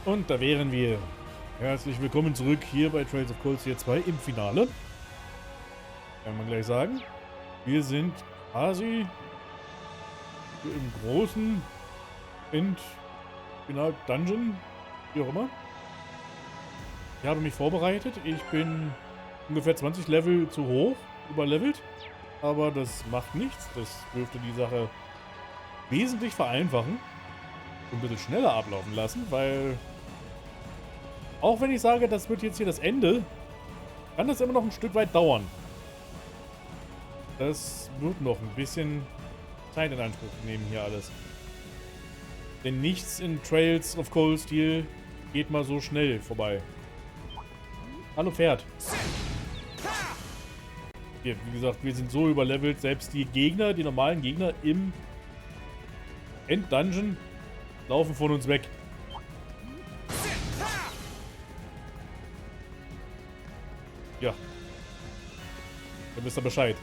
Und da wären wir. Herzlich willkommen zurück hier bei Trails of Cold Steel 2 im Finale. Kann man gleich sagen. Wir sind quasi im großen Final-Dungeon, wie auch immer. Ich habe mich vorbereitet. Ich bin ungefähr 20 Level zu hoch, überlevelt. Aber das macht nichts. Das dürfte die Sache wesentlich vereinfachen. Und ein bisschen schneller ablaufen lassen, weil auch wenn ich sage, das wird jetzt hier das Ende, kann das immer noch ein Stück weit dauern. Das wird noch ein bisschen Zeit in Anspruch nehmen hier alles. Denn nichts in Trails of Cold Steel geht mal so schnell vorbei. Hallo Pferd. Wie gesagt, wir sind so überlevelt, selbst die Gegner, die normalen Gegner im End-Dungeon laufen von uns weg. Ja. Dann wisst ihr Bescheid.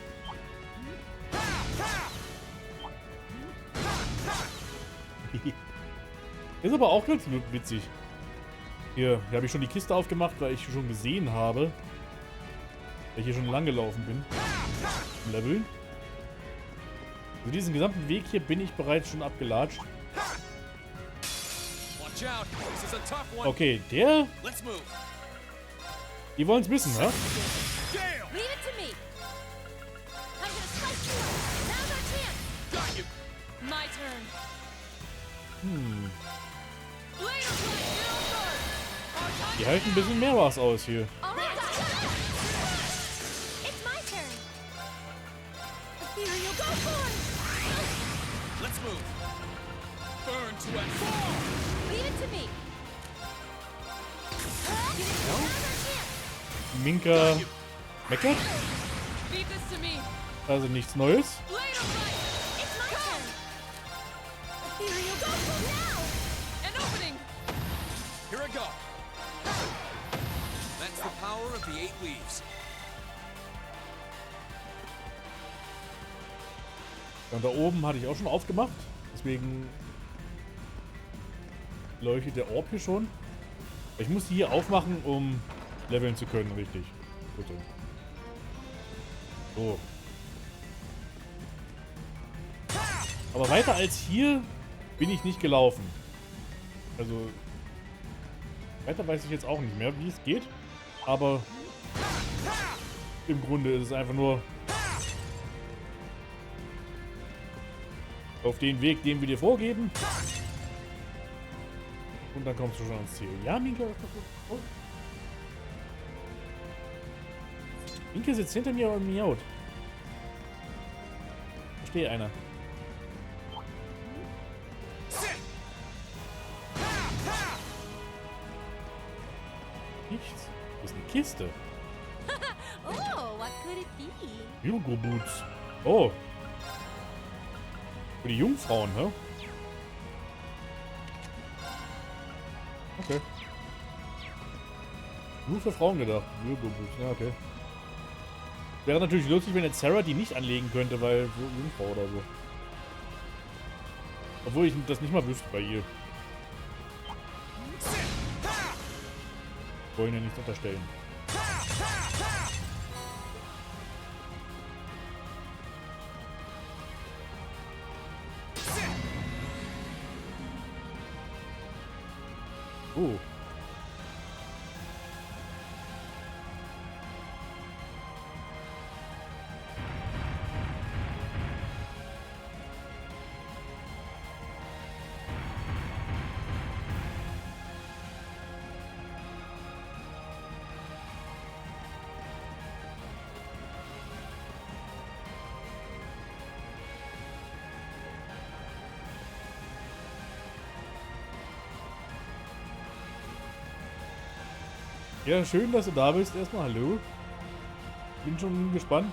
Ist aber auch ganz witzig. Hier habe ich schon die Kiste aufgemacht, weil ich schon gesehen habe, dass ich hier schon lang gelaufen bin. Im Level. Also diesen gesamten Weg hier bin ich bereits schon abgelatscht. Okay, der... Die wollen es wissen, ne? Die halten ein bisschen mehr was aus hier. Minka meckert. Also nichts Neues. Und da oben hatte ich auch schon aufgemacht. Deswegen leuchtet der Orb hier schon. Ich muss die hier aufmachen, um leveln zu können, richtig. Bitte. So. Aber weiter als hier bin ich nicht gelaufen. Also weiter weiß ich jetzt auch nicht mehr, wie es geht. Aber im Grunde ist es einfach nur auf den Weg, den wir dir vorgeben. Und dann kommst du schon ans Ziel. Ja, Minka. Oh. Minka sitzt hinter mir und miaut. Verstehe einer. Nichts. Das ist eine Kiste. Oh, what could it be? Yogo Boots. Oh. Für die Jungfrauen, ne? Okay. Nur für Frauen gedacht. Yogo Boots, ja, okay. Wäre natürlich lustig, wenn jetzt Sarah die nicht anlegen könnte, weil Jungfrau oder so. Obwohl ich das nicht mal wüsste bei ihr. Wollen ja nichts unterstellen. Oh. Ja, schön, dass du da bist. Erstmal hallo. Bin schon gespannt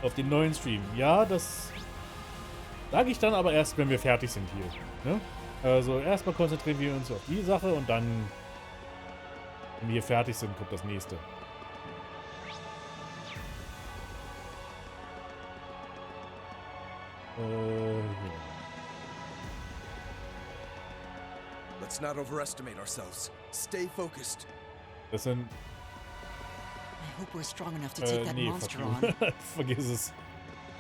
auf den neuen Stream. Ja, das sage ich dann aber erst, wenn wir fertig sind hier. Ne? Also erstmal konzentrieren wir uns auf die Sache und dann, wenn wir hier fertig sind, kommt das nächste. Let's not overestimate ourselves. Stay focused. Das sind... I hope we're strong enough to take that nee, monster fuck you. on. Vergiss es.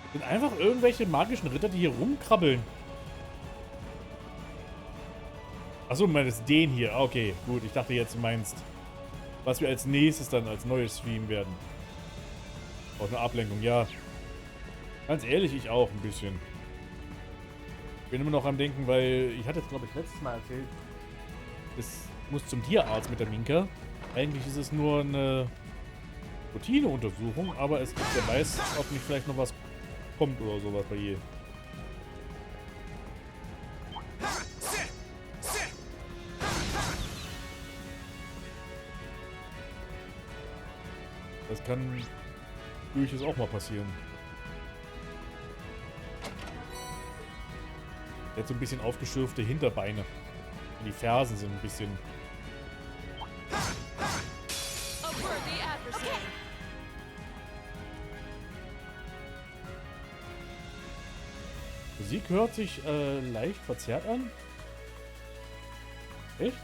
Das sind einfach irgendwelche magischen Ritter, die hier rumkrabbeln. Achso, du meinst den hier. Okay, gut. Ich dachte jetzt, du meinst, was wir als nächstes dann als neues streamen werden. Auch eine Ablenkung, ja. Ganz ehrlich, ich auch ein bisschen. Bin immer noch am Denken, weil ich hatte jetzt, glaube ich, letztes Mal erzählt, es muss zum Tierarzt mit der Minka. Eigentlich ist es nur eine Routineuntersuchung, aber wer weiß, ob nicht vielleicht noch was kommt oder sowas bei ihr. Das kann durchaus auch mal passieren. Der hat so ein bisschen aufgeschürfte Hinterbeine. Und die Fersen sind ein bisschen... Musik hört sich leicht verzerrt an. Echt?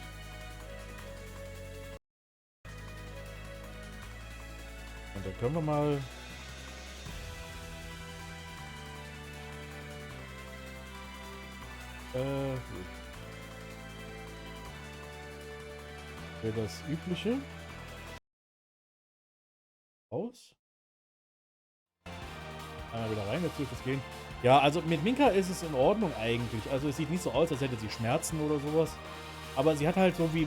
Und dann können wir mal... gut. Wäre das Übliche. Aus. Einmal wieder rein, jetzt dürfte es gehen. Ja, also mit Minka ist es in Ordnung eigentlich. Also es sieht nicht so aus, als hätte sie Schmerzen oder sowas. Aber sie hat halt so wie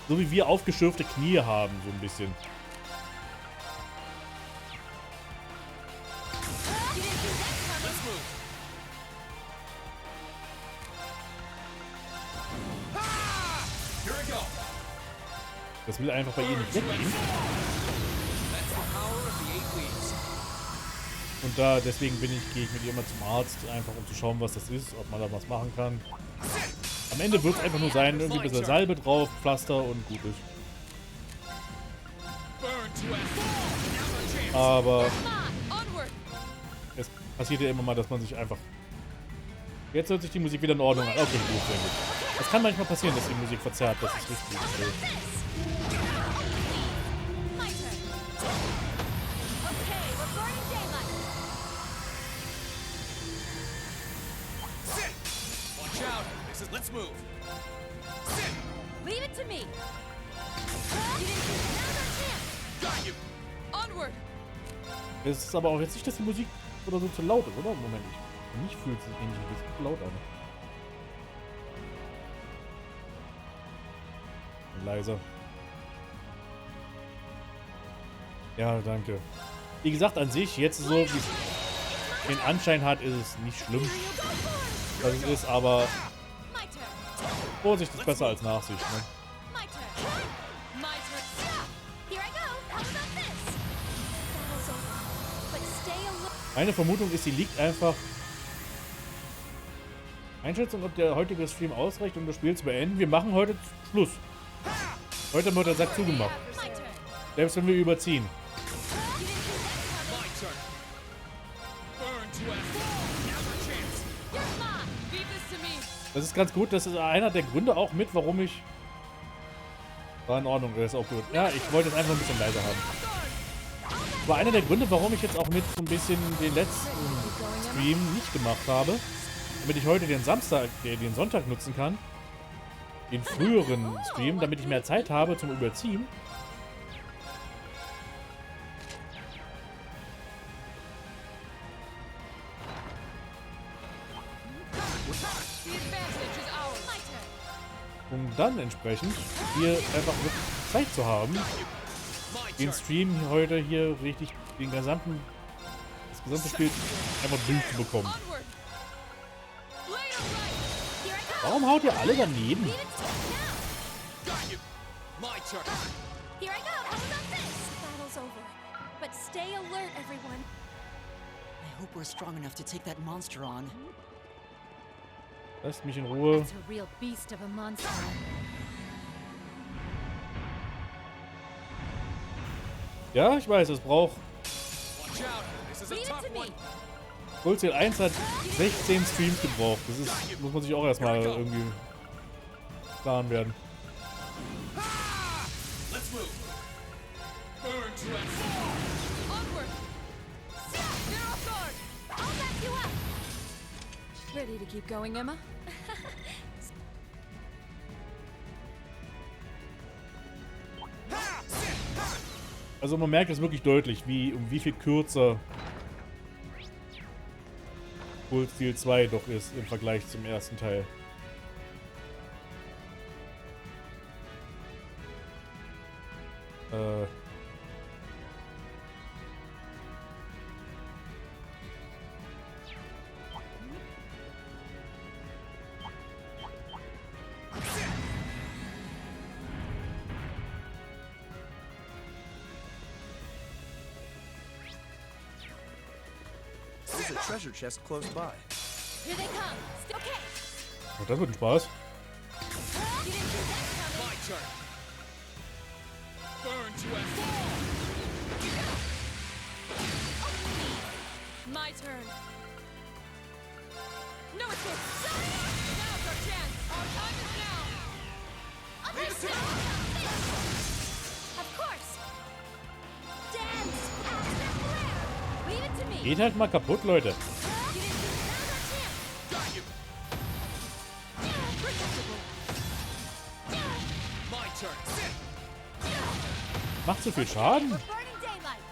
wir aufgeschürfte Knie haben, so ein bisschen. Das will einfach bei ihr nicht weggehen. Und deswegen gehe ich mit ihr mal zum Arzt, einfach um zu schauen, was das ist, ob man da was machen kann. Am Ende wird es einfach nur sein, irgendwie ein bisschen Salbe drauf, Pflaster und gut ist. Aber es passiert ja immer mal, dass man sich einfach... Jetzt hört sich die Musik wieder in Ordnung an. Okay, gut, sehr gut. Das kann manchmal passieren, dass die Musik verzerrt, das ist richtig. Let's move. Leave it to me. You didn't now's our chance. Got you. Onward. Es ist aber auch jetzt nicht, dass die Musik oder so zu laut ist, oder? Moment, für mich fühlt es sich eigentlich ein bisschen zu laut an. Und leiser. Ja, danke. Wie gesagt, an sich, jetzt so, wie es den Anschein hat, ist es nicht schlimm, was es ist, aber Vorsicht ist besser als Nachsicht, ne? Meine Vermutung ist, sie liegt einfach... Einschätzung, ob der heutige Stream ausreicht, um das Spiel zu beenden. Wir machen heute Schluss. Heute wird der Sack zugemacht. Selbst wenn wir überziehen. Das ist ganz gut. Das ist einer der Gründe auch mit, warum ich... War in Ordnung, das ist auch gut. Ja, ich wollte es einfach ein bisschen leiser haben. War einer der Gründe, warum ich jetzt auch mit so ein bisschen den letzten Stream nicht gemacht habe. Damit ich heute den Sonntag nutzen kann. Den früheren Stream, damit ich mehr Zeit habe zum Überziehen. Um dann entsprechend hier einfach wirklich Zeit zu haben, den Stream heute hier richtig, das gesamte Spiel einfach durchzubekommen. Warum haut ihr alle daneben? Here I go. How about this? Battle's over. But stay alert, everyone. I hope we're strong enough to take that monster on. Lasst mich in Ruhe. That's a real beast of a monster. Ja, ich weiß, es braucht... Leave it to me. Goldseal 1 hat 16 Streams gebraucht. Das ist, muss man sich auch erstmal irgendwie getan werden. Let's move. Burn to end. Onward! Stop! You're off guard! I'll back you up! Ready to keep going, Emma? Also man merkt es wirklich deutlich, um wie viel kürzer Spiel 2 doch ist im Vergleich zum ersten Teil. There's a treasure chest close by. Here they come! Okay! Und das wird ein Spaß. You didn't see that coming! My turn. Burn to end. My turn! No escape! Now's our chance! Our time is now! Of course! Dance! After flare! Leave it to me! Geht halt mal kaputt, Leute. You didn't see now's our chance! Got you. Predictable! My turn. Sit. Macht so viel Schaden. We're burning daylight!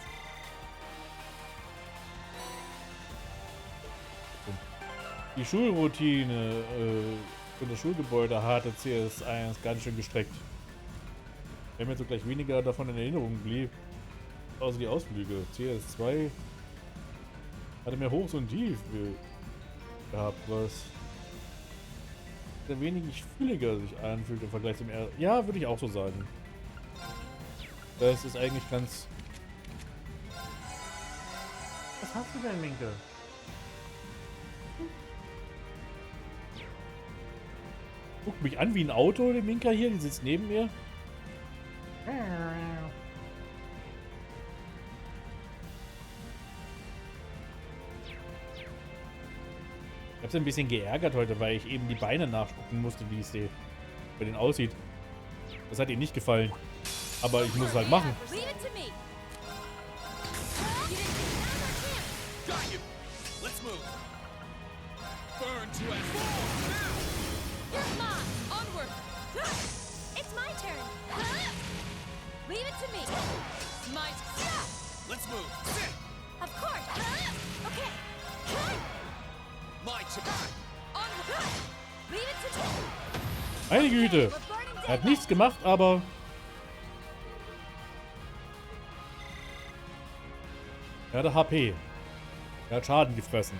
Die Schulroutine für das Schulgebäude hatte CS1 ganz schön gestreckt. Wir haben jetzt so gleich weniger davon in Erinnerung blieb. Außer die Ausflüge. CS2 hatte mehr Hochs und Tief gehabt, was sehr wenig fülliger sich anfühlt im Vergleich zum R. Ja, würde ich auch so sagen. Das ist eigentlich ganz... Was hast du denn, Minke? Guckt mich an wie ein Auto, der Minka hier, die sitzt neben mir. Ich hab's ein bisschen geärgert heute, weil ich eben die Beine nachgucken musste, wie es bei denen aussieht. Das hat ihm nicht gefallen. Aber ich muss es halt machen. Leave it to me! You didn't see now's our chance! Got you. Let's move. Burn to end. You're mine! Onward! It's my turn! Leave it to me! My stop! Let's move. Sit. Of course! Okay! My turn. Onward! Leave it to me! Meine Güte. We're burning Er hat nichts gemacht, aber... Er hatte HP. Er hat Schaden gefressen.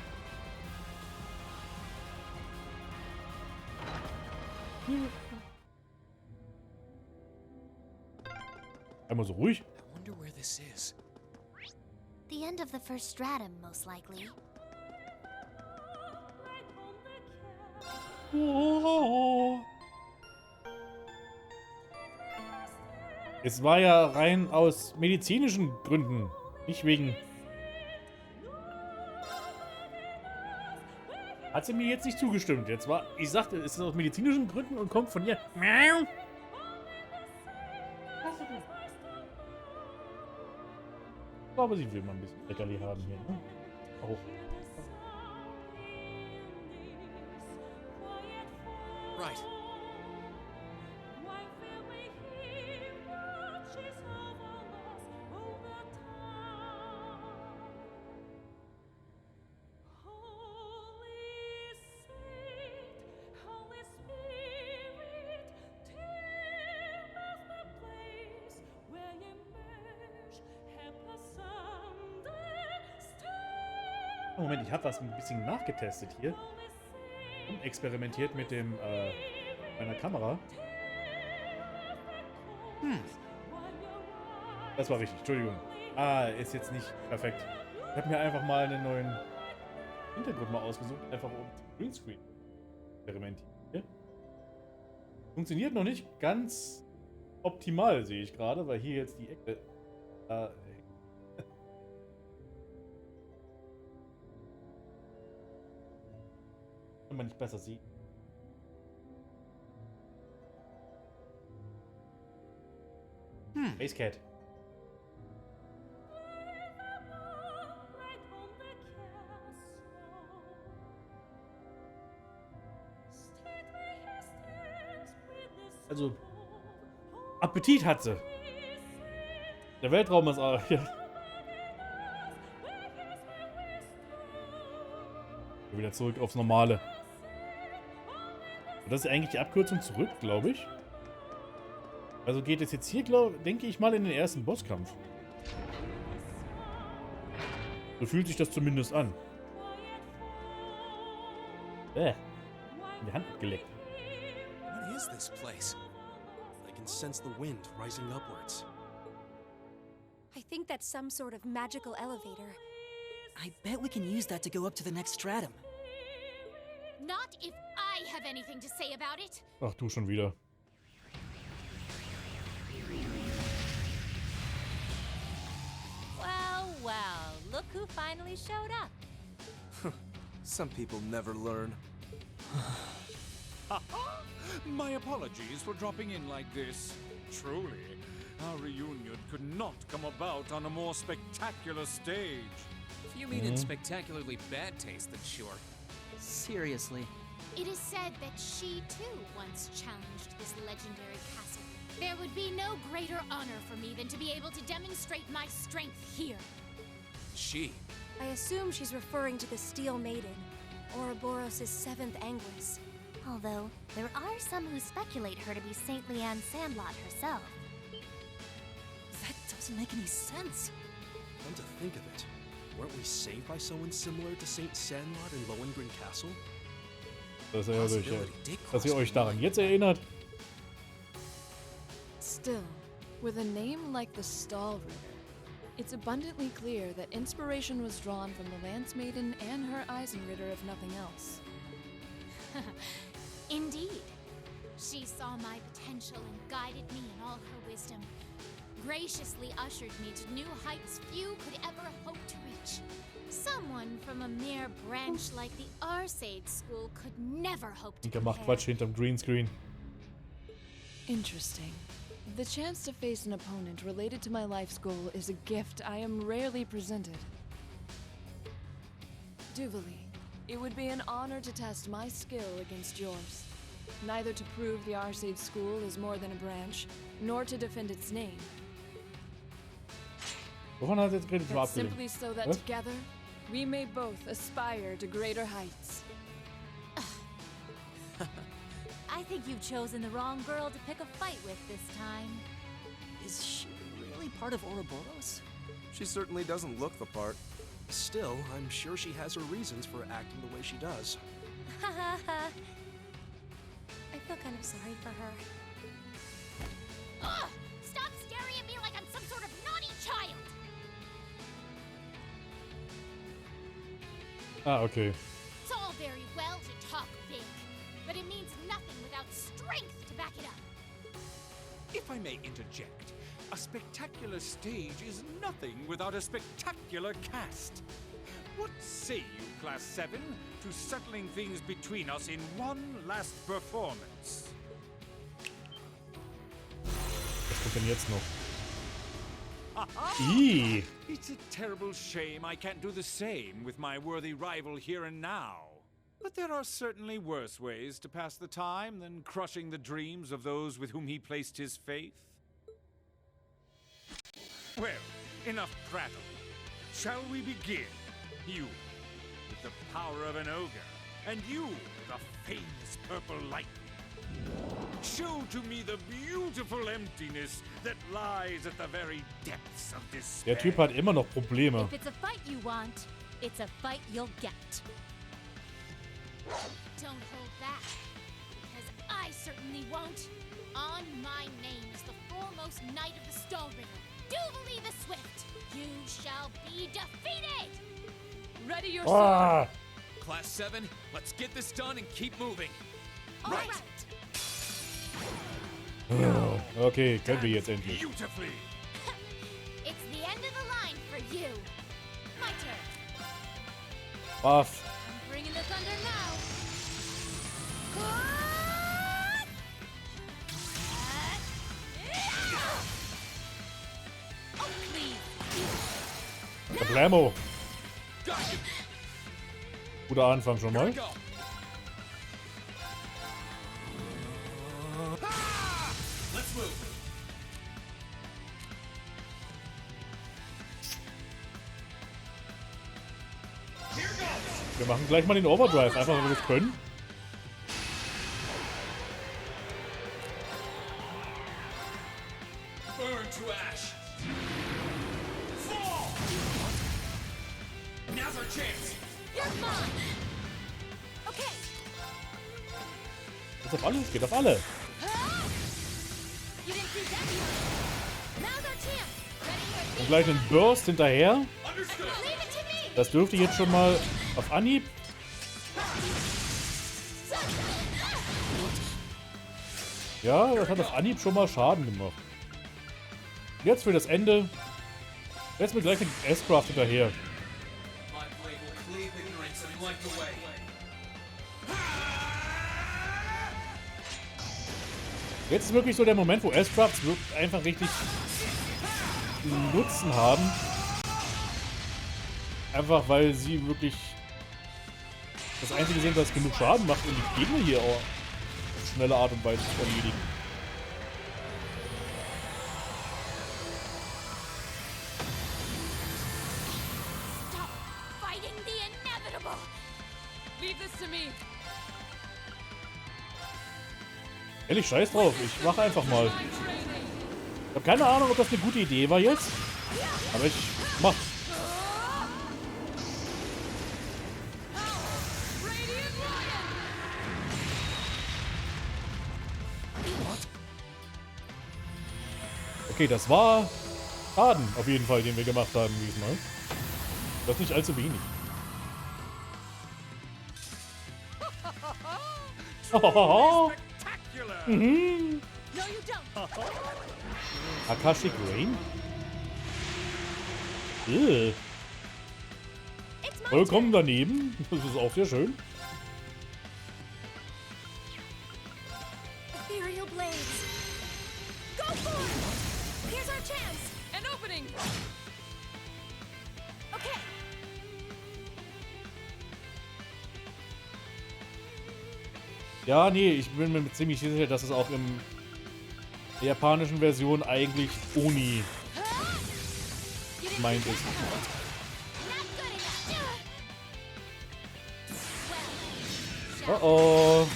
Einmal so ruhig. I wonder where this is. The end of the first stratum, most likely. Es war ja rein aus medizinischen Gründen. Nicht wegen... Hat sie mir jetzt nicht zugestimmt. Jetzt war... Ich sagte, es ist aus medizinischen Gründen und kommt von ihr... Miau. Ich glaube, sie will mal ein bisschen Leckerli haben hier. Ne? Auch. Right. Oh, Moment, ich habe was ein bisschen nachgetestet hier. Und experimentiert mit dem, meiner Kamera. Das war richtig, Entschuldigung. Ist jetzt nicht perfekt. Ich habe mir einfach mal einen neuen Hintergrund mal ausgesucht, einfach um Greenscreen experimentieren. Funktioniert noch nicht ganz optimal, sehe ich gerade, weil hier jetzt die Ecke kann man nicht besser sieht. Space Cat. Also, Appetit hat sie. Der Weltraum ist auch. Ja. Wieder zurück aufs Normale. Und das ist eigentlich die Abkürzung zurück, glaube ich. Also geht es jetzt hier, denke ich mal, in den ersten Bosskampf. So fühlt sich das zumindest an. In die Hand abgeleckt. What is this place? I can sense the wind rising upwards. I think that's some sort of magical elevator. I bet we can use that to go up to the next stratum. Not if I have anything to say about it. Ach du schon wieder. Well, look who finally showed up. Some people never learn. My apologies for dropping in like this. Truly, our reunion could not come about on a more spectacular stage. If you mean in spectacularly bad taste, then sure. Seriously. It is said that she too once challenged this legendary castle. There would be no greater honor for me than to be able to demonstrate my strength here. She? I assume she's referring to the Steel Maiden, Ouroboros' seventh Anguis. Although, there are some who speculate her to be St. Leanne Sandlot herself. That doesn't make any sense. Come to think of it, weren't we saved by someone similar to St. Sandlot in Lohengrin Castle? Dass ihr euch daran jetzt erinnert. Still, with a name like the Stahlritter, it's abundantly clear that inspiration was drawn from the Lance Maiden and her Eisenritter, if nothing else. Indeed. She saw my potential and guided me in all her wisdom. Graciously ushered me to new heights few could ever hope to reach. Someone from a mere branch like the Arcade School could never hope to Der macht compare. Quatsch hinterm Greenscreen. Interesting. The chance to face an opponent related to my life's goal is a gift I am rarely presented. Duvali, it would be an honor to test my skill against yours. Neither to prove the Arcade School is more than a branch, nor to defend its name. Wovon hat er jetzt geredet? But simply so that Was? together, we may both aspire to greater heights. I think you've chosen the wrong girl to pick a fight with this time. Is she really part of Ouroboros? She certainly doesn't look the part. Still, I'm sure she has her reasons for acting the way she does. Ha ha ha. I feel kind of sorry for her. Ugh! Stop staring at me like I'm some sort of naughty child! Ah, okay. It's all very well to talk big, but it means nothing without strength to back it up. If I may interject, a spectacular stage is nothing without a spectacular cast. What say you, Class 7, to settling things between us in one last performance? Was kommt denn jetzt noch? Aha! Ih! It's a terrible shame I can't do the same with my worthy rival here and now. But there are certainly worse ways to pass the time than crushing the dreams of those with whom he placed his faith. Well, enough prattle. Shall we begin? You, with the power of an ogre, and you, the famous purple lightning. Show to me the beautiful emptiness that lies at the very depths of despair. Der Typ hat immer noch Probleme. If it's a fight you want, it's a fight you'll get. Don't hold back, because I certainly won't. On my name is the foremost knight of the Stall River, Duvali the Swift. You shall be defeated! Ready your Ah! Class 7, let's get this done and keep moving. All Right. Okay, können wir jetzt endlich. Beautifully. It's the end of the line for you. My turn. Buff. I'm bringing the thunder now. Kablamo. Guter Anfang schon mal. Wir machen gleich mal den Overdrive, einfach weil wir es können. Burn to ash. Fall. Now's our chance. You're mine! Okay, Geht auf alle, es geht auf alle. you didn't see that coming. Now's our chance! Ready for Und gleich einen Burst hinterher. Understood. leave it to me! Das dürfte jetzt schon mal auf Anhieb. Ja, das hat auf Anhieb schon mal Schaden gemacht. Jetzt für das Ende. Jetzt mit gleich den S-Craft hinterher. My blade will cleave ignorance and light the way. Jetzt ist wirklich so der Moment, wo S-Crafts einfach richtig Nutzen haben. Einfach weil sie wirklich das einzige sind, das genug Schaden macht, um die Gegner hier auch auf schnelle Art und Weise zu erledigen. Stop fighting the inevitable! Leave this to me. Ehrlich, scheiß drauf. Ich mache einfach mal. Ich habe keine Ahnung, ob das eine gute Idee war jetzt. Aber ich mach's. Okay, das war Schaden auf jeden Fall, den wir gemacht haben diesmal. Das ist nicht allzu wenig. Spectacular! No, you don't! Akashic Rain? Ugh. It's my Vollkommen daneben. Das ist auch sehr schön. Ethereal blades. Go for it! Here's our chance. An opening. Okay. Ja, nee, ich bin mir ziemlich sicher, dass es auch in der japanischen Version eigentlich Oni meint ist. not good enough! Well, Oh oh.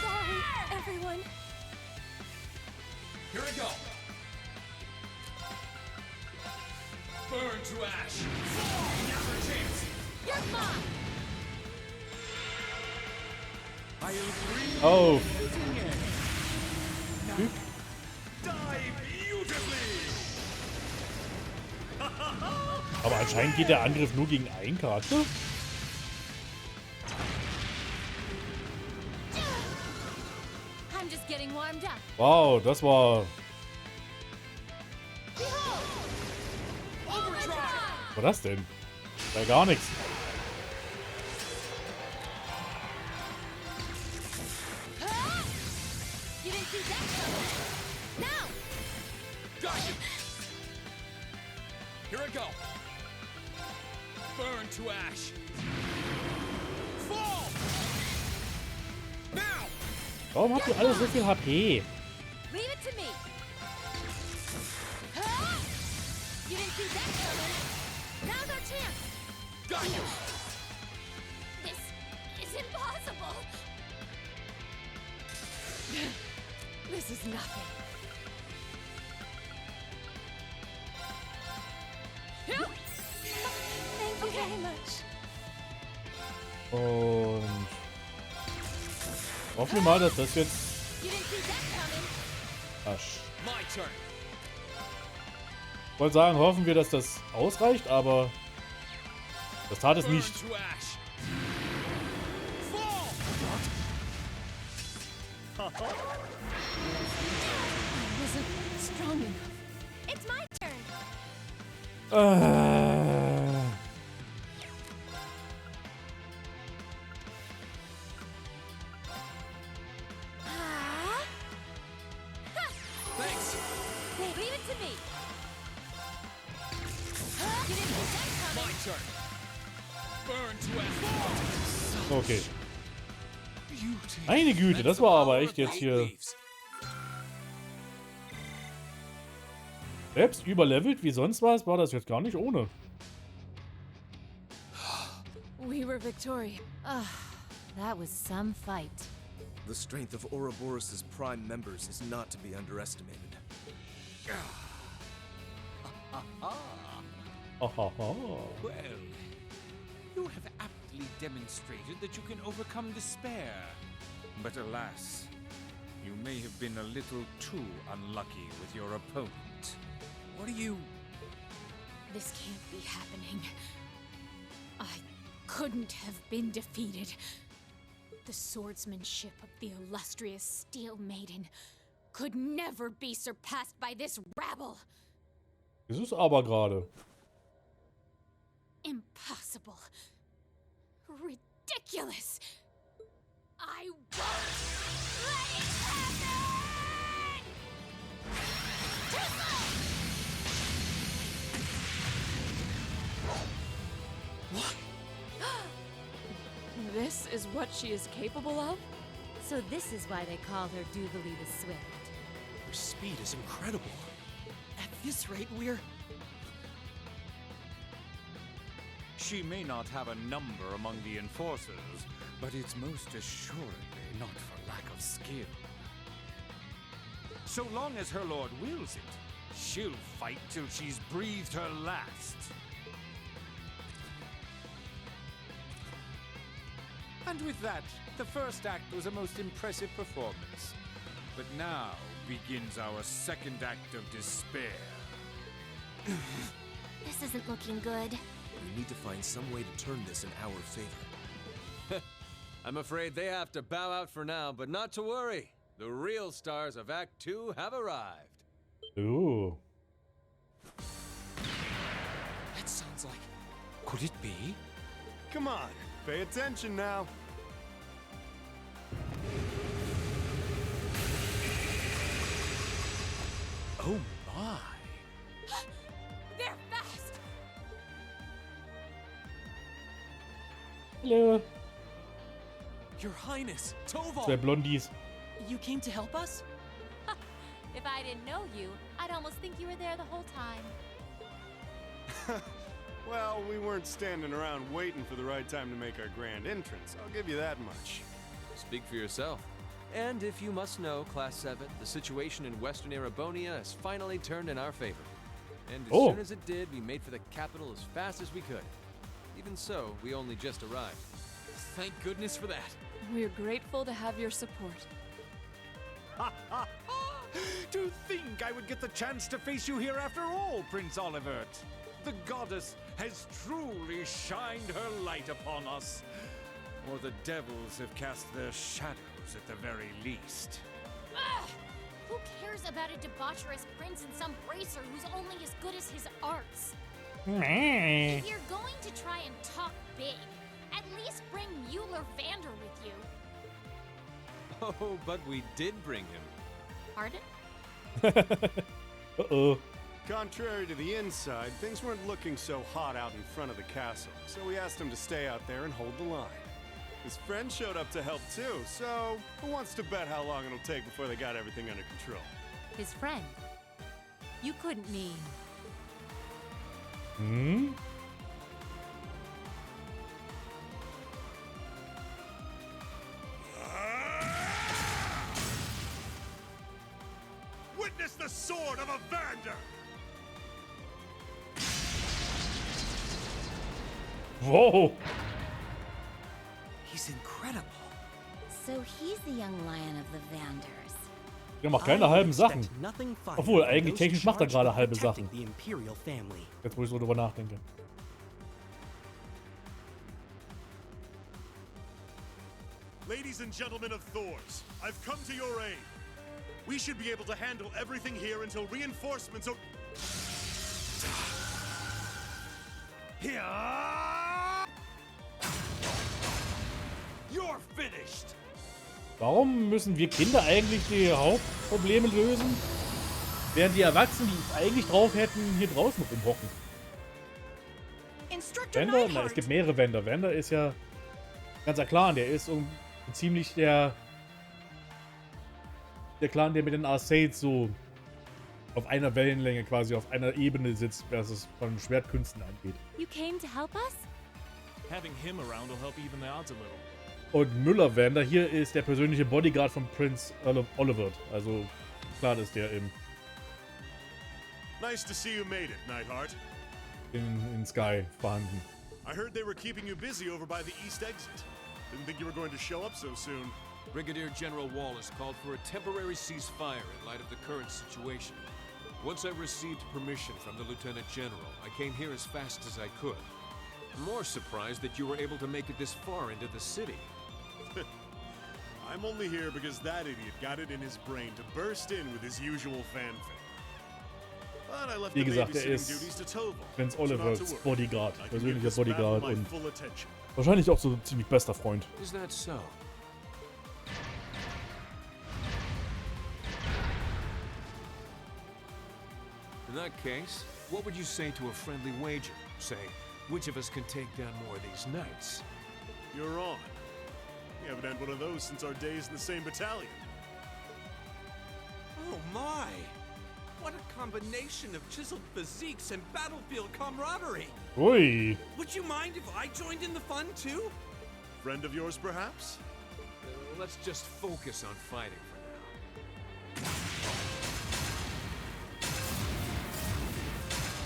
Sorry, everyone. Here we go. Burn to ash. Now's our chance. you're mine! I agree. Oh. Die beautifully! Aber anscheinend geht der Angriff nur gegen einen Charakter. I'm just getting warmed up. Wow, das war... Overdrive! Was war das denn? War gar nichts. You didn't see that coming. Now! Got you. Here I go. Burn to ash. Fall. Now. Warum habt ihr alle so viel HP? Leave it to me! You didn't see that coming. Now's our chance! Got you. This is impossible! This is nothing. Thank you very much. Und... Hoffen wir mal, dass das jetzt... You didn't see that coming. Asch. My turn. Ich wollte sagen, hoffen wir, dass das ausreicht, aber... Das tat es Burn nicht. to ash. Fall. Wasn't strong enough. It's my turn. Ah! Thanks. Leave Okay. Meine Güte, das war aber echt jetzt hier... Selbst überlevelt wie sonst was, war das jetzt gar nicht ohne. We were victorious. That was some fight. The strength of Ouroboros' prime members is not to be underestimated. Well, you have aptly demonstrated that you can overcome despair. But alas, you may have been a little too unlucky with your opponent. What are you... This can't be happening. I couldn't have been defeated. The swordsmanship of the illustrious Steel Maiden could never be surpassed by this rabble. Das ist aber gerade. Impossible. Ridiculous. I won't let it happen! Too slow! This is what she is capable of? So this is why they called her Duvalie the Swift. Her speed is incredible. At this rate, we're... She may not have a number among the enforcers, but it's most assuredly not for lack of skill. So long as her lord wills it, she'll fight till she's breathed her last. And with that, the first act was a most impressive performance. But now begins our second act of despair. This isn't looking good. We need to find some way to turn this in our favor. I'm afraid they have to bow out for now, but not to worry. The real stars of Act 2 have arrived. Ooh. That sounds like... Could it be? Come on, pay attention now. Oh my! They're fast! Hallo. Your Highness, Toval! Zwei Blondies. You came to help us? If I didn't know you, I'd almost think you were there the whole time. Well, we weren't standing around waiting for the right time to make our grand entrance. I'll give you that much. Speak for yourself. And if you must know, Class 7, the situation in Western Erebonia has finally turned in our favor. And as soon as it did, we made for the capital as fast as we could. Even so, we only just arrived. Thank goodness for that. We're grateful to have your support. To think I would get the chance to face you here after all, Prince Olivert. The goddess has truly shined her light upon us. Or the devils have cast their shadows at the very least. Ugh! Who cares about a debaucherous prince and some bracer who's only as good as his arts? If you're going to try and talk big, at least bring Mueller Vander with you. Oh, but we did bring him. Pardon? Uh-oh. Contrary to the inside, things weren't looking so hot out in front of the castle, so we asked him to stay out there and hold the line. His friend showed up to help too, so who wants to bet how long it'll take before they got everything under control? His friend. You couldn't mean. Hmm? Witness the sword of a Vander! Wow. He's incredible. So he's the young lion of the Vanders. Der macht keine halben Sachen. Nothing fine Obwohl, from eigentlich those technisch macht er charged gerade with halbe protecting Sachen. the imperial family. Jetzt, wo ich so drüber nachdenke. Ladies and gentlemen of Thors, I've come to your aid. We should be able to handle everything here until reinforcements are... Here! You're finished! Warum müssen wir Kinder eigentlich die Hauptprobleme lösen, während die Erwachsenen, die es eigentlich drauf hätten, hier draußen rumhocken? Instructor Vander? Neidhart. Na, es gibt mehrere Vander. Vander ist ja ganzer Clan. Der ist ziemlich der Clan, der mit den Arcades so auf einer Wellenlänge quasi, auf einer Ebene sitzt, was es von Schwertkünsten angeht. You came to help us? Having him around will help even the odds a little. Und Müller Vander hier ist der persönliche Bodyguard von Prince Oliver. Also klar ist der Nice to see you made it, Neidhart. in Sky vorhanden. I heard they were keeping you busy over by the east exit. Didn't think you were going to show up so soon. Brigadier General Wallace called for a temporary ceasefire in light of the current situation. Once I received permission from the Lieutenant General, I came here as fast as I could. I'm more surprised that you were able to make it this far into the city. I'm only here because that idiot got it in his brain to burst in with his usual fanfare. But I left Wie the gesagt, er babysitting duties ist to Toval. Prince so not to Olivers worry. Bodyguard, I can give persönlicher this battle Bodyguard my und full attention. wahrscheinlich auch so ein ziemlich bester Freund. Is that so? In that case, what would you say to a friendly wager? Say, which of us can take down more of these knights? You're on. We haven't had one of those since our days in the same battalion. Oh my! What a combination of chiseled physiques and battlefield camaraderie! Ui. Would you mind if I joined in the fun too? Friend of yours, perhaps? Let's just focus on fighting for now.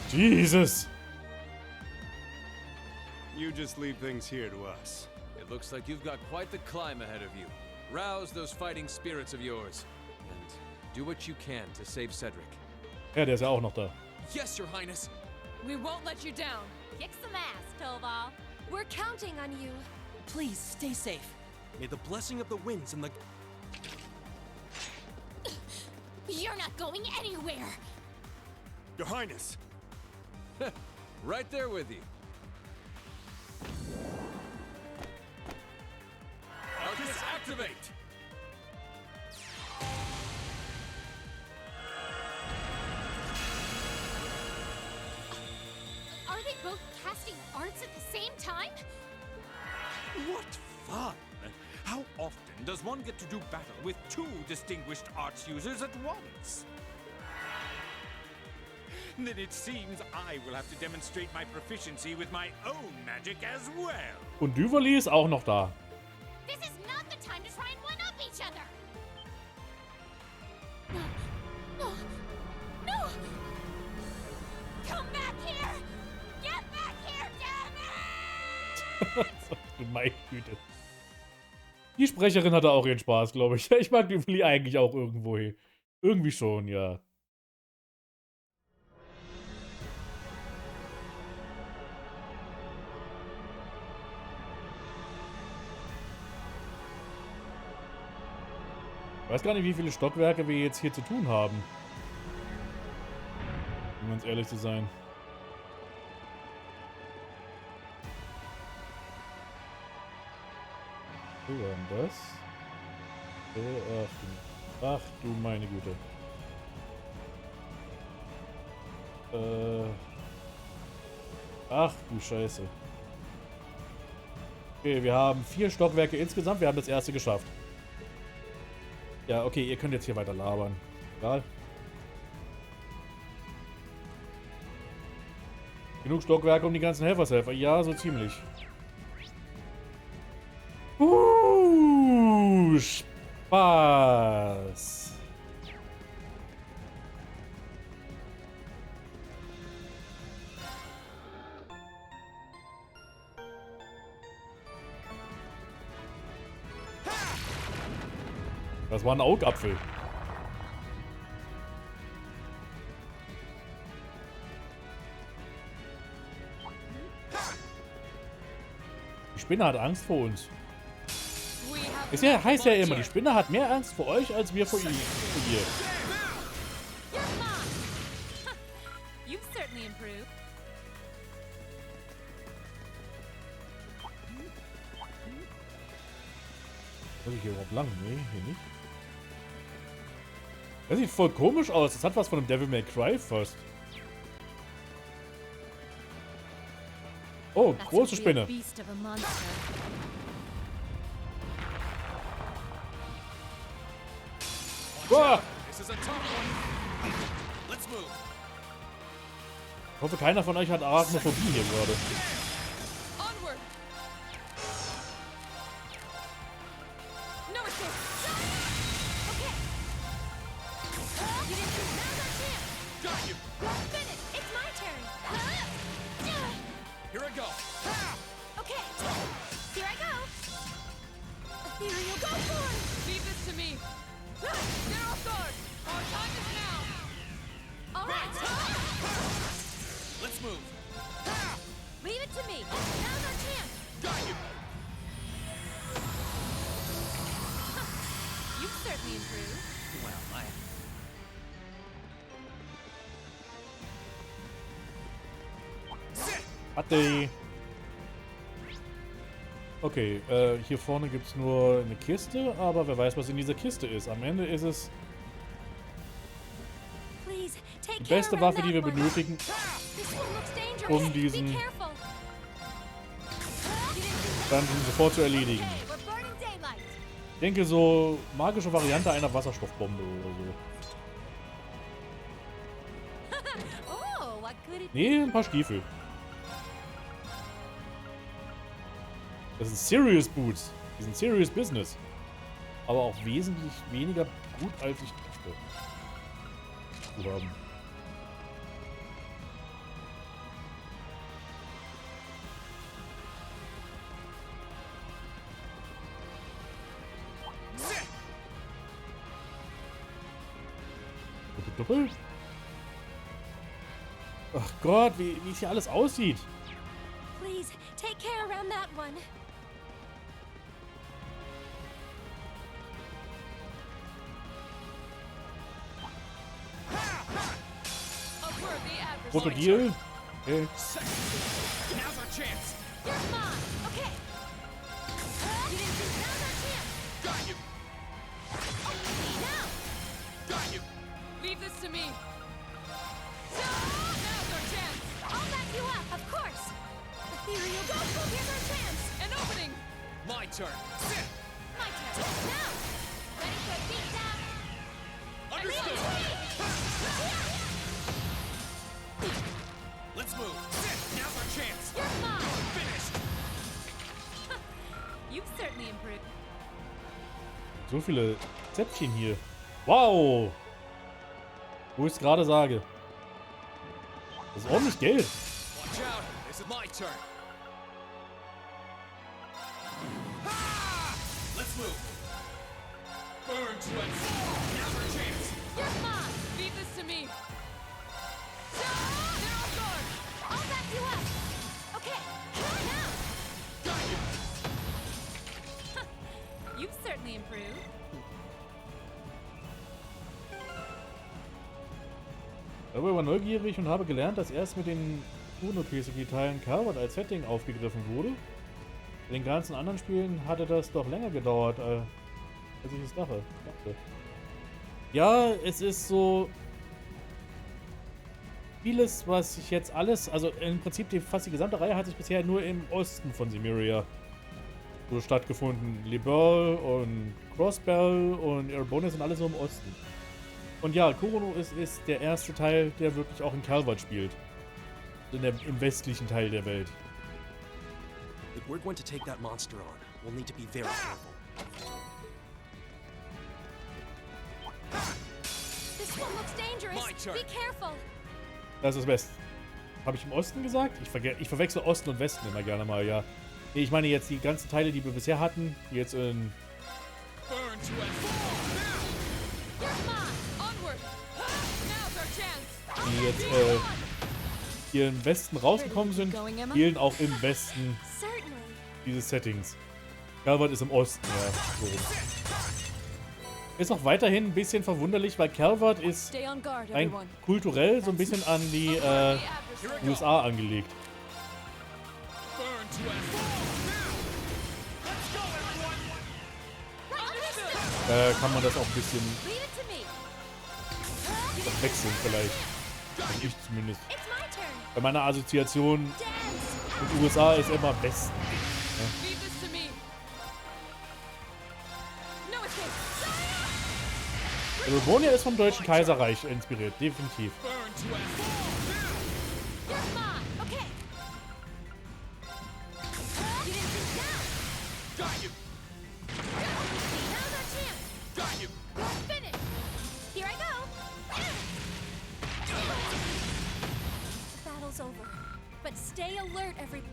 Jesus! You just leave things here to us. It looks like you've got quite the climb ahead of you. Rouse those fighting spirits of yours, and do what you can to save Cedric. Ja, der ist ja auch noch da. Yes, Your Highness. We won't let you down. Kick some ass, Toval. We're counting on you. Please, stay safe. May the blessing of the winds and the... You're not going anywhere! Your Highness! Right there with you. Arcus, activate! Are they both casting arts at the same time? What fun! How often does one get to do battle with two distinguished arts users at once? Then it seems I will have to demonstrate my proficiency with my own magic as well. Und Düverli ist auch noch da. This is not the time to try and one-up each other! No! No! No! Come back here! Get back here, damn it! Du meine Güte. Die Sprecherin hatte auch ihren Spaß, glaube ich. Ich mag Düverli eigentlich auch irgendwo. Irgendwie schon, ja. Ich weiß gar nicht, wie viele Stockwerke wir jetzt hier zu tun haben. Um ganz ehrlich zu sein. So, war das? Ach du meine Güte. Ach du Scheiße. Okay, wir haben 4 Stockwerke insgesamt. Wir haben das erste geschafft. Ja, okay, ihr könnt jetzt hier weiter labern. Egal. Genug Stockwerke um die ganzen Helfershelfer. Ja, so ziemlich. Spaß. Das war ein Augapfel. Die Spinne hat Angst vor uns. Es heißt ja immer, die Spinne hat mehr Angst vor euch, als wir vor ihr. You've certainly improved. Muss ich hier überhaupt lang? Nee, hier nicht. Das sieht voll komisch aus. Das hat was von einem Devil May Cry fast. Oh, That's große gonna be a Spinne. beast of a monster. Boah. This is a tough one. Let's move. Ich hoffe, keiner von euch hat Arachnophobie hier gerade. Onward! No escape! Okay. You didn't choose. Now's our chance. Got you. Finish. It's my turn. Here I go. Okay. Here I go. Ethereal, go for it. Leave this to me. They're off guard! Our time is now! All right. Let's move. Leave it to me. Now's our chance. Got you. You've certainly improved. Well, Hatte. Okay, hier vorne gibt es nur eine Kiste, aber wer weiß, was in dieser Kiste ist. Am Ende ist es Please, take die care beste around Waffe, die wir that one. benötigen, This one looks dangerous. um diesen Be careful. dann sofort zu erledigen. Okay, we're burning daylight. Ich denke, so magische Variante einer Wasserstoffbombe oder so. Oh, what could it Nee, ein paar Stiefel. Das sind Serious Boots. Die sind Serious Business. Aber auch wesentlich weniger gut, als ich dachte. Zu haben. Doppel? Ach Gott, wie es hier alles aussieht. Please, take care around that one. A worthy adversary. Krokodil. Okay. now's our chance. You're mine. Okay. You didn't choose. Now's our chance. Got you. Okay, now. Got you. Leave this to me. Now's our chance. I'll back you up, of course. Ethereal, go. Here's our chance. An opening. My turn. My turn. Now. Ready for a beat down? Understood. Let's move. Now's our chance. You're mine. Finished. You've certainly improved. So viele Zäpfchen hier. Wow. Wo ich es gerade sage. Das ist ordentlich Geld. Watch out. This is my turn. Let's move. Burn to it. Now's our chance. You're mine. Leave this to me. They're off guard. I'll back you up. Okay, now. Got you. You've certainly improved. Ich war neugierig und habe gelernt, dass erst mit den UNO-PCG-Teilen Calvert als Setting aufgegriffen wurde. In den ganzen anderen Spielen hatte das doch länger gedauert, als ich es dachte. Ja, es ist so vieles, was ich jetzt alles, also im Prinzip fast die gesamte Reihe hat sich bisher nur im Osten von Cimmeria so stattgefunden. Liberl und Crossbell und Erebona sind alle so im Osten. Und ja, Kurono ist der erste Teil, der wirklich auch in Calvert spielt. Im westlichen Teil der Welt. If we're going to take that monster on, we'll need to be very careful. This one looks dangerous. My turn. Be careful. Das ist West. Habe ich im Osten gesagt? Ich verwechsel Osten und Westen immer gerne mal, ja. Nee, ich meine jetzt die ganzen Teile, die wir bisher hatten, die jetzt in... Burn to it. You're mine. Onward. Now's our chance. die jetzt hier im Westen rausgekommen sind, spielen auch im Westen dieses Settings. Calvert ist im Osten, ja. So. Ist auch weiterhin ein bisschen verwunderlich, weil Calvert ist rein kulturell so ein bisschen an die USA angelegt. Kann man das auch ein bisschen wechseln vielleicht. Also ich zumindest. Bei meiner Assoziation Und USA ist immer best. Leave this to me. No escape. Erebonia ist vom Deutschen Kaiserreich inspiriert, definitiv. The battle's over, but stay alert, everybody.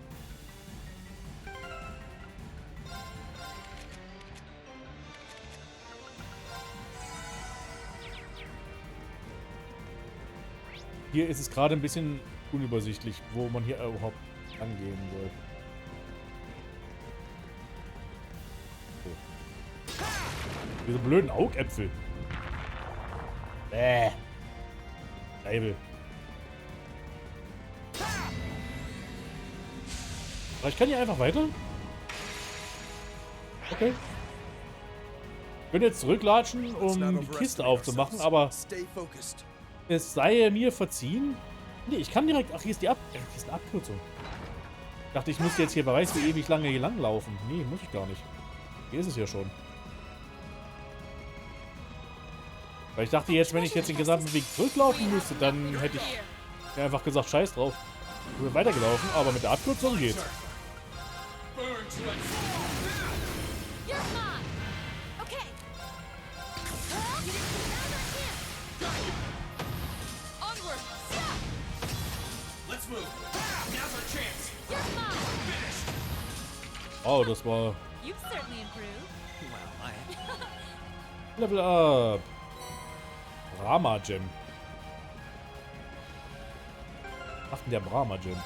Hier ist es gerade ein bisschen unübersichtlich, wo man hier überhaupt angehen soll. So. Diese blöden Augäpfel. Leibel. Aber ich kann hier einfach weiter. Okay. Ich könnte jetzt zurücklatschen, um die Kiste aufzumachen, aber es sei mir verziehen. Nee, ich kann direkt... Ach, hier ist die hier ist eine Abkürzung. Ich dachte, ich müsste jetzt hier, wer weiß wie ewig lange hier lang laufen. Nee, muss ich gar nicht. Hier ist es ja schon. Weil ich dachte jetzt, wenn ich jetzt den gesamten Weg zurücklaufen müsste, dann hätte ich mir einfach gesagt, scheiß drauf. Ich bin weitergelaufen, aber mit der Abkürzung geht's. Oh, das war Level Up. Brahma Gem. Ach, der Brahma Gem.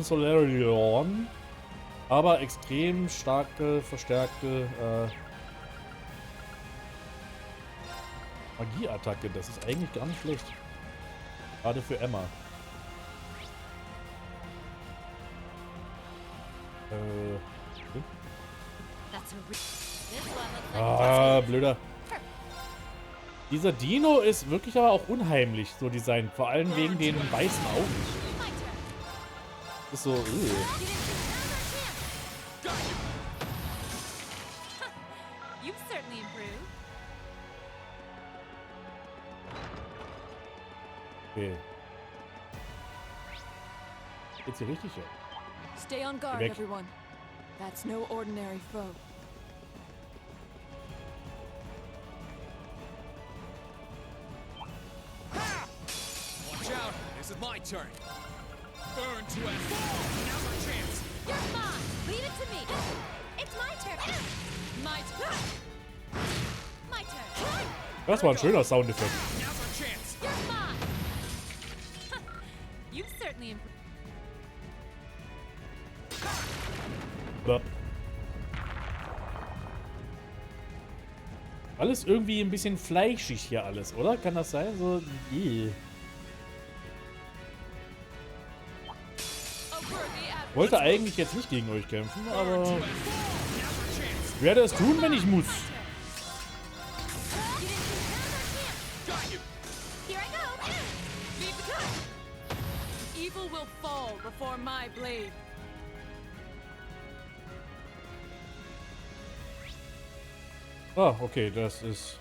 Solarion. Aber extrem starke, verstärkte Magieattacke. Das ist eigentlich gar nicht schlecht. Gerade für Emma. Blöder. Dieser Dino ist wirklich aber auch unheimlich so designt. Vor allem wegen den weißen Augen. Ist so. Okay. Geht's hier richtig, ja? Stay on guard, everyone. That's no ordinary foe. Watch out! This is my turn. Burn to a now's our chance. You're mine. Leave it to me. It's my turn. My turn. My turn. Das war ein schöner Soundeffekt. Now's our chance. You're mine. You've certainly improved. Alles irgendwie ein bisschen fleischig hier alles, oder? Kann das sein? So, wollte eigentlich jetzt nicht gegen euch kämpfen, aber ich werde es tun, wenn ich muss. Evil will fall before my blade. Ah, okay, das ist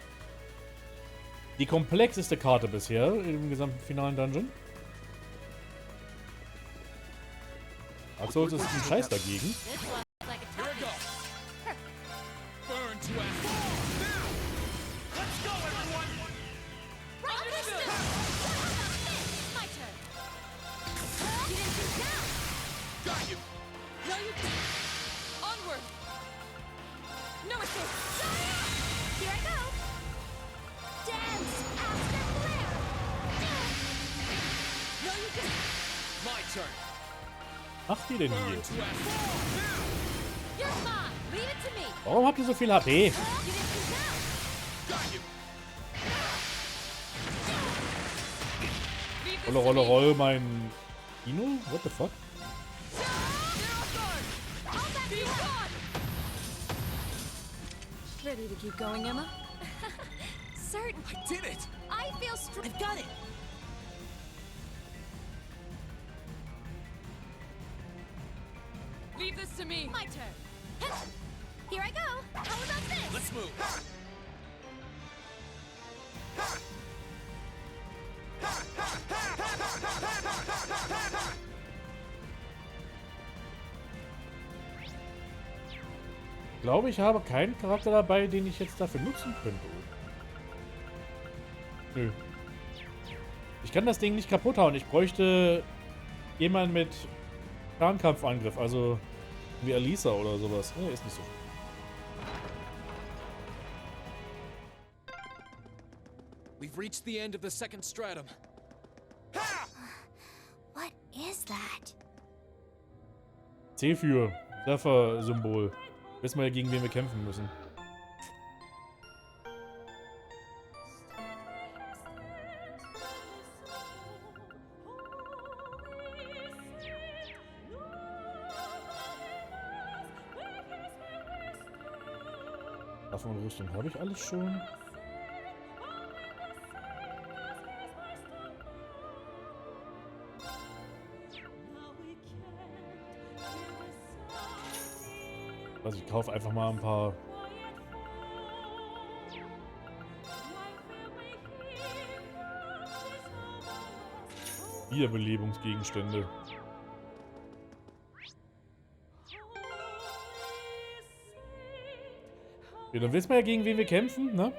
die komplexeste Karte bisher im gesamten finalen Dungeon. Achso, das ist ein Scheiß dagegen. Macht die denn hier? Warum habt ihr so viel HP? Rolle, Rolle, Roll, mein Dino? What the fuck? Ready to keep going, Emma? certain. I did it! I feel I've got it! Leave this to me. My turn. Here I go. How about this? Let's move. Ich glaube, ich habe keinen Charakter dabei, den ich jetzt dafür nutzen könnte. Nö. Ich kann das Ding nicht kaputt hauen. Ich bräuchte jemanden mit Fernkampfangriff, also wie Alisa oder sowas. Ne, ist nicht so. We've reached the end of the second stratum. What is that? C für Treffer-Symbol. Wissen wir ja, gegen wen wir kämpfen müssen. Waffen und Rüstung habe ich alles schon. Also ich kaufe einfach mal ein paar Wiederbelebungsgegenstände. Ja, dann wissen wir ja, gegen wen wir kämpfen, ne?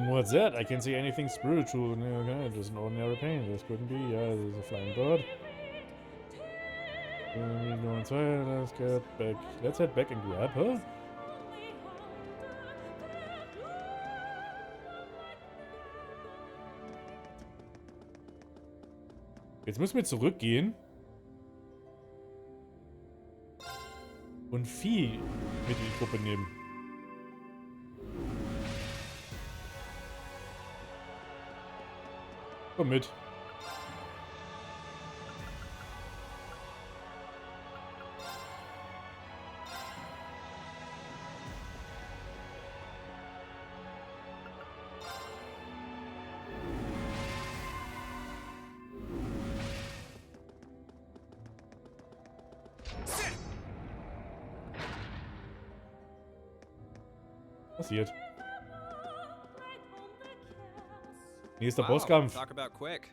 What's that? I can't see anything spiritual. Okay, just an ordinary pain. This couldn't be. Yeah, there's a flying bird. Go inside. Let's get back. Let's head back and grab her. Jetzt müssen wir zurückgehen und Vieh mit in die Gruppe nehmen. Komm mit. Passiert. Nächster Bosskampf. Talk about quick.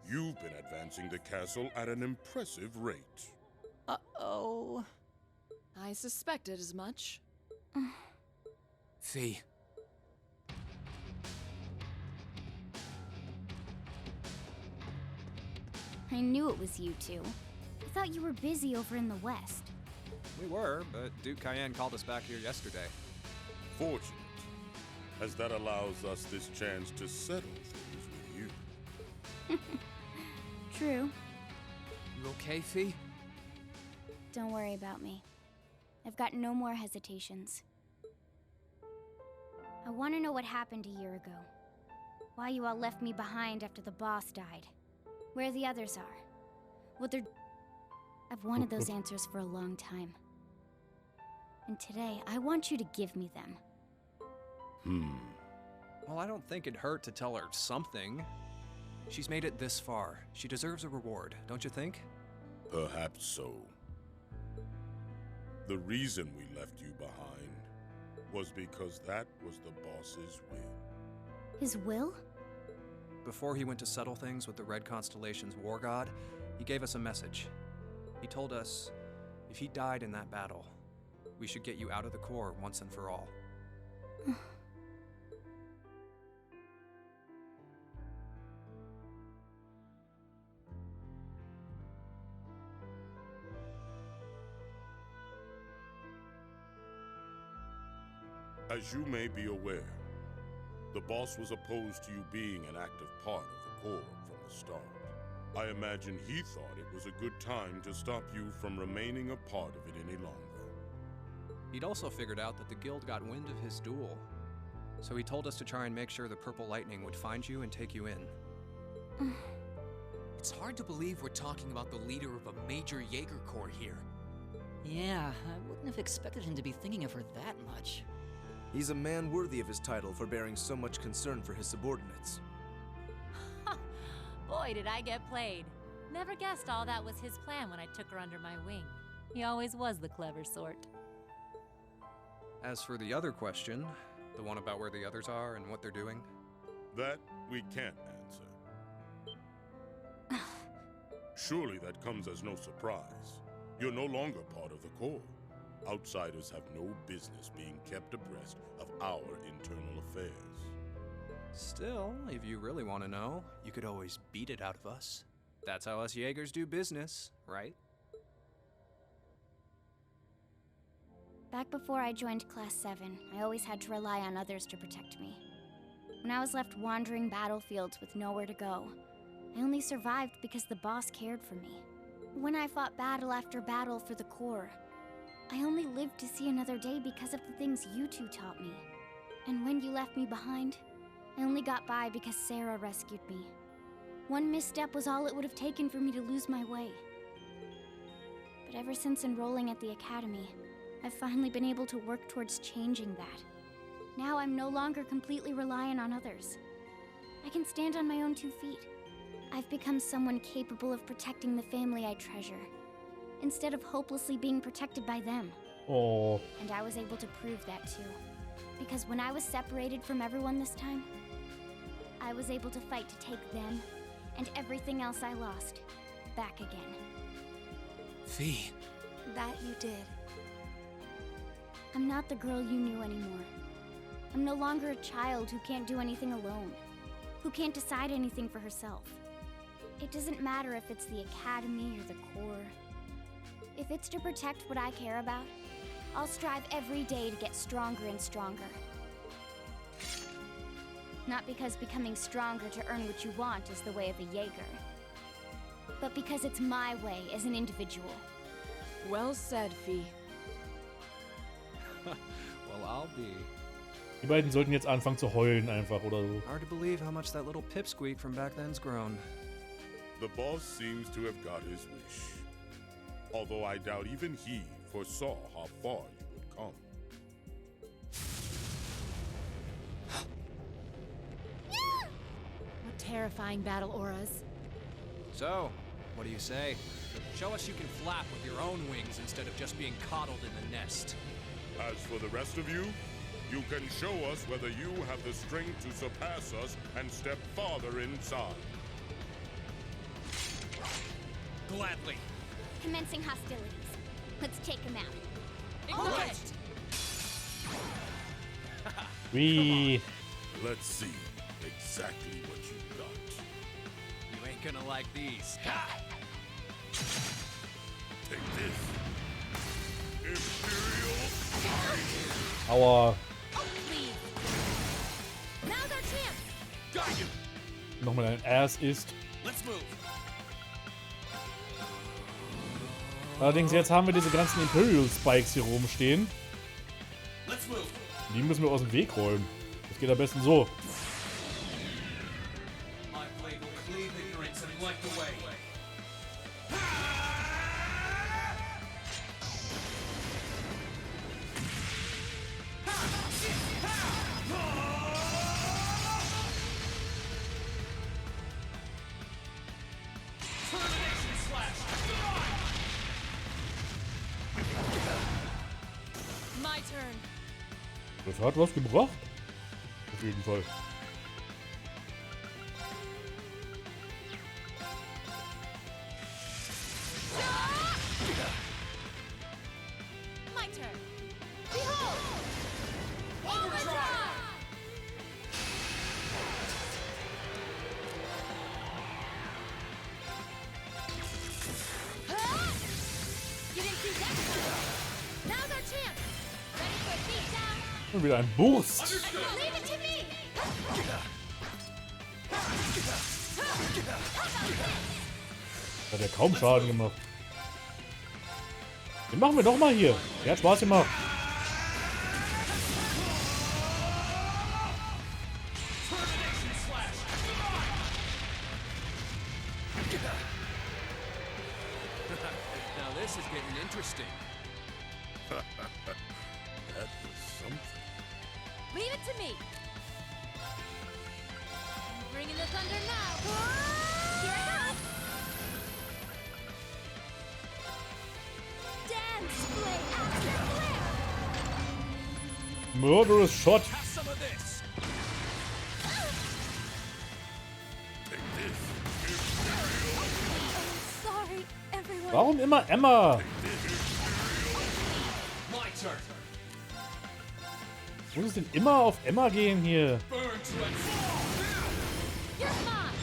You've been advancing the castle at an impressive rate. Uh-oh. I suspected as much. Fee. I knew it was you two. I thought you were busy over in the west. We were, but Duke Cayenne called us back here yesterday. Fortunate, as that allows us this chance to settle things with you. True. You okay, Fee? Don't worry about me. I've got no more hesitations. I want to know what happened a year ago. Why you all left me behind after the boss died. Where the others are. What they're... I've wanted those answers for a long time. And today, I want you to give me them. Well, I don't think it'd hurt to tell her something. She's made it this far. She deserves a reward, don't you think? Perhaps so. The reason we left you behind was because that was the boss's will. His will? Before he went to settle things with the Red Constellation's war god, he gave us a message. He told us, if he died in that battle, we should get you out of the core once and for all. As you may be aware, the boss was opposed to you being an active part of the core from the start. I imagine he thought it was a good time to stop you from remaining a part of it any longer. He'd also figured out that the guild got wind of his duel, so he told us to try and make sure the Purple Lightning would find you and take you in. It's hard to believe we're talking about the leader of a major Jaeger Corps here. Yeah, I wouldn't have expected him to be thinking of her that much. He's a man worthy of his title for bearing so much concern for his subordinates. Boy, did I get played. Never guessed all that was his plan when I took her under my wing. He always was the clever sort. As for the other question, the one about where the others are and what they're doing, That we can't answer. Surely that comes as no surprise. You're no longer part of the Corps. Outsiders have no business being kept abreast of our internal affairs. still, if you really want to know, you could always beat it out of us. That's how us Jaegers do business, right? Back before I joined Class 7, I always had to rely on others to protect me. When I was left wandering battlefields with nowhere to go, I only survived because the boss cared for me. When I fought battle after battle for the Corps, I only lived to see another day because of the things you two taught me. And when you left me behind, I only got by because Sarah rescued me. One misstep was all it would have taken for me to lose my way. But ever since enrolling at the academy, I've finally been able to work towards changing that. Now I'm no longer completely reliant on others. I can stand on my own 2 feet. I've become someone capable of protecting the family I treasure, instead of hopelessly being protected by them. Oh. And I was able to prove that too. Because when I was separated from everyone this time, I was able to fight to take them and everything else I lost back again. Fee. That you did. I'm not the girl you knew anymore. I'm no longer a child who can't do anything alone, who can't decide anything for herself. It doesn't matter if it's the academy or the Corps. If it's to protect what I care about, I'll strive every day to get stronger and stronger. Not because becoming stronger to earn what you want is the way of a Jaeger, but because it's my way as an individual. Well said, Fee. Well, I'll be. Die beiden sollten jetzt anfangen zu heulen einfach oder so. Hard to believe how much that little pipsqueak from back then's grown. The boss seems to have got his wish. Although I doubt even he foresaw how far you would come. What terrifying battle auras. So, what do you say? Show us you can flap with your own wings instead of just being coddled in the nest. As for the rest of you, you can show us whether you have the strength to surpass us and step farther inside. Gladly. Commencing hostilities. Let's take him out. Ignite! Wee. Let's see exactly what you got. You ain't gonna like these. Take this. Imperial Fire. Aua. Oh, please. Now's our chance. Got you. Nochmal ein Ass ist. Let's move. Allerdings jetzt haben wir diese ganzen Imperial Spikes hier rumstehen. Let's move. Die müssen wir aus dem Weg räumen. Das geht am besten so. My blade will cleave ignorance and light the way. Termination slash. My turn. Das hat was gebracht. Auf jeden Fall. My turn. Behold! Overdrive! Huh? You didn't see that coming. Now's our chance. Ready for a beatdown? Und wieder ein Burst. Leave it to me! Hat ja kaum Schaden gemacht. Den machen wir doch mal hier. Der hat Spaß gemacht. interesting. That was something. Leave it to me. I'm bringing the thunder now. Here I go. Dance, flame after flare. Murderous shot. Have some of this. Sorry, everyone. Warum immer Emma? My turn. Muss es denn immer auf Emma gehen hier? Burn to it. You're mine.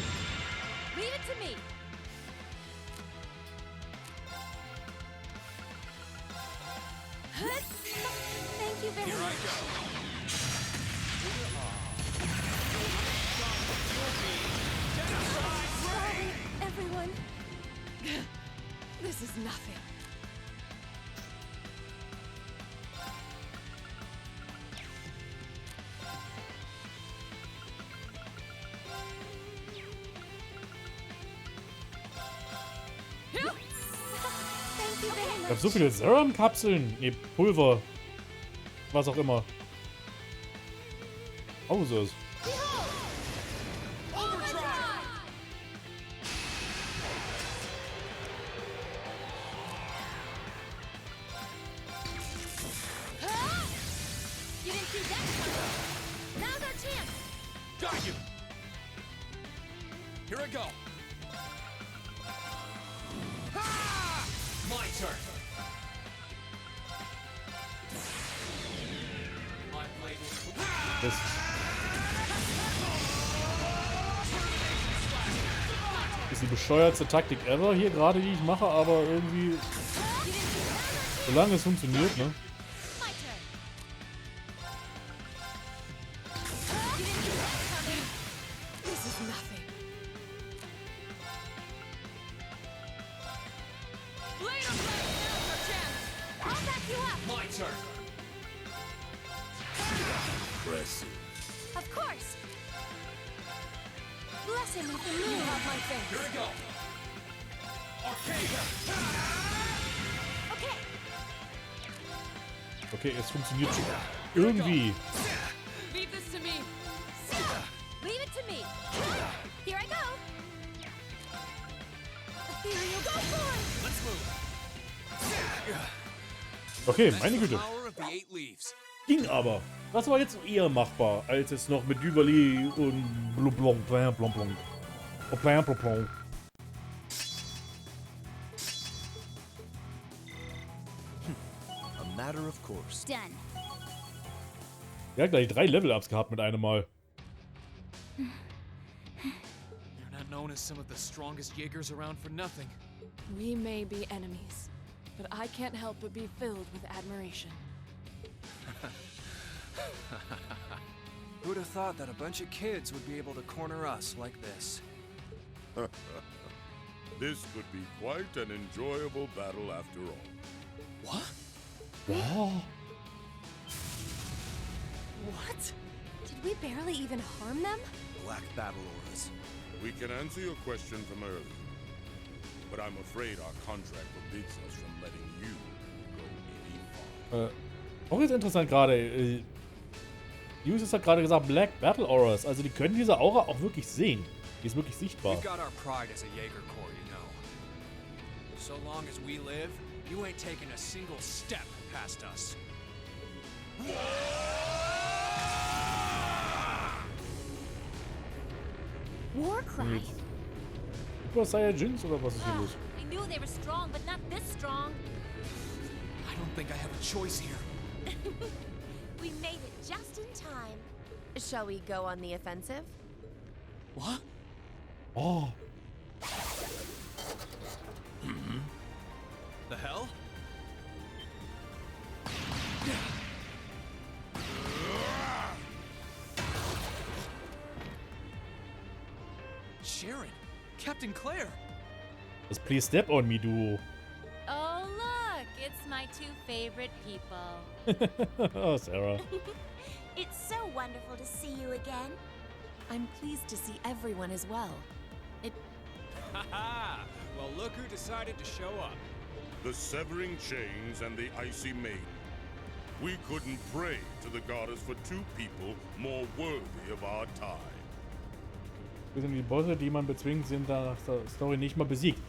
Leave it to me. Thank you very Here I much. go. Sorry, everyone. This is nothing. Thank you very Ich much. hab so viele Serum-Kapseln. Nee, Pulver. Was auch immer. Hauses. You didn't see that coming. Now's our chance. Got you. Here I go. Ha! My turn. My blade will... Das ist die bescheuertste Taktik ever hier gerade, die ich mache, aber irgendwie... Solange es funktioniert, ne? My turn. This is nothing. Later, now's our chance. I'll back you up. My turn. Impressive. Of course. Blessing with the moon on my face. Here we go. Arcade. Okay. Okay, es funktioniert schon. Irgendwie. Leave this to me. Leave it to me. Here I go. Ethereal, go for it. Let's move. Okay, That's meine the Güte. power of the 8 leaves. Ging aber. Das war jetzt eher machbar, als es noch mit Duvalier und blumblong, blum, blum, blum. Blum, blum, blum. A matter of course. Done. Er hat gleich 3 Level-Ups gehabt mit einem Mal. You're not known as some of the strongest Jaegers around for nothing. We may be enemies, but I can't help but be filled with admiration. Who'd have thought that a bunch of kids would be able to corner us like this? This could be quite an enjoyable battle after all. What? Oh. What? Did we barely even harm them? Black battle auras. We can answer your question from earlier, but I'm afraid our contract forbids us from letting you go any farther. Auch jetzt interessant gerade. Julius hat gerade gesagt Black Battle Auras. Also die können diese Aura auch wirklich sehen. Die ist wirklich sichtbar. We've got our pride as a Jaeger Corps, you know. So long as we live, you ain't taking a single step past us. War cry. Super Saiyajins oder was ist hier Oh, los? I knew they were strong, but not this strong. I don't think I have a choice here. We made it just in time. Shall we go on the offensive? What? Oh. The hell? Sharon, Captain Claire. Das Please Step on Me Duo. Oh, look, it's my 2 favorite people. Oh, Sarah. It's so wonderful to see you again. I'm pleased to see everyone as well. Haha! Well, look who decided to show up. the severing chains and the icy maiden. We couldn't pray to the goddess for two people more worthy of our time. Wir sind die Bosse, die man bezwingt, sind nach der Story nicht mal besiegt.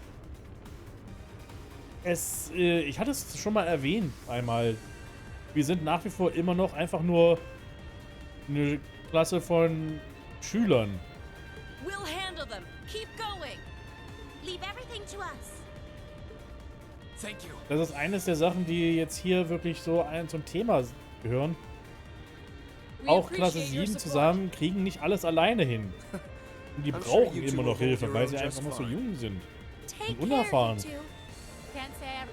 Ich hatte es schon mal erwähnt einmal. Wir sind nach wie vor immer noch einfach nur eine Klasse von Schülern. We'll handle them. Keep going. Leave everything to us. Thank you. Das ist eines der Sachen, die jetzt hier wirklich so zum Thema gehören. Auch Klasse 7 zusammen kriegen nicht alles alleine hin. Und die brauchen immer noch Hilfe, weil sie einfach noch so jung sind. Und unerfahren. Can't say I...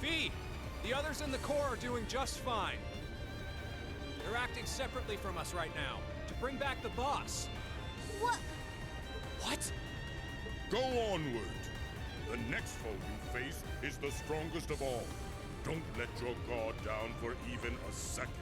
Fee! The others in the Corps are doing just fine. They're acting separately from us right now, to bring back the boss. What? What? Go onward. The next foe you face is the strongest of all. Don't let your guard down for even a second.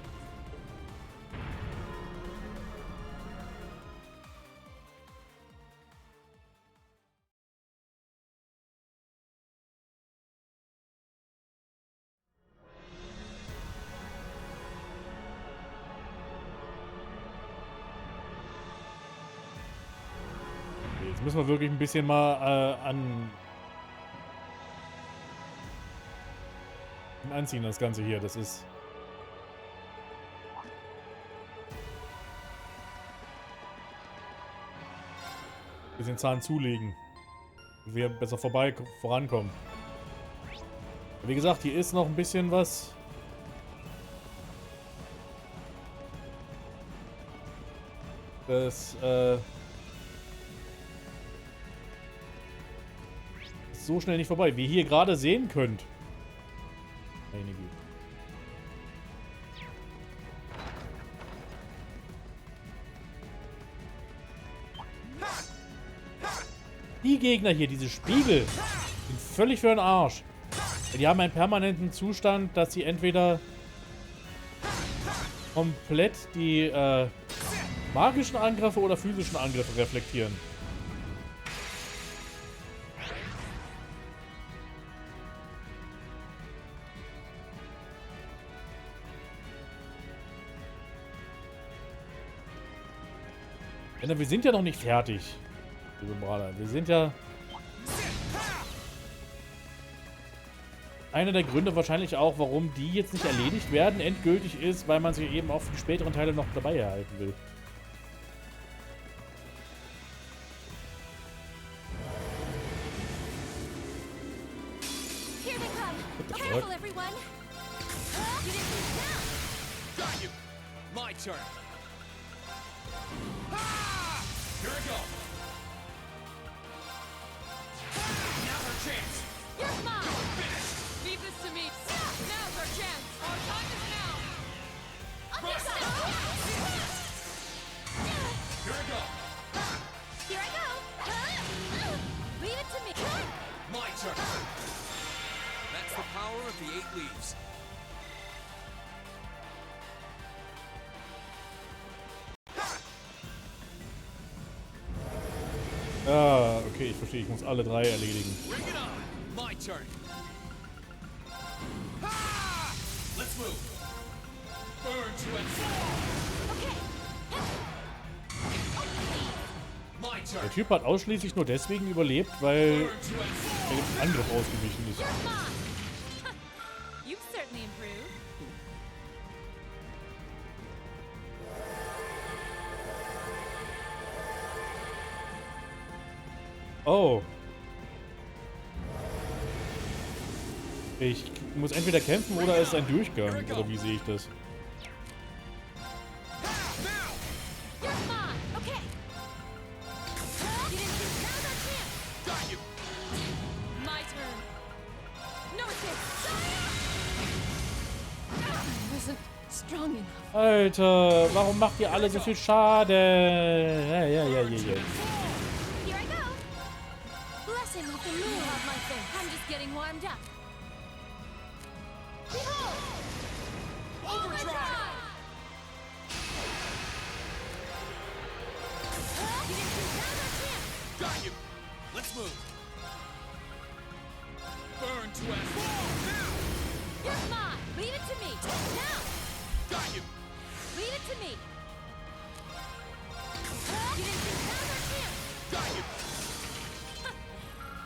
Jetzt müssen wir wirklich ein bisschen mal anziehen, das Ganze hier. Das ist... Ein bisschen Zahn zulegen. Damit wir besser vorankommen. Wie gesagt, hier ist noch ein bisschen was. Das, ist so schnell nicht vorbei. Wie ihr hier gerade sehen könnt. Meine Güte. Die Gegner hier, diese Spiegel, sind völlig für den Arsch. Die haben einen permanenten Zustand, dass sie entweder komplett die magischen Angriffe oder physischen Angriffe reflektieren. Ja, wir sind ja noch nicht fertig, liebe Brawler. Wir sind ja... Einer der Gründe wahrscheinlich auch, warum die jetzt nicht erledigt werden, endgültig ist, weil man sie eben auch für die späteren Teile noch dabei erhalten will. Here they come. Careful, everyone. You didn't lose now. Got you. My turn. Ah! Here we go. Now's our chance. You're mine. Finish. Leave this to me. Now's our chance. Our time is now. Here we go. Here I go. Leave it to me. My turn. That's the power of the 8 leaves. Ah, okay, ich verstehe. Ich muss alle 3 erledigen. Bring it on. My turn. Ah! Let's move. Burn to and Okay. My turn. Der Typ hat ausschließlich nur deswegen überlebt, weil er dem Angriff ausgewichen ist. You've certainly improved. Oh. Ich muss entweder kämpfen oder es ist ein Durchgang. Oder wie sehe ich das? You're mine. Okay. You didn't lose. Now's our chance. Got you. My turn. No escape. I wasn't strong enough. Alter, warum macht ihr alle so viel Schaden? Ja. Here I go. Blessing with the moon on my face. I'm just getting warmed up. Behold! Overdrive. Got you. Let's move. Burn to ash. Now. You're mine. Leave it to me. Now. Got you. Leave it to me. Got you.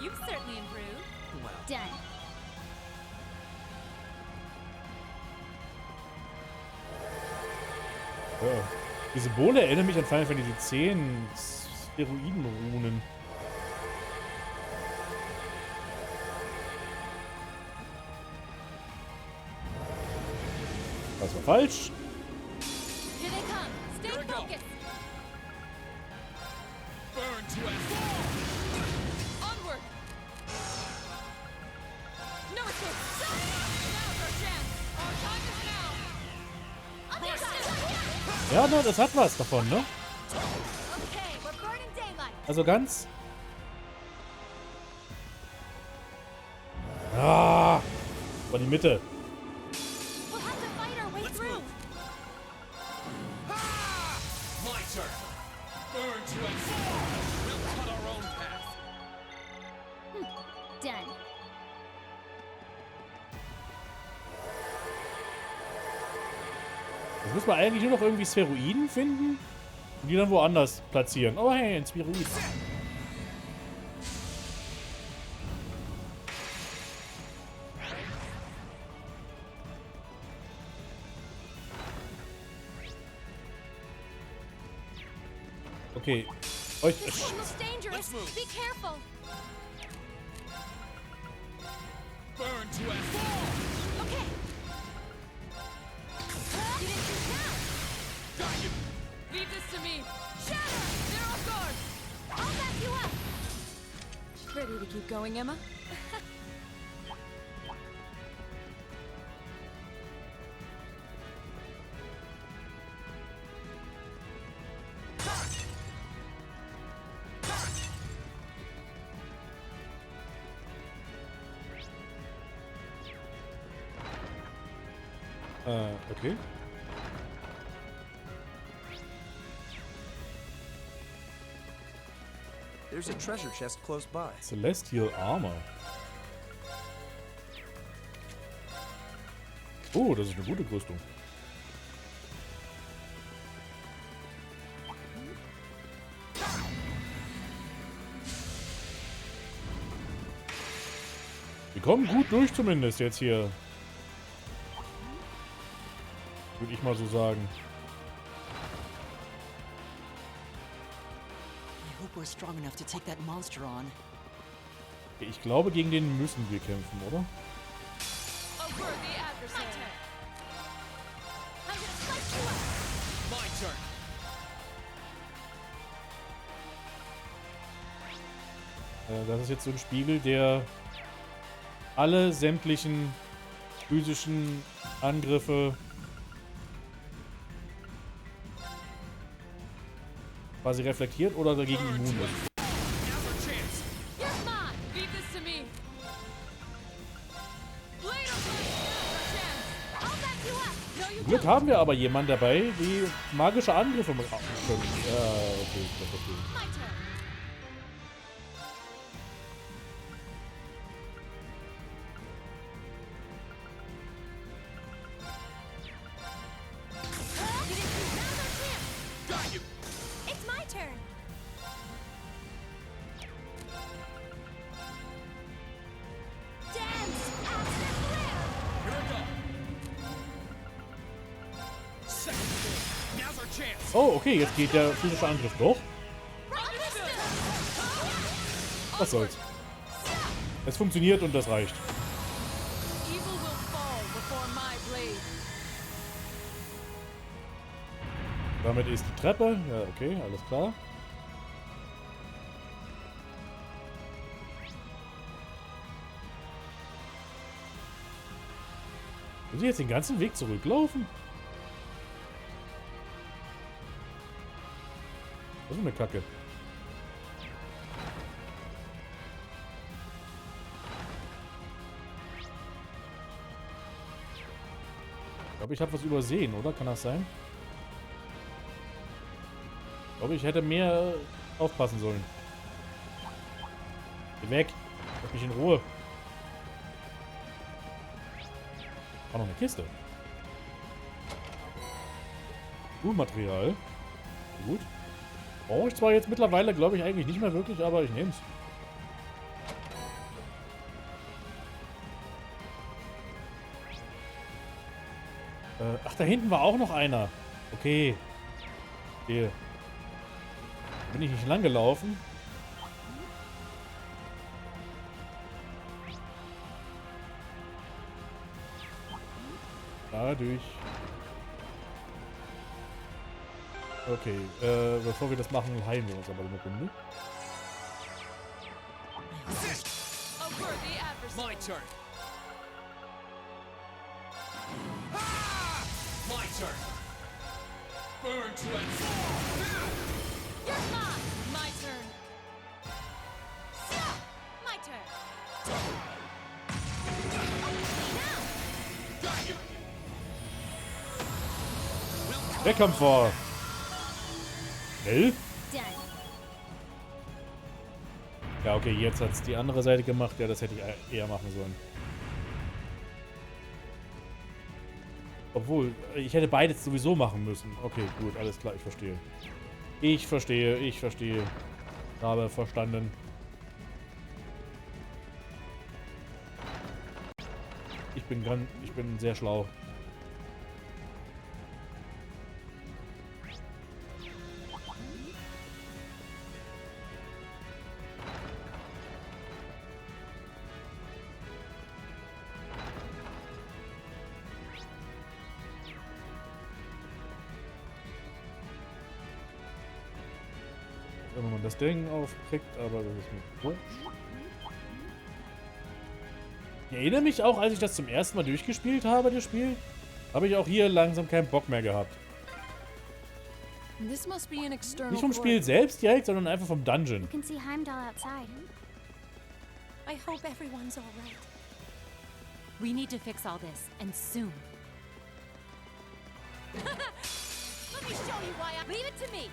You've certainly improved. Well. Done. Ja. Die Symbole erinnern mich an Final Fantasy 10 Steroidenrunen. Das war falsch. Here they come. Stay Here we go. focused. Burn to ash. Onward! No escape! Now's our chance! Our time is now! Ja, ne, das hat was davon, ne? Okay, we're burning daylight. Also ganz... Ah! War die Mitte. We'll have to fight our way through. My turn. Burn to ash. We'll cut our own path. Done. Jetzt müssen wir eigentlich nur noch irgendwie Spheroiden finden und die dann woanders platzieren. Oh hey, ein Spheroid. Okay. Euch. Almost dangerous. Be careful. Burn to ash. Okay. Get in through now. Got you. Leave this to me! Shatter! They're off guard! I'll back you up. Ready to keep going, Emma? Okay. There's a treasure chest close by. Celestial Armor. Oh, das ist eine gute Rüstung. Wir kommen gut durch zumindest jetzt hier. Würde ich mal so sagen. I hope we're strong enough to take that monster on. Ich glaube, gegen den müssen wir kämpfen, oder? A worthy adversary. I'm gonna slice you up. My turn. Das ist jetzt so ein Spiegel, der alle sämtlichen physischen Angriffe quasi reflektiert oder dagegen immun ist. Now's our chance. You're mine! Leave this to me! Blade of Light! Now's our chance! I'll back you up. No, you Zum Glück haben wir aber jemanden dabei, die magische Angriffe machen können. Ja, okay, das verstehe ich. My turn. Get in through. Now's our chance. Got you. It's my turn. Dance after flare. Here we go. Second phase. Now's our chance. Oh, okay, jetzt geht der physische Angriff doch. Was soll's. Es funktioniert und das reicht. Evil will fall before my blade. Damit ist die Treppe. Ja, okay, alles klar. Muss ich jetzt den ganzen Weg zurücklaufen? Das ist eine Kacke. Ich glaube, ich habe was übersehen, oder? Kann das sein? Ich glaube, ich hätte mehr aufpassen sollen. Geh weg. Lass mich in Ruhe. Auch noch eine Kiste. Material. Gut. Brauche ich zwar jetzt mittlerweile, glaube ich, eigentlich nicht mehr wirklich, aber ich nehme es. Ach, da hinten war auch noch einer. Okay. Hier. Bin ich nicht lang gelaufen? Dadurch. Okay, bevor wir das machen, heilen wir uns aber eine Runde. My turn. My turn. Burn to and You're mine. My turn. My turn. Wettkampf vor. Schnell? Ja, okay, jetzt hat es die andere Seite gemacht. Ja, das hätte ich eher machen sollen. Obwohl, ich hätte beides sowieso machen müssen. Okay, gut, alles klar, ich verstehe. Ich verstehe, ich verstehe. Habe verstanden. Ich bin sehr schlau. Wenn man das Ding aufkriegt, aber das ist nicht cool. Ich erinnere mich auch, als ich das zum ersten Mal durchgespielt habe, das Spiel, habe ich auch hier langsam keinen Bock mehr gehabt. Nicht vom Spiel selbst direkt, sondern einfach vom Dungeon. You can see Heimdall outside. I hope everyone's all right. We need to fix all this, and soon. Let me show you why I... Leave it to me!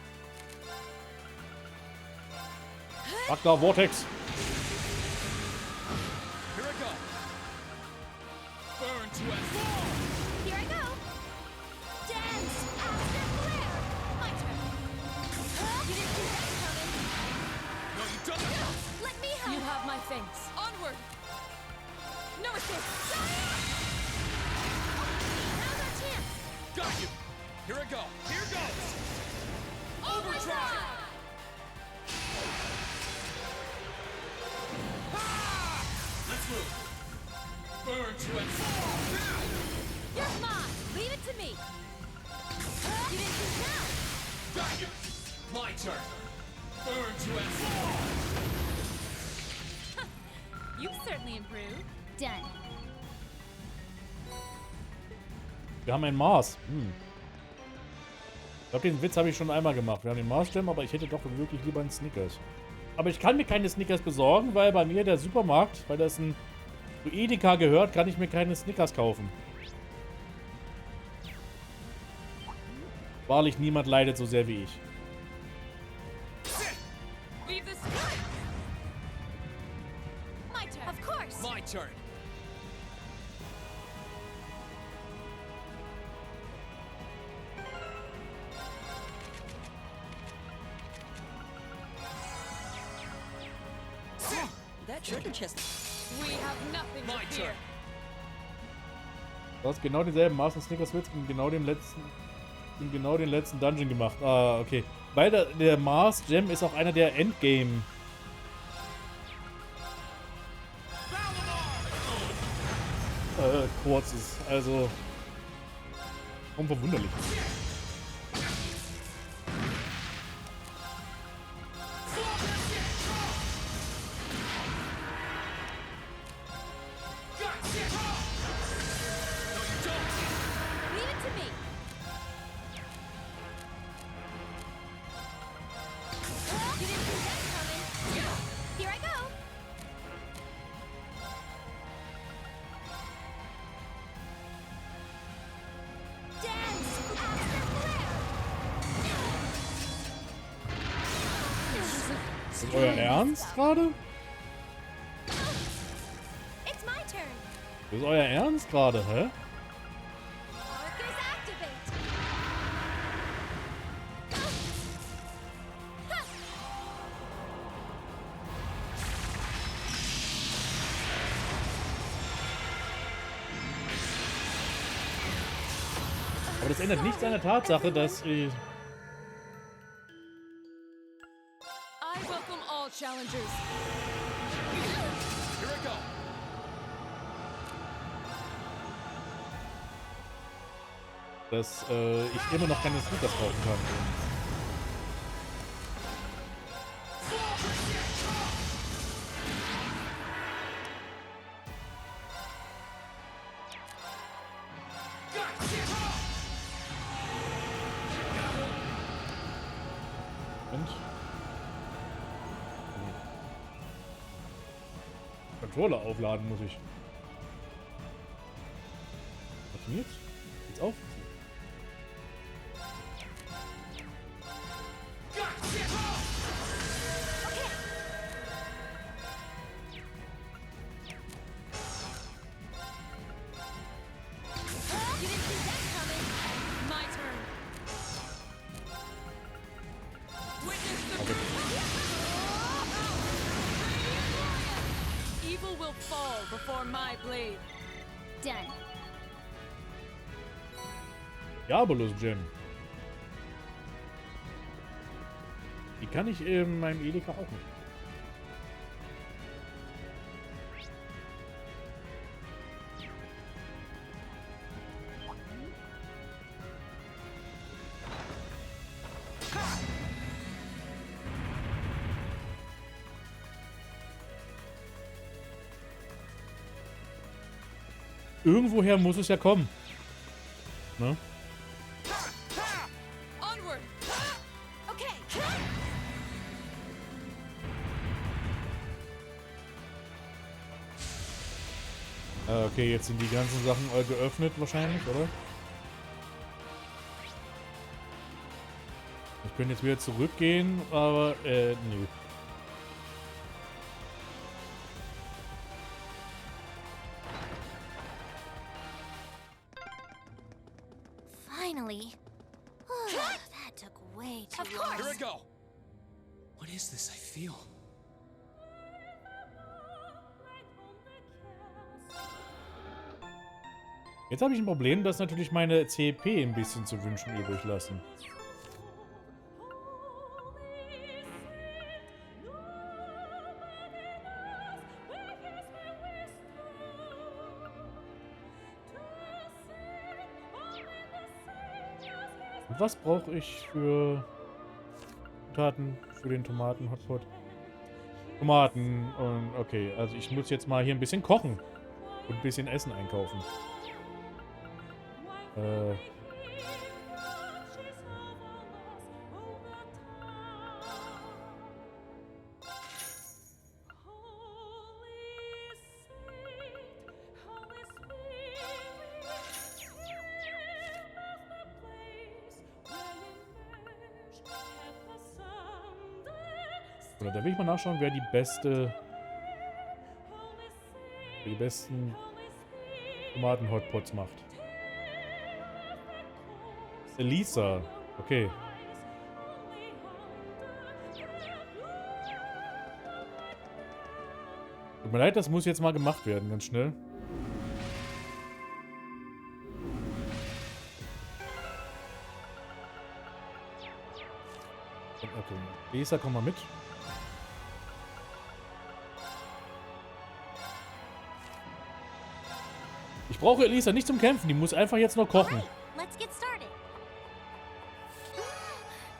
Magda Vortex. Here I go. Burn to and fall. Here I go. Dance after flare. My turn. You didn't see that coming. No, you don't. Let me help. You have my thanks. Onward. No escape. Now's our chance. Got you. Here I go. Here goes. Overdrive. Let's move. Burn to and fall. You're mine. Leave it to me. You didn't see now. Got you. My turn. Burn to and fall. You've certainly improved. Done. Wir haben ein Mars. Ich glaube, den Witz habe ich schon einmal gemacht. Wir haben den Mars-Gem, aber ich hätte doch wirklich lieber einen Snickers. Aber ich kann mir keine Snickers besorgen, weil bei mir der Supermarkt, weil das ein zu Edeka gehört, kann ich mir keine Snickers kaufen. Wahrlich, niemand leidet so sehr wie ich. Leave this. My turn. Of course. My turn. That treasure chest. We have nothing My to fear. turn. Du hast genau dieselben Mars und Snickers Witz in genau den letzten Dungeon gemacht. Ah, okay. Weil der Mars Gem ist auch einer der Endgame. Kurzes. Also. Unverwunderlich. Leave it to me. You didn't see that coming. Here I go. Dance after Ist euer Ernst gerade? It's my turn. Das ist euer Ernst gerade, hä? Arcus activate. Aber das ändert nichts an der Tatsache, dass ich... I welcome all challengers. Here I go. dass ich immer noch keine Snickers kaufen kann. Und? Controller aufladen muss ich. Funktioniert's? Geht's auf? Evil will fall before my blade. Done. Diabolus Gem. Die kann ich in meinem Edeka auch nicht. Irgendwoher muss es ja kommen. Ne? Onward. Okay. Okay, jetzt sind die ganzen Sachen geöffnet wahrscheinlich, oder? Ich könnte jetzt wieder zurückgehen, aber nö. Finally. That took way too long. Here I go. What is this I feel? Jetzt habe ich ein Problem, dass natürlich meine CP ein bisschen zu wünschen übrig lassen. Und was brauche ich für Zutaten für den Tomaten-Hotpot? Tomaten und okay, also ich muss jetzt mal hier ein bisschen kochen und ein bisschen Essen einkaufen. Oder da will ich mal nachschauen, wer die besten Tomaten-Hotpots macht. Elisa. Okay. Tut mir leid, das muss jetzt mal gemacht werden, ganz schnell. Okay. Elisa, komm mal mit. Ich brauche Elisa nicht zum Kämpfen, die muss einfach jetzt noch kochen. Alright, let's get started.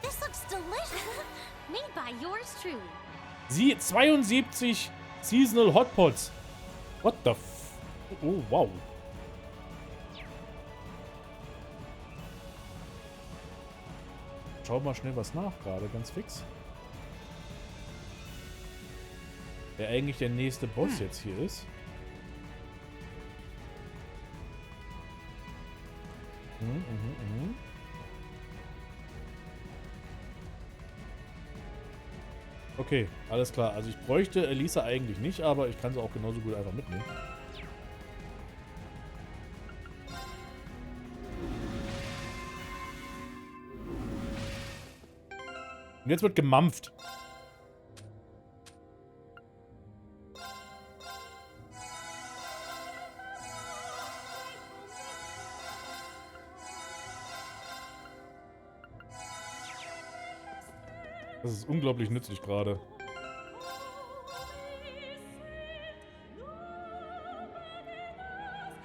This looks delicious. Made by yours truly. Sie 72 Seasonal Hotpots. What the f... Oh, wow. Schau mal schnell was nach, gerade ganz fix. Wer eigentlich der nächste Boss jetzt hier ist. Okay, alles klar. Also ich bräuchte Elisa eigentlich nicht, aber ich kann sie auch genauso gut einfach mitnehmen. Und jetzt wird gemampft. Das ist unglaublich nützlich gerade.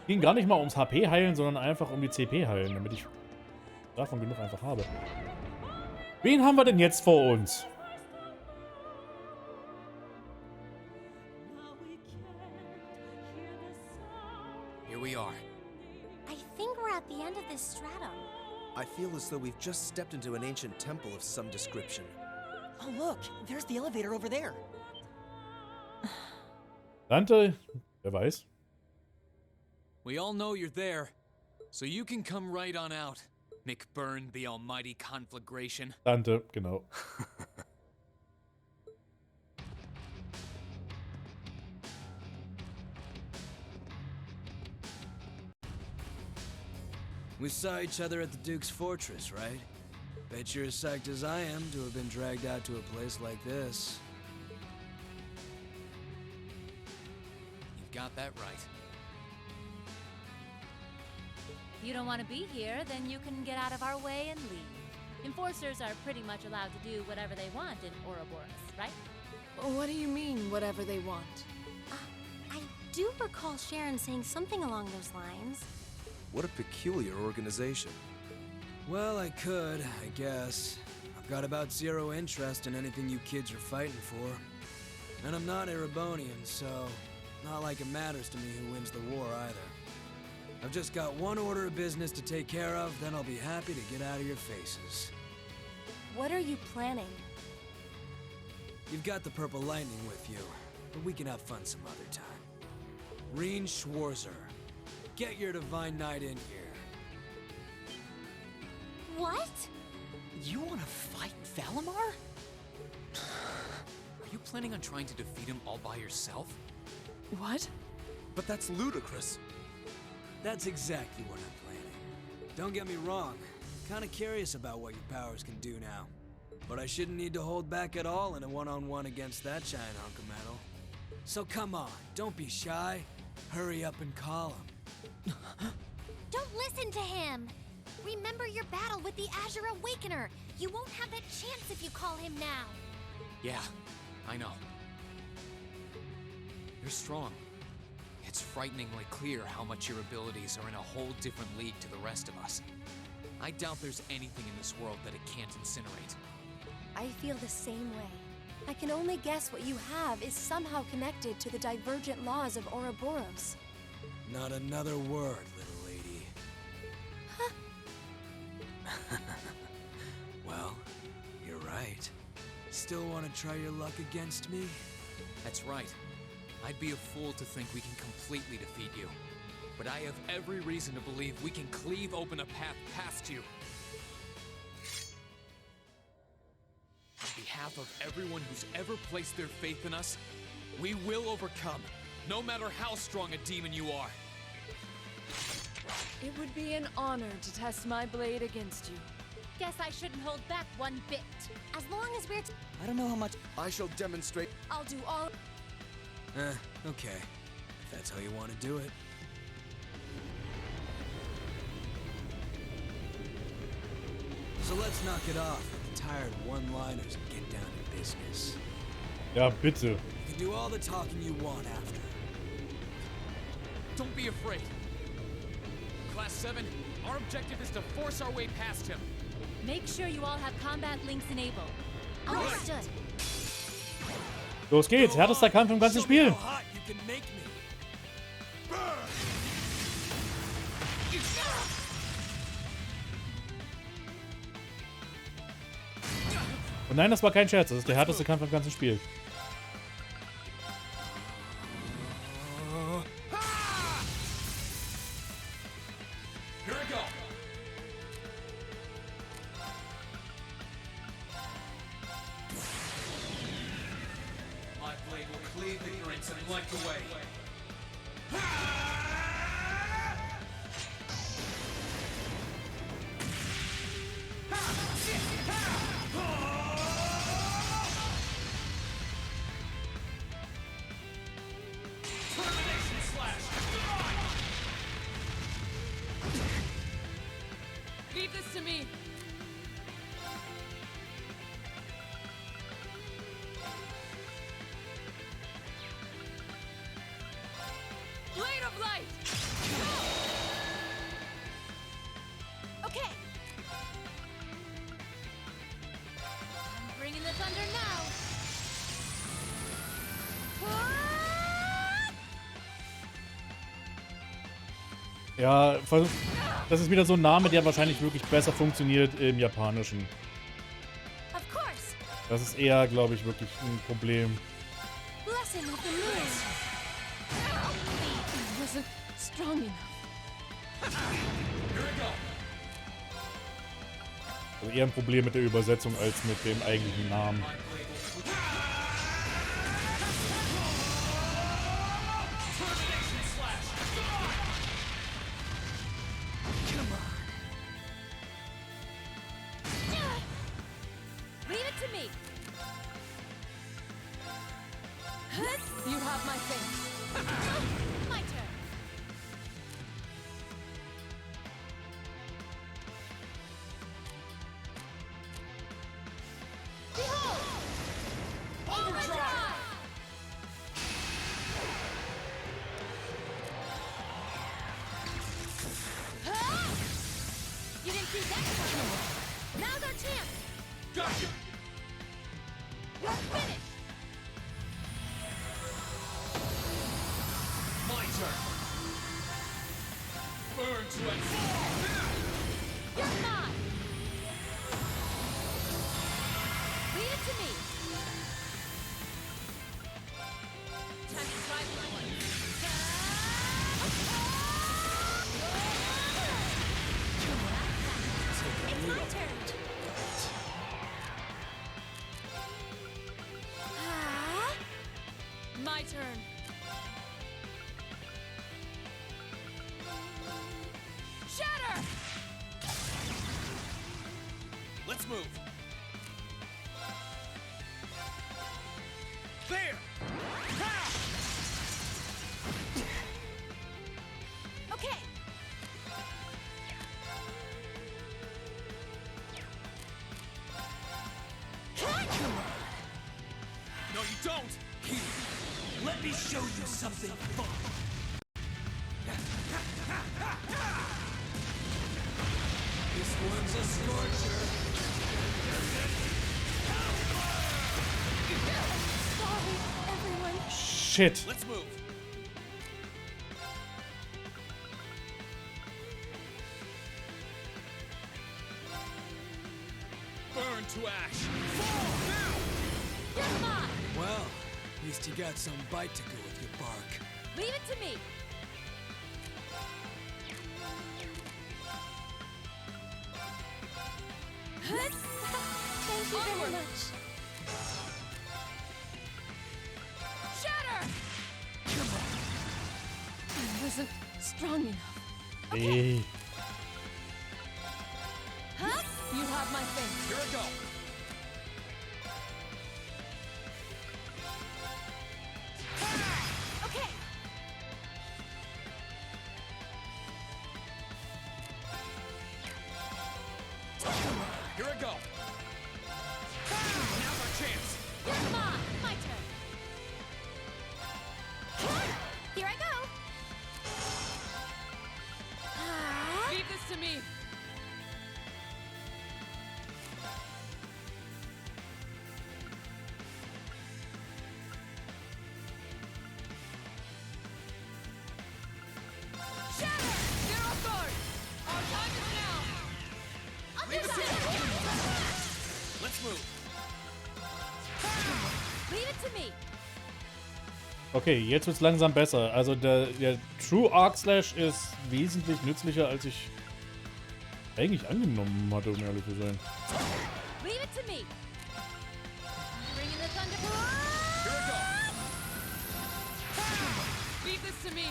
Ging gar nicht mal ums HP heilen, sondern einfach um die CP heilen, damit ich davon genug einfach habe. Wen haben wir denn jetzt vor uns? Here we are. I think we're at the end of this stratum. I feel as though we've just stepped into an ancient temple of some description. Oh, look, there's the elevator over there. Dante, wer weiß. We all know you're there, so you can come right on out. McBurn, the almighty conflagration. Dante, genau. We saw each other at the Duke's fortress, right? Bet you're as psyched as I am to have been dragged out to a place like this. You've got that right. If you don't want to be here, then you can get out of our way and leave. Enforcers are pretty much allowed to do whatever they want in Ouroboros, right? What do you mean, whatever they want? I do recall Sharon saying something along those lines. What a peculiar organization. Well, I could, I guess. I've got about zero interest in anything you kids are fighting for. And I'm not Erebonian, so not like it matters to me who wins the war either. I've just got one order of business to take care of, then I'll be happy to get out of your faces. What are you planning? You've got the Purple Lightning with you, but we can have fun some other time. Reen Schwarzer, get your Divine Knight in here. What? You want to fight Valimar? Are you planning on trying to defeat him all by yourself? What? But that's ludicrous. That's exactly what I'm planning. Don't get me wrong, I'm kinda curious about what your powers can do now. But I shouldn't need to hold back at all in a one-on-one against that giant hunk of metal. So come on, don't be shy. Hurry up and call him. Don't listen to him! Remember your battle with the Azure Awakener! You won't have that chance if you call him now! Yeah, I know. You're strong. It's frighteningly clear how much your abilities are in a whole different league to the rest of us. I doubt there's anything in this world that it can't incinerate. I feel the same way. I can only guess what you have is somehow connected to the divergent laws of Ouroboros. Not another word, little lady. Huh? Well, you're right. Still want to try your luck against me? That's right. I'd be a fool to think we can completely defeat you. But I have every reason to believe we can cleave open a path past you. On behalf of everyone who's ever placed their faith in us, we will overcome, no matter how strong a demon you are. It would be an honor to test my blade against you. Guess I shouldn't hold back one bit. As long as we're I don't know how much I shall demonstrate. I'll do all. Okay. If that's how you want to do it. So let's knock it off with the tired one-liners and get down to business. Ja, bitte. You can do all the talking you want after. Don't be afraid. Class 7, our objective is to force our way past him. Make sure you all have combat links enabled. understood. Los geht's, härtester Kampf im ganzen Spiel. Und nein, das war kein Scherz, das ist der härteste Kampf im ganzen Spiel. My blade will cleave ignorance and light the way. Termination slash! Leave this to me. Blade of light! Okay. I'm bringing the thunder now. Ja, das ist wieder so ein Name, der wahrscheinlich wirklich besser funktioniert im Japanischen. Of course. Das ist eher, glaube ich, wirklich ein Problem. Blessing of the moon. I wasn't strong enough. Here we go. Also eher ein Problem mit der Übersetzung als mit dem eigentlichen Namen. Leave it to me. You have my thing. My turn. Behold! Overdrive! Huh? You didn't see that coming. Now's our chance. Gotcha! You're finished. My turn. Burn to exile. You're not. Leave it to me. Time to try this one. It's my turn. My turn. Shatter! Let's move. There! Okay. No, you don't! Here, let me show you something fun. This one's a scorcher. Sorry, everyone. Shit. Let's move. Burn to ash. Fall now! You're mine. Well, at least you got some bite to go with your bark. Leave it to me. Thank you very much. Shatter! I wasn't strong enough. Hey. Huh? You have my thing. Here we go. Okay. Here we go. Now's our chance. You're mine. My turn. Here I go. Leave this to me. Shatter! Zero sword! Our time is now! I'll Leave do it to that. me. Let's move. Leave it to me. Okay, jetzt wird's langsam besser. Also der True Arc Slash ist wesentlich nützlicher, als ich eigentlich angenommen hatte, um ehrlich zu sein. Leave it to me. Bringing the thunder. Here we go. to me.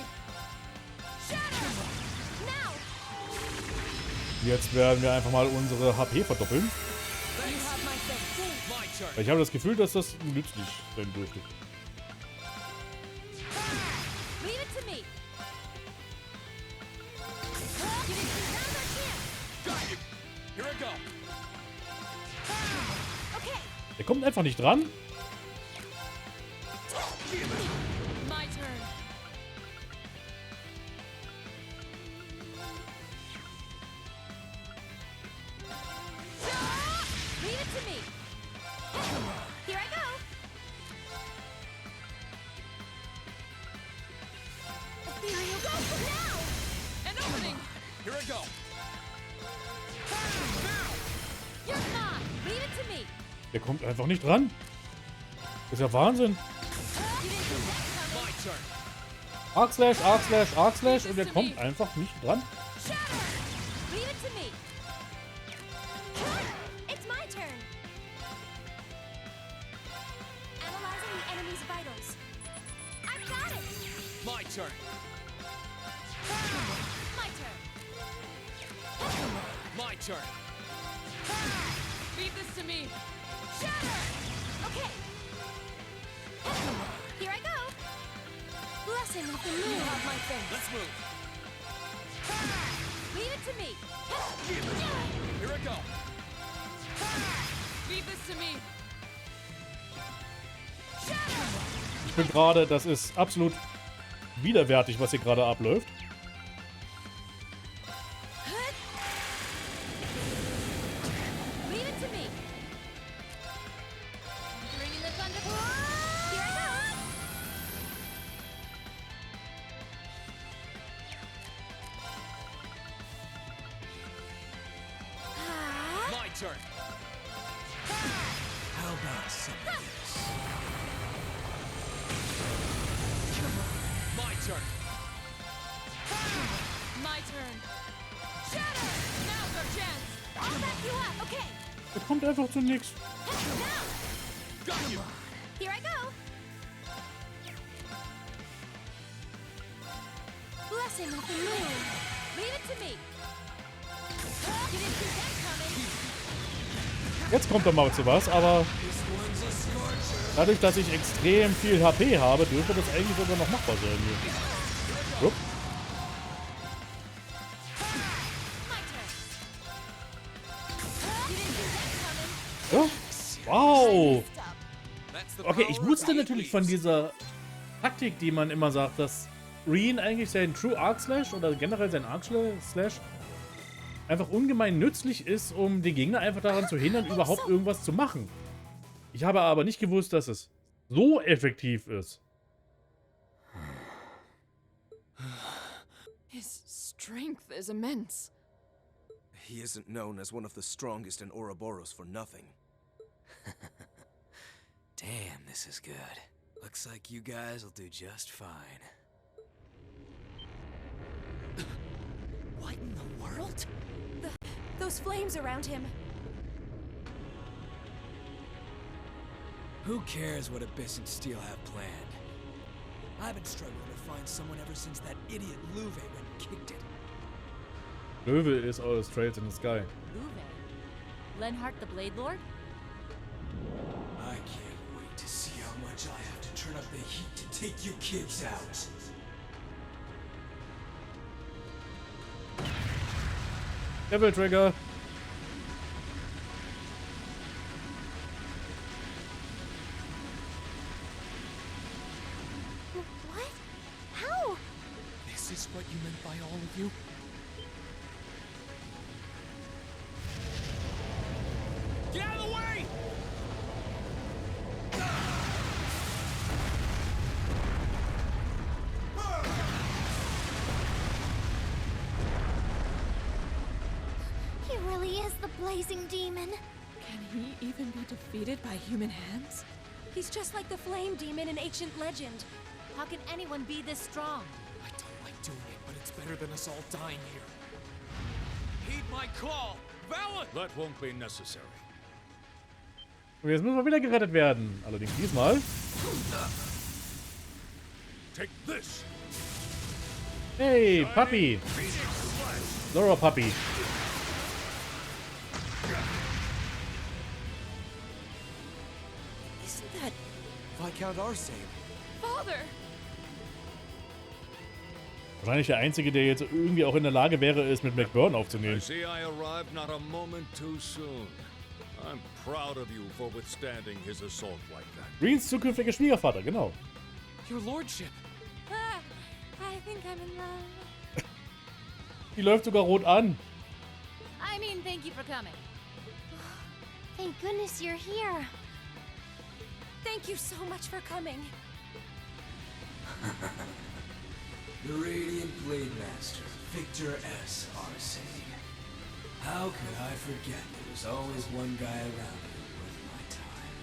Jetzt werden wir einfach mal unsere HP verdoppeln. Weil ich habe das Gefühl, dass das nützlich sein dürfte. Leave it to me. Here I go. Der kommt einfach nicht dran. My turn. Leave it to me. Here I go. Ethereal go now. An opening. Here I go. You're gone. Leave it to me. Der kommt einfach nicht dran. Das ist ja Wahnsinn. My turn. Arc Slash, Arc Slash, Arc Slash und der kommt einfach nicht dran. Leave it to me. It's my turn. Analyzing the enemy's vitals. I've got it. My turn. My turn. My turn. Leave this to me. Okay. Here I go. Blessing of the moon. Have my thing. Let's move. Leave it to me. Here I go. Leave this to me. Ich bin gerade, das ist absolut widerwärtig, was hier gerade abläuft. Leave it to me. Bring in the thunder. Here I go. My turn. How about some of this? My turn. My turn. Now's our chance. I'll back you up. Okay. Der kommt einfach zu nichts. Got you. Here I go. Blessing of the moon. Leave it to me. You didn't see that coming. Jetzt kommt doch mal zu was, aber dadurch, dass ich extrem viel HP habe, dürfte das eigentlich sogar noch machbar sein. Jupp. Ja. Wow. Okay, ich wusste natürlich von dieser Taktik, die man immer sagt, dass Reen eigentlich sein True Arc Slash oder generell sein Arc Slash einfach ungemein nützlich ist, um die Gegner einfach daran zu hindern, überhaupt irgendwas zu machen. Ich habe aber nicht gewusst, dass es so effektiv ist. His strength is immense. He isn't known as one of the strongest in Ouroboros for nothing. Damn, this is good. Looks like you guys will do just fine. What in the world? Those flames around him. Who cares what Abyss and Steel have planned? I've been struggling to find someone ever since that idiot Luve went and kicked it. Löwe is always trails in the sky. Luve. Lenhart the Blade Lord? I can't wait to see how much I have to turn up the heat to take you kids out. Devil Trigger. What? How? This is what you meant by all of you? Get out of the way! He really is the blazing demon. Can he even be defeated by human hands? He's just like the flame demon in ancient legend. How can anyone be this strong? I don't like doing it, but it's better than us all dying here. Heed my call! Valen! That won't be necessary. Und jetzt müssen wir wieder gerettet werden. Allerdings diesmal. Take this! Hey, Puppy. Laura Puppy. Isn't that Viscount Arsene? Father! Wahrscheinlich der Einzige, der jetzt irgendwie auch in der Lage wäre, es mit McBurn aufzunehmen. I see I arrived not a moment too soon. I'm proud of you for withstanding his assault like that. Greens zukünftiger Schwiegervater, genau. Your lordship. Ah, I think I'm in love. Die läuft sogar rot an. I mean, thank you for coming. Thank goodness you're here. Thank you so much for coming. The Radiant Blade Master, Victor S. Arsene. How could I forget there was always one guy around who was worth my time?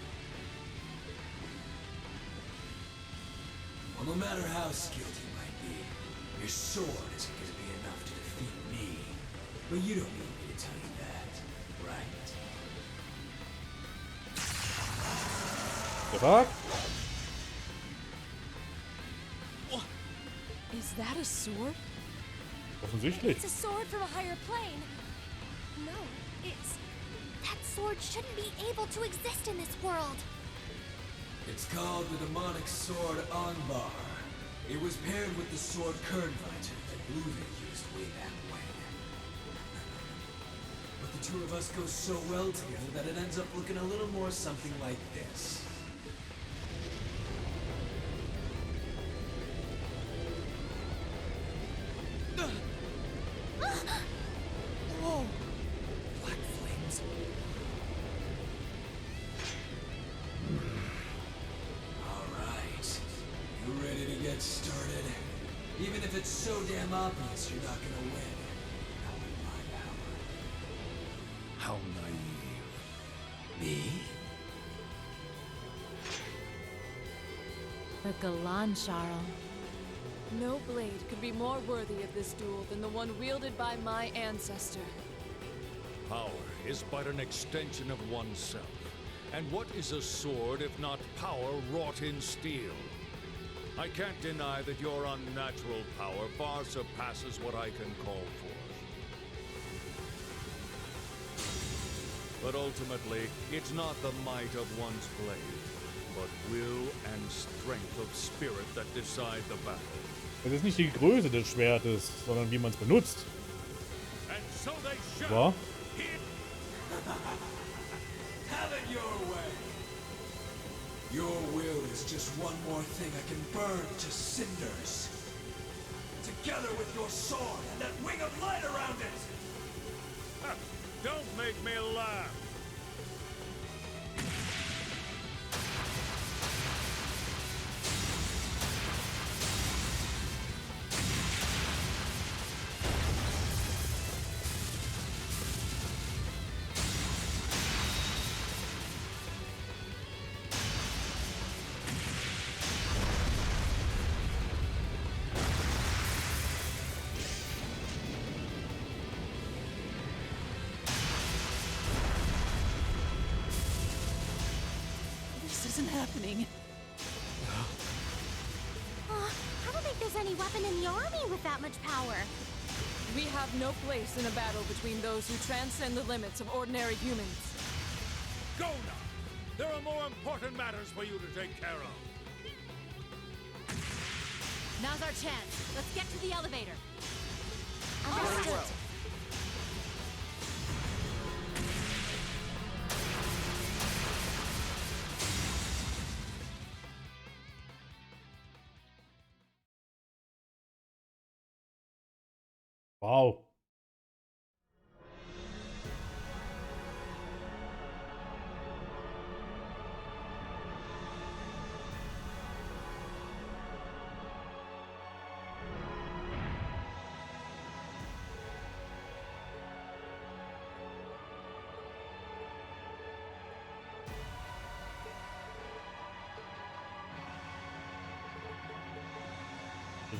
Well, no matter how skilled you might be, your sword isn't going to be enough to defeat me. But you don't need me to tell you that, right? The fuck? Is that a sword? Offensichtlich. It's a sword from a higher plane. No, it's... That sword shouldn't be able to exist in this world. It's called the demonic sword Anbar. It was paired with the sword Kernfighter that Bluevin used way back when. But the two of us go so well together that it ends up looking a little more something like this. Whoa! Black flames. Alright. You ready to get started? Even if it's so damn obvious you're not gonna win. Not with my power. How naive. Me? The Galan, Charles. No blade could be more worthy of this duel than the one wielded by my ancestor. Power is but an extension of oneself. And what is a sword if not power wrought in steel? I can't deny that your unnatural power far surpasses what I can call for. But ultimately, it's not the might of one's blade, but will and strength of spirit that decide the battle. Es ist nicht die Größe des Schwertes, sondern wie man es benutzt. And so they shall. War? Have it your way. Your will is just one more thing I can burn to cinders. Together with your sword and that wing of light around it. Don't make me laugh. This isn't happening. I don't think there's any weapon in the army with that much power. We have no place in a battle between those who transcend the limits of ordinary humans. Go now! There are more important matters for you to take care of. Now's our chance. Let's get to the elevator. Understood. Wow.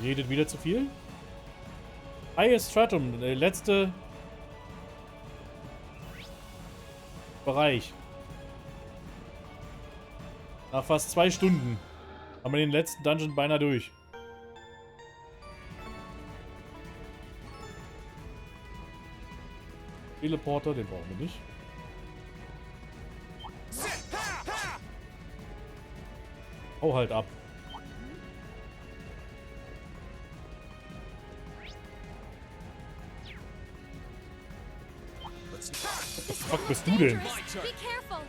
Redet wieder zu viel? Highest Stratum, der letzte Bereich. Nach fast 2 Stunden haben wir den letzten Dungeon beinahe durch. Teleporter, den brauchen wir nicht. Hau halt ab. Was the fuck bist du denn? Be careful.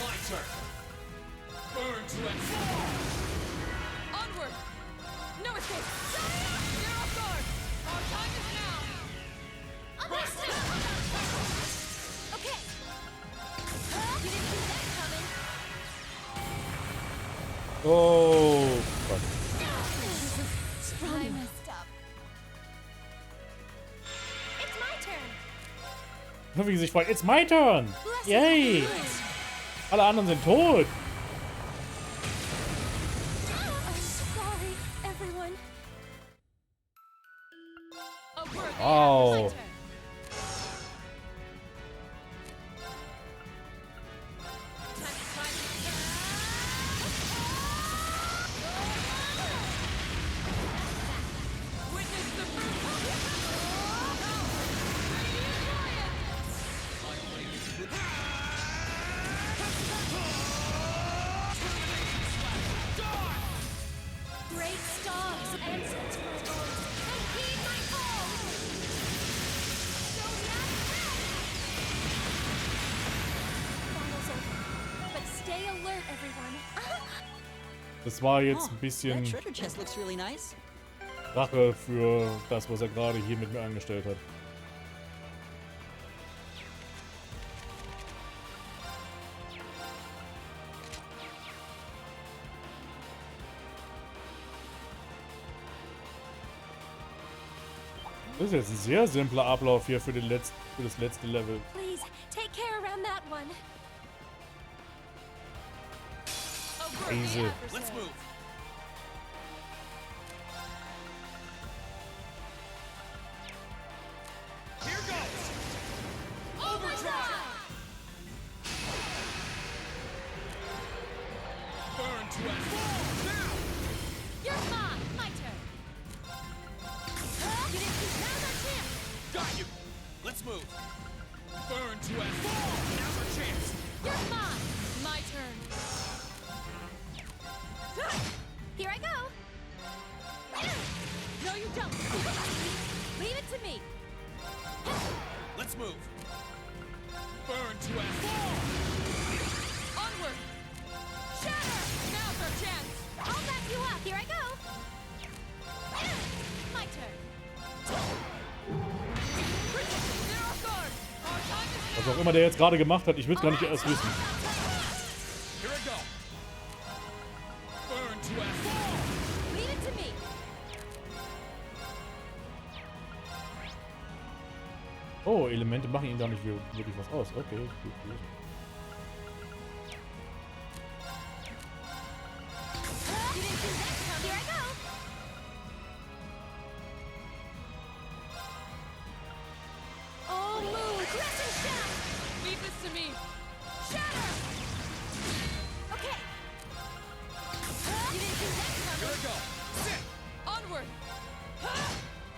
My turn. Burn to exile. Onward! No escape! You're off guard! Our time is now! Understood. Okay. You didn't see that coming. Oh, fuck. I messed up. It's my turn. Nur wie sie sich freut. It's my turn! Yay! Alle anderen sind tot! Sorry, everyone. Wow! Great stars, ancestral lords, and heed my call. So but stay alert, everyone. Das war jetzt ein bisschen That treasure chest looks really nice. Rache für das, was er gerade hier mit mir angestellt hat. Das ist jetzt ein sehr simpler Ablauf hier für das letzte Level. Please, take care around that one. Easy. Let's move. Here goes. Overdrive. Burn to exile. Now. You're mine. My turn. You didn't see now's our chance. Got you. Let's move. Burn to exile. Now's our chance. You're mine. My turn. Here I go. No, you don't. Leave it to me. Let's move. Burn to exile. Onward! Shatter! Now's our chance! I'll back you up. Here I go. My turn. They're off guard! Our time is Was auch immer der jetzt gerade gemacht hat, ich will es gar nicht erst wissen. Here I go. Burn to exile. Leave it to me. Oh, Elemente machen ihm gar nicht wirklich was aus. Okay, gut, gut. You didn't see that coming. Here I go. all move! Crescent shaft. Leave this to me! Shatter! Okay. You didn't see that Here coming. I go. Sit. Onward!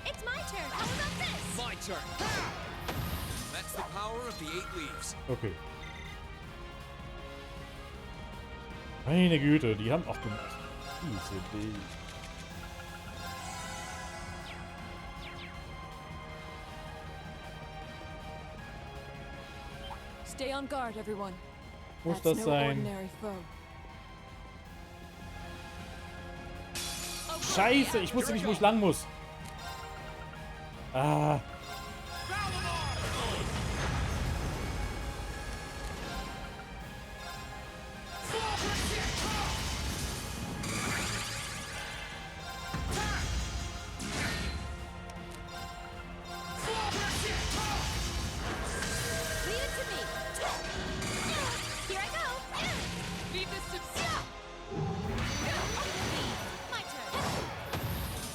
It's my turn. How about this? My turn. That's the power of the 8 leaves. Okay. Meine Güte, die haben... Ach du... Diese Idee. Stay on guard, everyone. Muss That's das no sein? ordinary foe. Scheiße, ich wusste nicht, wo ich lang muss. Ah. Leave it to me. Here I go. Leave this to My turn.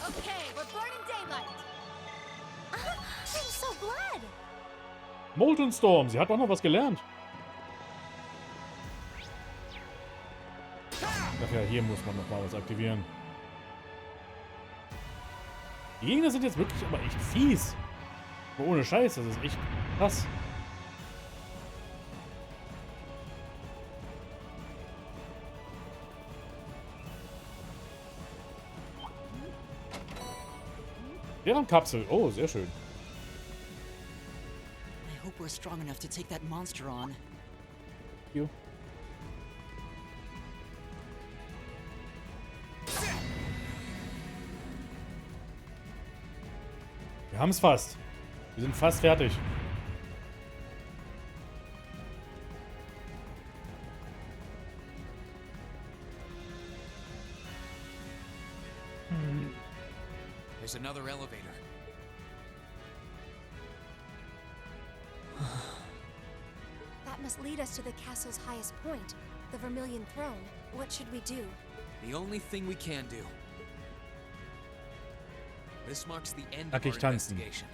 Okay, we're burning daylight. I'm so glad. Molten Storm, sie hat auch noch was gelernt. Ach ja, hier muss man noch mal was aktivieren. Die Gegner sind jetzt wirklich aber echt fies. Aber ohne Scheiß, das ist echt krass. Deren Kapsel. Oh, sehr schön. I hope we're strong enough to take that monster on. You. Wir haben es fast. Wir sind fast fertig. There's another elevator. That must lead us to the castle's highest point, the Vermilion Throne. What should we do? The only thing we can do. This marks the end of our Nackig tanzen. investigation.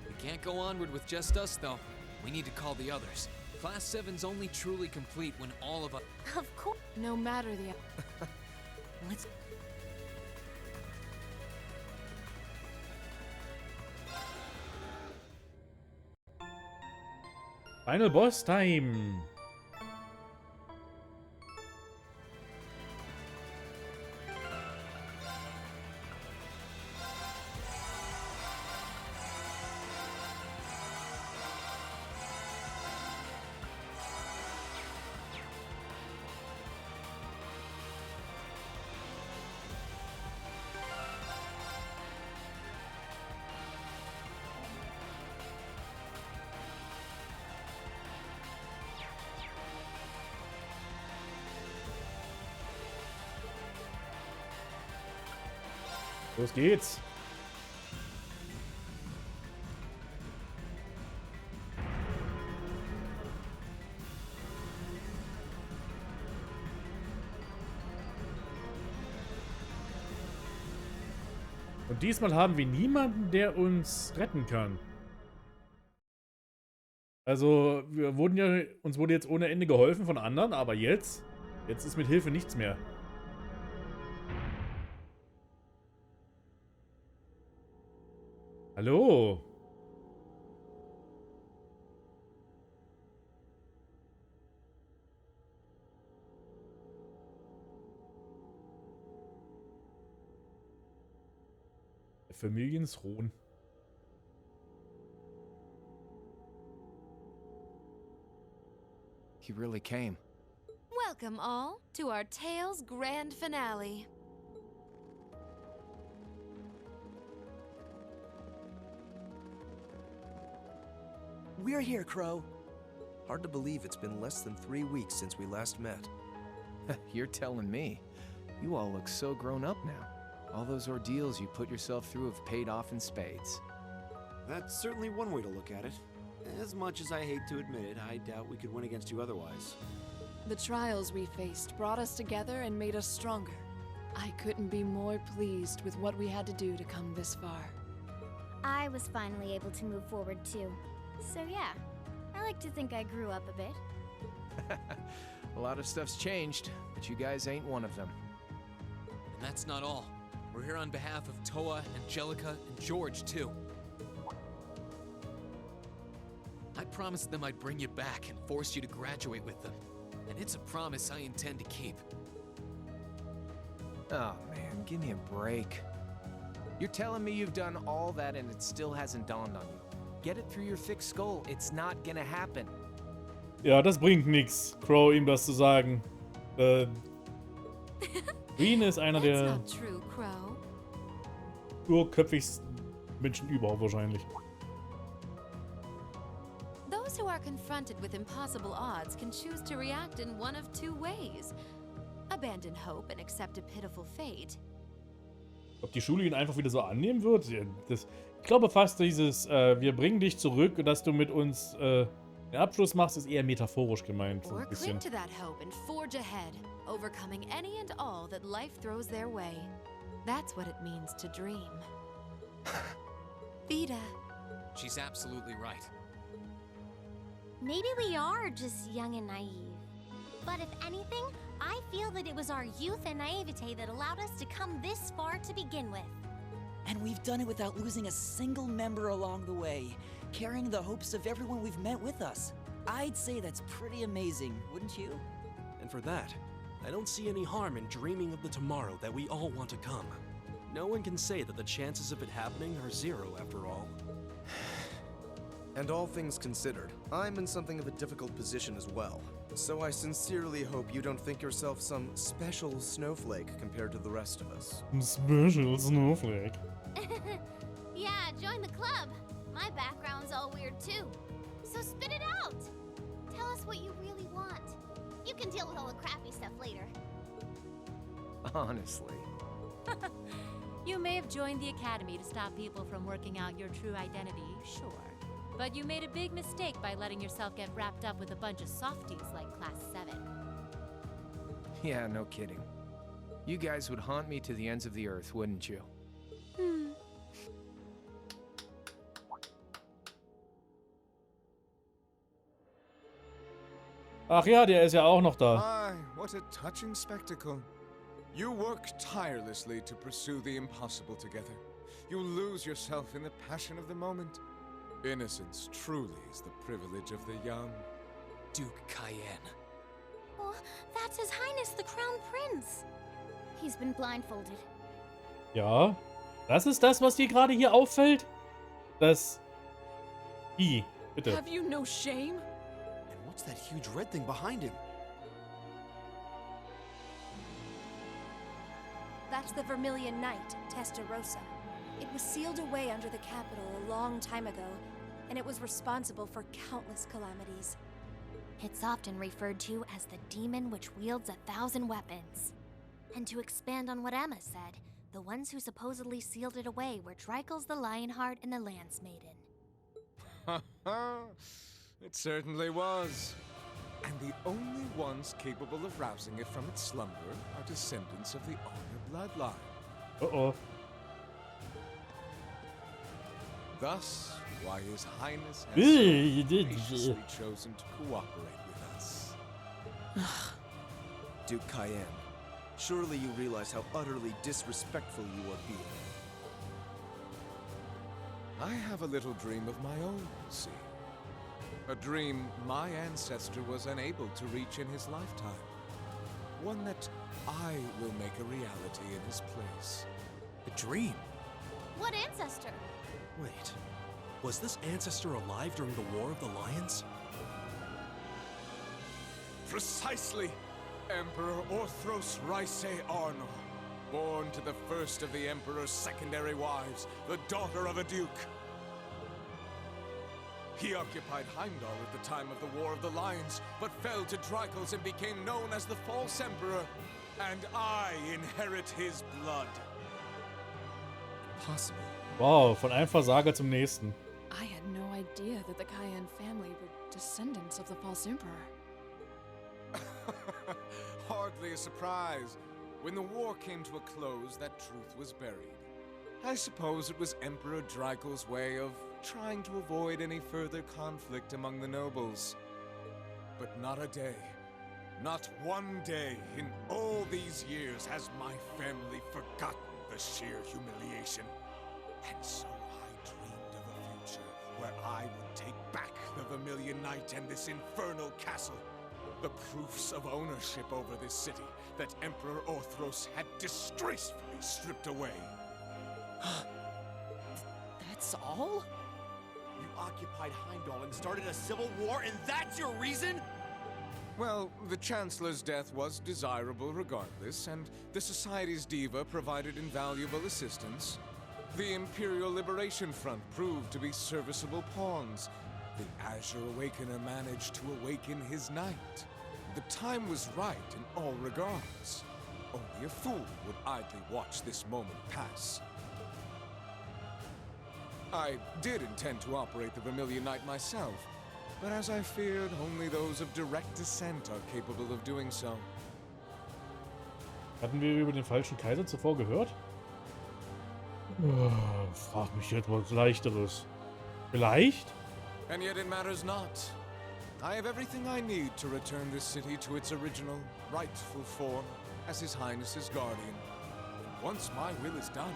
We can't go onward with just us, though. We need to call the others. Class 7's only truly complete when all of us... Of course. No matter the... Let's... Final Boss Time. Los geht's. Und diesmal haben wir niemanden, der uns retten kann. Also, uns wurde jetzt ohne Ende geholfen von anderen, aber jetzt ist mit Hilfe nichts mehr. Hallo. Der Familienthron. He really came. Welcome all to our tale's grand finale. We're here, Crow. Hard to believe it's been less than 3 weeks since we last met. You're telling me. You all look so grown up now. All those ordeals you put yourself through have paid off in spades. That's certainly one way to look at it. As much as I hate to admit it, I doubt we could win against you otherwise. The trials we faced brought us together and made us stronger. I couldn't be more pleased with what we had to do to come this far. I was finally able to move forward too. So yeah, I like to think I grew up a bit. A lot of stuff's changed, but you guys ain't one of them. And that's not all. We're here on behalf of Toa, Angelica, and George, too. I promised them I'd bring you back and force you to graduate with them. And it's a promise I intend to keep. Oh man, give me a break. You're telling me you've done all that and it still hasn't dawned on you. Get it through your thick skull. It's not gonna happen. Ja, das bringt nichts, Crow, ihm das zu sagen. Green ist einer der urköpfigsten Menschen überhaupt wahrscheinlich. Those who are confronted with impossible odds can choose to react in one of two ways. Abandon hope and accept a pitiful fate. Ob die Schule ihn einfach wieder so annehmen wird? Ja, ich glaube fast dieses, wir bringen dich zurück und dass du mit uns den Abschluss machst, ist eher metaphorisch gemeint. So ein Or bisschen. cling to that hope and forge ahead, overcoming any and all that life throws their way. That's what it means to dream. Vida. She's absolutely right. Maybe we are just young and naive. But if anything, I feel that it was our youth and naivete that allowed us to come this far to begin with. And we've done it without losing a single member along the way, carrying the hopes of everyone we've met with us. I'd say that's pretty amazing, wouldn't you? And for that, I don't see any harm in dreaming of the tomorrow that we all want to come. No one can say that the chances of it happening are zero after all. And all things considered, I'm in something of a difficult position as well. So I sincerely hope you don't think yourself some special snowflake compared to the rest of us. Special snowflake. Yeah, join the club. My background's all weird too. So spit it out. Tell us what you really want. You can deal with all the crappy stuff later. Honestly. You may have joined the academy to stop people from working out your true identity, sure. But you made a big mistake by letting yourself get wrapped up with a bunch of softies like Class 7. Yeah, no kidding. You guys would haunt me to the ends of the earth, wouldn't you? Ach ja, der ist ja auch noch da. My, what a touching spectacle. You work tirelessly to pursue the impossible together. You lose yourself in the passion of the moment. Innocence truly is the privilege of the young. Duke Cayenne. Oh, that's His Highness the Crown Prince. He's been blindfolded. Ja, das ist das, was dir gerade hier auffällt? Das... bitte. Have you no shame? And what's that huge red thing behind him? That's the Vermilion Knight, Testarossa. It was sealed away under the capital a long time ago, and it was responsible for countless calamities. It's often referred to as the demon which wields 1,000 weapons. And to expand on what Emma said, the ones who supposedly sealed it away were Dreikel's the Lionheart and the Lance Maiden. Ha ha! It certainly was. And the only ones capable of rousing it from its slumber are descendants of the Honor bloodline. Uh-oh. Thus, why His Highness has You so did. graciously chosen to cooperate with us. Duke Cayenne, surely you realize how utterly disrespectful you are being. I have a little dream of my own, see. A dream my ancestor was unable to reach in his lifetime. One that I will make a reality in his place. A dream? What ancestor? Wait, was this ancestor alive during the War of the Lions? Precisely! Emperor Orthros Raise Arno, born to the first of the Emperor's secondary wives, the daughter of a duke. He occupied Heimdall at the time of the War of the Lions, but fell to Dreikel's and became known as the False Emperor. And I inherit his blood. Impossible. Wow, von einem Versager zum nächsten. I had no idea that the Cayenne family were descendants of the false emperor. Hardly a surprise. When the war came to a close, that truth was buried. I suppose it was Emperor Dreikel's way of trying to avoid any further conflict among the nobles. But not a day, not one day in all these years has my family forgotten the sheer humiliation. And so I dreamed of a future where I would take back the Vermilion Knight and this infernal castle. The proofs of ownership over this city that Emperor Orthros had disgracefully stripped away. That's all? You occupied Heimdall and started a civil war, and that's your reason? Well, the Chancellor's death was desirable regardless, and the Society's diva provided invaluable assistance. The Imperial Liberation Front proved to be serviceable pawns. The Azure Awakener managed to awaken his knight. The time was right in all regards. Only a fool would idly watch this moment pass. I did intend to operate the Vermilion Knight myself, but as I feared, only those of direct descent are capable of doing so. Hatten wir über den falschen Kaiser zuvor gehört? Frag mich etwas Leichteres. Vielleicht? And yet it matters not. I have everything I need to return this city to its original, rightful form as His Highness's guardian. And once my will is done,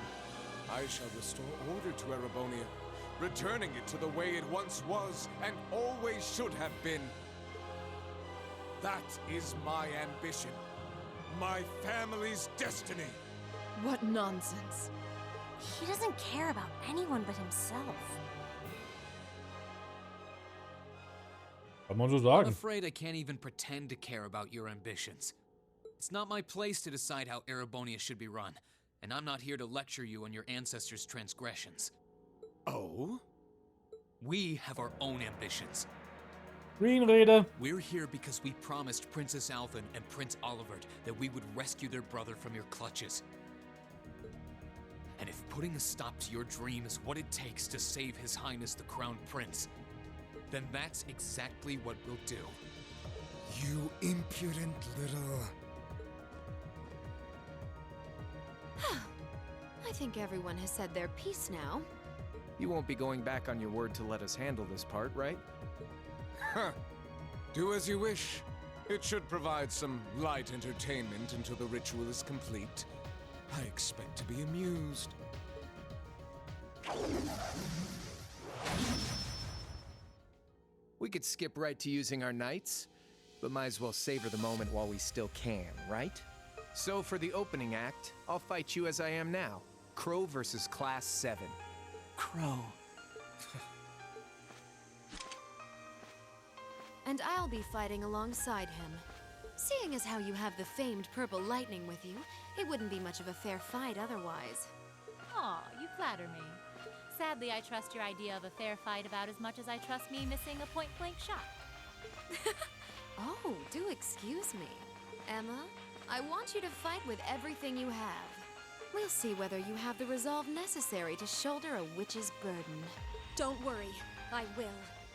I shall restore order to Erebonia, returning it to the way it once was and always should have been. That is my ambition. My family's destiny. What nonsense. He doesn't care about anyone but himself. Kann man so I'm sagen. afraid I can't even pretend to care about your ambitions. It's not my place to decide how Erebonia should be run, and I'm not here to lecture you on your ancestors' transgressions. Oh? We have our own ambitions. Green Raider. We're here because we promised Princess Althen and Prince Olivert that we would rescue their brother from your clutches. And if putting a stop to your dream is what it takes to save His Highness the Crown Prince, then that's exactly what we'll do. You impudent little... I think everyone has said their piece now. You won't be going back on your word to let us handle this part, right? Huh. Do as you wish. It should provide some light entertainment until the ritual is complete. I expect to be amused. We could skip right to using our knights, but might as well savor the moment while we still can, right? So for the opening act, I'll fight you as I am now. Crow versus Class 7. Crow. And I'll be fighting alongside him. Seeing as how you have the famed purple lightning with you, it wouldn't be much of a fair fight otherwise. Aw, you flatter me. Sadly, I trust your idea of a fair fight about as much as I trust me missing a point-blank shot. Oh, do excuse me. Emma, I want you to fight with everything you have. We'll see whether you have the resolve necessary to shoulder a witch's burden. Don't worry, I will.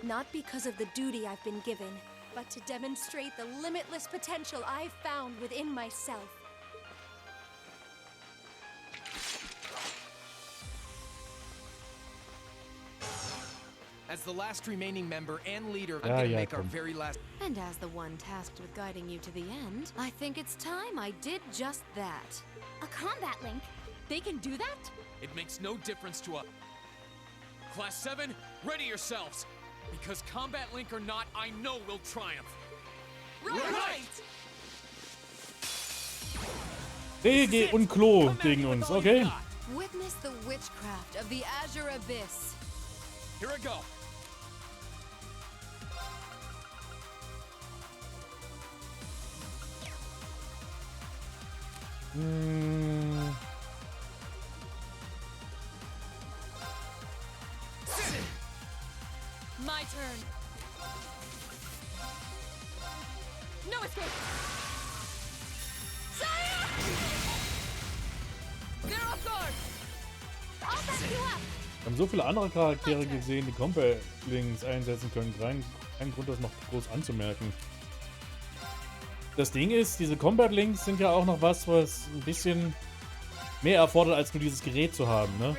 Not because of the duty I've been given, but to demonstrate the limitless potential I've found within myself. As the last remaining member and leader, I'm gonna make our very last... And as the one tasked with guiding you to the end, I think it's time I did just that. A combat link? They can do that? It makes no difference to us. Class 7, ready yourselves! Because Combat Link or not, I know we'll triumph. Right! DG und Klo gegen uns, okay? Witness the witchcraft of the Azure Abyss. Here I go. My turn. No escape. Saya! They're off guard. I'll back you up. Wir haben so viele andere Charaktere gesehen, die Combat Links einsetzen können. Kein Grund, das noch groß anzumerken. Das Ding ist, diese Combat Links sind ja auch noch was ein bisschen mehr erfordert, als nur dieses Gerät zu haben, ne?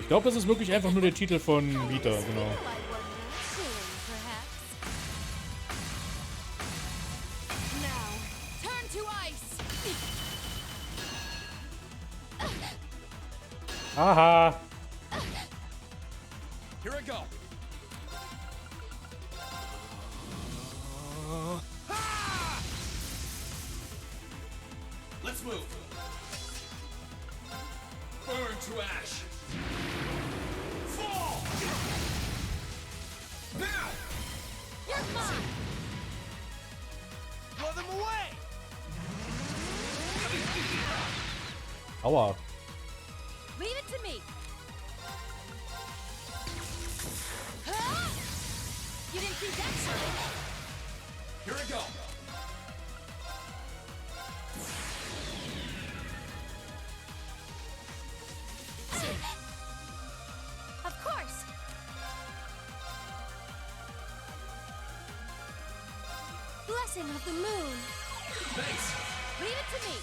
Ich glaube, das ist wirklich einfach nur der Titel von Vita, genau. Aha! Here I go. Let's move. Burn to ash. Fall. Now. You're mine. Blow them away. Aua. Leave it to me. Huh? You didn't see that coming. Here I go. Of course. Blessing of the moon. Thanks. Leave it to me.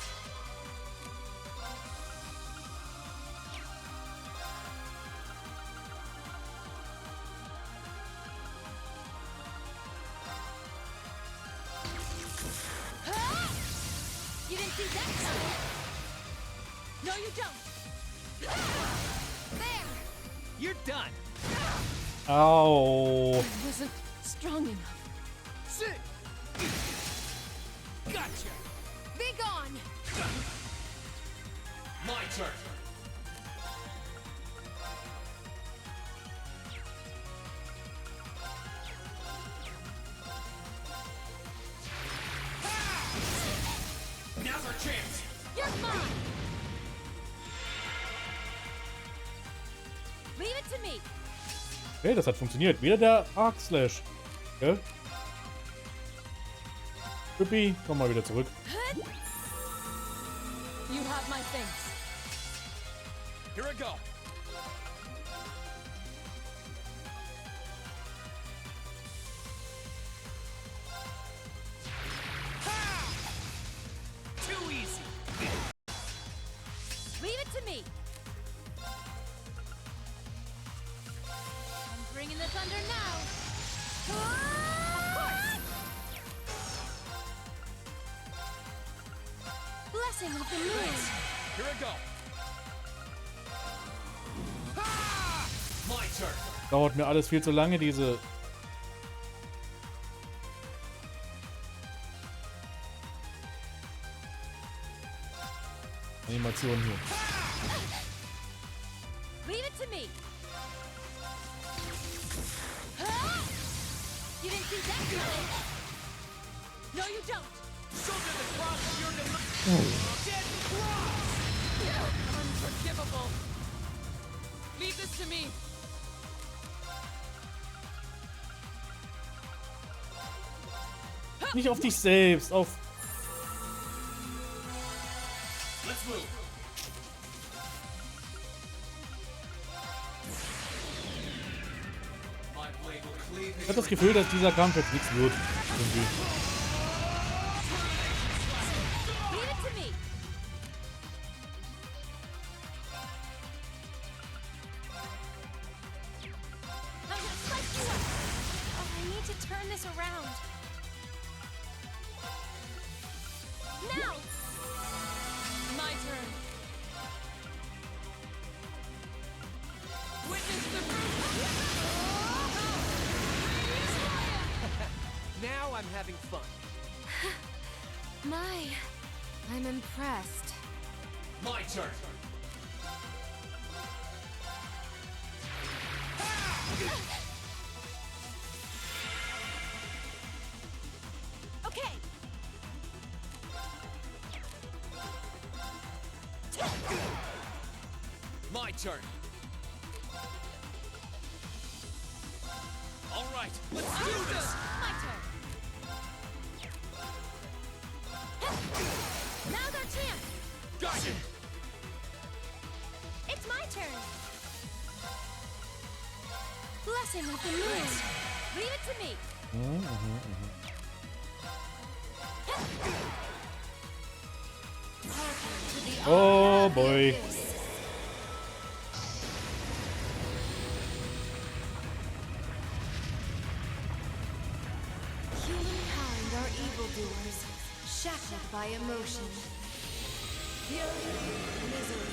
see that coming. No, you don't. There. You're done. Ow. I wasn't strong enough. Sit. Gotcha. Be gone. My turn. Now's our chance. You're mine. Leave it to me. Okay, das hat funktioniert. Wieder der Arc Slash. Gell? Pippi, komm mal wieder zurück. You have my things. Here I go. Too easy. Leave it to me. I'm bringing the thunder now. Of course. Blessing of the moon. Here I go. My turn. Dauert mir alles viel zu lange, diese... Animation hier. Leave it to me. You didn't see that coming. No, you don't. Shoulder the cross of your dead cross. Unforgivable. Leave this to me. Nicht auf dich selbst, auf... Let's move. My blade will cleave Ich habe das Gefühl, dass dieser Kampf jetzt nichts wird. Irgendwie. Leave it to me. I'm gonna slice you up. Oh, I need to turn this around. Now. My turn. Witness the Now I'm having fun. I'm impressed. My turn. Okay. My turn. All right, let's do this. My turn. Now's our chance. Got it. It's my turn. Blessing of the moon. Leave it to me. Oh boy. Humankind are evildoers, shackled by emotion. Fury, misery,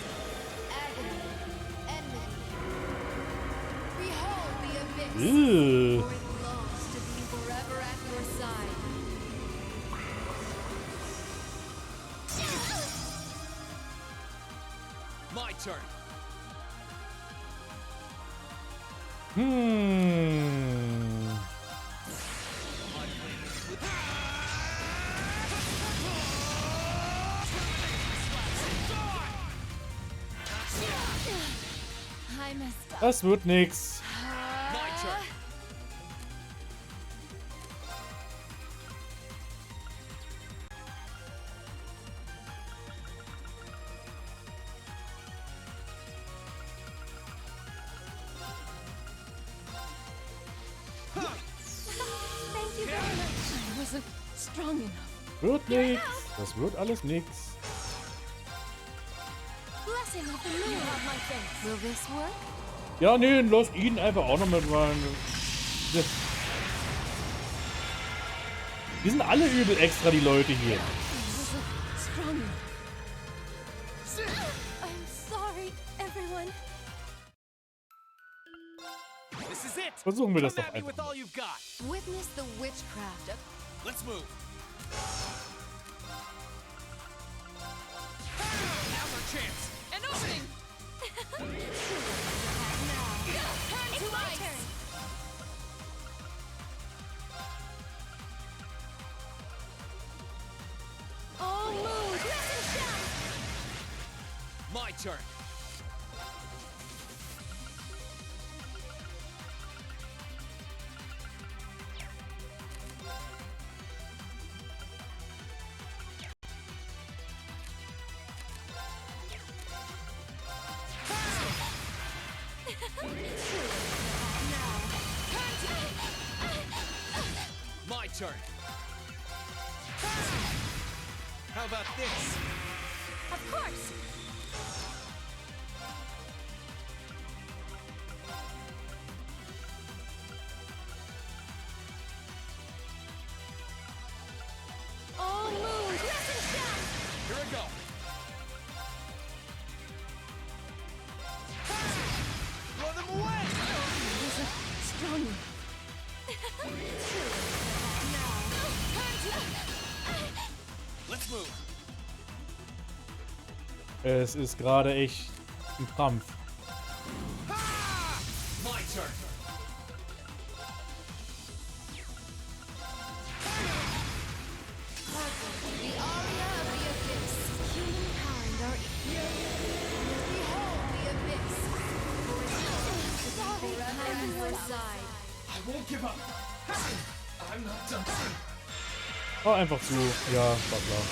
agony, enmity. Behold the abyss, Ew. for it longs to be forever at your side. My turn. I messed up. Das wird nix. My turn. Thank you very much. I wasn't strong enough. Wird nix. Das wird alles nix. Blessing of the moon. You have my things. Will this work? Ja, nee, lass ihn einfach auch noch mit rein. Die sind alle übel extra, die Leute hier. stronger. I'm sorry, everyone. This is it. Versuchen wir das Come doch at me einfach. with all you've got. Witness the witchcraft of... Let's move. Now's our chance. An opening! It's my turn. All moves, listen, shout. My turn. My turn. How about this? Of course. All moves, listen, shout. Here we go. Blow them away! Stronger. Let's move. Es ist gerade echt ein Krampf. My turn. The aria of the abyss. Humankind are here. Behold the abyss. Forever at your side. I won't give up. I'm not done. War einfach zu. Ja, war klar.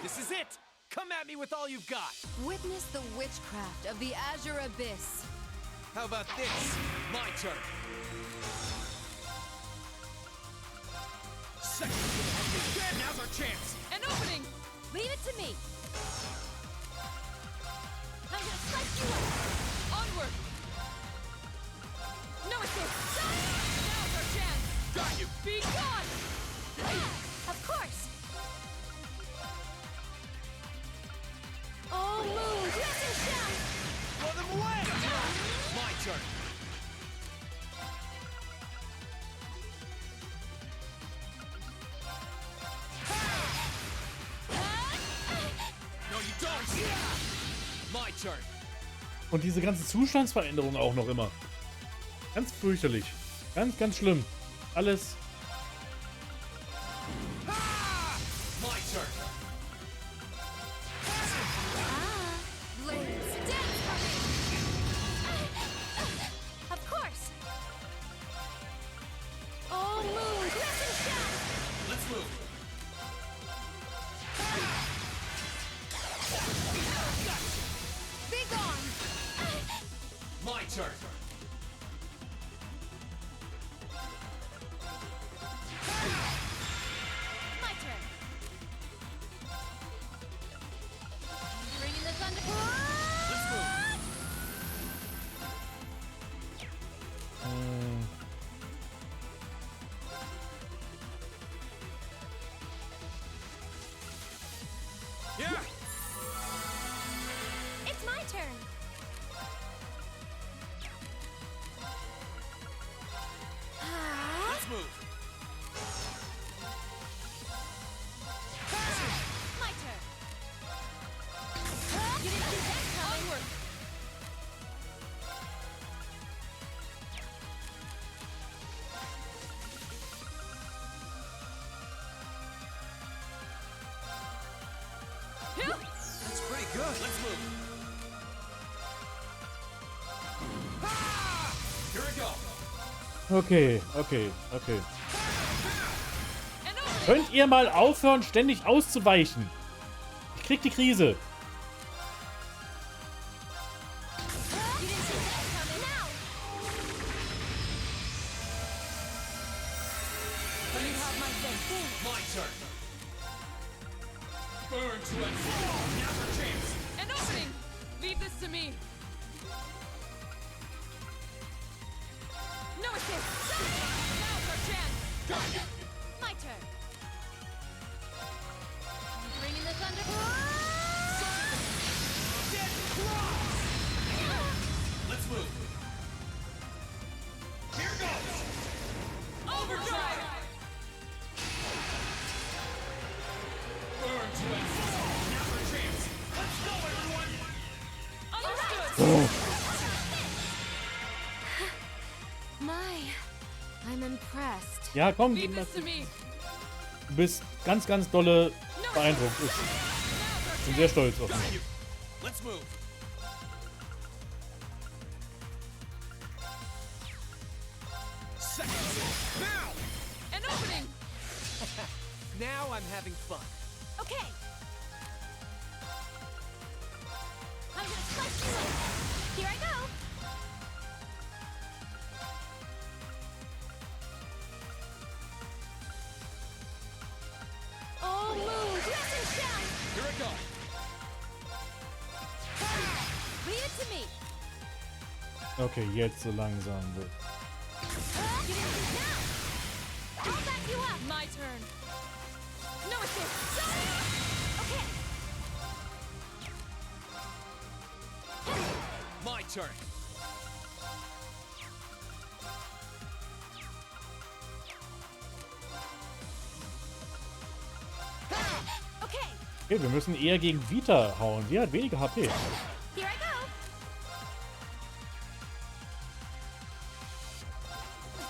This is it. Come at me with all you've got. Witness the witchcraft of the azure abyss. How about this? My turn. Second. Now's our chance. An opening! Leave it to me! I'm gonna slice you up! Onward! No escape! Now's our chance! Got you. Be gone! Of course. All moves, listen, shout. Blow them away. My turn. No, you don't. My turn. Und diese ganze Zustandsveränderung auch noch immer. Ganz fürchterlich. Ganz, ganz schlimm. Alles. My turn. Blades, Dance coming. Of course. All moves, listen, shout. Let's move. be gone. My turn. My turn. Bringing the thunder. Let's move. Yeah. It's my turn. Let's move. My turn. You didn't see that coming. Onward. That's pretty good. Let's move. Here we go. Okay, okay, okay. Könnt ihr mal aufhören, ständig auszuweichen? Ich krieg die Krise. You didn't see that coming. Now. You have my thanks. My turn. Burn to it. Now's our chance. An opening! Leave this to me. No escape. Now's our chance. I'm impressed. Ja, komm. Leave this to me. Du bist ganz, ganz dolle beeindruckt. Ich bin sehr stolz auf mich. Let's move. Now! An opening! Now I'm having fun. Okay. I'm gonna slice you in. Here I go. Oh, move! Listen, down! Here I go. Leave it to me. Okay, jetzt so langsam wird. Get in now! I'll back you up. My turn. No escape. Okay. My turn. Okay. Okay, wir müssen eher gegen Vita hauen. Die hat weniger HP. Here I go.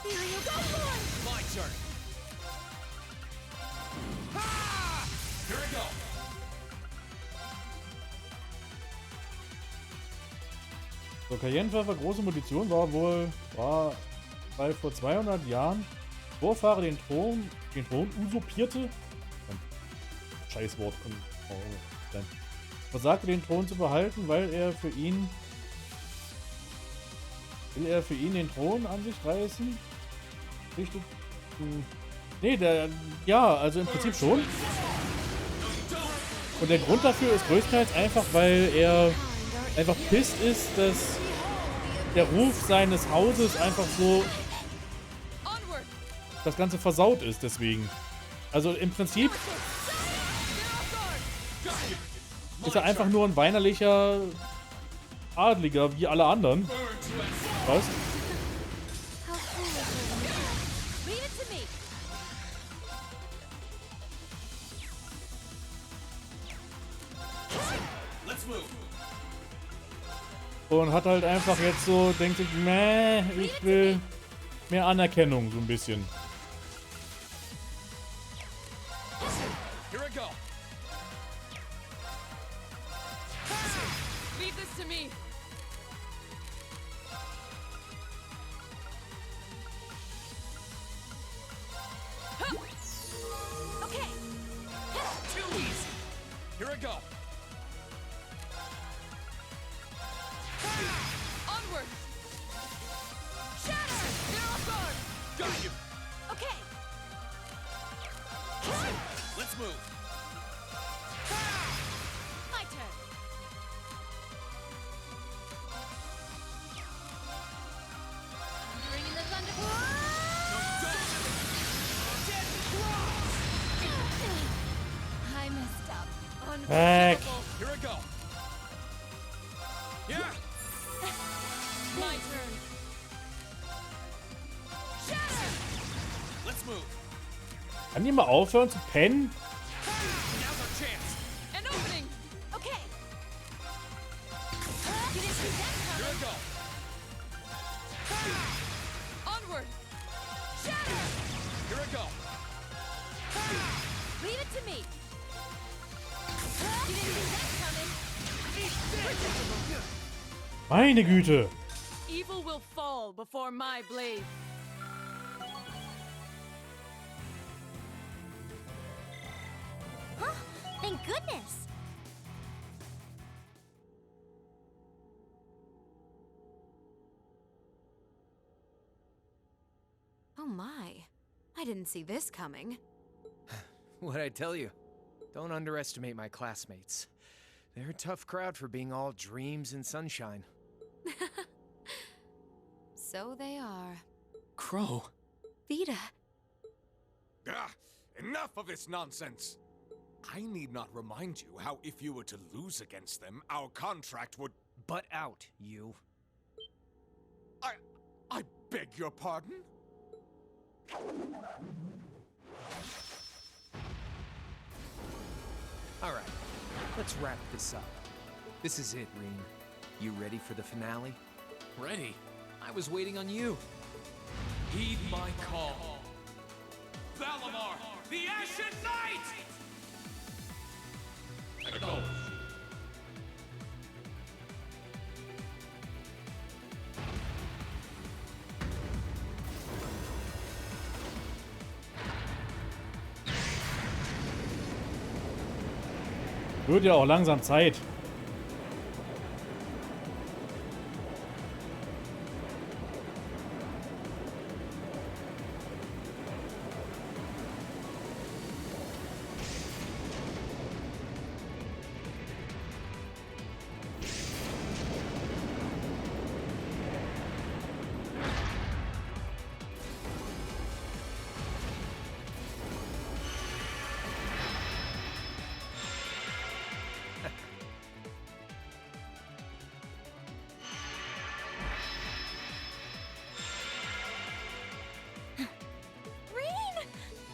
Here you go, boy. My turn. Here I go. So, Cayennewerfer, große Munition war weil vor 200 Jahren Vorfahre den Thron usurpierte. Scheißwort. Versagte den Thron zu behalten, weil er für ihn den Thron an sich reißen? Richtig? Nee, ja, also im Prinzip schon. Und der Grund dafür ist größtenteils einfach, weil er einfach pisst ist, dass der Ruf seines Hauses einfach so das Ganze versaut ist, deswegen. Also im Prinzip ist er einfach nur ein weinerlicher Adliger, wie alle anderen. Was? Und hat halt einfach jetzt so, denkt sich, meh, ich will mehr Anerkennung, so ein bisschen. Here I go. Leave this to me. Okay. Too easy. Here I go. Onward. Shatter. They're off guard. Got you. Okay. Let's move. My turn. Bring in the thunder. I messed up. Heck. Here I go. Yeah. My turn. Shatter. Let's move. Kann die mal aufhören zu pennen? Now's our chance. An opening. Okay. You didn't see that Here coming. I go. Onward. Shatter. Here I go. Leave it to me. You didn't see that coming. Meine Güte. Evil will fall before my blade. Huh? Thank goodness. Oh my. I didn't see this coming. What'd I tell you? Don't underestimate my classmates. They're a tough crowd for being all dreams and sunshine. So they are. Crow. Vita. Ah, enough of this nonsense. I need not remind you how if you were to lose against them, our contract would... Butt out, you. I beg your pardon? Alright, let's wrap this up. This is it, Rean. You ready for the finale? Ready? I was waiting on you. Heed my call. Valamar, the Ashen Knight! Acknowledged. Wird ja auch langsam Zeit.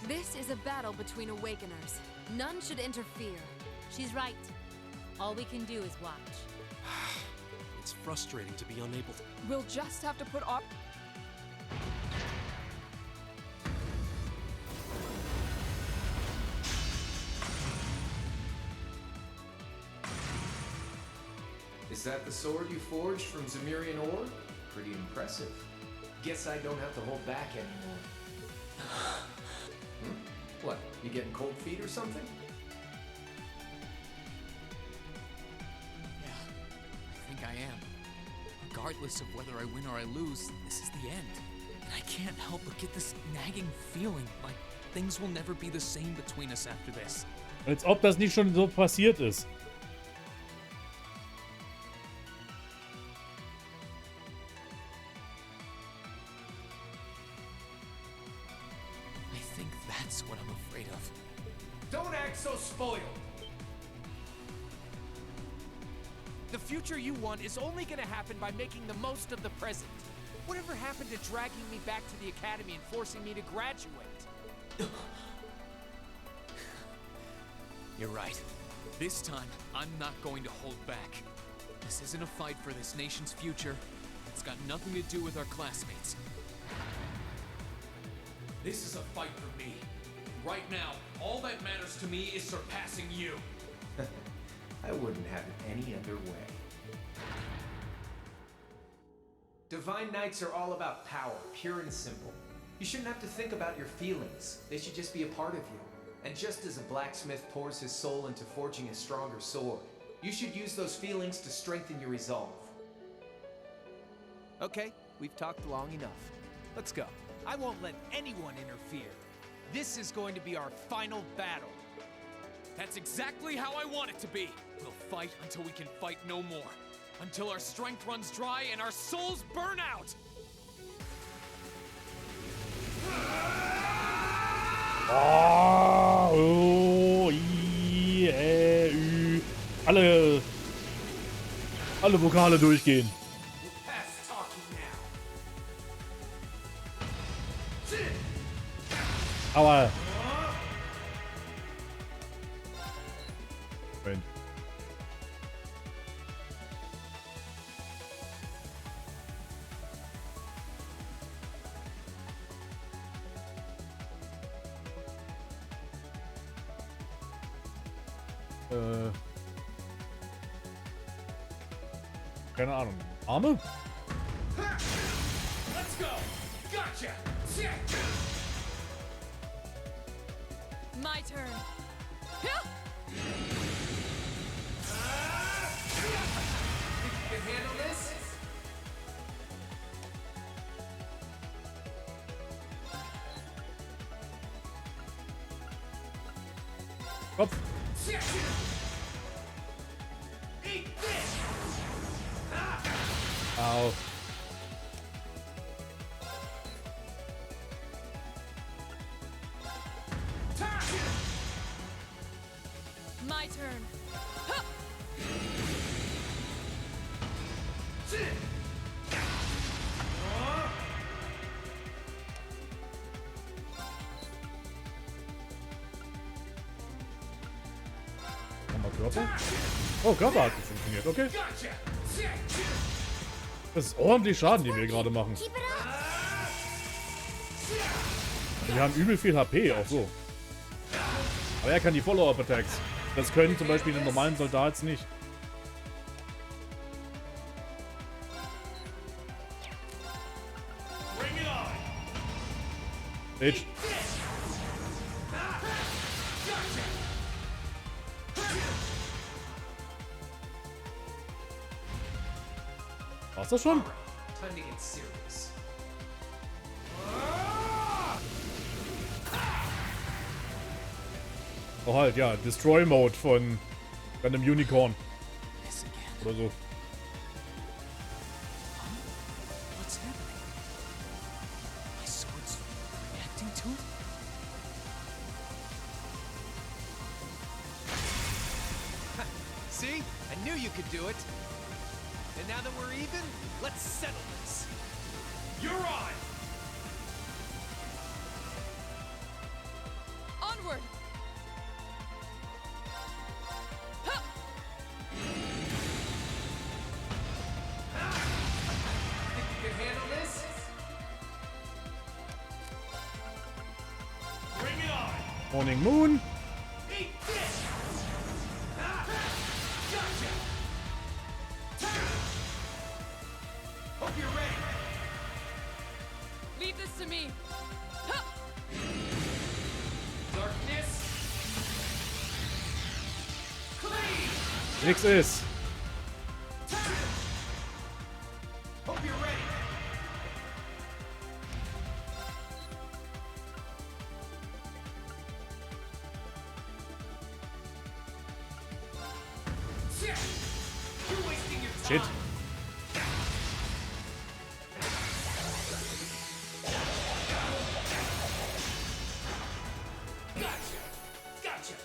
This is a battle between Awakeners. None should interfere. She's right. All we can do is watch. It's frustrating to be unable to... We'll just have to put our... Is that the sword you forged from Zemirian ore? Pretty impressive. Guess I don't have to hold back anymore. What, you getting cold feet or something? Yeah, I think I am. Regardless of whether I win or I lose, this is the end. And I can't help but get this nagging feeling like things will never be the same between us after this. Als ob das nicht schon so passiert ist. That's what I'm afraid of. Don't act so spoiled! The future you want is only gonna happen by making the most of the present. Whatever happened to dragging me back to the academy and forcing me to graduate? You're right. This time, I'm not going to hold back. This isn't a fight for this nation's future. It's got nothing to do with our classmates. This is a fight for me. Right now, all that matters to me is surpassing you. I wouldn't have it any other way. Divine Knights are all about power, pure and simple. You shouldn't have to think about your feelings. They should just be a part of you. And just as a blacksmith pours his soul into forging a stronger sword, you should use those feelings to strengthen your resolve. Okay, we've talked long enough. Let's go. I won't let anyone interfere. This is going to be our final battle. That's exactly how I want it to be. We'll fight until we can fight no more. Until our strength runs dry and our souls burn out! A, O, I, Ü. Alle Vokale durchgehen. Aua. Moment. Keine Ahnung. Arme? Let's go! Gotcha! My turn. Think you can handle this? Kopf. Eat this! Au. My turn. Nochmal Körper. Oh, Körper hat funktioniert, okay. Das ist ordentlich Schaden, den wir gerade machen. Wir haben übel viel HP, auch so. Aber er kann die Follow-up-Attacks. Das können zum Beispiel den normalen Soldaten nicht. Stage. War's das schon? Time to get serious. Oh halt, ja. Destroy Mode von einem Unicorn. Oder so. What's happening? My sword's reacting to it? See? I knew you could do it. And now that we're even, let's settle this. You're on! Onward! Think you can handle this? Bring it on! Morning Moon. Eat this! Gotcha! Hope you're ready. Leave this to me. Darkness. Clean. Nix ist. Hope you're ready. You're wasting your time. Shit. Gotcha.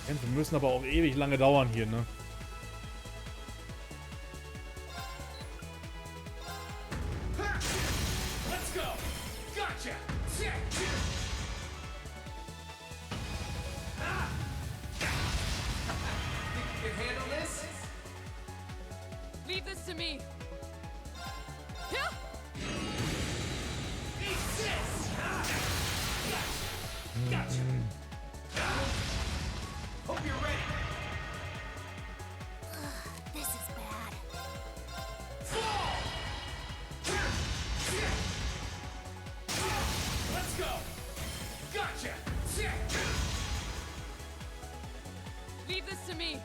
Kämpfe müssen aber auch ewig lange dauern hier, ne? Let's go. Gotcha. Think you can handle this? Leave this to me. Eat this. Gotcha. Hope you're ready. This is bad. Fall. Let's go. Gotcha. Leave this to me.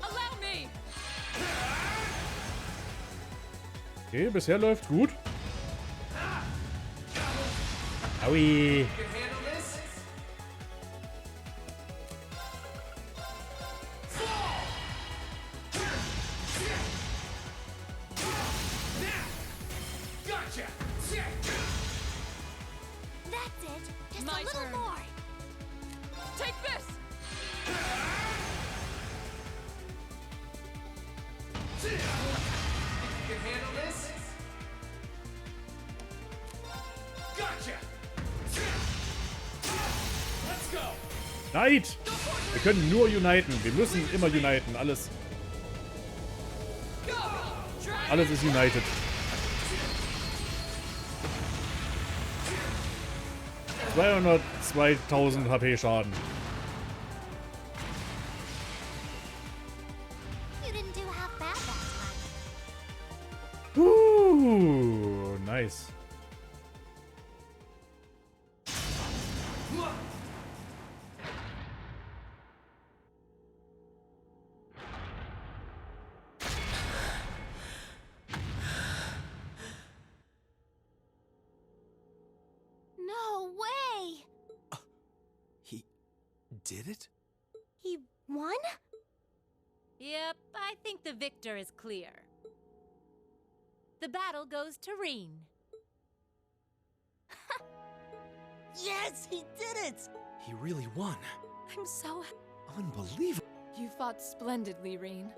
Allow me. Okay, bisher läuft gut. Aui. You can handle this? Fall. Now. Gotcha. That's it. Just My a little turn. more. Take this. Think you can handle this? Gotcha. Let's go. Unite! Wir können nur uniten. Wir müssen immer uniten. Alles ist united. 202.000 HP Schaden. You didn't do half bad that Nice. No way! He did it? He won? Yep, I think the victor is clear. The battle goes to Reen. Yes, he did it! He really won. I'm so... Unbelievable. You fought splendidly, Reen.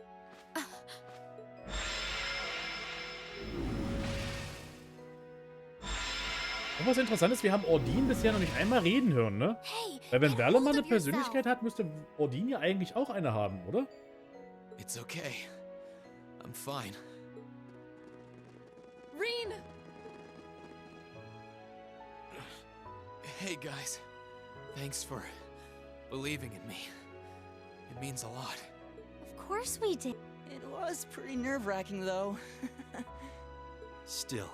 Und was interessant ist, wir haben Ordin bisher noch nicht einmal reden hören, ne? Hey, Weil wenn get Verle mal hold eine of yourself. Persönlichkeit hat, müsste Ordin ja eigentlich auch eine haben, oder? It's okay. I'm fine. Reen! Hey guys, thanks for believing in me. It means a lot. Of course we did. It was pretty nerve-wracking, though. Still,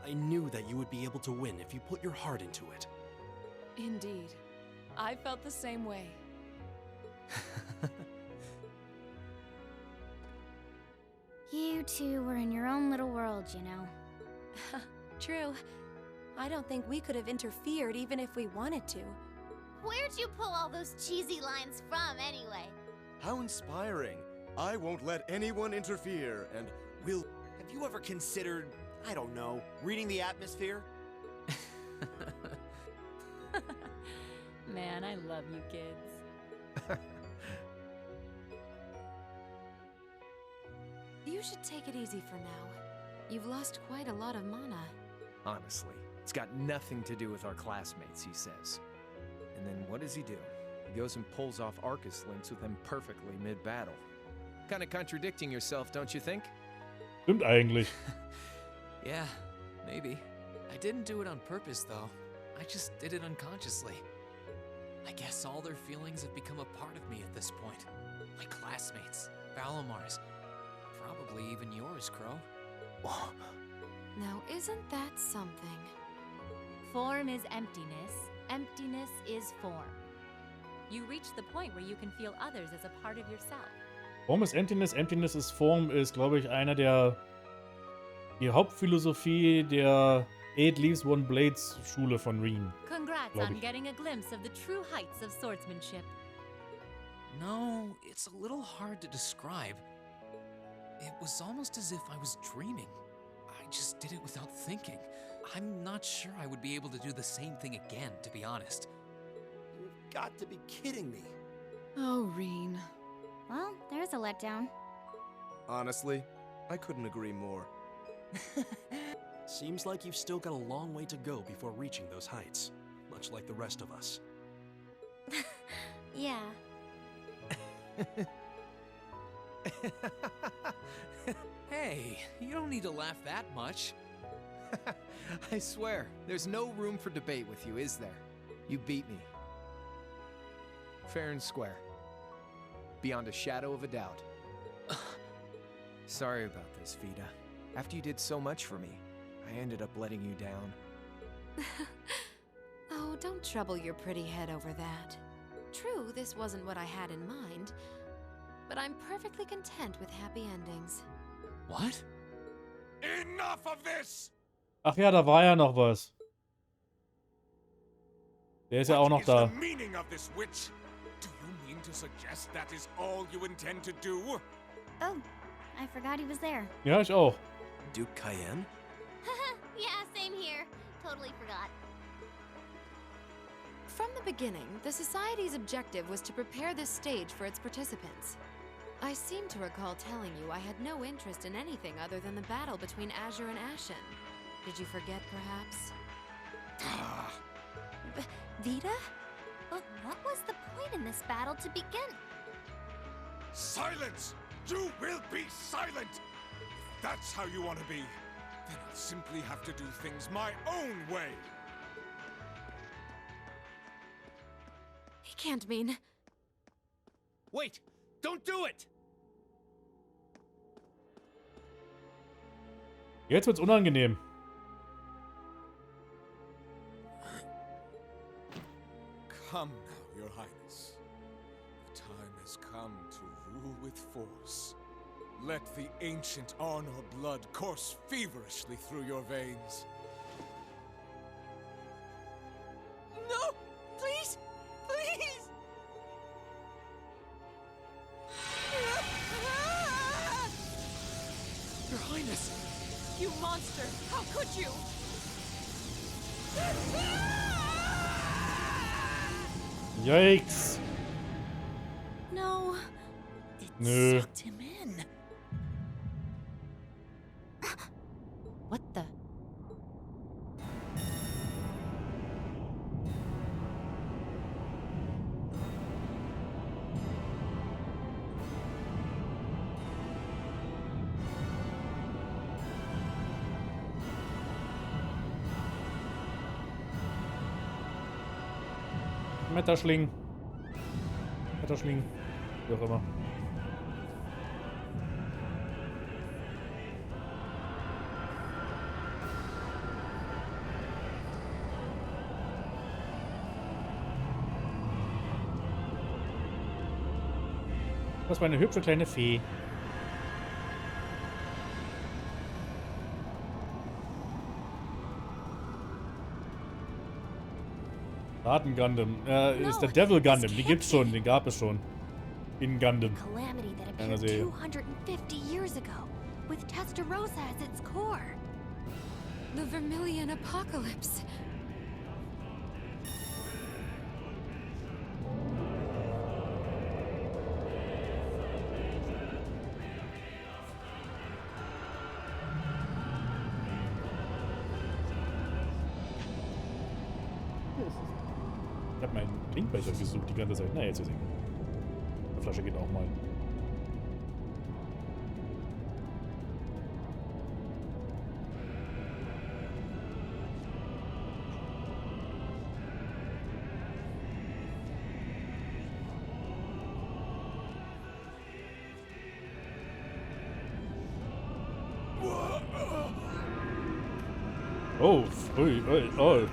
I knew that you would be able to win if you put your heart into it. Indeed. I felt the same way. You two were in your own little world, you know. True. I don't think we could have interfered even if we wanted to. Where'd you pull all those cheesy lines from, anyway? How inspiring. I won't let anyone interfere, and we'll... Have you ever considered, I don't know, reading the atmosphere? Man, I love you kids. You should take it easy for now. You've lost quite a lot of mana. Honestly, it's got nothing to do with our classmates, he says. And then what does he do? He goes and pulls off Arcus links with them perfectly mid-battle. Kind of contradicting yourself, don't you think? Stimmt eigentlich. Yeah, maybe. I didn't do it on purpose, though. I just did it unconsciously. I guess all their feelings have become a part of me at this point. My classmates, Valomar's, probably even yours, Crow. Now, isn't that something? Form is emptiness. Emptiness is form. You reach the point where you can feel others as a part of yourself. Form ist Emptiness, Emptiness ist Form ist, glaube ich, einer der... Die Hauptphilosophie der Eight Leaves One Blades Schule von Reen. Congrats on getting a glimpse of the true heights of swordsmanship. No, it's a little hard to describe. It was almost as if I was dreaming. I just did it without thinking. I'm not sure I would be able to do the same thing again, to be honest. You've got to be kidding me. Oh, Reen. Well, there's a letdown. Honestly, I couldn't agree more. Seems like you've still got a long way to go before reaching those heights, much like the rest of us. Yeah. Hey, you don't need to laugh that much. I swear, there's no room for debate with you, is there? You beat me. Fair and square. Beyond a shadow of a doubt. Sorry about this, Vida. After you did so much for me, I ended up letting you down. Oh, don't trouble your pretty head over that. True, this wasn't what I had in mind, but I'm perfectly content with happy endings. What? Enough of this! Ach ja, da war ja noch was. Der ist ja auch noch da. What is the meaning of this, witch? Do you mean to suggest that is all you intend to do? Oh, I forgot he was there. Ja, ich auch. Duke Cayenne? Yeah, same here. Totally forgot. From the beginning, the Society's objective was to prepare this stage for its participants. I seem to recall telling you I had no interest in anything other than the battle between Azure and Ashen. Did you forget, perhaps? Vida? But what was the point in this battle to begin? Silence! You will be silent! If that's how you want to be, then I'll simply have to do things my own way. He can't mean... Wait! Don't do it! Jetzt wird's unangenehm. Come now, Your Highness. The time has come to rule with force. Let the ancient honor blood course feverishly through your veins. No! Please! Please! Your Highness! You monster! How could you? Yikes. No. Nö. Sucked him in. What the? Metterschling. Metterschling. Wie auch immer. Das war eine hübsche kleine Fee. Daten Gundam. Ist der Devil Gundam. Die gibt's schon. Den gab es schon. In Gundam. Calamity that Einer appeared Serie. 250 years ago, with Testarossa as its core. The Vermilion Apocalypse. Ich habe meinen Trinkbecher gesucht die ganze Zeit. Na, jetzt ist egal. Die Flasche geht auch mal. Oh, ui, ui, oh.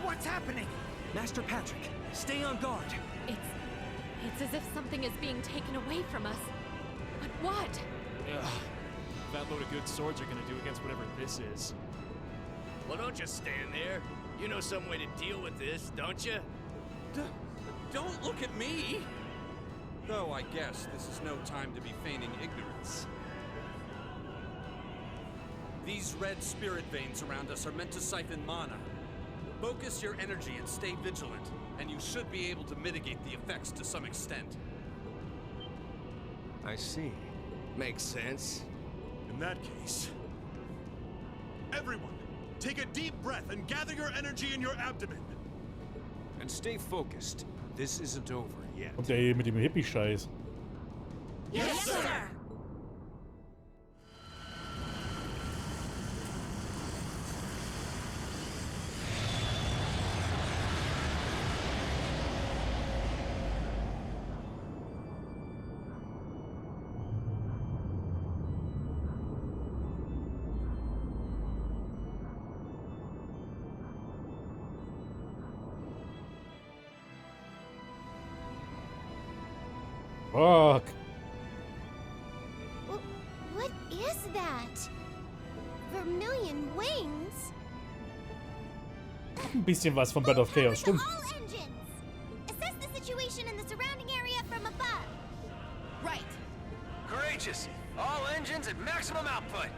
What's happening? Master Patrick, stay on guard. It's as if something is being taken away from us. But what? Ugh. That load of good swords are gonna do against whatever this is. Well, don't just stand there. You know some way to deal with this, don't you? Don't look at me! Though I guess this is no time to be feigning ignorance. These red spirit veins around us are meant to siphon mana. Focus your energy and stay vigilant, and you should be able to mitigate the effects to some extent. I see. Makes sense. In that case, everyone, take a deep breath and gather your energy in your abdomen. And stay focused. This isn't over yet. Und der hier mit dem Hippie-Scheiß. Yes, sir! Fuck. What is that? Vermilion wings? Ein bisschen was von Battle of Chaos, stimmt. All engines! Assess the situation in the surrounding area from above. Right. Courageous. All engines at maximum output.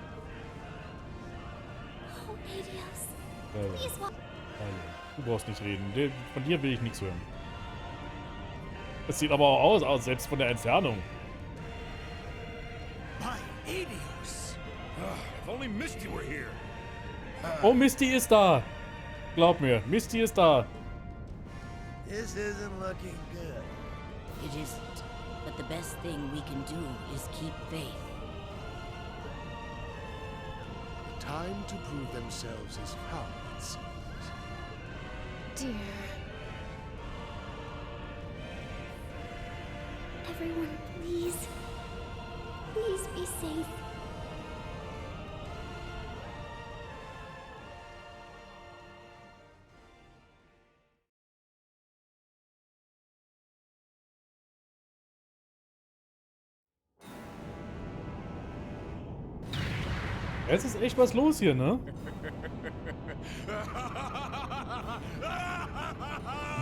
Oh, Adios. Ja. Please walk. Du brauchst nicht reden. Von dir will ich nichts hören. Das sieht aber auch aus, selbst von der Entfernung. By Adios. If only Misty were here. Oh, Misty ist da. Glaub mir, Misty ist da. This isn't looking good. It isn't. But the best thing we can do is keep faith. The time to prove themselves is come, it seems. Dear. Everyone, please. Please be safe. Jetzt ist echt was los hier, ne?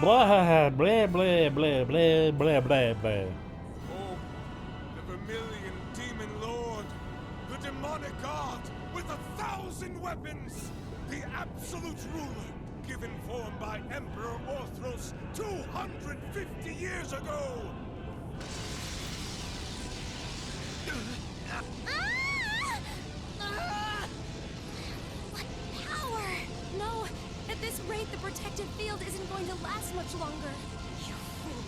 Blah, blah, blah, blah, blah, blah, blah, blah. Oh, the Vermilion Demon Lord, the demonic god with 1,000 weapons, the absolute ruler, given form by Emperor Orthros 250 years ago. What power! No! like the protective field isn't going to last much longer. You fool.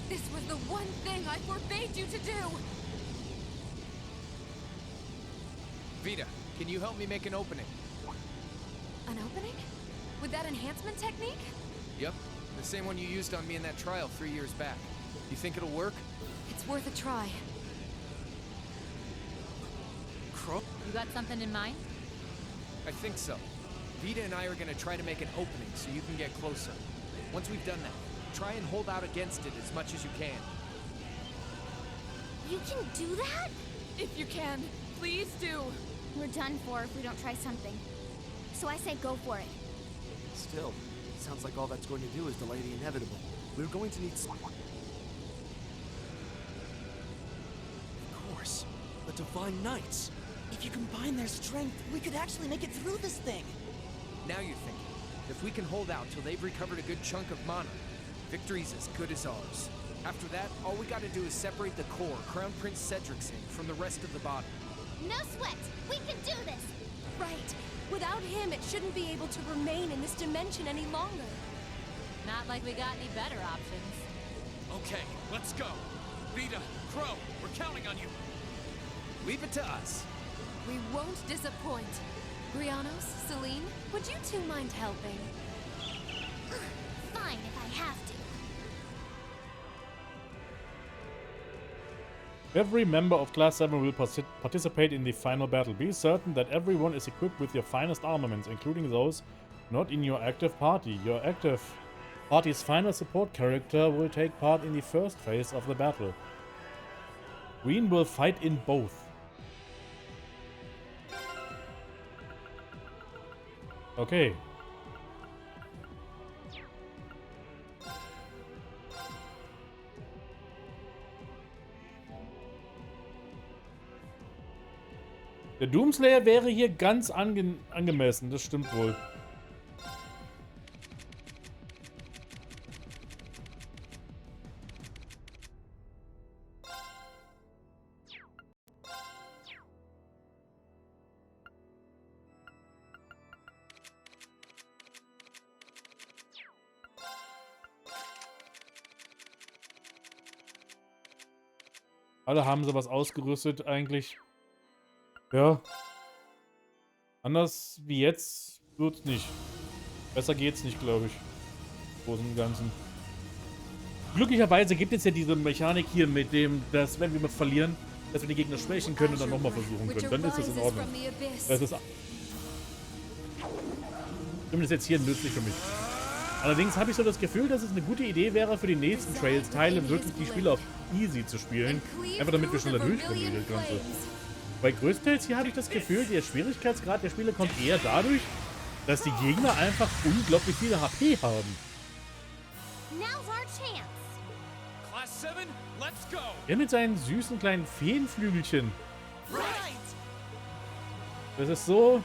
This was the one thing I forbade you to do! Vita, can you help me make an opening? An opening? With that enhancement technique? Yep, the same one you used on me in that trial 3 years back. You think it'll work? It's worth a try. You got something in mind? I think so. Vita and I are gonna try to make an opening so you can get closer. Once we've done that, try and hold out against it as much as you can. You can do that? If you can, please do. We're done for if we don't try something. So I say go for it. Still, sounds like all that's going to do is delay the inevitable. We're going to need Of course, the Divine Knights. If you combine their strength, we could actually make it through this thing. Now you're thinking. If we can hold out till they've recovered a good chunk of mana, victory's as good as ours. After that, all we gotta do is separate the core, Crown Prince Cedric's in, from the rest of the body. No sweat! We can do this! Right. Without him, it shouldn't be able to remain in this dimension any longer. Not like we got any better options. Okay, let's go. Vita, Crow, we're counting on you. Leave it to us. We won't disappoint. Brianos, Celine, would you two mind helping? Fine if I have to. Every member of Class 7 will participate in the final battle. Be certain that everyone is equipped with your finest armaments, including those not in your active party. Your active party's final support character will take part in the first phase of the battle. Green will fight in both. Okay. Der Doomslayer wäre hier ganz angemessen, das stimmt wohl. Alle haben sowas ausgerüstet eigentlich. Ja. Anders wie jetzt wird's nicht. Besser geht's nicht, glaube ich. Großen und Ganzen. Glücklicherweise gibt es ja diese Mechanik hier mit dem, dass wenn wir mal verlieren, dass wir die Gegner schwächen können und dann nochmal versuchen können. Dann ist das in Ordnung. Das ist zumindest jetzt hier nützlich für mich. Allerdings habe ich so das Gefühl, dass es eine gute Idee wäre, für die nächsten Trails-Teile wirklich die Spiele auf Easy zu spielen. Einfach damit wir schneller durchkommen durch das Ganze. Bei größtenteils hier habe ich das Gefühl, der Schwierigkeitsgrad der Spiele kommt eher dadurch, dass die Gegner einfach unglaublich viele HP haben. Now's our chance. Class 7, let's go. Er mit seinen süßen kleinen Feenflügelchen. Das ist so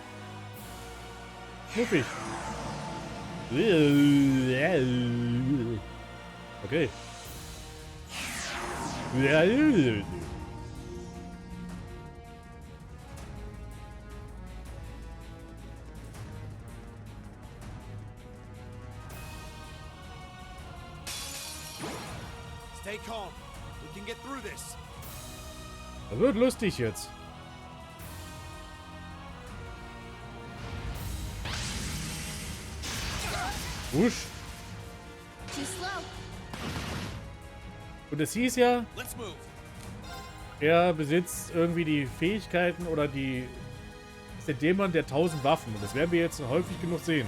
knuffig. Okay. Stay calm. We can get through this. Das wird lustig jetzt. Wusch. Too slow. Und es hieß ja, er besitzt irgendwie die Fähigkeiten oder die... ist der Dämon der 1000 Waffen. Und das werden wir jetzt häufig genug sehen.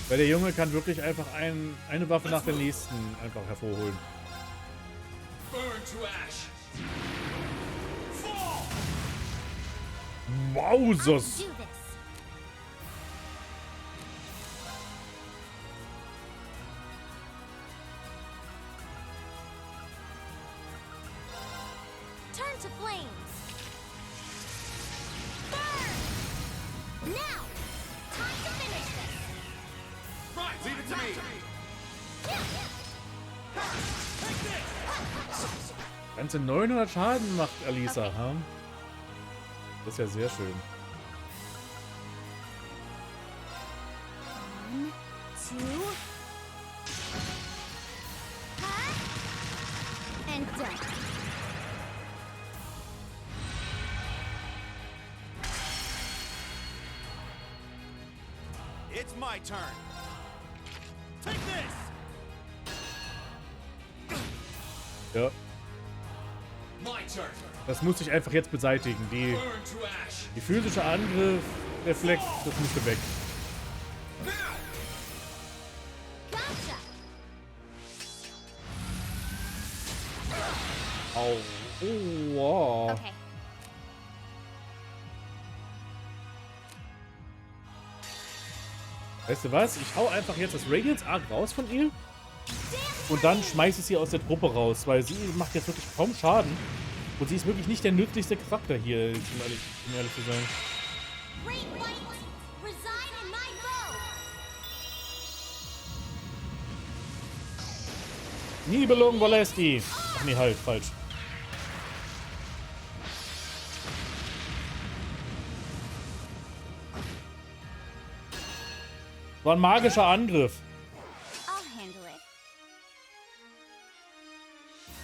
Weil der Junge kann wirklich einfach eine Waffe nach der nächsten einfach hervorholen. Wowzers! Turn to flames. Burn! Now! Time to finish this. Right, leave it to me. Ganze 900 Schaden macht Alisa, ha? Das ist ja sehr schön. done. It's my turn. Take this. Ja. My turn. Das muss ich einfach jetzt beseitigen. Die physische Angriff-Reflex, das müsste weg. Gotcha. Au. Oh, wow. Okay. Weißt du was? Ich hau einfach jetzt das Radiance Arc raus von ihr. Und dann schmeiße ich sie aus der Truppe raus, weil sie macht jetzt wirklich kaum Schaden. Und sie ist wirklich nicht der nützlichste Charakter hier, um ehrlich zu sein. Great light reside in my bow. Nibelung Volesti. Ach nee, halt, falsch. War ein magischer Angriff. I'll handle it.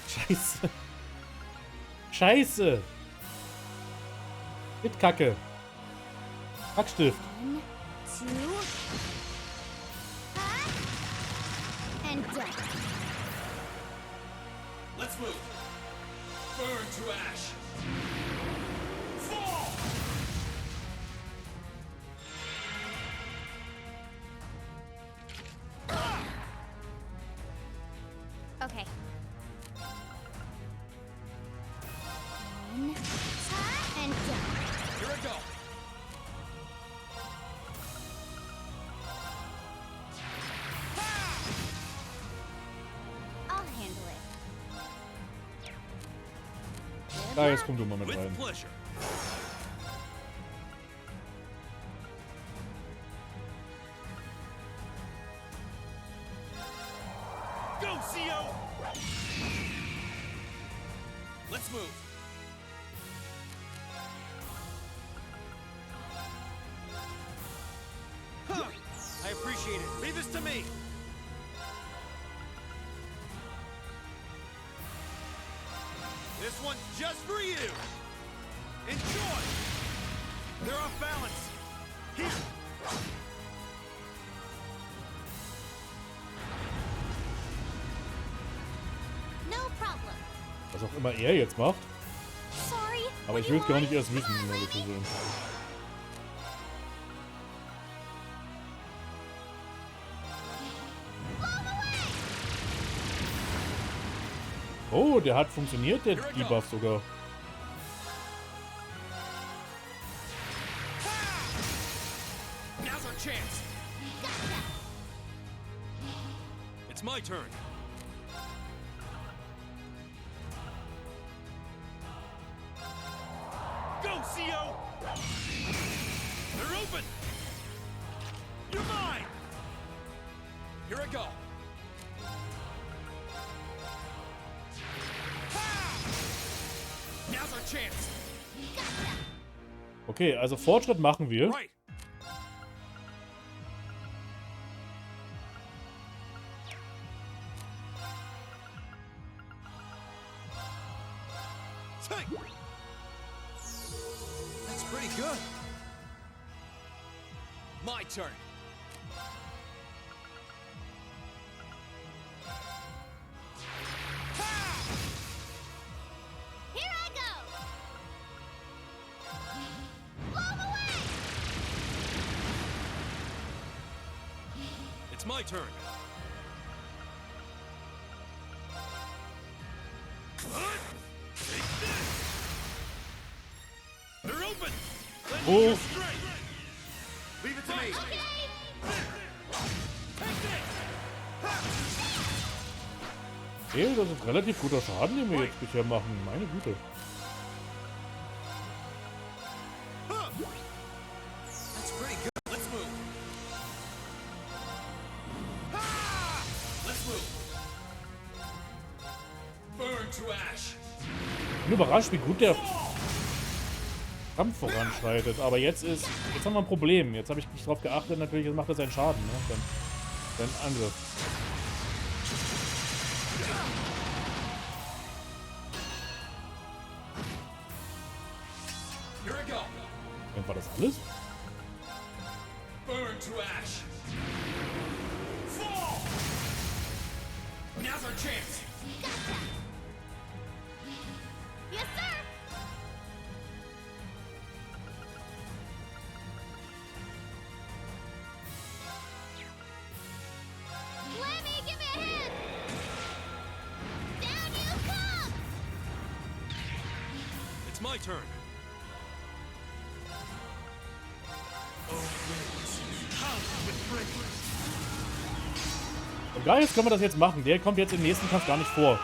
Scheiße. Scheiße. Mit Kacke. Kackstift. 1, 2. And done. Let's move. Burn to ash. Fall. Okay. 1, and done. Here I go. I'll handle it. Da, jetzt komm du mal mit With rein. pleasure. Go, CO! Let's move. Huh. I appreciate it. Leave this to me. This one's just for you. Enjoy. They're off balance. Here. No problem. Was auch immer er jetzt macht. Sorry. Aber ich will es gar nicht erst wissen, um ehrlich zu sein. Oh, der hat funktioniert, der Debuff sogar. Now's our chance. It's my turn. Go, CO! They're open! You're mine! Here I go. Now's our chance. Okay, also Fortschritt machen wir. Right. Take. That's pretty good. My turn. Here I go. Blow 'em away. It's my turn. Take this. They're open. Let me Oh. go straight. Leave it to me. Take this. Okay, das ist relativ guter Schaden, den wir jetzt bisher machen. Meine Güte. That's pretty good. Let's move. Let's move. Burn to ash. Ich bin überrascht, wie gut der Kampf voranschreitet. Aber jetzt haben wir ein Problem. Jetzt habe ich nicht drauf geachtet. Natürlich, jetzt macht er seinen Schaden. Ne? Sein Angriff. War das alles? Burn to ash. Fall. Now's our chance. Gotcha. Yes, sir. Lemmy, give me a hand. Down you come. It's my turn. Und geil, jetzt können wir das jetzt machen. Der kommt jetzt im nächsten Kampf gar nicht vor.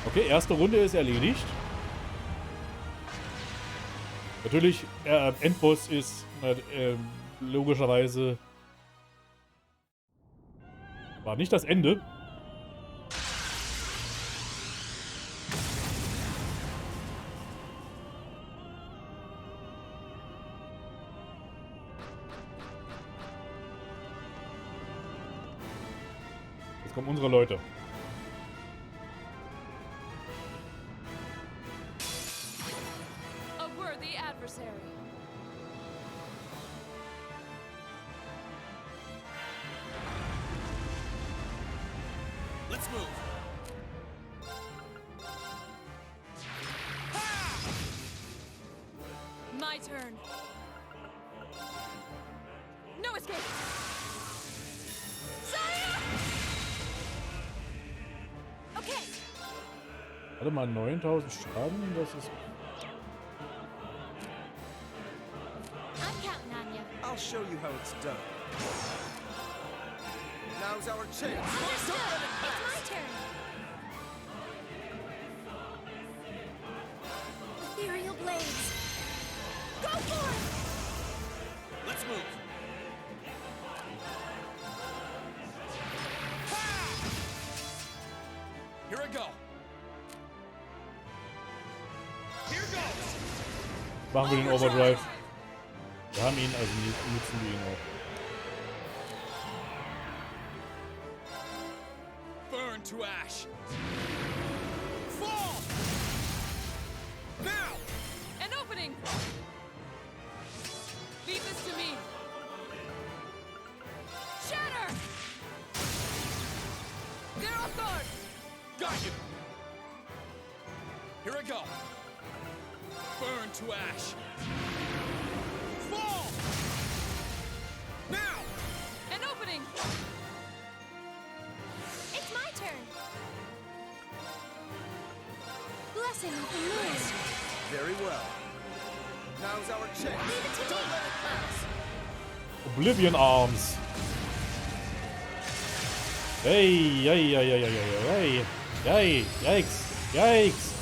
Okay, erste Runde ist erledigt. Natürlich, Endboss ist logischerweise... War nicht das Ende. Jetzt kommen unsere Leute. A worthy adversary. Let's move. My turn. No escape. Sire! Okay. Warte mal, 9000 Schaden, das ist... I'm counting on you. I'll show you how it's done. Now's our chance. Understood. It's my turn. Ethereal blades. Go for it. Let's move. Here I go. Here goes. Machen wir den Overdrive. Wir haben ihn, also nutzen wir ihn auch. Burn to ash. Fall. Now. An opening. Leave this to me. Shatter. They're off guard. Got you. Here I go. Burn to ash. Fall. Now. An opening. It's my turn. Blessing of the moon. Very well. Now's our chance. Leave it to me. Don't let it pass. Oblivion Arms. Hey, hey, hey, hey, hey, hey, yikes, yikes.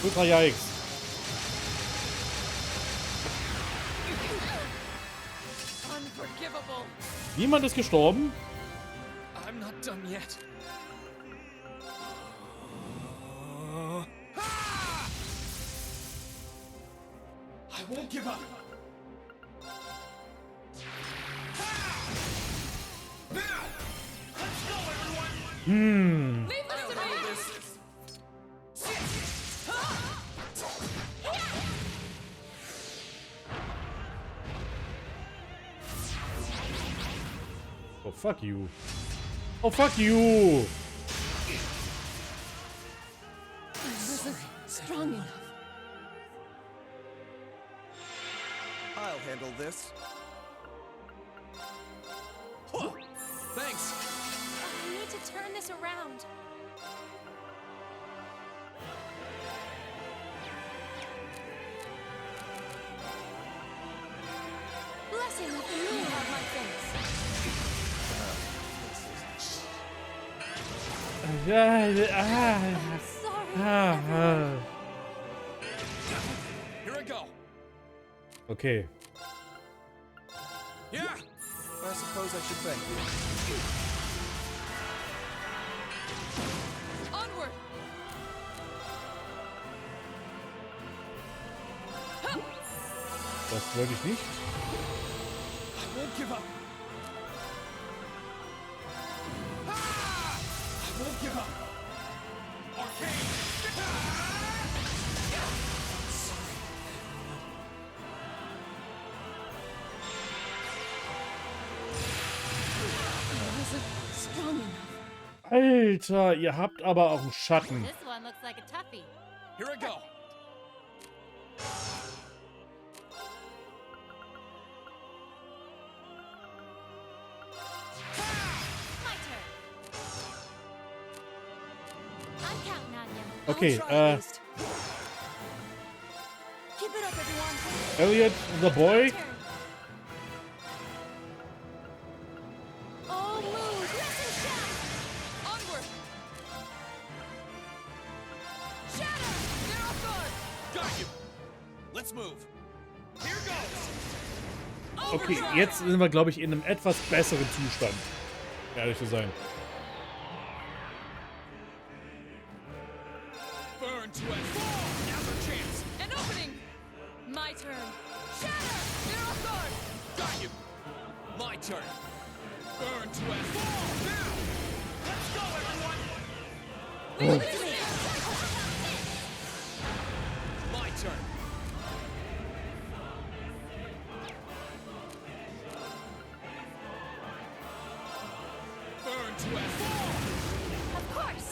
Ultra yikes. Unforgivable. Niemand ist gestorben. I'm not done yet. I won't give up. Now! Let's go, everyone! Leave this to me. Oh, fuck you. Oh, fuck you. I wasn't strong enough. I'll handle this. Thanks. I need to turn this around. Blessing of the moon on my face. Here I go. Okay. Yeah. I suppose I should thank you. Onward. Das wollte ich nicht. I won't give up. I won't give up. Strong enough. Alter, ihr habt aber auch einen Schatten. This one looks like a toughie. Here I go. My turn. I'm counting on you. Okay, Keep it up, everyone. Elliot, the boy. Oh, move! Lesson shot! Onward! Shatter! They're off guard! Got you. Let's move. Here goes. Okay, jetzt sind wir, glaube ich, in einem etwas besseren Zustand. Ehrlich zu sein. Burn to a fall. Now's our chance. An opening! My turn! Shatter! They're off guard! Got you. My turn. Burn to a fall. Now. Let's go, everyone. Leave it to me! My turn. Burn to a fall. Of course!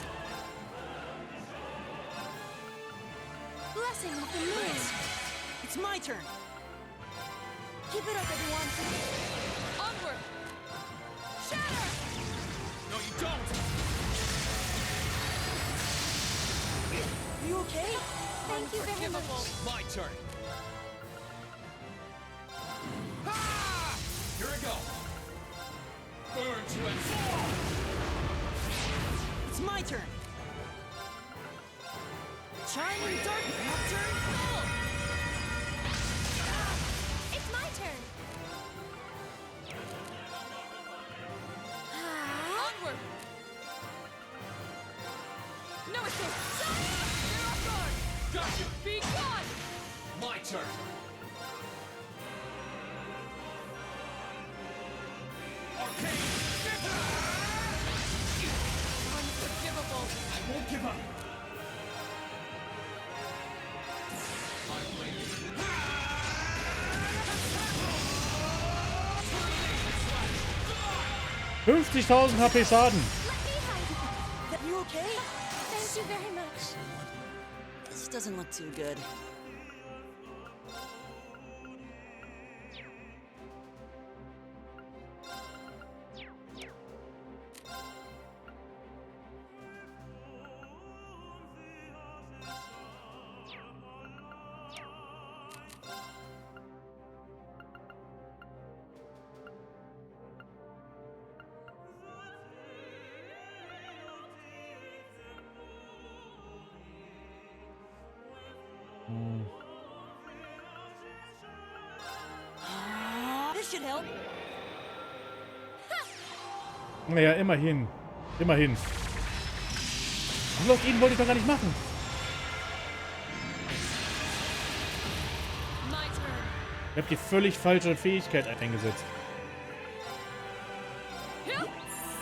Blessing of the moon! It's my turn. Keep it up, everyone. Onward! Shatter! No, you don't. You okay? Thank you very much. My turn. Ah! Here I go. Burn to a fall. It's my turn. Shining dark turn. It's my turn! Onward! No escape! They're off guard! Got you. Be gone! My turn. Arcane. Unforgivable! I won't give up. 50.000 HP Schaden. You okay? Thank you very much. This doesn't look too good. This should help. Naja, immerhin. Immerhin. Block ihn wollte ich doch gar nicht machen. My turn! Ich habe die völlig falsche Fähigkeit eingesetzt.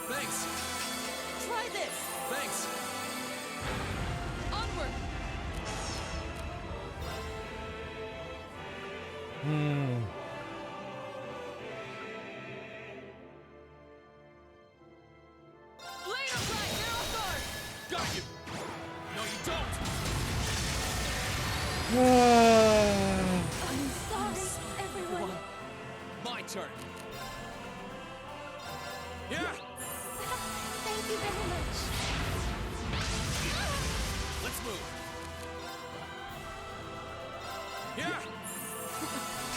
Thanks. Try this. Thanks. Onward! Blade of Light! They're off guard! Got you. No, you don't. I'm sorry, everyone. My turn. Yeah. Thank you very much. Let's move. Yeah.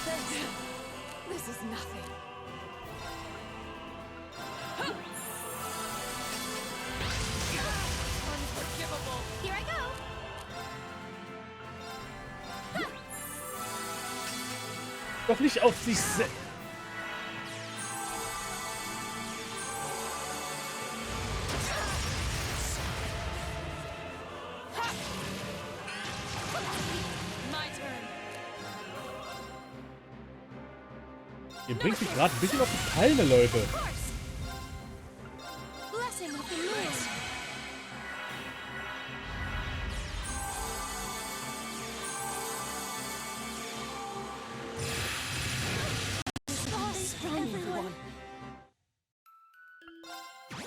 Thanks. This is nothing. Unforgivable! Here I go. Doch nicht auf sich selbst. My turn! Ihr bringt mich gerade ein bisschen auf die Palme, Leute. Blessing of the moon.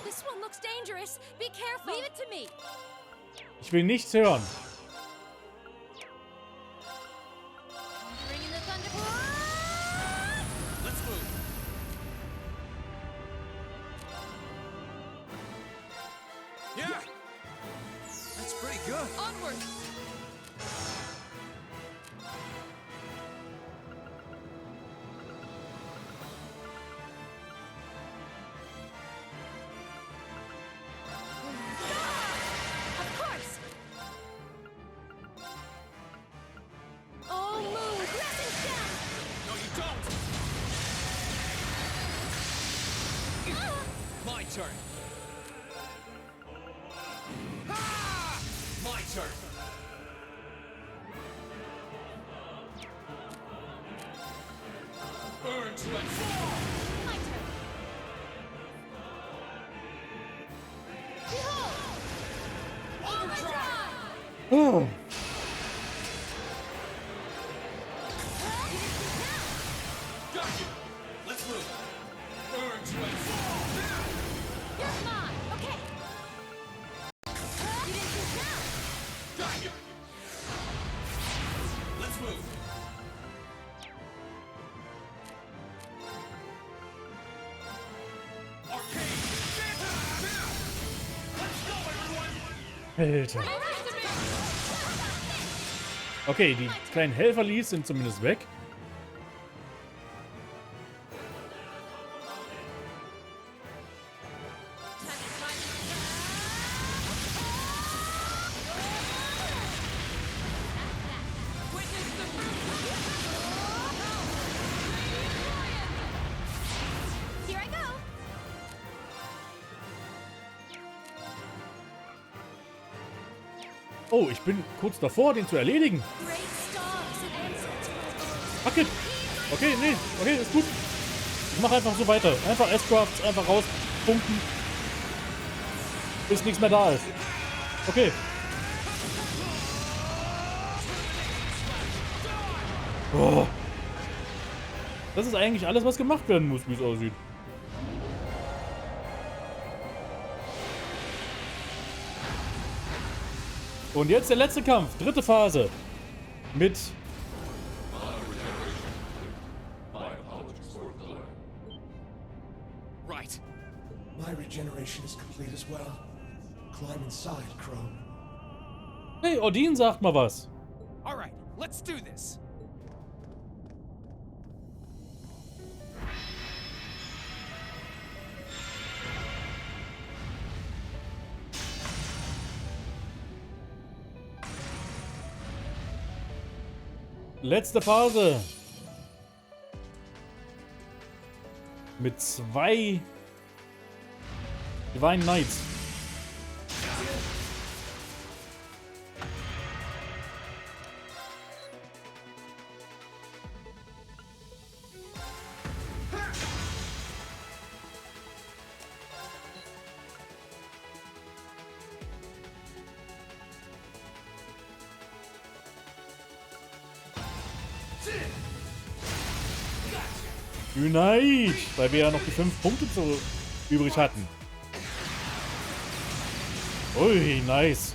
This one looks dangerous. Be careful. Leave it to me. Ich will nichts hören. Bring in the thunder. Let's move. Yeah! That's pretty good. Onward. Of course. Oh, move. Crescent shot. No, you don't. My turn. Ah! My turn. Burn to and fall. My turn. Behold. Overdrive. Oh. Got you. Let's move. Burn to and fall. You're mine. Okay. You didn't think now. Got you. Let's move. Arcane. Let's go, everyone. Alter. Okay, die kleinen Helferlis sind zumindest weg. Here I go. Oh, ich bin kurz davor, den zu erledigen. Great stars and answer. Fuck it. Okay, nee. Okay, ist gut. Ich mach einfach so weiter. Einfach S-Crafts, einfach rauspumpen. Bis nichts mehr da ist. Okay. Oh. Das ist eigentlich alles, was gemacht werden muss, wie es aussieht. Und jetzt der letzte Kampf, dritte Phase. Mit Right. My regeneration is complete as well. Climb inside, Crone. Hey, Odin sagt mal was. All right, let's do this. Letzte Phase. Mit 2 Divine Knights. Unite, weil wir ja noch die 5 Punkte so übrig hatten. Ui, nice.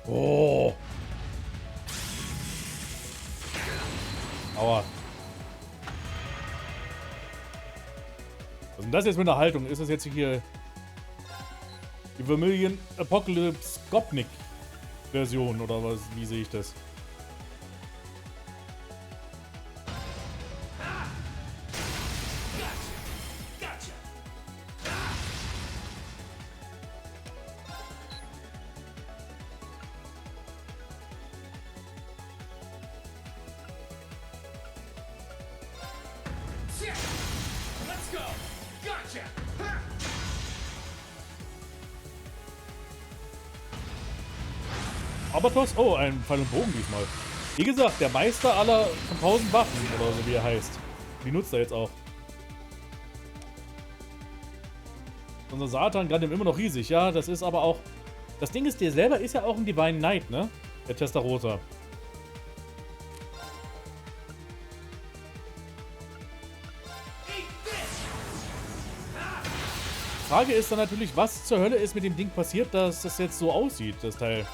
Oh. Aua. Was ist denn das jetzt mit der Haltung? Ist das jetzt hier die Vermilion Apocalypse Gopnik Version oder was? Wie sehe ich das? Let's go. Gotcha. Abatos? Oh, ein Pfeil und Bogen diesmal. Wie gesagt, der Meister aller von 1000 Waffen, oder so wie er heißt. Die nutzt er jetzt auch. Unser Satan gerade immer noch riesig, ja, das ist aber auch... Das Ding ist, der selber ist ja auch ein Divine Knight, ne? Der Testarossa. Frage ist dann natürlich, was zur Hölle ist mit dem Ding passiert, dass das jetzt so aussieht, das Teil.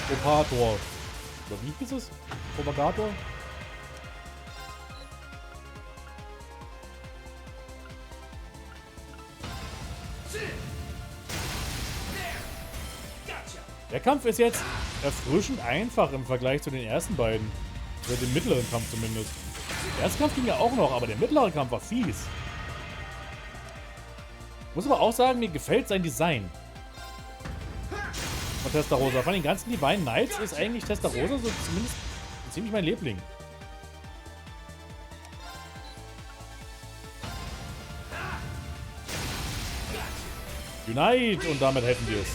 Propagator. Oder wie hieß es? Propagator? Der Kampf ist jetzt erfrischend einfach im Vergleich zu den ersten beiden. Oder dem mittleren Kampf zumindest. Der erste Kampf ging ja auch noch, aber der mittlere Kampf war fies. Muss aber auch sagen, mir gefällt sein Design. Von Testarossa. Von den ganzen Divine Knights ist eigentlich Testarossa so zumindest ziemlich mein Liebling. Unite! Und damit hätten wir es.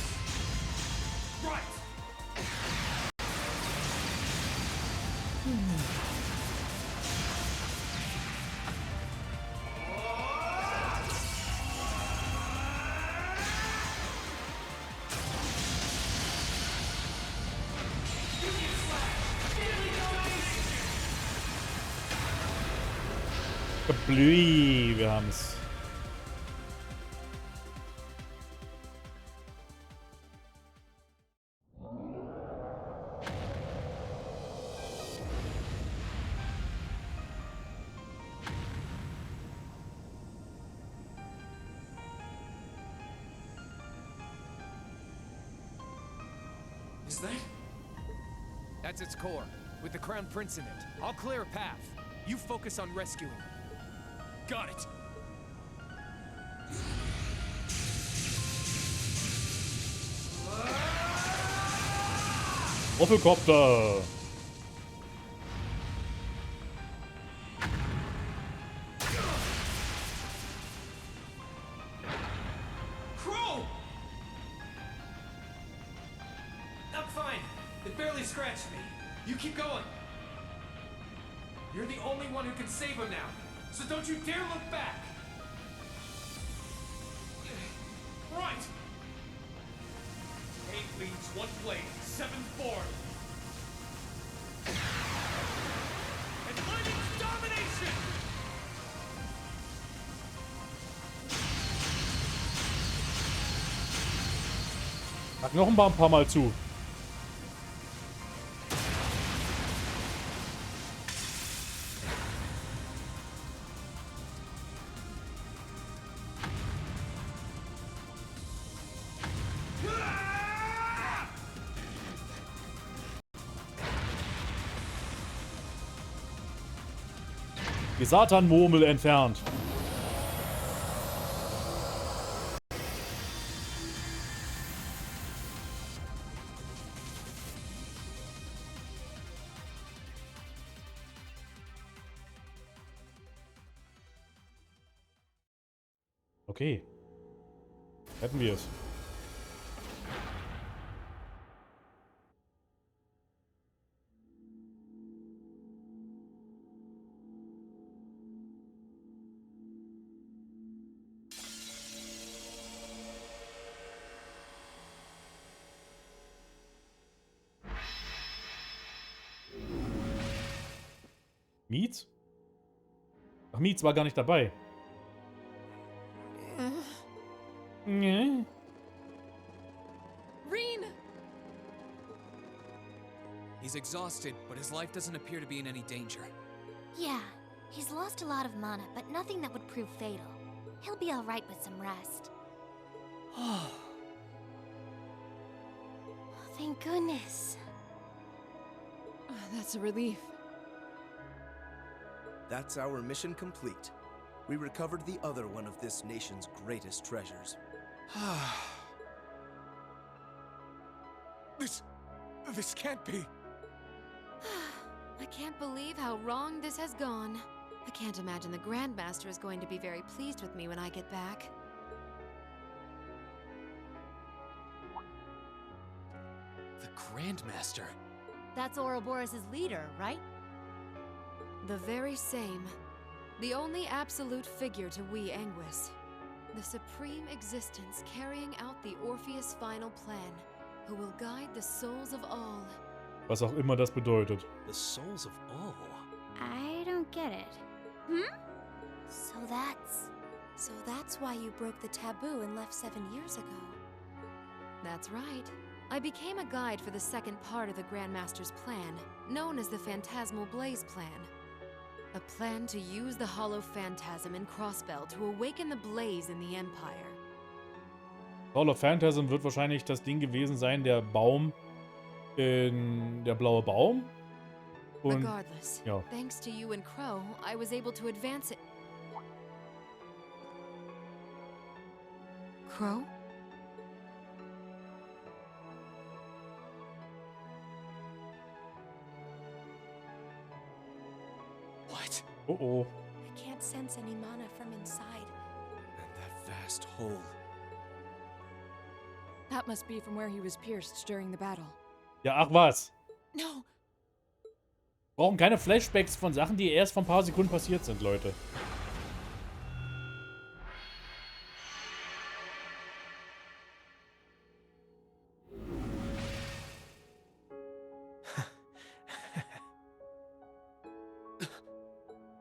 Blui, wir haben's. Is that? That's its core, with the Crown Prince in it. I'll clear a path. You focus on rescuing him. Got it. Roffelkopter. Crow! I'm fine. It barely scratched me. You keep going. You're the only one who can save him now. So don't you dare look back! Right! 8 leads, 1 blade, 7 forward. And lightning's domination! Sag noch ein paar Mal zu. Die Satan-Murmel entfernt. Okay. Hätten wir es. Mietz? Ach, Mietz war gar nicht dabei. Nee. Reen! He's exhausted, but his life doesn't appear to be in any danger. Yeah, he's lost a lot of mana, but nothing that would prove fatal. He'll be alright with some rest. Oh, thank goodness. That's a relief. That's our mission complete. We recovered the other one of this nation's greatest treasures. This can't be. I can't believe how wrong this has gone. I can't imagine the Grandmaster is going to be very pleased with me when I get back. The Grandmaster? That's Ouroboros' leader, right? The very same. The only absolute figure to we Anguis. The supreme existence carrying out the Orpheus final plan, who will guide the souls of all. Was auch immer das bedeutet. The souls of all? I don't get it. So that's why you broke the taboo and left 7 years ago. That's right. I became a guide for the second part of the Grandmaster's plan, known as the Phantasmal Blaze Plan. A plan to use the Hollow Phantasm in Crossbell to awaken the blaze in the Empire. Hollow Phantasm wird wahrscheinlich das Ding gewesen sein, der Baum, der blaue Baum. Und, regardless, ja. Thanks to you and Crow, I was able to advance it. Crow? What? Oh. I can't sense any mana from inside. And that vast hole. That must be from where he was pierced during the battle. Ja, ach was. No. Brauchen keine Flashbacks von Sachen, die erst vor ein paar Sekunden passiert sind, Leute.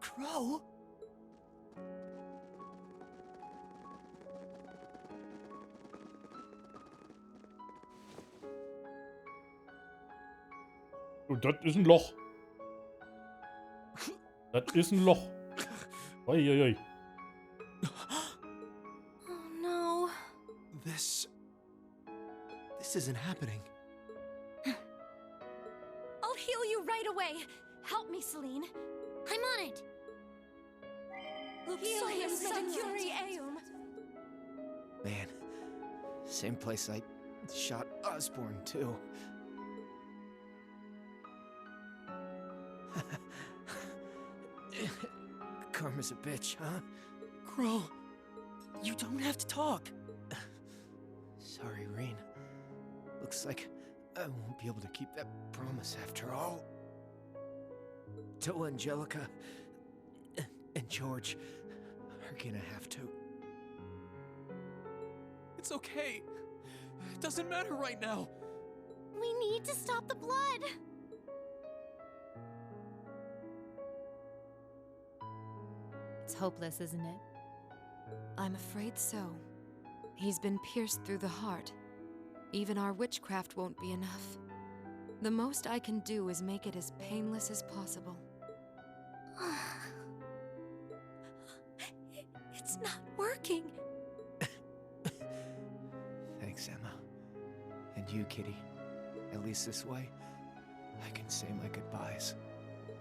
Crow? Und das ist ein Loch. Das ist ein Loch. Uiuiui. Oh no. This isn't happening. I'll heal you right away. Help me, Celine. I'm on it. Heal him, Sancuri Eum. Man, same place I shot Osborne, too. Karma's a bitch, huh? Crow, you don't have to talk. Sorry, Reen. Looks like I won't be able to keep that promise after all. Toa, Angelica, and George are gonna have to. It's okay. It doesn't matter right now. We need to stop the blood. It's hopeless, isn't it? I'm afraid so. He's been pierced through the heart. Even our witchcraft won't be enough. The most I can do is make it as painless as possible. It's not working. Thanks, Emma. And you, Kitty. At least this way, I can say my goodbyes.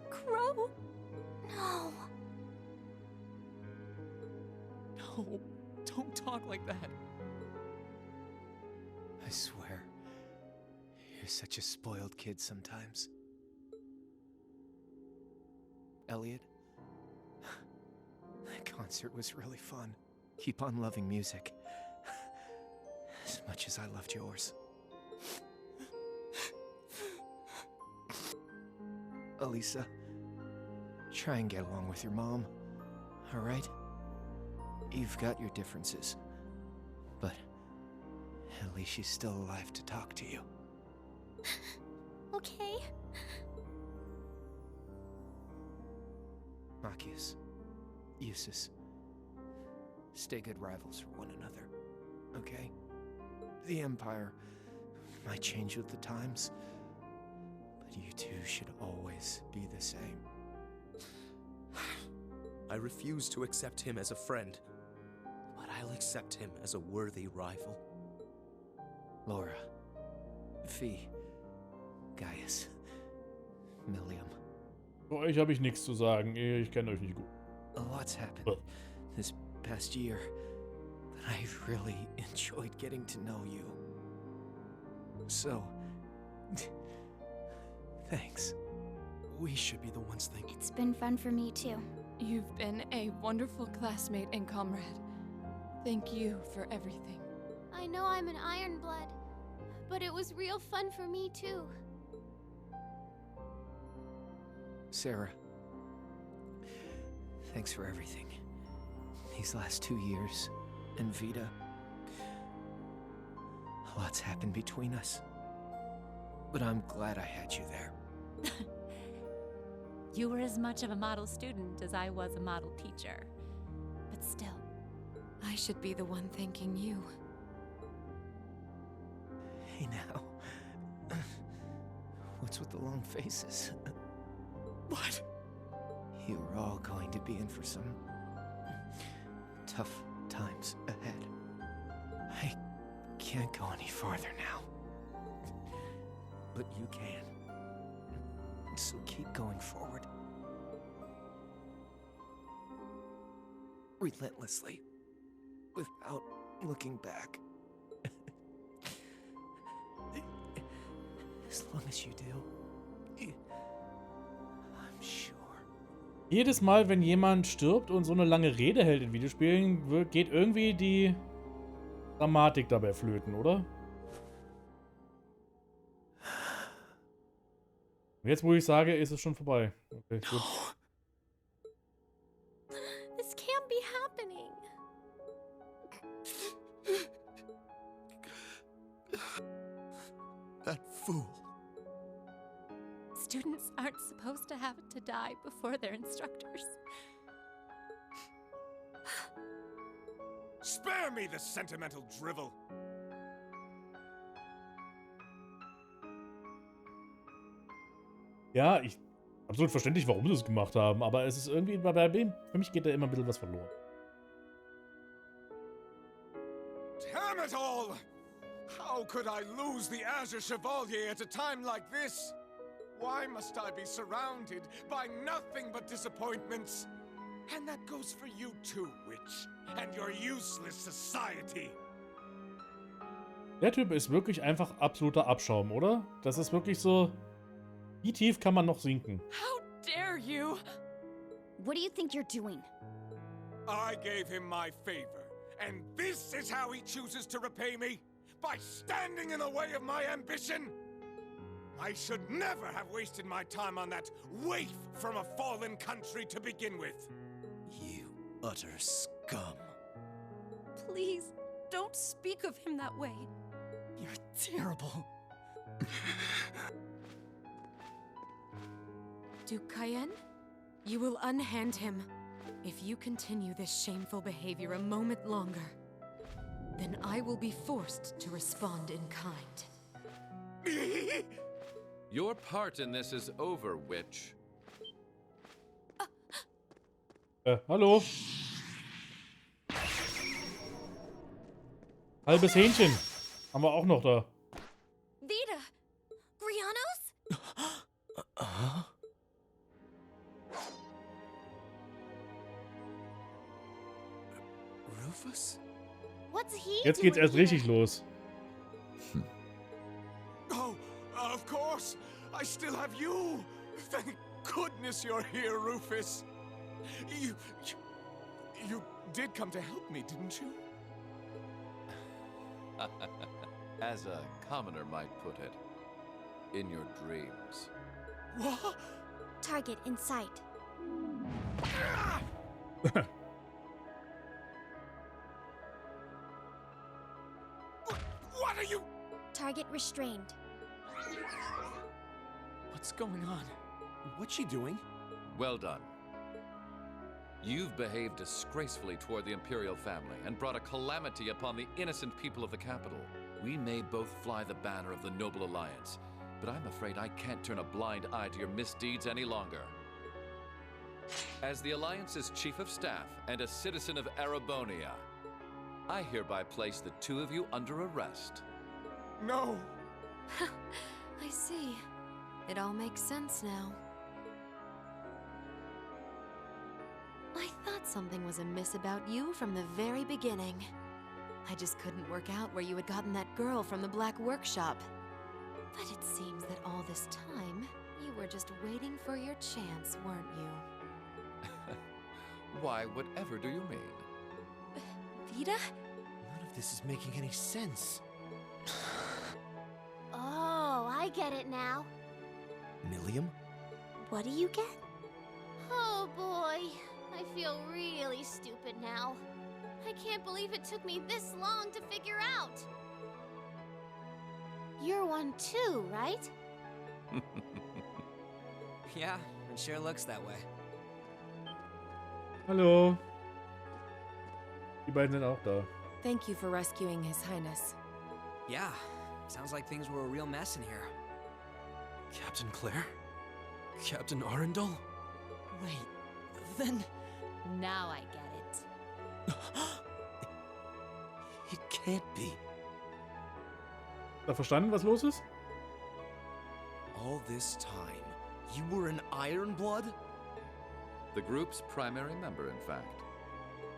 Crow? No. No, don't talk like that. I swear, you're such a spoiled kid sometimes. Elliot, that concert was really fun. Keep on loving music. As much as I loved yours. Elisa, try and get along with your mom, alright? You've got your differences, but at least she's still alive to talk to you. Okay. Machias, Eustace, stay good rivals for one another, okay? The Empire might change with the times, but you two should always be the same. I refuse to accept him as a friend, but I'll accept him as a worthy rival. Laura, Fee, Gaius, Milliam. Für euch habe ich nichts zu sagen. Ich kenne euch nicht gut. A lot's happened this past year, I've really enjoyed getting to know you. So, thanks. We should be the ones thinking. It's been fun for me too. You've been a wonderful classmate and comrade. Thank you for everything. I know I'm an Ironblood, but it was real fun for me too. Sarah, thanks for everything. These last 2 years, and Vita. A lot's happened between us. But I'm glad I had you there. You were as much of a model student as I was a model teacher. But still, I should be the one thanking you. Hey now. What's with the long faces? What? You're all going to be in for some tough times ahead. I can't go any farther now. But you can. So keep going forward. Relentlessly. Without looking back. As long as you do, I'm sure. Jedes Mal, wenn jemand stirbt und so eine lange Rede hält in Videospielen, geht irgendwie die Dramatik dabei flöten, oder? Jetzt, wo ich sage, ist es schon vorbei. Okay, gut. This can't be happening. That fool. students aren't supposed to have to die before their instructors. Spare me the sentimental drivel. Ja, absolut verständlich, warum sie es gemacht haben, aber es ist irgendwie, für mich geht da immer ein bisschen was verloren. Damn it all! How could I lose the Azure Chevalier at a time like this? Why must I be surrounded by nothing but disappointments? And that goes for you too, Witch, and your useless society. Der Typ ist wirklich einfach absoluter Abschaum, oder? Das ist wirklich so... Wie tief kann man noch sinken? How dare you? What do you think you're doing? I gave him my favor, and this is how he chooses to repay me? By standing in the way of my ambition? I should never have wasted my time on that waif from a fallen country to begin with. You utter scum. Please, don't speak of him that way. You're terrible. Duke Cayenne, you will unhand him. If you continue this shameful behavior a moment longer, then I will be forced to respond in kind. Your part in this is over, Witch. Hallo? Halbes Hähnchen. Haben wir auch noch da. Vita! Grianos? Rufus? What's he Jetzt geht's erst richtig los. Oh, of course! I still have you! Thank goodness you're here, Rufus! You did come to help me, didn't you? As a commoner might put it, in your dreams. What? Target in sight. What are you? Target restrained. What's going on? What's she doing? Well done. You've behaved disgracefully toward the Imperial family and brought a calamity upon the innocent people of the capital. We may both fly the banner of the Noble Alliance, but I'm afraid I can't turn a blind eye to your misdeeds any longer. As the Alliance's Chief of Staff and a citizen of Arabonia, I hereby place the two of you under arrest. No! I see. It all makes sense now. I thought something was amiss about you from the very beginning. I just couldn't work out where you had gotten that girl from the Black Workshop. But it seems that all this time, you were just waiting for your chance, weren't you? Why, whatever do you mean? Vita? None of this is making any sense. Oh, I get it now. Milliam? What do you get? Oh boy, I feel really stupid now. I can't believe it took me this long to figure out. You're one too, right? Yeah, it sure looks that way. Hallo. Die beiden sind auch da. Thank you for rescuing His Highness. Yeah, sounds like things were a real mess in here. Captain Claire? Captain Arundel? Wait, then... Now I get it. It can't be. Da verstanden, was los ist? All this time, you were an Iron Blood? The group's primary member, in fact.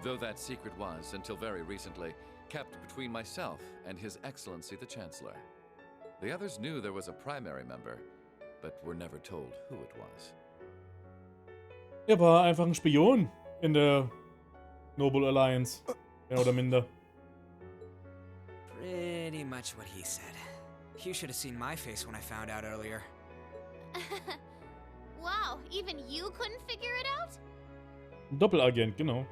Though that secret was, until very recently, kept between myself and His Excellency the Chancellor. The others knew there was a primary member, but were never told who it was. Er war einfach ein Spion in der Noble Alliance. Mehr oder minder. Pretty much what he said. You should have seen my face when I found out earlier. Wow, even you couldn't figure it out? Doppelagent, genau.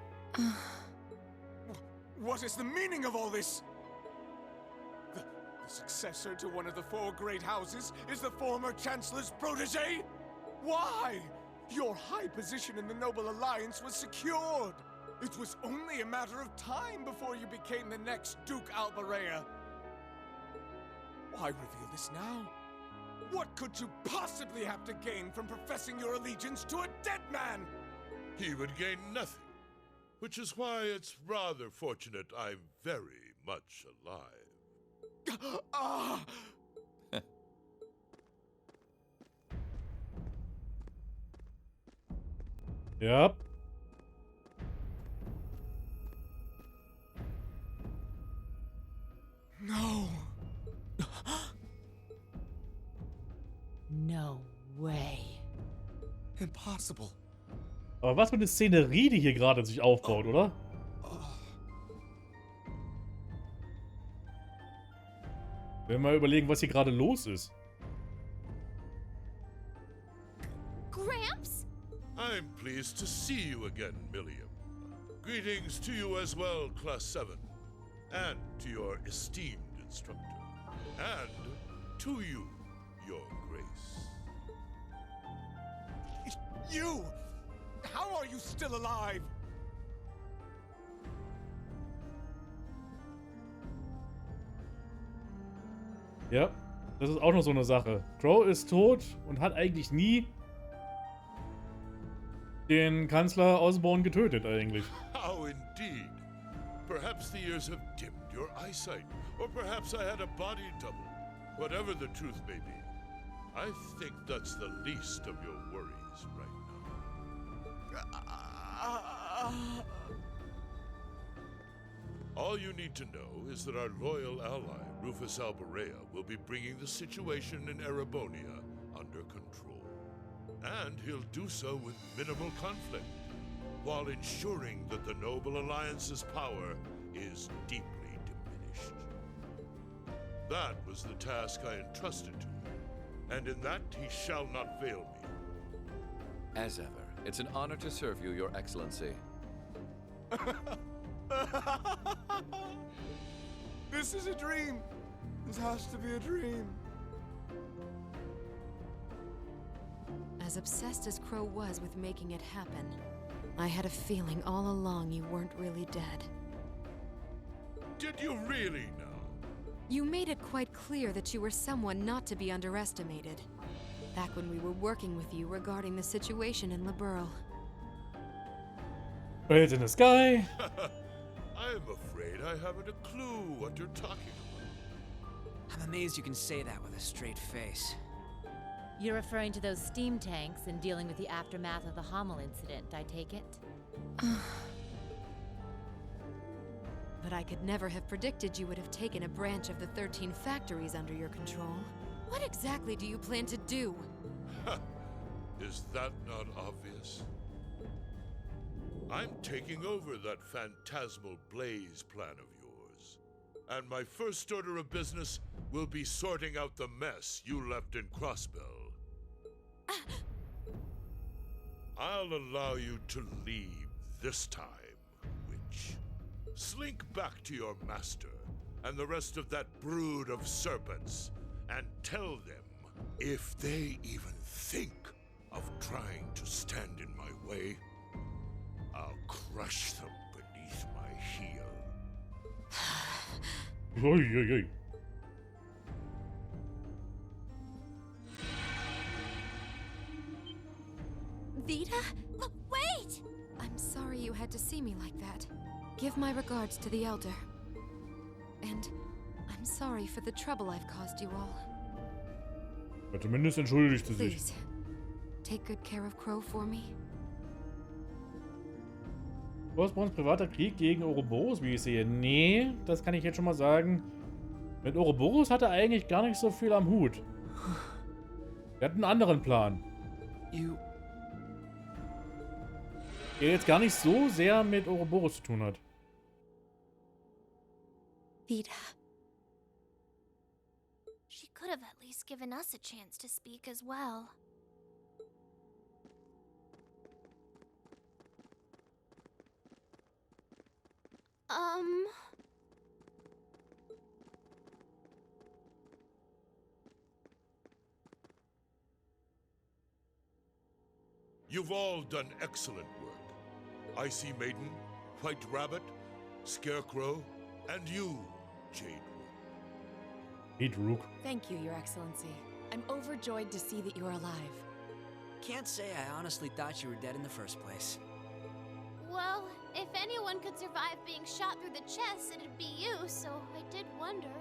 What is the meaning of all this? The successor to one of the four great houses is the former Chancellor's protege? Why? Your high position in the Noble Alliance was secured. It was only a matter of time before you became the next Duke Albarea. Why reveal this now? What could you possibly have to gain from professing your allegiance to a dead man? He would gain nothing, which is why it's rather fortunate I'm very much alive. Ah! Yep. No. No way. Impossible. Aber was für eine Szenerie, die hier gerade sich aufbaut, oder? Wenn wir mal überlegen, was hier gerade los ist. Gramps? I'm pleased to see you again, Milliam. Greetings to you as well, Class 7. And to your esteemed instructor. And to you, Your Grace. You! How are you still alive? Ja, das ist auch noch so eine Sache. Crow ist tot und hat eigentlich nie den Kanzler Osborn getötet, eigentlich. How indeed. Perhaps the years have dimmed your eyesight, or perhaps I had a body double. Whatever the truth may be, I think that's the least of your worries right now. All you need to know is that our loyal ally, Rufus Albarea, will be bringing the situation in Erebonia under control. And he'll do so with minimal conflict, while ensuring that the Noble Alliance's power is deeply diminished. That was the task I entrusted to him, and in that he shall not fail me. As ever, it's an honor to serve you, Your Excellency. This is a dream. This has to be a dream. As obsessed as Crow was with making it happen, I had a feeling all along you weren't really dead. Did you really know? You made it quite clear that you were someone not to be underestimated. Back when we were working with you regarding the situation in Liberl. Birds in the sky. I'm afraid I haven't a clue what you're talking about. I'm amazed you can say that with a straight face. You're referring to those steam tanks and dealing with the aftermath of the Hommel incident, I take it? But I could never have predicted you would have taken a branch of the 13 factories under your control. What exactly do you plan to do? Is that not obvious? I'm taking over that phantasmal blaze plan of yours. And my first order of business will be sorting out the mess you left in Crossbell. I'll allow you to leave this time, witch. Slink back to your master and the rest of that brood of serpents and tell them if they even think of trying to stand in my way, I'll crush them beneath my heel. Oi, oi, oi. Vita? Wait! I'm sorry you had to see me like that. Give my regards to the Elder. And I'm sorry for the trouble I've caused you all. Aber zumindest entschuldigte sich. Please, take good care of Crow for me. Osborns privater Krieg gegen Ouroboros, wie ich sehe. Nee, das kann ich jetzt schon mal sagen. Mit Ouroboros hat er eigentlich gar nicht so viel am Hut. Er hat einen anderen Plan. Der jetzt gar nicht so sehr mit Ouroboros zu tun hat. Vita. She could have at least given us a chance to speak as well. You've all done excellent work. Icy Maiden, White Rabbit, Scarecrow, and you, Jade Rook. Thank you, Your Excellency. I'm overjoyed to see that you're alive. Can't say I honestly thought you were dead in the first place. Well, if anyone could survive being shot through the chest, it'd be you, so I did wonder.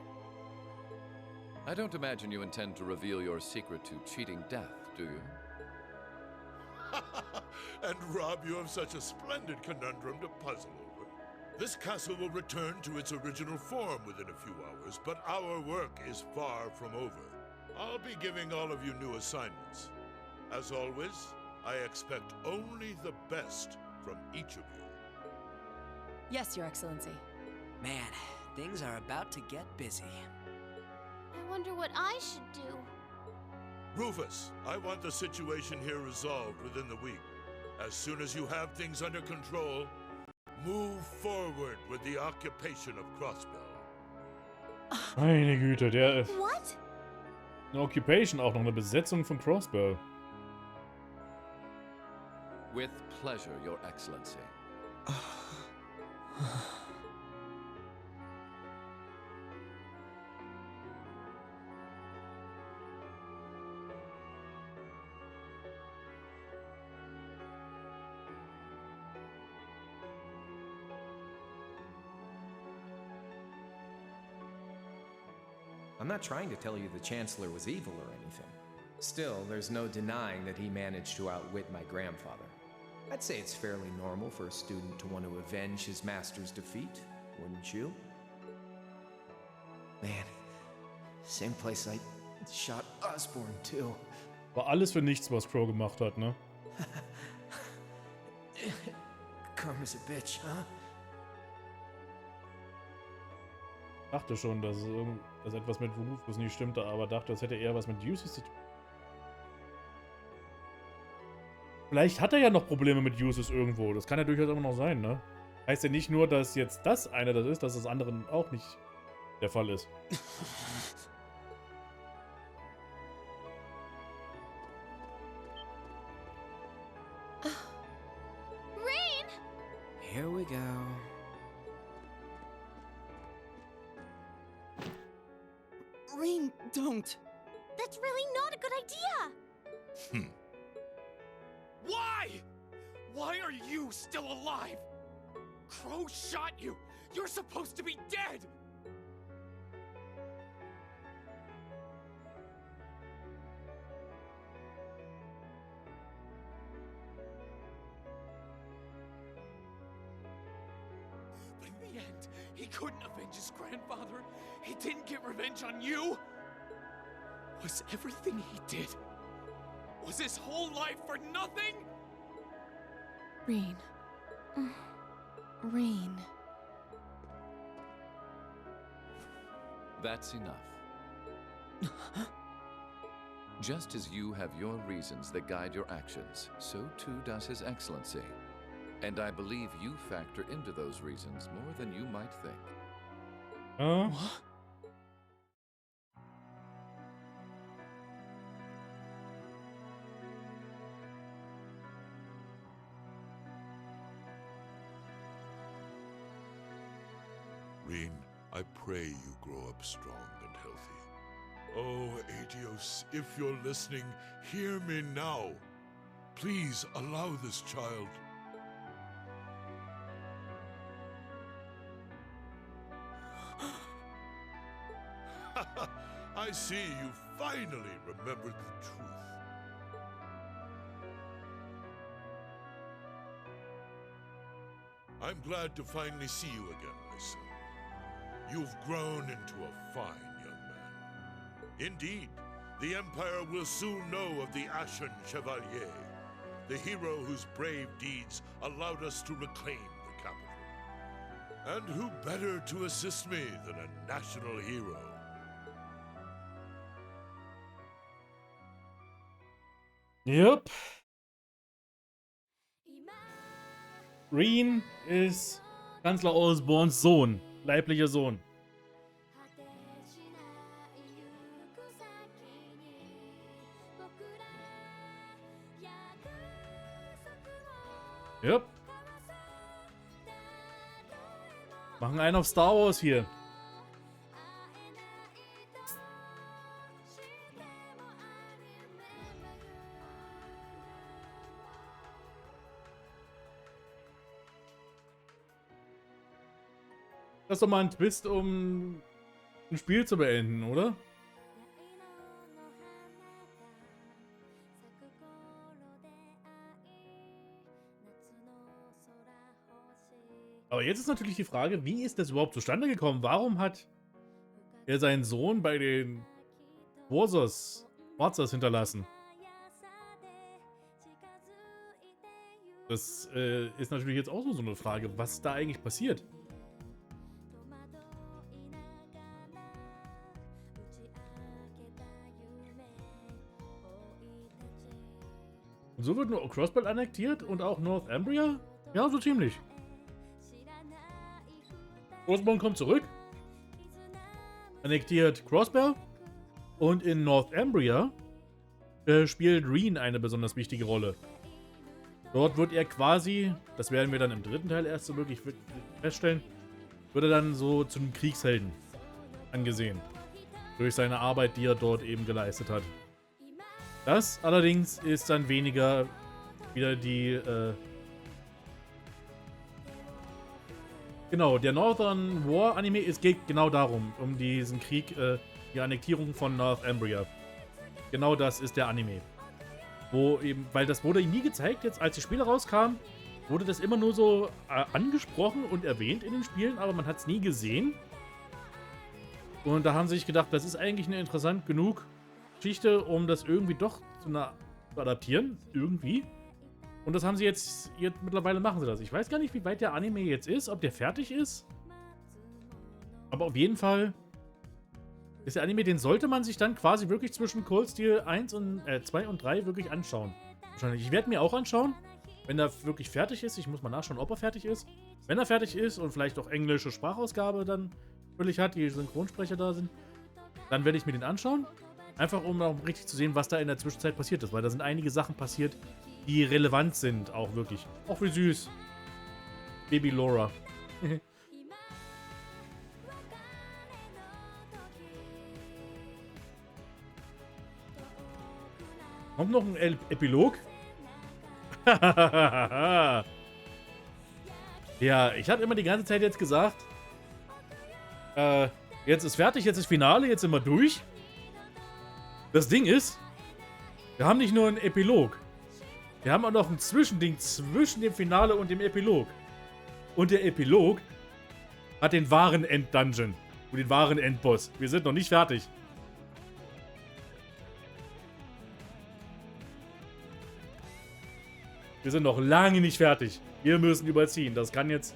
I don't imagine you intend to reveal your secret to cheating death, do you? And rob you of such a splendid conundrum to puzzle over. This castle will return to its original form within a few hours, but our work is far from over. I'll be giving all of you new assignments. As always, I expect only the best from each of you. Yes, Your Excellency. Man, things are about to get busy. I wonder what I should do. Rufus, I want the situation here resolved within the week. As soon as you have things under control, move forward with the occupation of Crossbell. Meine Güte, der ist... What? Eine Occupation, auch noch eine Besetzung von Crossbell. With pleasure, Your Excellency. I'm not trying to tell you the Chancellor was evil or anything. Still, there's no denying that he managed to outwit my grandfather. I'd say it's fairly normal for a student to want to avenge his master's defeat, wouldn't you? Man, same place I shot Osborn too. War alles für nichts, was Crow gemacht hat, ne? Karma's a bitch, huh? Dachte schon, dass etwas mit Rufus nicht stimmte, aber dachte, das hätte eher was mit Uses zu tun. Vielleicht hat er ja noch Probleme mit Uses irgendwo. Das kann ja durchaus immer noch sein, ne? Heißt ja nicht nur, dass jetzt das eine das ist, dass das andere auch nicht der Fall ist. Rain! Here we go. Rain, don't! That's really not a good idea! Why? Why are you still alive? Crow shot you! You're supposed to be dead! But in the end, He couldn't avenge his grandfather. He didn't get revenge on you. Was everything he did, was his whole life for nothing? Reen. Reen. That's enough. Just as you have your reasons that guide your actions, so too does His Excellency. And I believe you factor into those reasons more than you might think. What? Reen, I pray you grow up strong and healthy. Oh, Adios, if you're listening, hear me now. Please allow this child. I see you finally remembered the truth. I'm glad to finally see you again, my son. You've grown into a fine young man. Indeed, the Empire will soon know of the Ashen Chevalier, the hero whose brave deeds allowed us to reclaim the capital. And who better to assist me than a national hero? Yep. Reen ist Kanzler Osborns Sohn, leiblicher Sohn. Yep. Machen einen auf Star Wars hier. Das ist doch mal ein Twist, um ein Spiel zu beenden, oder? Aber jetzt ist natürlich die Frage, wie ist das überhaupt zustande gekommen? Warum hat er seinen Sohn bei den Warzers hinterlassen? Das ist natürlich jetzt auch so eine Frage, was da eigentlich passiert. Und so wird nur Crossbell annektiert und auch Northumbria? Ja, so ziemlich. Osborn kommt zurück, annektiert Crossbell und in Northumbria spielt Reen eine besonders wichtige Rolle. Dort wird er quasi, das werden wir dann im dritten Teil erst so wirklich feststellen, wird er dann so zum Kriegshelden angesehen. Durch seine Arbeit, die er dort eben geleistet hat. Das allerdings ist dann weniger wieder die, genau, der Northern War Anime, es geht genau darum, um diesen Krieg, die Annektierung von Northumbria. Genau das ist der Anime. Wo eben, weil das wurde ihm nie gezeigt, jetzt als die Spiele rauskamen, wurde das immer nur so angesprochen und erwähnt in den Spielen, aber man hat es nie gesehen. Und da haben sie sich gedacht, das ist eigentlich eine interessant genug Geschichte, um das irgendwie doch zu adaptieren. Irgendwie. Und das haben sie jetzt mittlerweile machen sie das. Ich weiß gar nicht, wie weit der Anime jetzt ist, ob der fertig ist. Aber auf jeden Fall ist der Anime, den sollte man sich dann quasi wirklich zwischen Cold Steel 2 und 3 wirklich anschauen. Wahrscheinlich. Ich werde mir auch anschauen, wenn er wirklich fertig ist. Ich muss mal nachschauen, ob er fertig ist. Wenn er fertig ist und vielleicht auch englische Sprachausgabe dann wirklich hat, die Synchronsprecher da sind, dann werde ich mir den anschauen. Einfach um auch richtig zu sehen, was da in der Zwischenzeit passiert ist. Weil da sind einige Sachen passiert, die relevant sind, auch wirklich. Auch wie süß. Baby Laura. Kommt noch ein Epilog? Ja, ich habe immer die ganze Zeit jetzt gesagt, jetzt ist fertig, jetzt ist Finale, jetzt sind wir durch. Das Ding ist, wir haben nicht nur einen Epilog. Wir haben auch noch ein Zwischending zwischen dem Finale und dem Epilog. Und der Epilog hat den wahren End-Dungeon und den wahren Endboss. Wir sind noch nicht fertig. Wir sind noch lange nicht fertig. Wir müssen überziehen. Das kann jetzt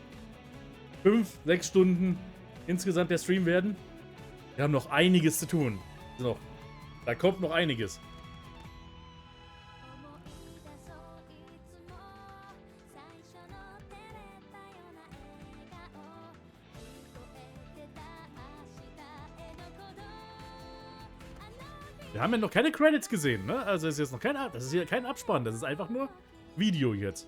5, 6 Stunden insgesamt der Stream werden. Wir haben noch einiges zu tun. Da kommt noch einiges. Wir haben ja noch keine Credits gesehen, ne? Also ist jetzt noch das ist hier kein Abspann, das ist einfach nur Video jetzt.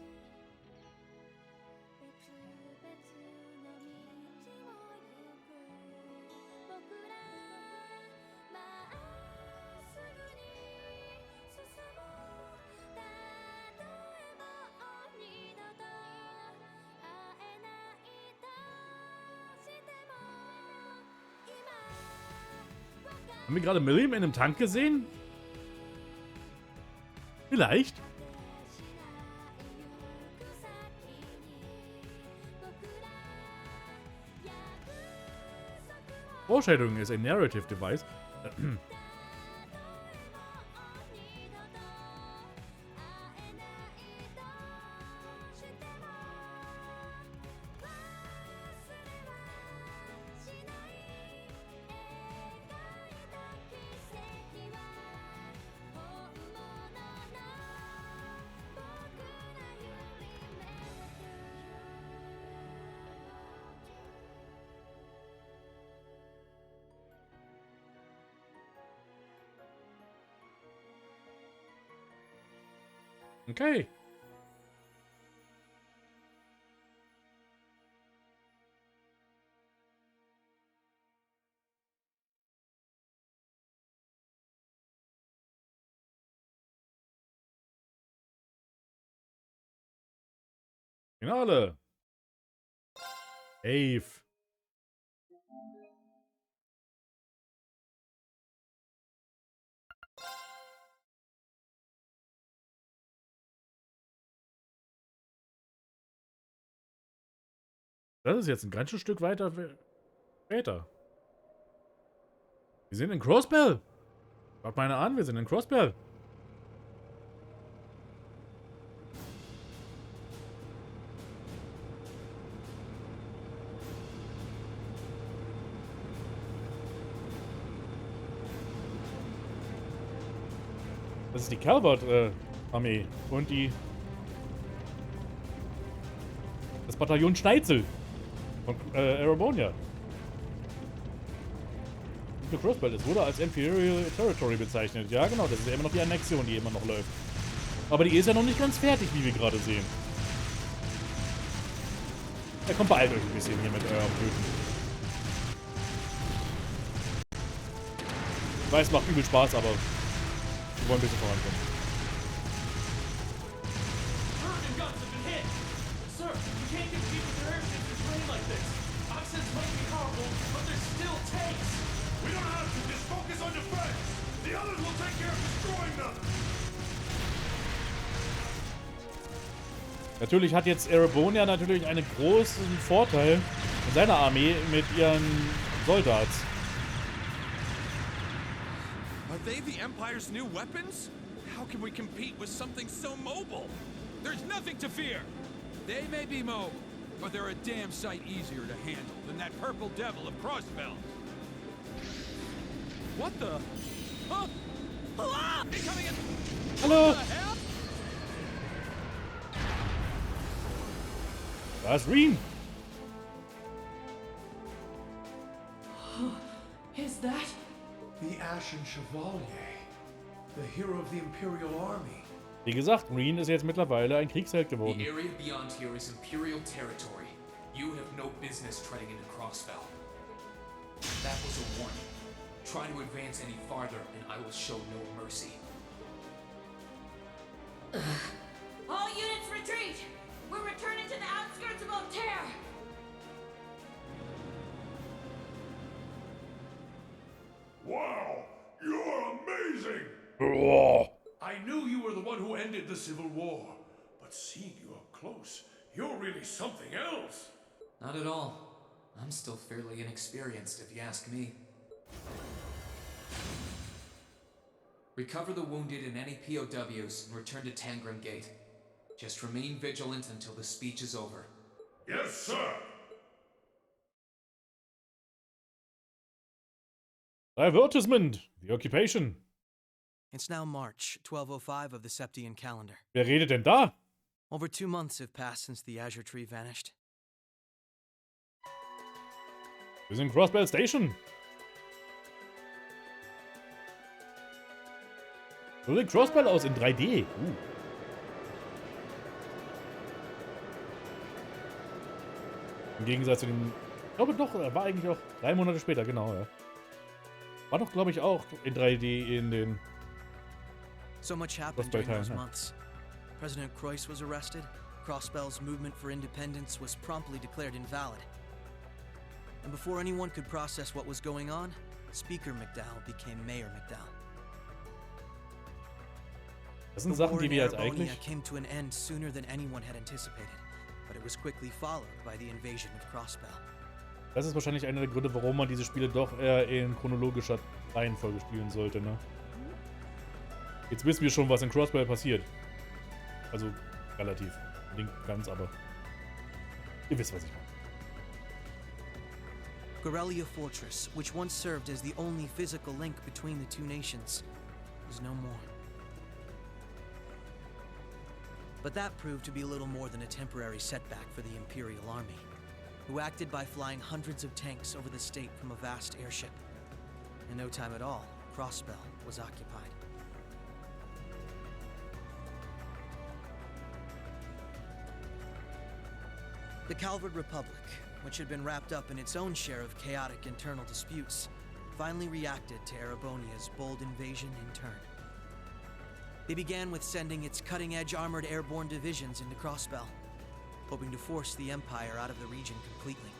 Haben wir gerade Miriam in einem Tank gesehen? Vielleicht. Foreshadowing is a narrative device. Okay. Finale. Ave. Das ist jetzt ein ganzes Stück weiter später. Wir sind in Crossbell. Schaut meine an, wir sind in Crossbell. Das ist die Calvert-Armee und das Bataillon Schneizel von Arabonia. Nicht nur Crossbell, es wurde als Imperial Territory bezeichnet. Ja, genau, das ist ja immer noch die Annexion, die immer noch läuft. Aber die ist ja noch nicht ganz fertig, wie wir gerade sehen. Ja, kommt, beeilt euch ein bisschen hier mit eurem Töten. Ich weiß, es macht übel Spaß, aber wir wollen ein bisschen vorankommen. Natürlich hat jetzt Arabonia natürlich einen großen Vorteil in seiner Armee mit ihren Soldats. Are they the Empire's new weapons? How can we compete with something so mobile? There's nothing to fear! They may be mobile, but they're a damn sight easier to handle than that purple devil of Crossbell. What the? Huh? Hello! Incoming in... Hallo! What the hell? Da ist Reen! Is that? The Ashen Chevalier. The hero of the Imperial Army. Wie gesagt, Reen ist jetzt mittlerweile ein Kriegsheld geworden. The area beyond here is Imperial territory. You have no business treading into Crossbell. That was a warning. Try to advance any farther, and I will show no mercy. All units retreat! We're returning to the outskirts of Altair! Wow! You're amazing! I knew you were the one who ended the Civil War, but seeing you up close, you're really something else. Not at all. I'm still fairly inexperienced, if you ask me. Recover the wounded and any POWs and return to Tangram Gate. Just remain vigilant until the speech is over. Yes, sir! Advertisement. The occupation. It's now March 1205 of the Septian calendar. Wer redet denn da? Over 2 months have passed since the Azure Tree vanished. Wir sind Crossbell Station. So sieht Crossbell aus in 3D. Im Gegensatz zu dem... Ich glaube doch, er war eigentlich auch 3 Monate später, genau, ja. War doch, glaube ich, auch in 3D in den... So much happened during those months. President Croix was arrested. Crossbell's movement for independence was promptly declared invalid. And before anyone could process what was going on, Speaker McDowell became Mayor McDowell. Das sind Sachen, die wir jetzt Erebonia eigentlich... came to an end sooner than anyone had anticipated, but it was quickly followed by the invasion of Crossbell. Das ist wahrscheinlich einer der Gründe, warum man diese Spiele doch eher in chronologischer Reihenfolge spielen sollte, ne? Jetzt wissen wir schon, was in Crossbell passiert. Also, relativ. Nicht ganz, aber... Ihr wisst, was ich meine. Corellia Fortress, which once served as the only physical link between the two nations, is no more. But that proved to be a little more than a temporary setback for the Imperial Army, who acted by flying hundreds of tanks over the state from a vast airship. In no time at all, Crossbell was occupied. The Calvard Republic, which had been wrapped up in its own share of chaotic internal disputes, finally reacted to Erebonia's bold invasion in turn. They began with sending its cutting-edge armored airborne divisions into Crossbell, hoping to force the Empire out of the region completely.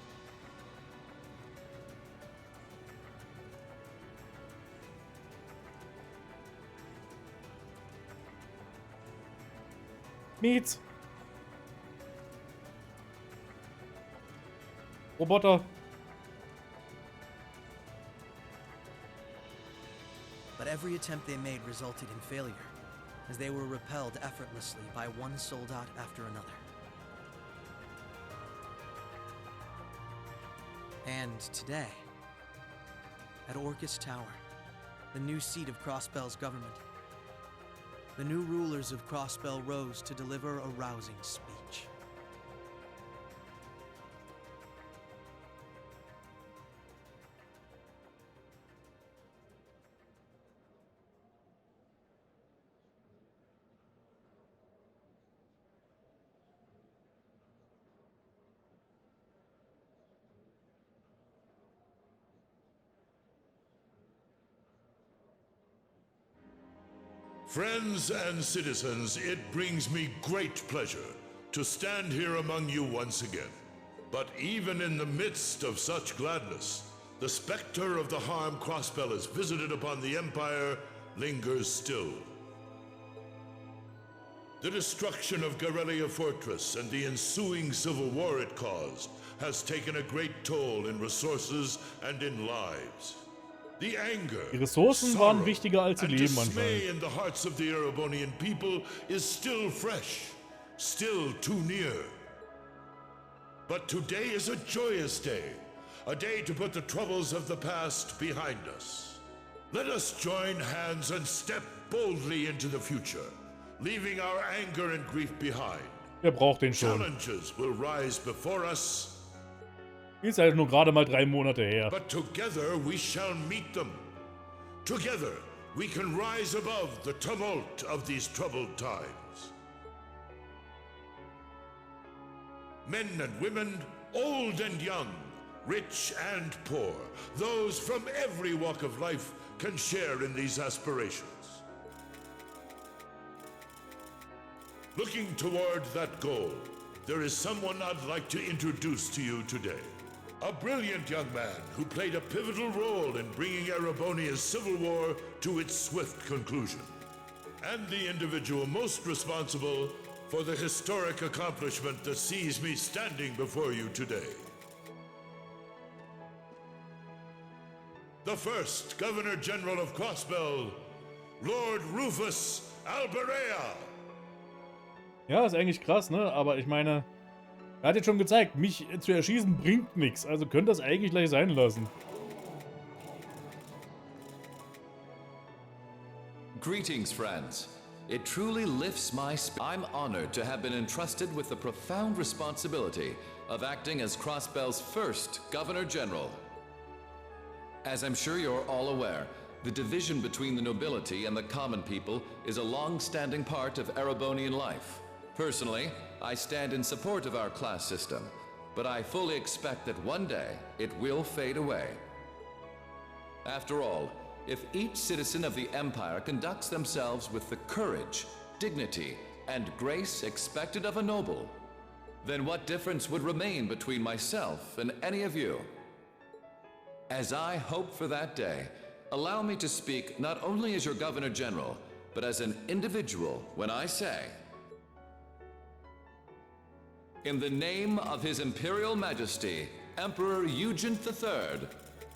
Meets. Roboter. But every attempt they made resulted in failure, as they were repelled effortlessly by one soldat after another. And today, at Orcus Tower, the new seat of Crossbell's government, the new rulers of Crossbell rose to deliver a rousing speech. Friends and citizens, it brings me great pleasure to stand here among you once again. But even in the midst of such gladness, the specter of the harm Crossbell has visited upon the Empire lingers still. The destruction of Corellia Fortress and the ensuing civil war it caused has taken a great toll in resources and in lives. The anger, Die Ressourcen waren sorrow, wichtiger als ihr and Leben dismay anscheinend. in the hearts of the Erebonian people is still fresh, still too near. But today is a joyous day, a day to put the troubles of the past behind us. Let us join hands and step boldly into the future, leaving our anger and grief behind. Wer braucht den schon? Challenges will rise before us. Ist halt nur gerade mal 3 Monate her. But together we shall meet them. Together we can rise above the tumult of these troubled times. Men and women, old and young, rich and poor, those from every walk of life can share in these aspirations. Looking toward that goal, there is someone I'd like to introduce to you today. A brilliant young man who played a pivotal role in bringing Erebonia's civil war to its swift conclusion. And the individual most responsible for the historic accomplishment that sees me standing before you today. the first Governor General of Crossbell, Lord Rufus Alberea. Ja, ist eigentlich krass, ne? Aber ich meine, er hat jetzt schon gezeigt, mich zu erschießen bringt nichts. Also könnt ihr das eigentlich gleich sein lassen. Greetings, friends. It truly lifts my spirit. I'm honored to have been entrusted with the profound responsibility of acting as Crossbell's first Governor General. As I'm sure you're all aware, the division between the nobility and the common people is a long-standing part of Erebonian life. Personally, I stand in support of our class system, but I fully expect that one day it will fade away. After all, if each citizen of the Empire conducts themselves with the courage, dignity, and grace expected of a noble, then what difference would remain between myself and any of you? As I hope for that day, allow me to speak not only as your Governor General, but as an individual when I say, in the name of His Imperial Majesty, Emperor Eugent III,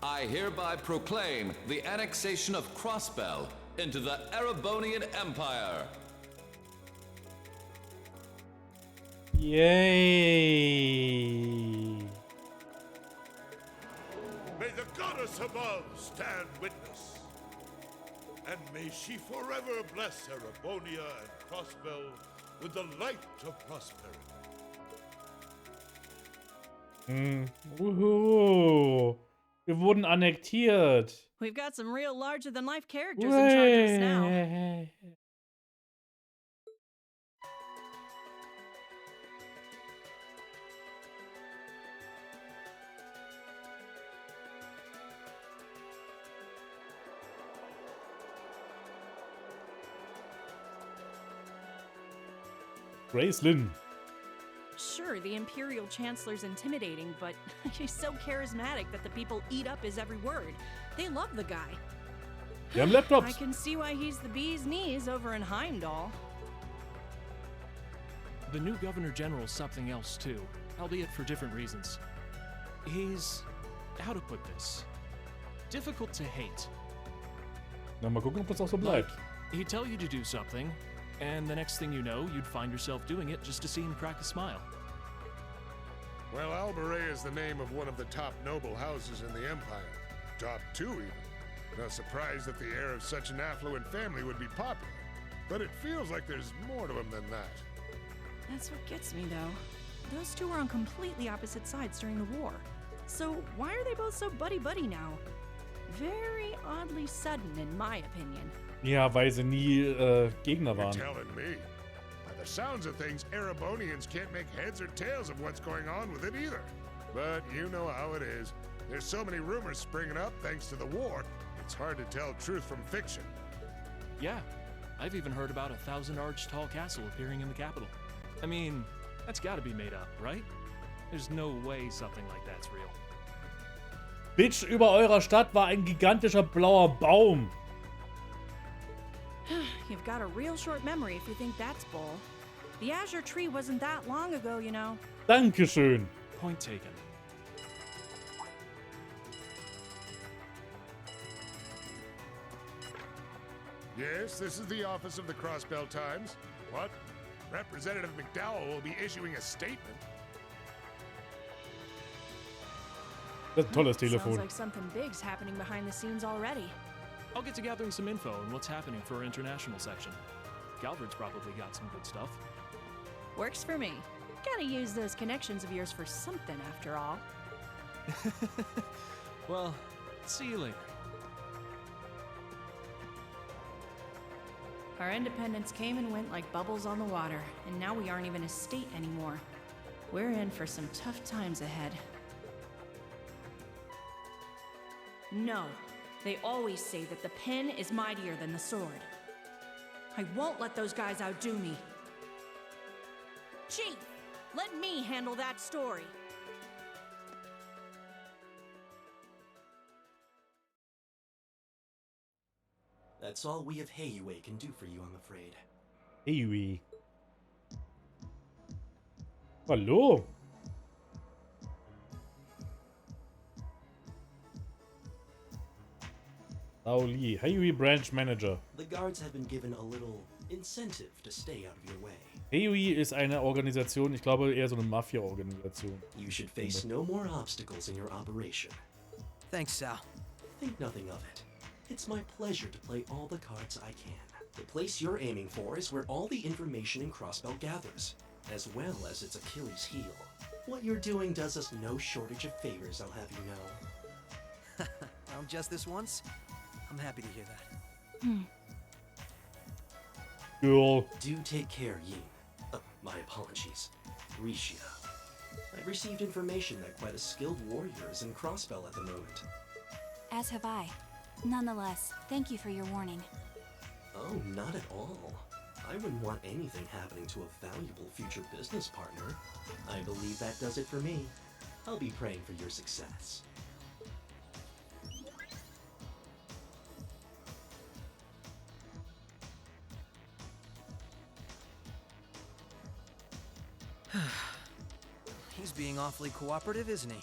I hereby proclaim the annexation of Crossbell into the Erebonian Empire. Yay! May the goddess above stand witness, and may she forever bless Erebonia and Crossbell with the light of prosperity. Wuhu. Wir wurden annektiert. We've got some real larger-than-life characters in charge of us now. Gracelyn. Sure, the Imperial Chancellor's intimidating, but he's so charismatic that the people eat up his every word. They love the guy. Wir haben Laptops. I can see why he's the bee's knees over in Heimdall. The new Governor General's something else too, albeit for different reasons. He's, how to put this, difficult to hate. Na, mal gucken, ob das auch so bleibt. He'd tell you to do something, and the next thing you know, you'd find yourself doing it just to see him crack a smile. Well, Alberea is the name of one of the top noble houses in the Empire. Top 2, even. No surprise that the heir of such an affluent family would be popular. But it feels like there's more to him than that. That's what gets me, though. Those two were on completely opposite sides during the war. So why are they both so buddy-buddy now? Very oddly sudden, in my opinion. Ja, weil sie nie Gegner You're waren. telling me. By the sounds of things, Erebonians can't make heads or tails of what's going on with it either. But you know how it is. There's so many rumors springing up thanks to the war, it's hard to tell truth from fiction. Yeah, I've even heard about a 1,000-arch tall castle appearing in the capital. I mean, that's gotta be made up, right? There's no way something like that's real. Bitch, über eurer Stadt war ein gigantischer blauer Baum. You've got a real short memory if you think that's bull. The Azure Tree wasn't that long ago, you know. Dankeschön. Point taken. Yes, this is the office of the Crossbell Times. What? Representative McDowell will be issuing a statement. Das ist ein tolles Sounds Telefon. like something big's happening behind the scenes already. I'll get to gathering some info on what's happening for our international section. Galvard's probably got some good stuff. Works for me. Gotta use those connections of yours for something, after all. Well, see you later. Our independence came and went like bubbles on the water, and now we aren't even a state anymore. We're in for some tough times ahead. No, they always say that the pen is mightier than the sword. I won't let those guys outdo me. Chief, let me handle that story. That's all we of Heiue can do for you, I'm afraid. Heiue. Hallo. Auli, Highway Branch Manager. The guards have been given a little incentive to stay out of your way. Highway ist eine Organisation, ich glaube eher so eine Mafia-Organisation. You should face no more obstacles in your operation. Thanks, Sal. Think nothing of it. It's my pleasure to play all the cards I can. The place you're aiming for is where all the information in Crossbell gathers, as well as its Achilles heel. What you're doing does us no shortage of favors, I'll have you know. Well, just this once? I'm happy to hear that. Cool. Do take care, Yin. My apologies. Risha. I've received information that quite a skilled warrior is in Crossbell at the moment. As have I. Nonetheless, thank you for your warning. Oh, not at all. I wouldn't want anything happening to a valuable future business partner. I believe that does it for me. I'll be praying for your success. He's being awfully cooperative, isn't he?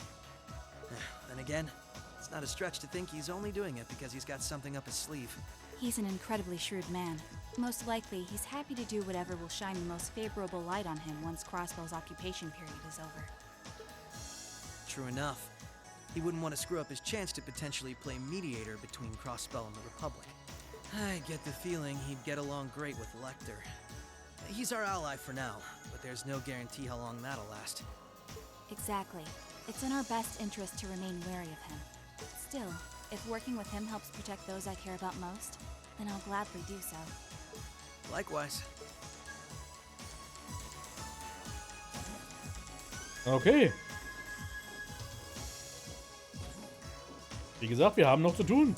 Then again, it's not a stretch to think he's only doing it because he's got something up his sleeve. He's an incredibly shrewd man. Most likely, he's happy to do whatever will shine the most favorable light on him once Crossbell's occupation period is over. True enough. He wouldn't want to screw up his chance to potentially play mediator between Crossbell and the Republic. I get the feeling he'd get along great with Lecter. He's our ally for now, but there's no guarantee how long that'll last. Exactly. It's in our best interest to remain wary of him. Still, if working with him helps protect those I care about most, then I'll gladly do so. Likewise. Okay. Wie gesagt, wir haben noch zu tun.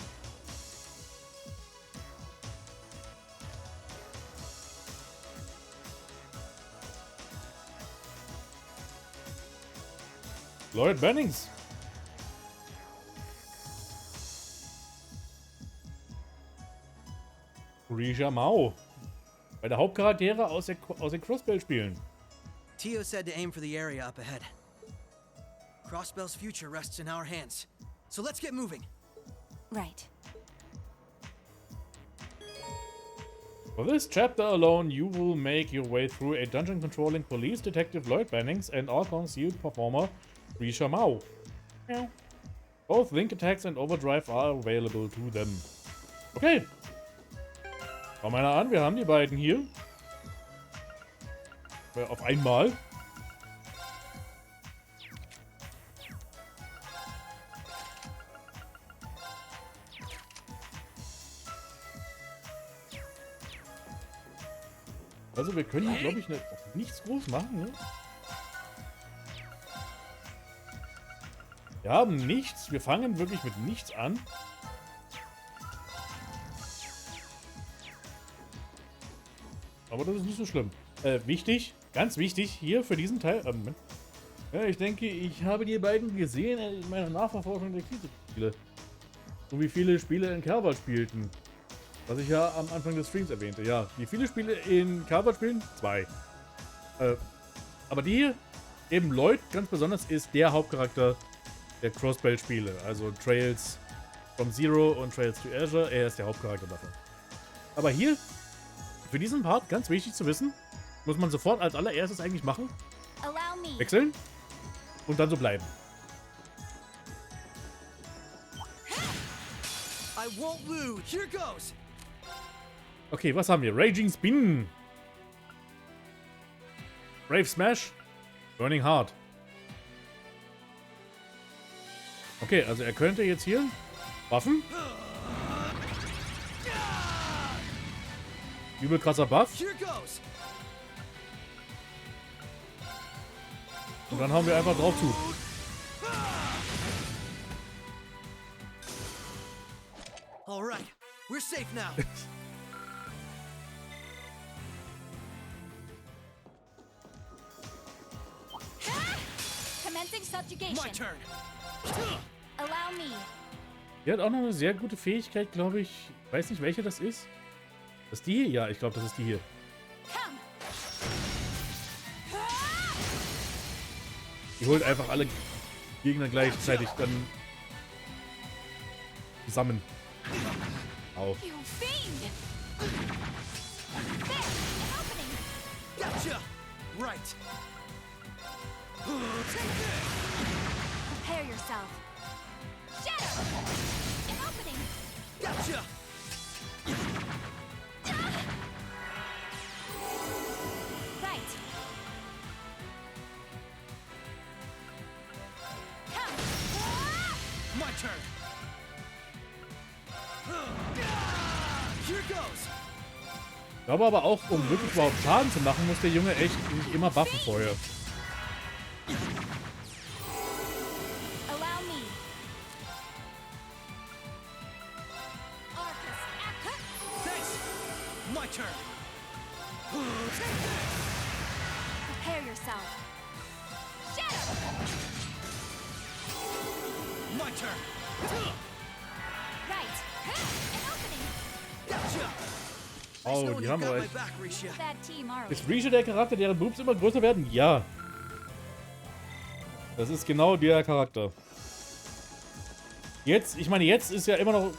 Lloyd Bennings. Risha Mao. Bei der Hauptcharaktere aus den Crossbell-Spielen. Tio said to aim for the area up ahead. Crossbell's future rests in our hands. So let's get moving. Right. For this chapter alone, you will make your way through a dungeon controlling police detective Lloyd Bennings and all-concealed performer Risha Mao. Yeah. Both link attacks and overdrive are available to them. Okay. Schau mal an, wir haben die beiden hier. Auf einmal. Also wir können hier, glaube ich, nichts groß machen, ne? Wir haben nichts. Wir fangen wirklich mit nichts an. Aber das ist nicht so schlimm. Wichtig, ganz wichtig, hier für diesen Teil. Ja, ich denke, ich habe die beiden gesehen in meiner Nachverfolgung der Krisenspiele. So wie viele Spiele in Calvert spielten. Was ich ja am Anfang des Streams erwähnte. Ja, wie viele Spiele in Calvert spielen? 2. Aber die hier, eben Lloyd ganz besonders, ist der Hauptcharakter der Crossbell-Spiele. Also Trails from Zero und Trails to Azure. Er ist der Hauptcharakter davon. Aber hier, für diesen Part, ganz wichtig zu wissen, muss man sofort als allererstes eigentlich machen. Wechseln und dann so bleiben. I won't lose. Here goes. Okay, was haben wir? Raging Spin. Brave Smash. Burning Heart. Okay, also er könnte jetzt hier Waffen. Übel krasser Buff. Und dann hauen wir einfach drauf zu. All right, we're safe now. Commencing subjugation. My turn. Allow me. Die hat auch noch eine sehr gute Fähigkeit, glaube ich. Ich weiß nicht, welche das ist. Das ist die hier? Ja, ich glaube, das ist die hier. Die holt einfach alle Gegner gleichzeitig dann zusammen. Auf. You fiend! There, an opening! Gotcha! Right. Take this! Prepare yourself. Shadow! An opening! Gotcha! Right. Come! My turn! Here goes! Ich glaube aber auch, um wirklich überhaupt Schaden zu machen, muss der Junge echt sich immer buffen vorher. Allow me. Arcus, Thanks! My turn! prepare yourself. Shadow! My turn! Right. An opening. Gotcha! Oh, die haben wir echt. Bad team, are we? Ist Risha der Charakter, deren Boobs immer größer werden? Ja. Das ist genau der Charakter. Jetzt, ich meine, jetzt ist ja immer noch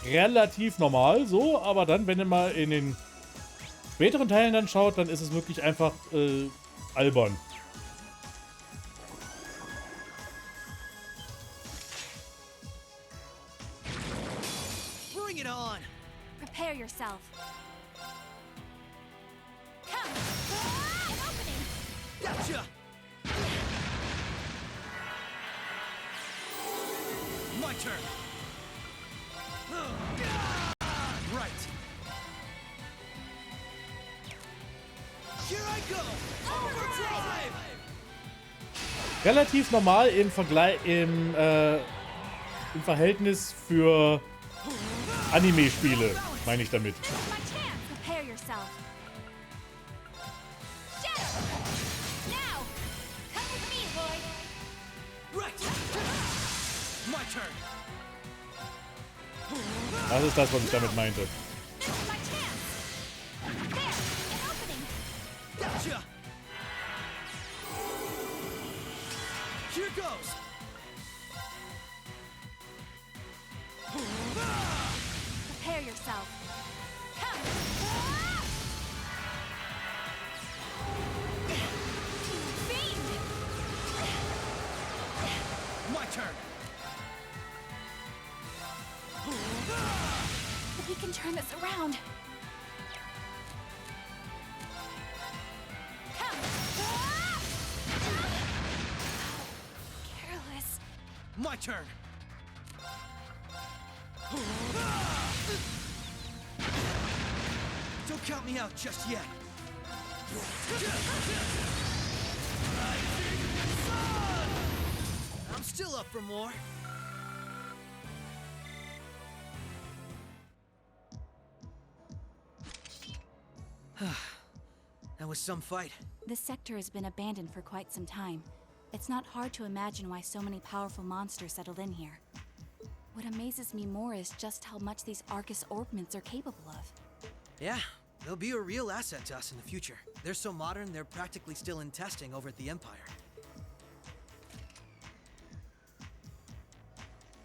relativ normal so, aber dann, wenn ihr mal in den späteren Teilen dann schaut, dann ist es wirklich einfach albern. Bring it on! Prepare yourself. Come! An opening! Gotcha! My turn! Right! Here I go! Overdrive! Relativ normal im Vergleich, im Verhältnis für Anime-Spiele, meine ich damit. Prepare yourself. Shadow! Now! Come with me, boy! Right! My turn! Das ist das, was ich damit meinte. This is my chance! There! An opening! Gotcha! Here goes! Prepare yourself. Come! You fiend! My turn! We can turn this around. Come! Careless. My turn! Don't count me out just yet. I'm still up for more. That was some fight. This sector has been abandoned for quite some time. It's not hard to imagine why so many powerful monsters settled in here. What amazes me more is just how much these Arcus orbments are capable of. Yeah, they'll be a real asset to us in the future. They're so modern, they're practically still in testing over at the Empire.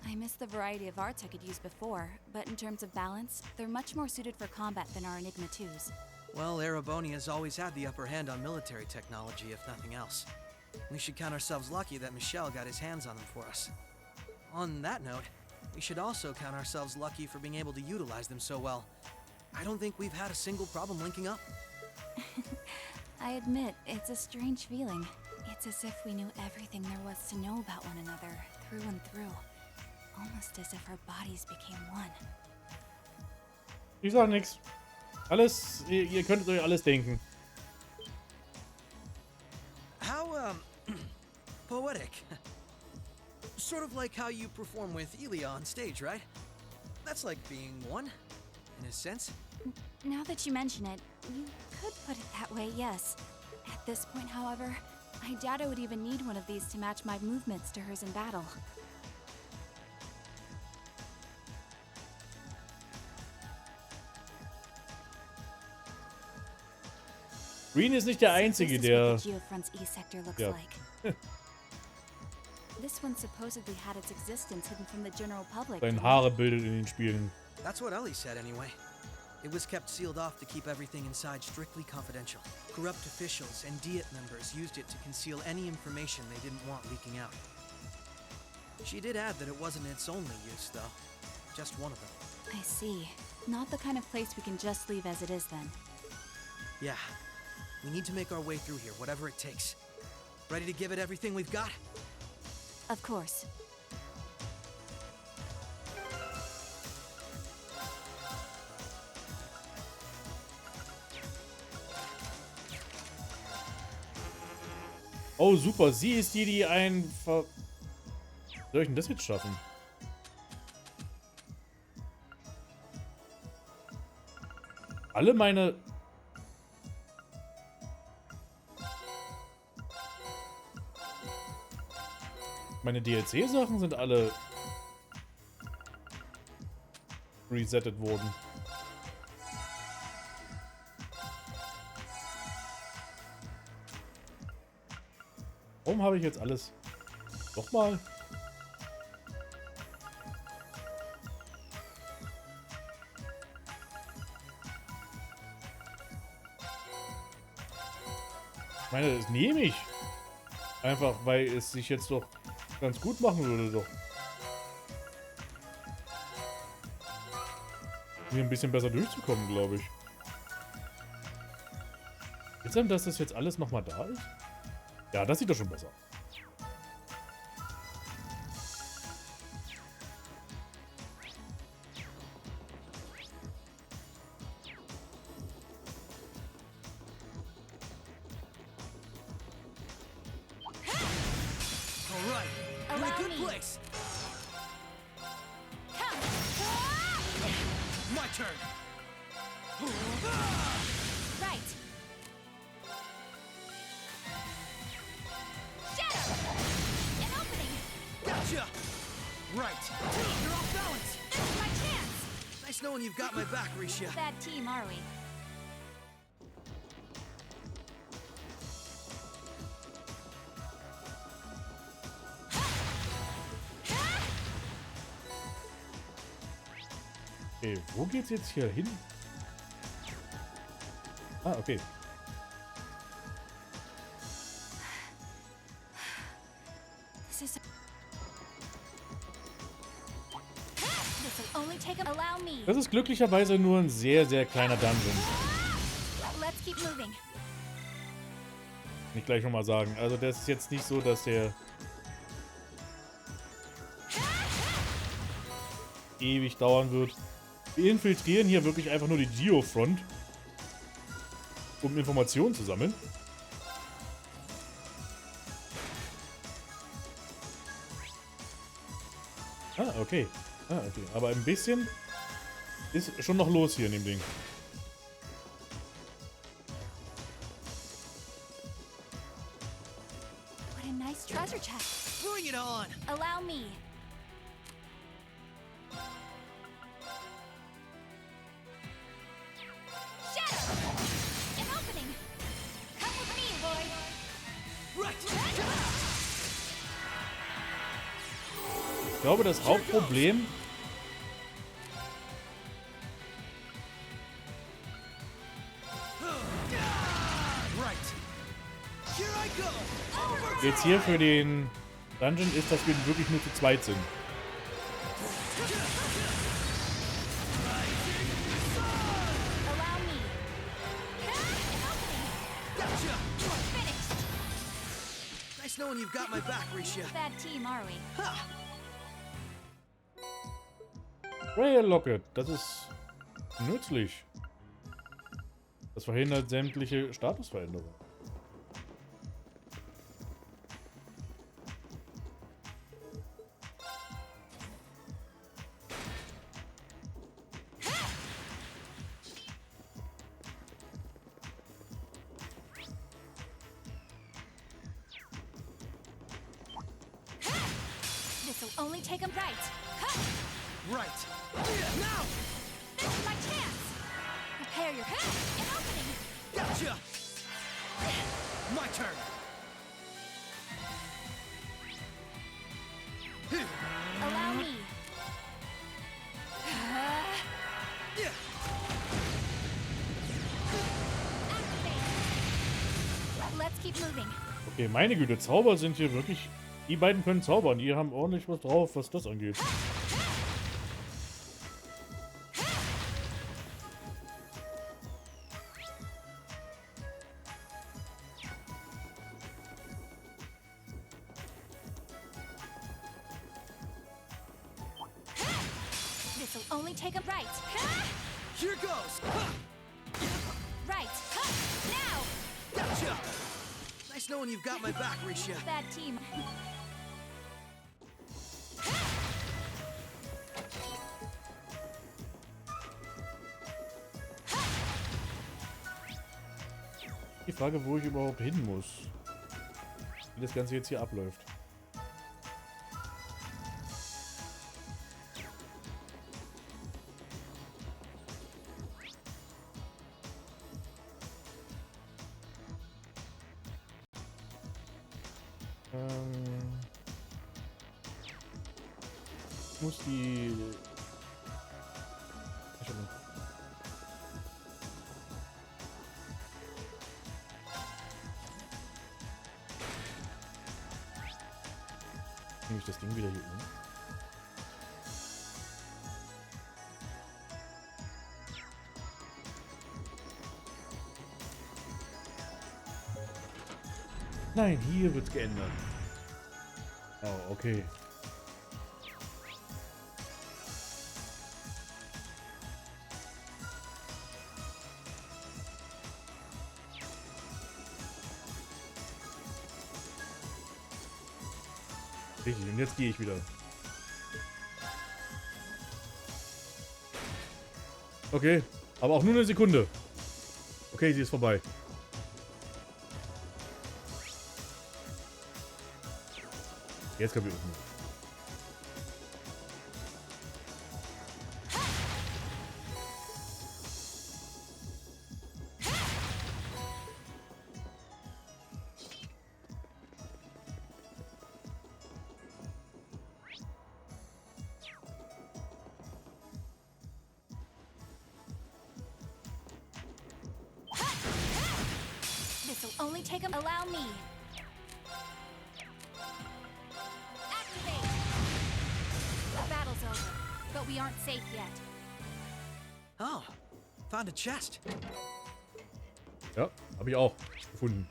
I miss the variety of arts I could use before, but in terms of balance, they're much more suited for combat than our Enigma 2s. Well, Erebonia's always had the upper hand on military technology, if nothing else. We should count ourselves lucky that Michel got his hands on them for us. On that note, we should also count ourselves lucky for being able to utilize them so well. I don't think we've had a single problem linking up. I admit, it's a strange feeling. It's as if we knew everything there was to know about one another, through and through. Almost as if our bodies became one. Ich sag nix. Alles, ihr könntet euch alles denken. How, poetic. Sort of like how you perform with Elia on stage, right? That's like being one, in a sense. Now that you mention it, you could put it that way, yes. At this point, however, I doubt I would even need one of these to match my movements to hers in battle. Green ist nicht der Einzige, der... Ja. This one supposedly had its existence hidden from the general public. Seine Haare bildet in den Spielen. That's what Ellie said anyway. It was kept sealed off to keep everything inside strictly confidential. Corrupt officials and Diet members used it to conceal any information they didn't want leaking out. She did add that it wasn't its only use, though. Just one of them. I see. Not the kind of place we can just leave as it is, then. Yeah. We need to make our way through here, whatever it takes. Ready to give it everything we've got? Of course. Oh, super. Sie ist die, die ein Ver... Soll ich denn das jetzt schaffen? Alle meine... Meine DLC-Sachen sind alle... resettet worden. Warum habe ich jetzt alles... Nochmal? Ich meine, das nehme ich. Einfach, weil es sich jetzt doch ganz gut machen würde, doch. Hier ein bisschen besser durchzukommen, glaube ich. Ist denn, dass das jetzt alles nochmal da ist? Ja, das sieht doch schon besser aus. Bad team, are we? Okay, wo geht's jetzt hier hin? Ah, okay. Das ist glücklicherweise nur ein sehr, sehr kleiner Dungeon. Kann ich gleich nochmal sagen. Also das ist jetzt nicht so, dass der ewig dauern wird. Wir infiltrieren hier wirklich einfach nur die Geofront, um Informationen zu sammeln. Ah, okay. Ah, okay. Aber ein bisschen ist schon noch los hier in dem Ding. What a nice treasure chest. Bring it on. Allow me. Shadow! An opening! Come with me, boy! Right! Ich glaube, das Hauptproblem... jetzt hier für den Dungeon ist, dass wir wirklich nur zu zweit sind. Nice knowing you've got my back, Risha. Bad team, are we? Rail Locket, das ist nützlich. Das verhindert sämtliche Statusveränderungen. Only take him right. Right. Now! This is my chance. Prepare your head. An opening. Gotcha. My turn. Allow me. Keep moving. Okay, meine Güte, Zauber sind hier wirklich... Die beiden können zaubern. Die haben ordentlich was drauf, was das angeht. This'll only take a right. Here goes. Right. Now. Gotcha. Nice knowing you've got my back, Risha. Bad team. Die Frage, wo ich überhaupt hin muss. Wie das Ganze jetzt hier abläuft. Ich muss die... Nehme ich das Ding wieder hier um. Nein, hier wird's geändert. Oh, okay. Richtig, und jetzt gehe ich wieder. Okay, aber auch nur eine Sekunde. Okay, sie ist vorbei. Jetzt können wir öffnen. This'll only take a... Allow me. Activate. The battle's over, but we aren't safe yet. Oh, found a chest. Ja, habe ich auch gefunden.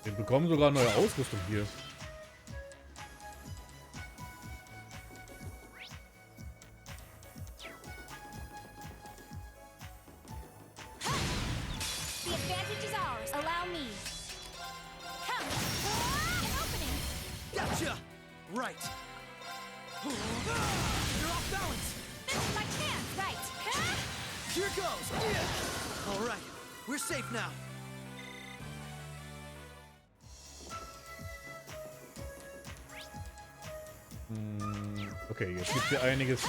Wir bekommen sogar neue Ausrüstung hier. The advantage is ours. Allow me. Come. An opening. Gotcha. Right. You're off balance. This is my chance. Right. Here goes. Yeah. All right. We're safe now. Okay, jetzt gibt hier einiges.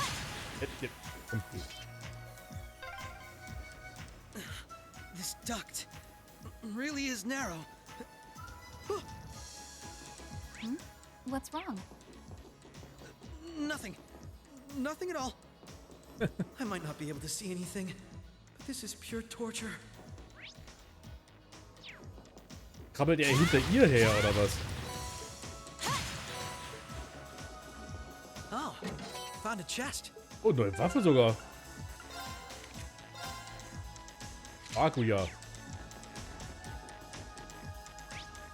This duct really is narrow. What's wrong? Nothing. Nothing at all. I might not be able to see anything, but this is pure torture. Krabbelt er hinter ihr her, oder was? Oh, found a chest. Oh, neue Waffe sogar. Bakuya.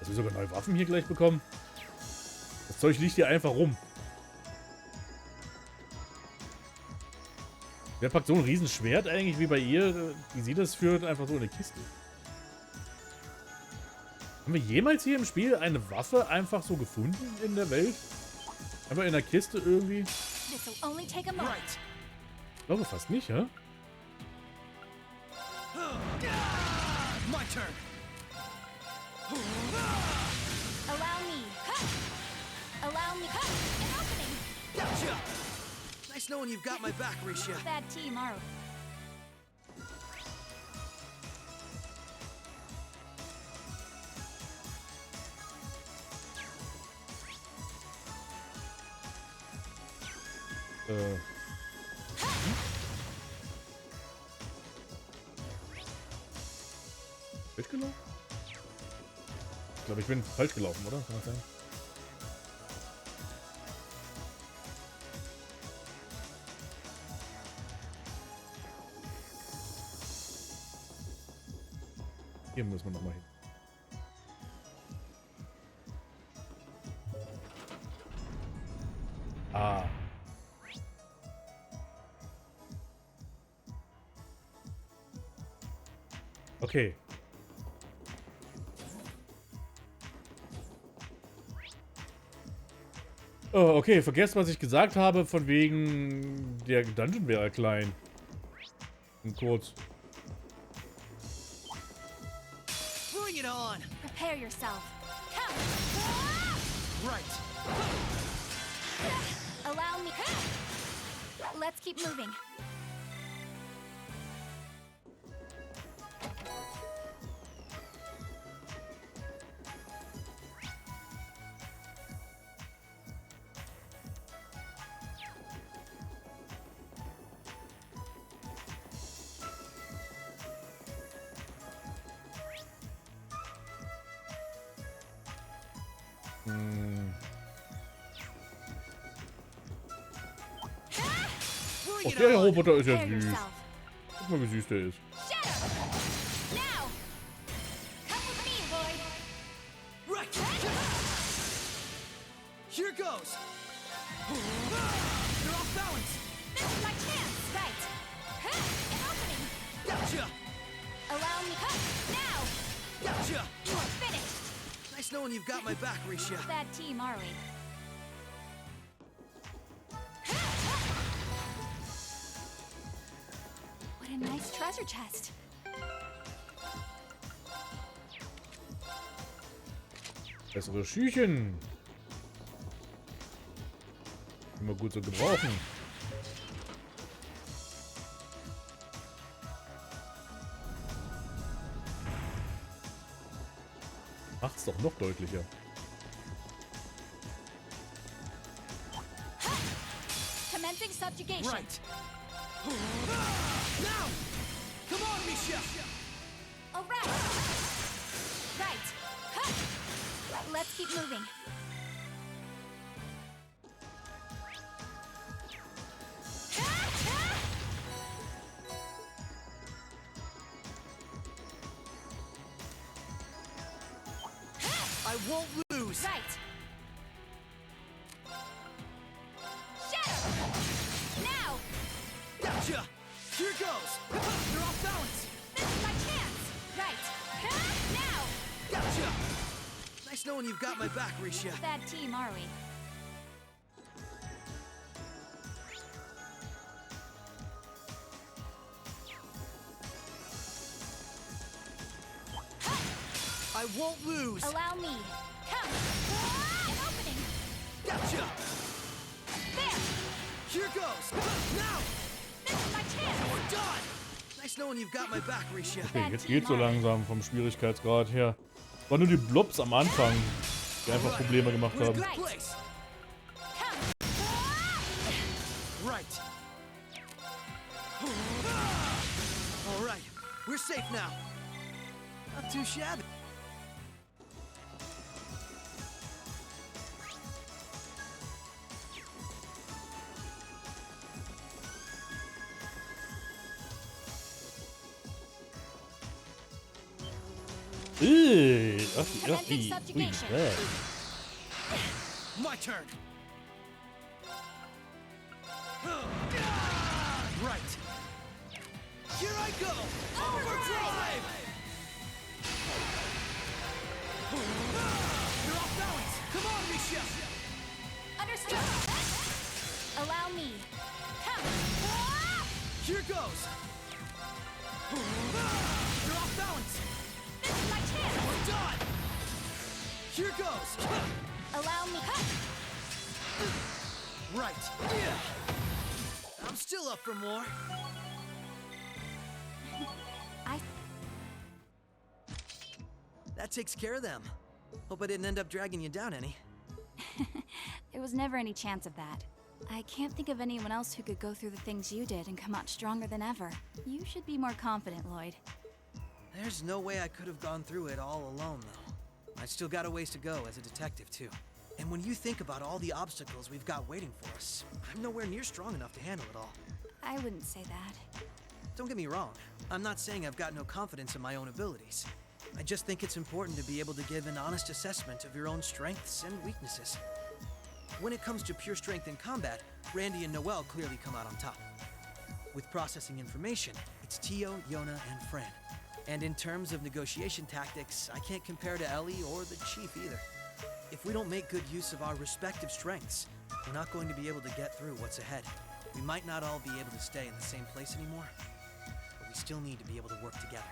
Dass wir sogar neue Waffen hier gleich bekommen. Das Zeug liegt hier einfach rum. Wer packt so ein Riesenschwert eigentlich wie bei ihr, wie sie das führt, einfach so in eine Kiste? Haben wir jemals hier im Spiel eine Waffe einfach so gefunden in der Welt? Einfach in der Kiste irgendwie? This'll only take a moment. Ich glaube fast nicht, ja? My turn. Allow me. Allow me. An opening. Gotcha. Nice knowing you've got my back, Risha. Bad team, are we? Falsch gelaufen? Ich glaube, ich bin falsch gelaufen, oder? Kann das sein? Hier müssen wir nochmal hin. Ah. Okay. Oh, okay, vergesst, was ich gesagt habe, von wegen der Dungeon wäre klein. Und kurz. Bring it on! Prepare yourself. Come! Right. Allow me. Let's keep moving. Oh, der Roboter ist ja süß. Guck mal, wie süß der ist. Right. Here goes. You're off balance. This is my chance. Right. An opening. Gotcha. Allow me. Now. Gotcha. You are finished. Nice knowing you've got my back, Risha. Bad team, are we? What a nice treasure chest. Bessere Schüchen. Immer gut zu gebrauchen. Macht's doch noch deutlicher. Commencing subjugation. Right. Now! Come on, Misha! All right. Right. Let's keep moving. I won't lose. Right. Shadow. Now. Gotcha. Here goes. You're off balance. This is my chance. Right. Now. Gotcha. Nice knowing you've got my back, Risha. Bad team, are we? I won't lose. Allow me. Come. An opening. Gotcha. There. Here goes. Now. This is my chance. We're done. Nice knowing you've got my back, Risha. Okay, jetzt geht's so langsam vom Schwierigkeitsgrad her. War nur die Blobs am Anfang, die einfach Probleme gemacht haben. Right. All right. We're safe now. Not too shabby. My turn. Right. Here I go. Overdrive. You're off balance. Come on, Misha. Understood. Allow me. Come. Here goes. You're off balance. This is my chance. We're done. Here goes. Allow me. Right. I'm still up for more. That takes care of them. Hope I didn't end up dragging you down any. There was never any chance of that. I can't think of anyone else who could go through the things you did and come out stronger than ever. You should be more confident, Lloyd. There's no way I could have gone through it all alone, though. I still got a ways to go as a detective, too. And when you think about all the obstacles we've got waiting for us, I'm nowhere near strong enough to handle it all. I wouldn't say that. Don't get me wrong. I'm not saying I've got no confidence in my own abilities. I just think it's important to be able to give an honest assessment of your own strengths and weaknesses. When it comes to pure strength in combat, Randy and Noel clearly come out on top. With processing information, it's Tio, Yona, and Fran. And in terms of negotiation tactics, I can't compare to Ellie or the Chief either. If we don't make good use of our respective strengths, we're not going to be able to get through what's ahead. We might not all be able to stay in the same place anymore, but we still need to be able to work together.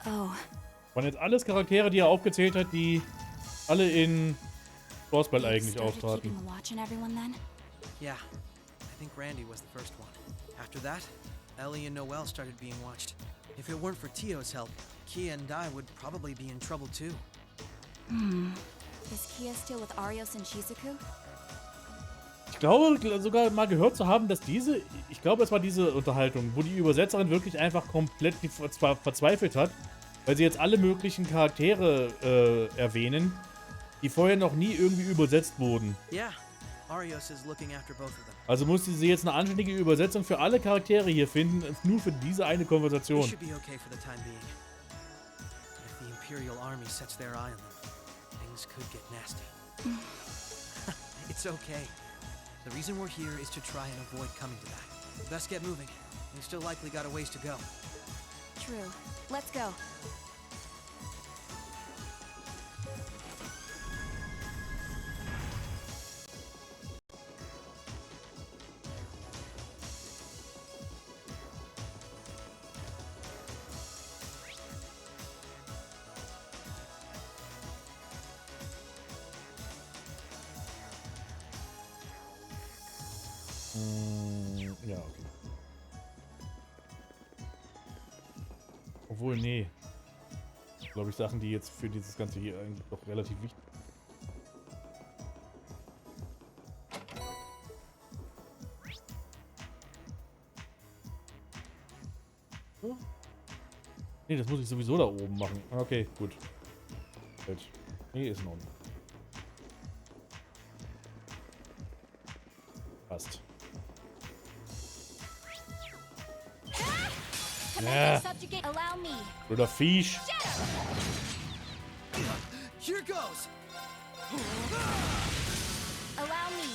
Oh. Waren jetzt alles Charaktere, die er aufgezählt hat, die alle in Spiel eigentlich auftraten. Yeah, I think Randy was the first one. After that, Ellie and Noel started being watched. If it weren't for Tio's help, Kia and I would probably be in trouble too. Is Kia still with Arios and Shizuku? Ich glaube sogar mal gehört zu haben, dass ich glaube es war diese Unterhaltung, wo die Übersetzerin wirklich einfach komplett verzweifelt hat, weil sie jetzt alle möglichen Charaktere erwähnen, die vorher noch nie irgendwie übersetzt wurden. Yeah, Arios is looking after both of them. Also musste sie jetzt eine anständige Übersetzung für alle Charaktere hier finden, nur für diese eine Konversation. We should be okay for the time being. If the Imperial Army sets their eye on them, things could get nasty. It's okay. The reason we're here is to try and avoid coming to that. Best get moving. We've still likely got a ways to go. True. Let's go. Ja, okay. Obwohl, nee. Glaube ich, Sachen, die jetzt für dieses Ganze hier eigentlich doch relativ wichtig sind. Nee, das muss ich sowieso da oben machen. Okay, gut. Nee, ist in Ordnung. Passt. Ja. Blöder Viech. Here goes. Allow me.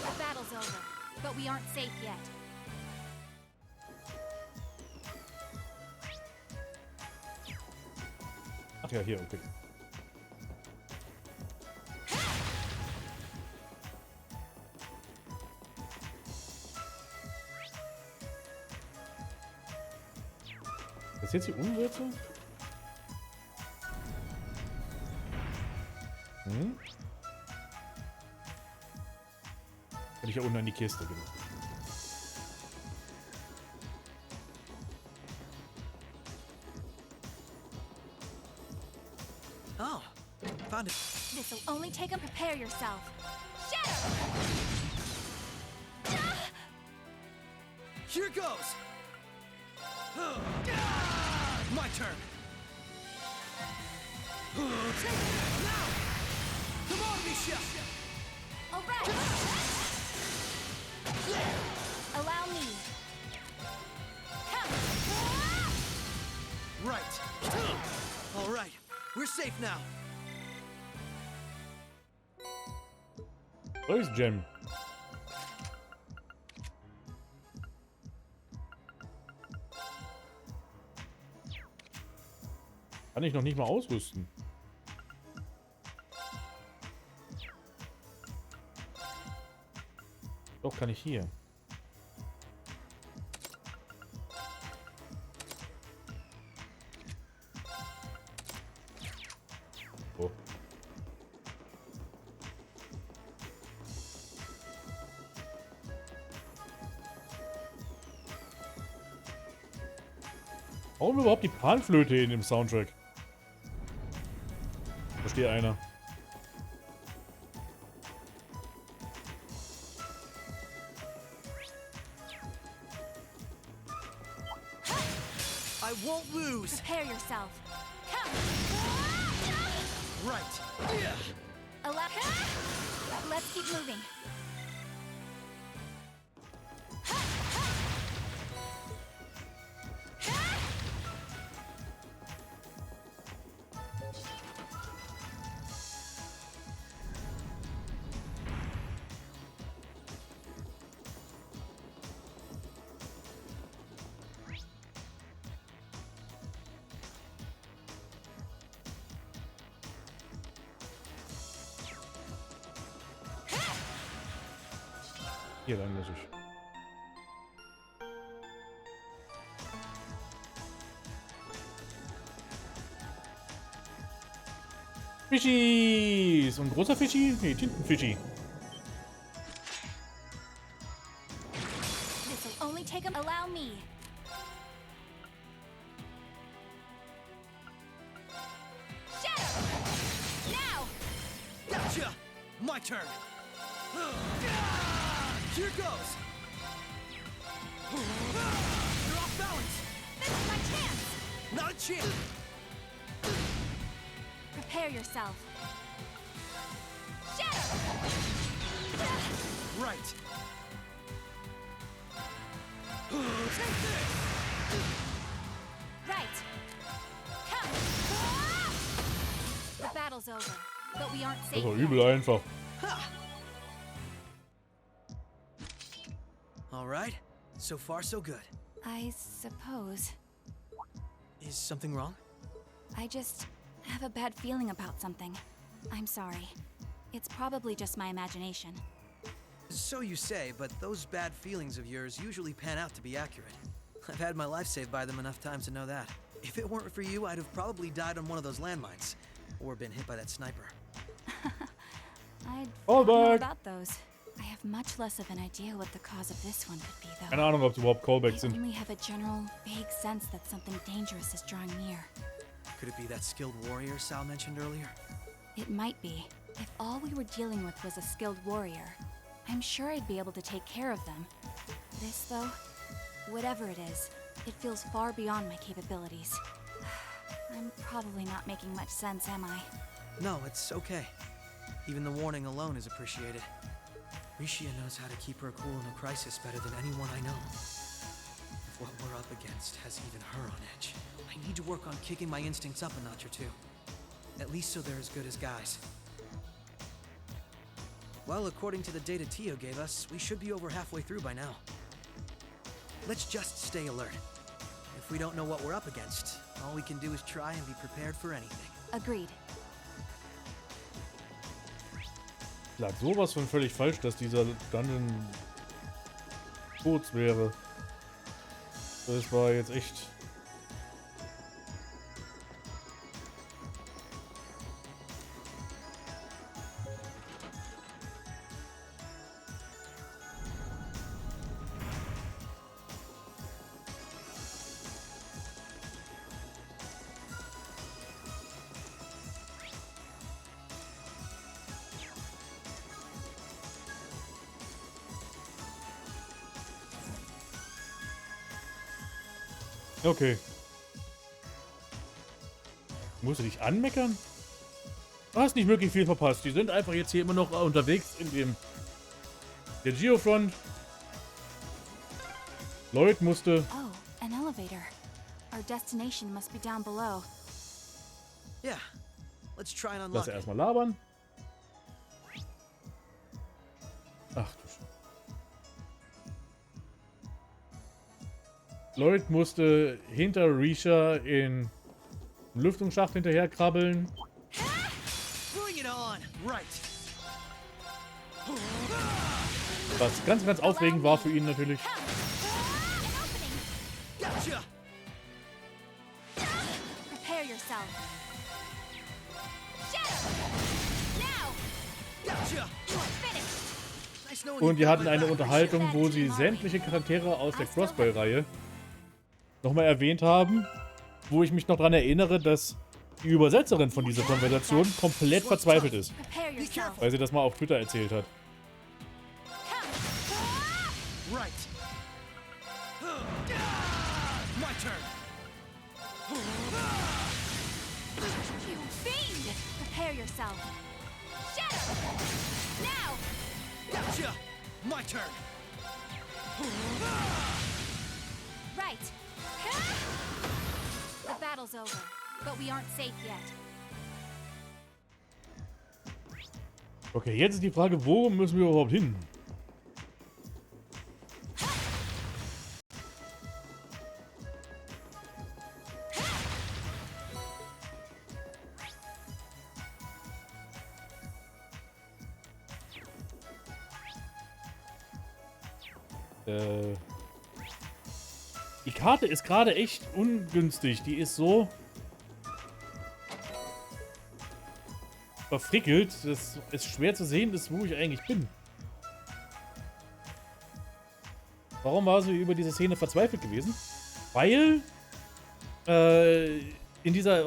The battle's over, but we aren't safe yet. Ach ja, hier, okay. Ist jetzt die Umsetzung? Kann ich ja unten an die Kiste, genau. Oh, found it. This'll only take a prepare yourself. Shatter! Here goes. My turn. Now! Come on, Misha! All right! Allow me. Right. All right. We're safe now. Where's Gem? Kann ich noch nicht mal ausrüsten. Doch, kann ich hier. Oh. Warum überhaupt die Panflöte in dem Soundtrack? Verstehe einer. I won't lose. Prepare yourself. Come. Right. Let's keep moving. Hier lang muss ich. Fischi! So ein großer Fischi? Nee, Tintenfischi. This'll only take him. Allow me. Shadow! Now! Gotcha! My turn. Here goes. You're off balance. This is my chance. Not a chance. Prepare yourself. Shadow! Right. Take this. Right. Come. The battle's over, but we aren't Das safe war yet. übel einfach. All right. So far, so good. I suppose. Is something wrong? I just have a bad feeling about something. I'm sorry. It's probably just my imagination. So you say, but those bad feelings of yours usually pan out to be accurate. I've had my life saved by them enough times to know that. If it weren't for you, I'd have probably died on one of those landmines. Or been hit by that sniper. I'd Oh, not know but- about those. I have much less of an idea what the cause of this one could be, though. Keine Ahnung, ob es überhaupt Callbacks I sind. only have a general, vague sense that something dangerous is drawing near. Could it be that skilled warrior Sal mentioned earlier? It might be. If all we were dealing with was a skilled warrior, I'm sure I'd be able to take care of them. This, though, whatever it is, it feels far beyond my capabilities. I'm probably not making much sense, am I? No, it's okay. Even the warning alone is appreciated. Rishia knows how to keep her cool in a crisis better than anyone I know. If what we're up against has even her on edge, I need to work on kicking my instincts up a notch or two. At least so they're as good as guys. Well, according to the data Tio gave us, we should be over halfway through by now. Let's just stay alert. If we don't know what we're up against, all we can do is try and be prepared for anything. Agreed. Lag sowas von völlig falsch, dass dieser Dungeon kurz wäre. Das war jetzt echt. Okay. Musst du dich anmeckern? Du hast nicht wirklich viel verpasst. Die sind einfach jetzt hier immer noch unterwegs in der Geofront. Lloyd musste... Oh, an elevator. Our destination must be down below. Yeah, let's try and Lass unlock it. erstmal labern. Ach du Sch... Lloyd musste hinter Risha in einen Lüftungsschacht hinterher krabbeln. Bring it on! Right. Was ganz, ganz aufregend war für ihn natürlich. Gotcha! Prepare yourself. Shadow! Now! Gotcha! Finished! Nice knowing Und you die got hatten my eine back. Unterhaltung, wo sie sämtliche Charaktere aus der Crossbow-Reihe nochmal erwähnt haben, wo ich mich noch daran erinnere, dass die Übersetzerin von dieser Konversation komplett verzweifelt ist, Prepare yourself. weil sie das mal auf Twitter erzählt hat. Right. My turn. You fiend! Prepare yourself. Shadow! Now! Gotcha! My turn! Right. The battle's over, but we aren't safe yet. Okay, jetzt ist die Frage, wo müssen wir überhaupt hin? Die Karte ist gerade echt ungünstig. Die ist so verfrickelt, dass es schwer zu sehen ist, wo ich eigentlich bin. Warum war sie über diese Szene verzweifelt gewesen? Weil in dieser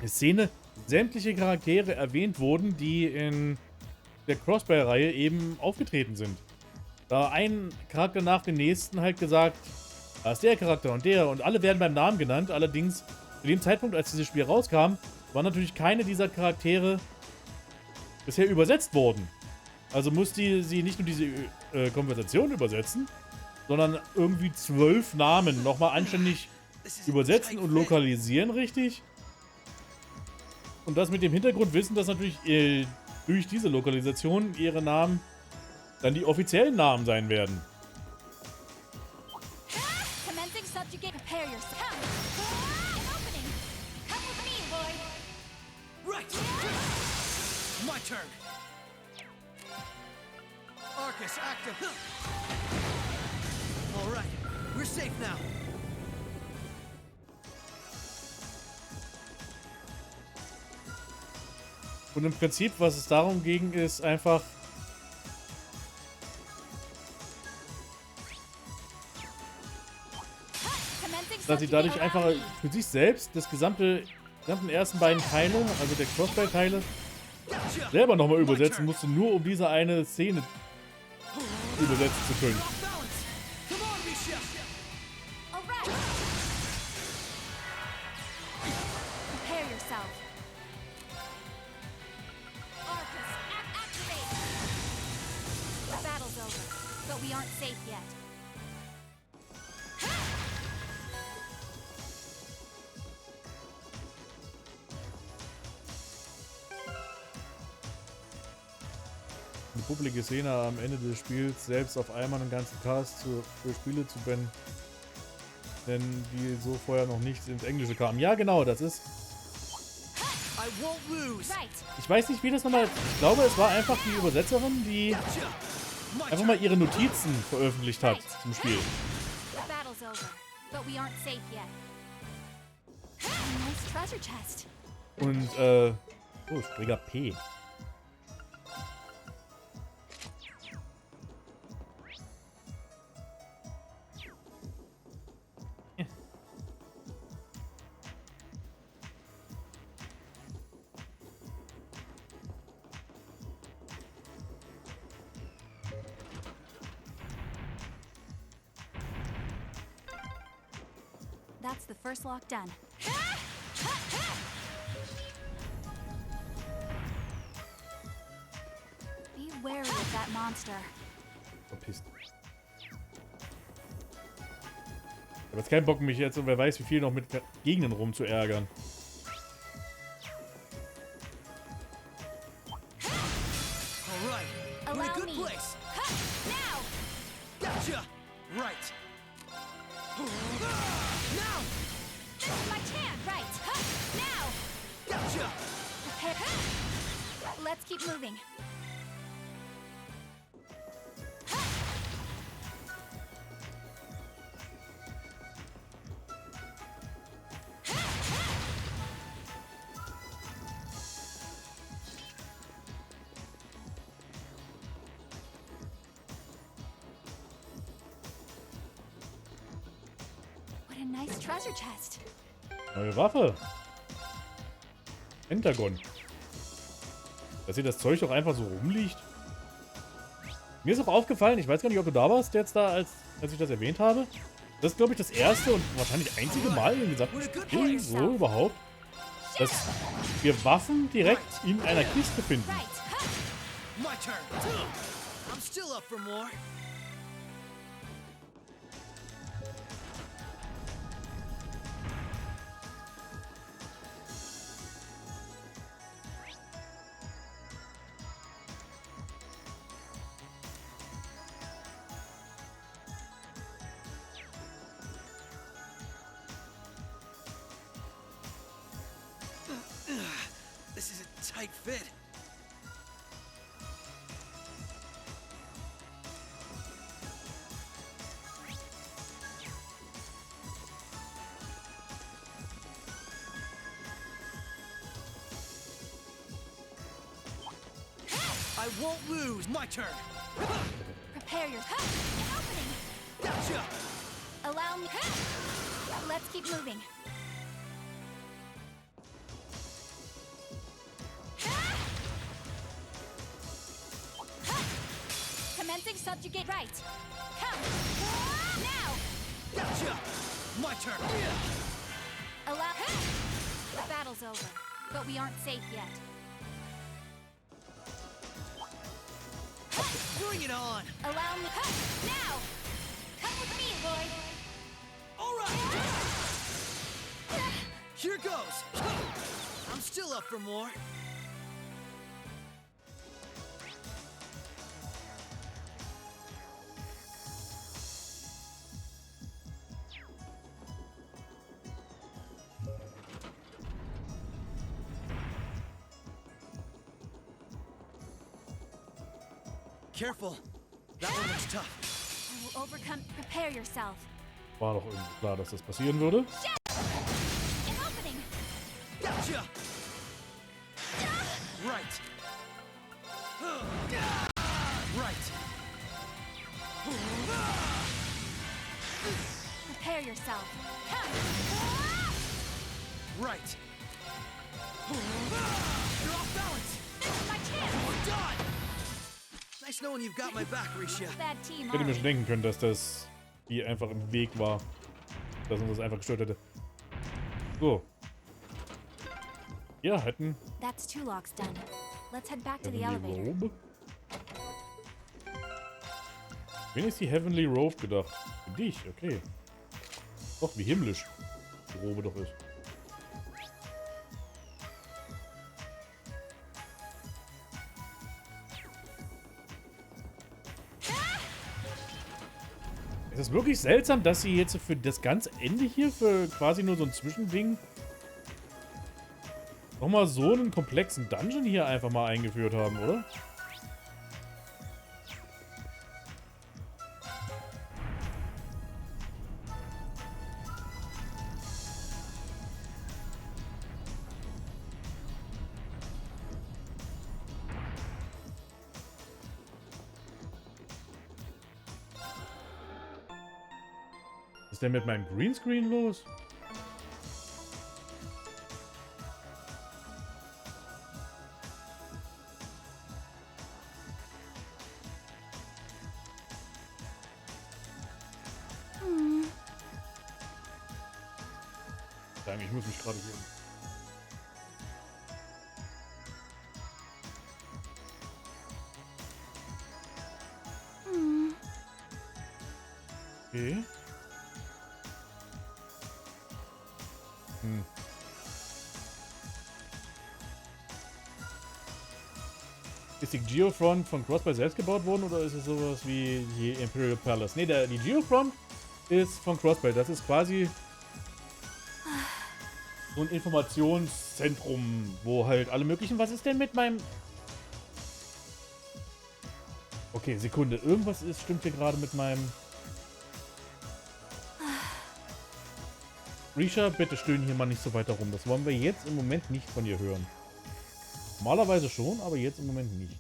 Szene sämtliche Charaktere erwähnt wurden, die in der Crossplay-Reihe eben aufgetreten sind. Da ein Charakter nach dem nächsten halt gesagt, da ist der Charakter und der und alle werden beim Namen genannt. Allerdings zu dem Zeitpunkt, als dieses Spiel rauskam, war natürlich keine dieser Charaktere bisher übersetzt worden. Also musste sie nicht nur diese Konversation übersetzen, sondern irgendwie 12 Namen nochmal anständig übersetzen und lokalisieren, richtig? Und das mit dem Hintergrundwissen, dass natürlich durch diese Lokalisation ihre Namen dann die offiziellen Namen sein werden. Commencing subjugate. Prepare yourself. An opening. Come with me, boy. Right! My turn! Arcus, active! Alright, we're safe now. Und im Prinzip, was es darum ging, ist einfach dass sie dadurch einfach für sich selbst das gesamten ersten beiden Teile, also der Crossplay-Teile, selber nochmal übersetzen musste, nur um diese eine Szene übersetzen zu können. Eine publike Szene am Ende des Spiels, selbst auf einmal einen ganzen Cast für Spiele zu benennen, die so vorher noch nicht ins Englische kamen. Ja, genau, das ist... Ich weiß nicht, wie das nochmal... Ich glaube, es war einfach die Übersetzerin, die einfach mal ihre Notizen veröffentlicht hat zum Spiel. Und, oh, Springer P. That's the first lock done. Be wary of that monster. Verpisst. Ich habe jetzt keinen Bock, mich jetzt und wer weiß, wie viel noch mit Gegnern rumzuärgern. Let's keep moving. What a nice treasure chest. Neue Waffe. Pentagon. Dass hier das Zeug auch einfach so rumliegt. Mir ist auch aufgefallen, ich weiß gar nicht, ob du da warst jetzt da, als ich das erwähnt habe. Das ist, glaube ich, das erste und wahrscheinlich einzige Mal in gesagt, so überhaupt, dass wir Waffen direkt in einer Kiste finden. My turn. I'm still up for more. This is a tight fit. I won't lose. My turn. Prepare your an opening. Gotcha. Allow me. Let's keep moving. Commencing subjugate right. Come. Now. Gotcha. My turn. Allow. The battle's over, but we aren't safe yet. Bring it on. Allow me. Now. Come with me, Lloyd. All right. Here goes. I'm still up for more. Careful. That one looks tough. I will overcome. Prepare yourself. War doch irgendwie klar, dass das passieren würde. An opening. Gotcha. Right. Right. Prepare yourself. Come. Right. You're off balance. This is my chance. We're done. Nice knowing you've got my back, Risha. Bad team. Ich hätte mir schon denken können, dass das hier einfach im Weg war. Dass uns das einfach gestört hätte. So. Ja, hätten. That's 2 locks done. Let's head back to the elevator. Robe. Wen ist die Heavenly Robe gedacht? Für dich, okay. Doch, wie himmlisch die Robe doch ist. Es ist wirklich seltsam, dass sie jetzt für das ganze Ende hier, für quasi nur so ein Zwischending, nochmal so einen komplexen Dungeon hier einfach mal eingeführt haben, oder? Was ist denn mit meinem Greenscreen los? Sagen, ich muss mich gerade gehen. Okay. Ist die Geofront von Crossbell selbst gebaut worden oder ist es sowas wie die Imperial Palace? Ne, die Geofront ist von Crossbell. Das ist quasi so ein Informationszentrum, wo halt alle möglichen... Was ist denn mit meinem... Okay, Sekunde. Irgendwas stimmt hier gerade mit meinem... Risha, bitte stöhnen hier mal nicht so weiter rum. Das wollen wir jetzt im Moment nicht von dir hören. Normalerweise schon, aber jetzt im Moment nicht.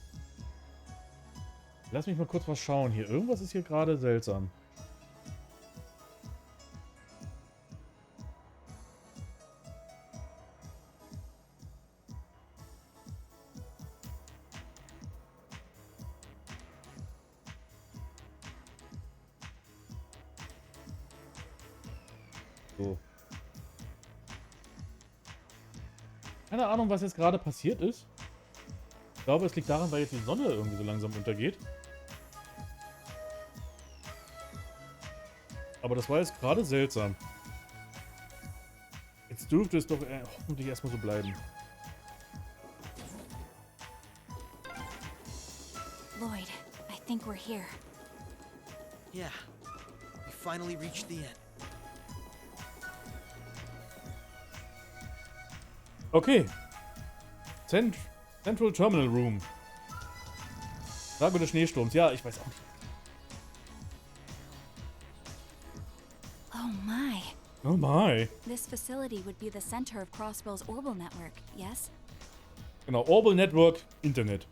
Lass mich mal kurz was schauen hier. Irgendwas ist hier gerade seltsam. So. Keine Ahnung, was jetzt gerade passiert ist. Ich glaube, es liegt daran, weil jetzt die Sonne irgendwie so langsam untergeht. Aber das war jetzt gerade seltsam. Jetzt dürfte es doch hoffentlich erstmal so bleiben. Lloyd, I think we're here. Yeah, we finally reached the end. Okay. Central Terminal Room. Tage des Schneesturms. Ja, ich weiß auch nicht. Oh my. Oh my. This facility would be the center of Crossbell's Orbital Network, yes? Genau, Orbital Network, Internet.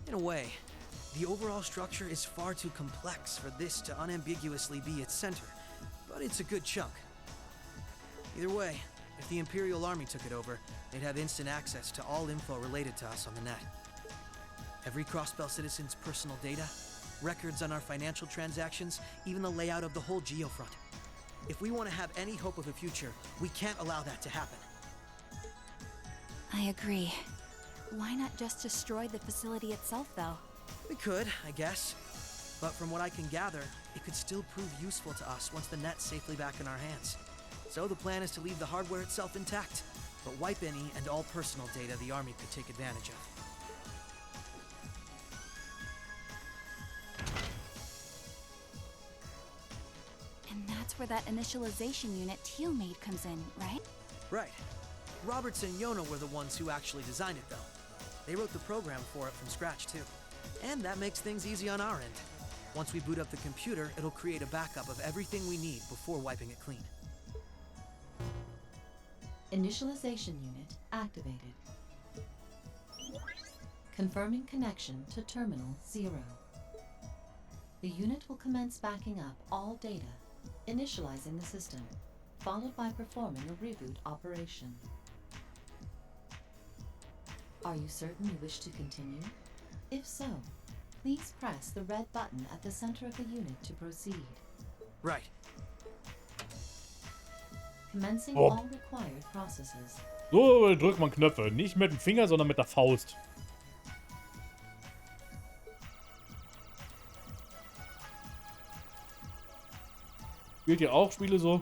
In a way, the overall structure is far too complex for this to unambiguously be its center, but it's a good chunk. Either way, if the Imperial Army took it over, they'd have instant access to all info related to us on the net. Every Crossbell citizen's personal data, records on our financial transactions, even the layout of the whole geofront. If we want to have any hope of a future, we can't allow that to happen. I agree. Why not just destroy the facility itself, though? We could, I guess. But from what I can gather, it could still prove useful to us once the net's safely back in our hands. So the plan is to leave the hardware itself intact, but wipe any and all personal data the Army could take advantage of. And that's where that initialization unit Teal made comes in, right? Right. Roberts and Yona were the ones who actually designed it, though. They wrote the program for it from scratch, too. And that makes things easy on our end. Once we boot up the computer, it'll create a backup of everything we need before wiping it clean. Initialization unit activated. Confirming connection to Terminal 0. The unit will commence backing up all data, initializing the system, followed by performing a reboot operation. Are you certain you wish to continue? If so, please press the red button at the center of the unit to proceed. Right. Commencing Oh. all required processes. So drückt man Knöpfe. Nicht mit dem Finger, sondern mit der Faust. Spielt ihr auch Spiele so?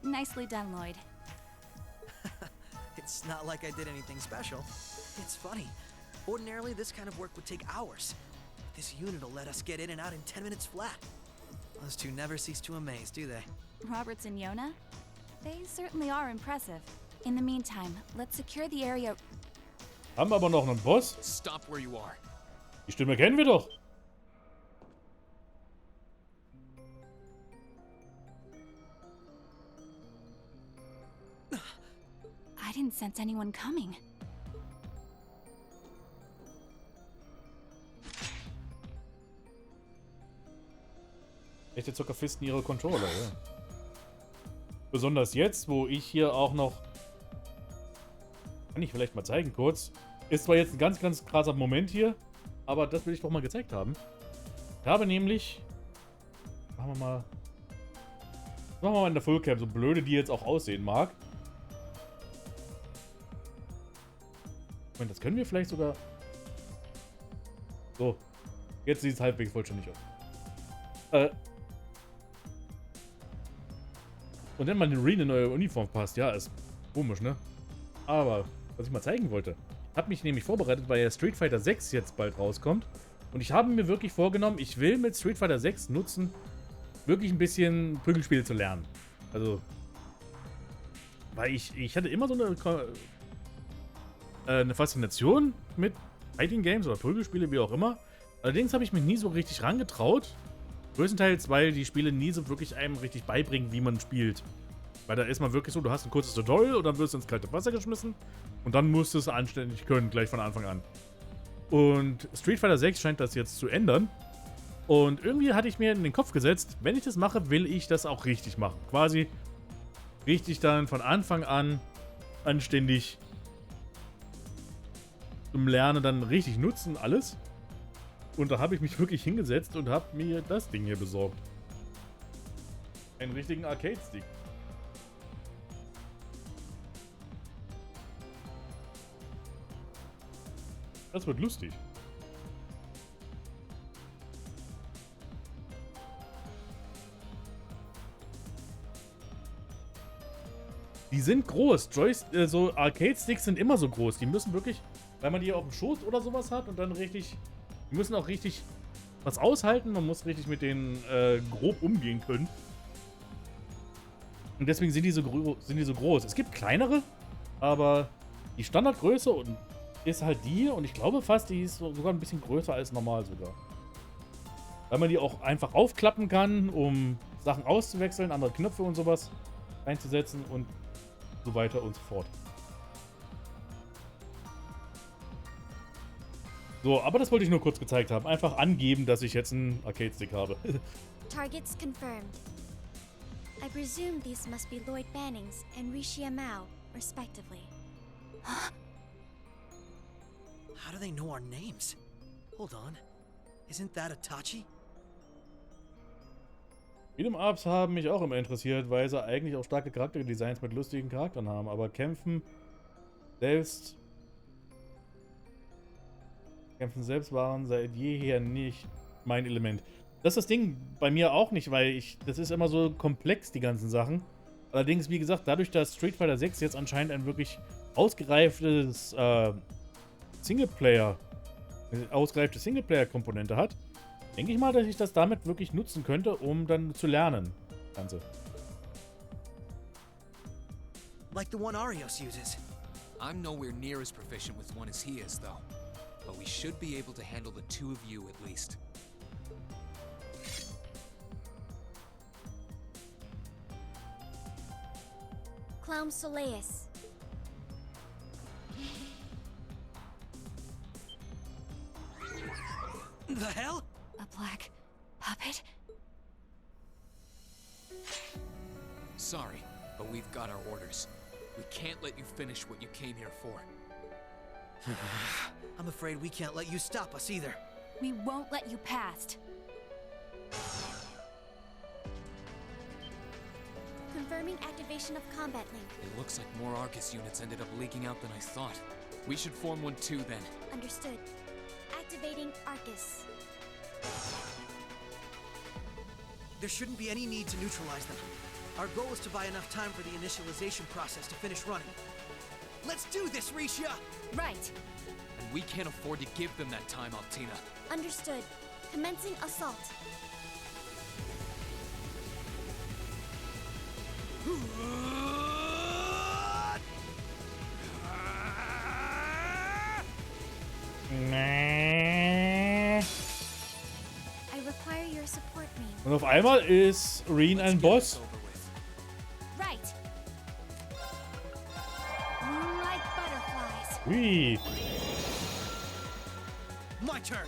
Nicely done, Lloyd. It's not like I did anything special. It's funny. Ordinarily, this kind of work would take hours. This unit will let us get in and out in 10 minutes flat. Those two never cease to amaze, do they? Roberts and Yona? They certainly are impressive. In the meantime, let's secure the area. Haben wir aber noch einen Boss? Stop where you are. Die Stimme kennen wir doch. I didn't sense anyone coming. Echte Zuckerfisten ihre Controller, ja. Besonders jetzt, wo ich hier auch noch... Kann ich vielleicht mal zeigen kurz. Ist zwar jetzt ein ganz, ganz krasser Moment hier, aber das will ich doch mal gezeigt haben. Ich habe nämlich... Machen wir mal in der Fullcam, so blöde die jetzt auch aussehen mag. Moment, das können wir vielleicht sogar... So. Jetzt sieht es halbwegs vollständig aus. Und wenn man den Reen in neue Uniform passt, ja, ist komisch, ne? Aber, was ich mal zeigen wollte, habe mich nämlich vorbereitet, weil ja Street Fighter 6 jetzt bald rauskommt. Und ich habe mir wirklich vorgenommen, ich will mit Street Fighter 6 nutzen, wirklich ein bisschen Prügelspiele zu lernen. Also, weil ich hatte immer so eine Faszination mit Fighting Games oder Prügelspiele, wie auch immer. Allerdings habe ich mich nie so richtig rangetraut. Größtenteils, weil die Spiele nie so wirklich einem richtig beibringen, wie man spielt. Weil da ist man wirklich so, du hast ein kurzes Tutorial und dann wirst du ins kalte Wasser geschmissen und dann musst du es anständig können, gleich von Anfang an. Und Street Fighter 6 scheint das jetzt zu ändern. Und irgendwie hatte ich mir in den Kopf gesetzt, wenn ich das mache, will ich das auch richtig machen. Quasi richtig dann von Anfang an anständig zum Lernen dann richtig nutzen, alles. Und da habe ich mich wirklich hingesetzt und habe mir das Ding hier besorgt. Einen richtigen Arcade-Stick. Das wird lustig. Die sind groß. So Arcade-Sticks sind immer so groß. Die müssen wirklich, weil man die auf dem Schoß oder sowas hat und dann richtig, die müssen auch richtig was aushalten. Man muss richtig mit denen grob umgehen können. Und deswegen sind die so groß. Es gibt kleinere, aber die Standardgröße ist halt die, und ich glaube fast, die ist sogar ein bisschen größer als normal sogar. Weil man die auch einfach aufklappen kann, um Sachen auszuwechseln, andere Knöpfe und sowas einzusetzen und so weiter und so fort. So, aber das wollte ich nur kurz gezeigt haben. Einfach angeben, dass ich jetzt einen Arcade-Stick habe. Targets confirmed. I presume these must be Lloyd Bannings and Rishia Mao, respectively. How do they know our names? Hold on. Isn't that Itachi? Beat'em-Ups haben mich auch immer interessiert, weil sie eigentlich auch starke Charakterdesigns mit lustigen Charakteren haben. Aber Kämpfen selbst waren seit jeher nicht mein Element. Das ist das Ding bei mir auch nicht, weil das ist immer so komplex, die ganzen Sachen. Allerdings, wie gesagt, dadurch, dass Street Fighter 6 jetzt anscheinend ein wirklich ausgereifte Singleplayer-Komponente hat, denke ich mal, dass ich das damit wirklich nutzen könnte, um dann zu lernen. Ganze. Like the one Arios uses. I'm nowhere near as proficient with one as he is, though. But we should be able to handle the two of you at least. Clown Soleus. The hell? A black puppet? Sorry, but we've got our orders. We can't let you finish what you came here for. I'm afraid we can't let you stop us either. We won't let you past. Confirming activation of combat link. It looks like more Arcus units ended up leaking out than I thought. We should form one too, then. Understood. Activating Arcus. There shouldn't be any need to neutralize them. Our goal is to buy enough time for the initialization process to finish running. Let's do this, Risha! Right. And we can't afford to give them that time, Altina. Understood. Commencing assault. I require your support, Reen. Und auf einmal ist Reen ein Boss. Right. Moonlight butterflies. Hui. My turn.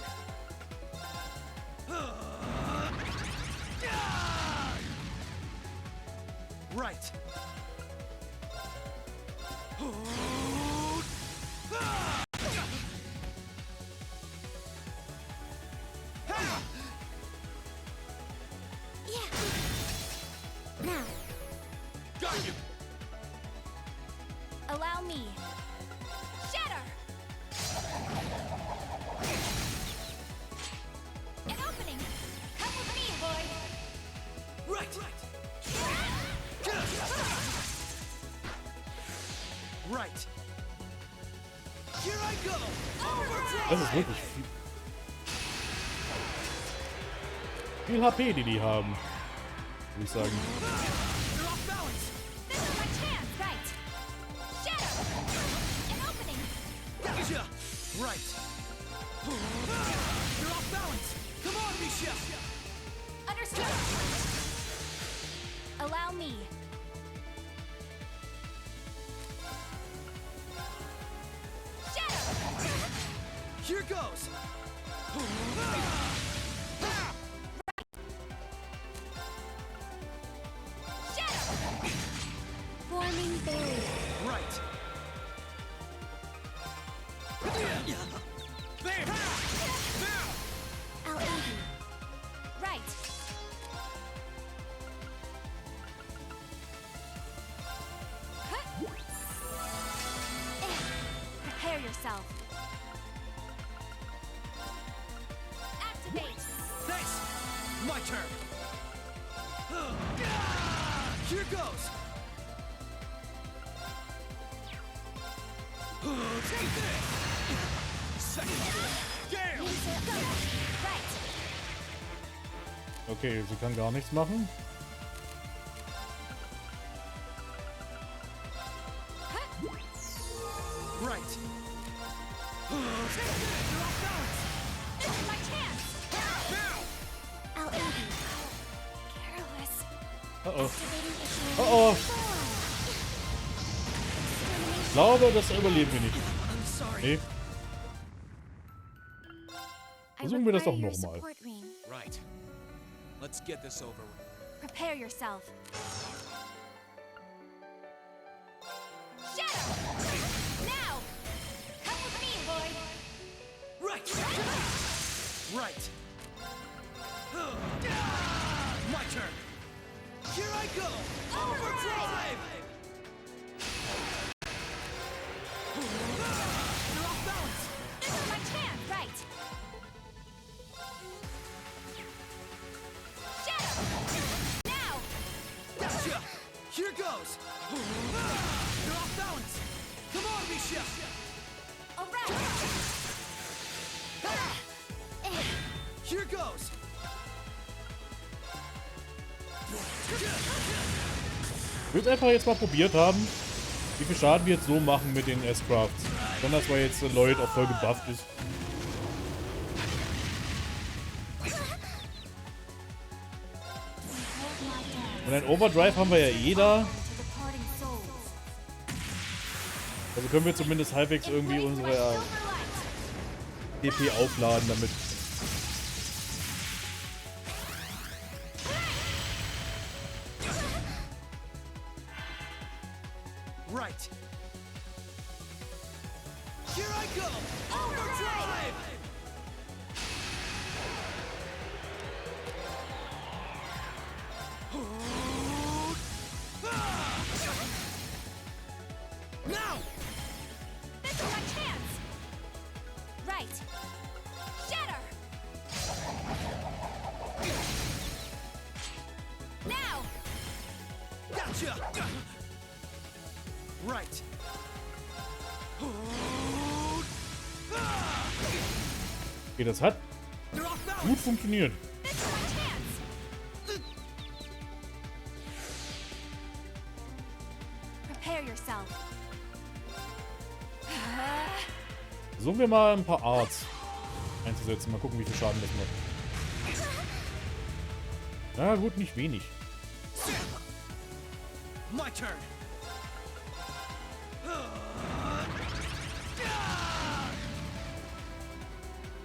Right. Yeah. Now. Got you. Allow me. Shatter. An opening. Come with me, boy. Right. Right. Here I go. Das ist wirklich viel HP, die haben. Würde ich sagen. You're off balance. This is my chance, right? Shatter. An opening. Gotcha. Right. You're off balance. Come on, Misha. Understood. Allow me. Here goes! Forming barrier. Right. yourself. Activate. Thanks! My turn! Here goes! Take this! Second damn! Right. Okay, sie kann gar nichts machen. Right. This is my chance. I'll aid you. Careless. Oh. Oh. Ich glaube, das überleben wir nicht. Nee. Versuchen wir das doch nochmal. Right. Let's get this over with. Prepare yourself. Shadow! Now! Come with me, boy! Right! Right! My turn! Here I go! Overdrive! You're off balance! This is my chance! Right! Shadow! Now! Gotcha! Here goes! You're off balance! Come on, Misha! Alright! Here goes! Ich würde einfach jetzt mal probiert haben, wie viel Schaden wir jetzt so machen mit den S-Crafts. Besonders weil jetzt Lloyd auch voll gebufft ist. Und ein Overdrive haben wir ja eh da. Also können wir zumindest halbwegs irgendwie unsere DP aufladen damit. Right. Here I go! Overdrive! Now! This is my chance! Right! Shatter! Now! Gotcha! Right. Okay, das hat gut funktioniert. Prepare yourself. Versuchen wir mal ein paar Arts einzusetzen. Mal gucken, wie viel Schaden das macht. Na gut, nicht wenig. My turn.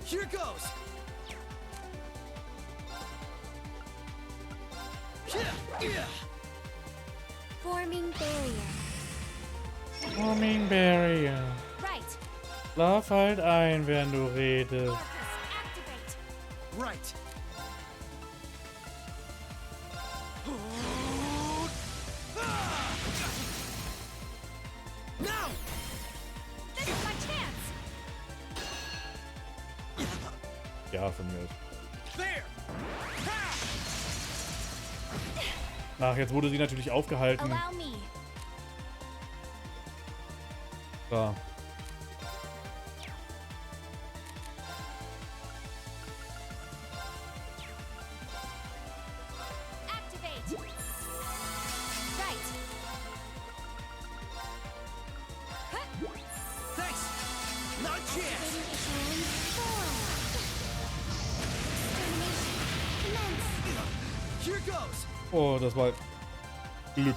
Here goes. Forming barrier. Forming Barrier. Right. Schlaf halt ein, während du redest. Activate. Right. Now. This is my chance. Ja, von mir aus. There. Ach, jetzt wurde sie natürlich aufgehalten. Allow me. Da. Activate. Right. Thanks. Not a chance. Here goes. Oh, das war Glück.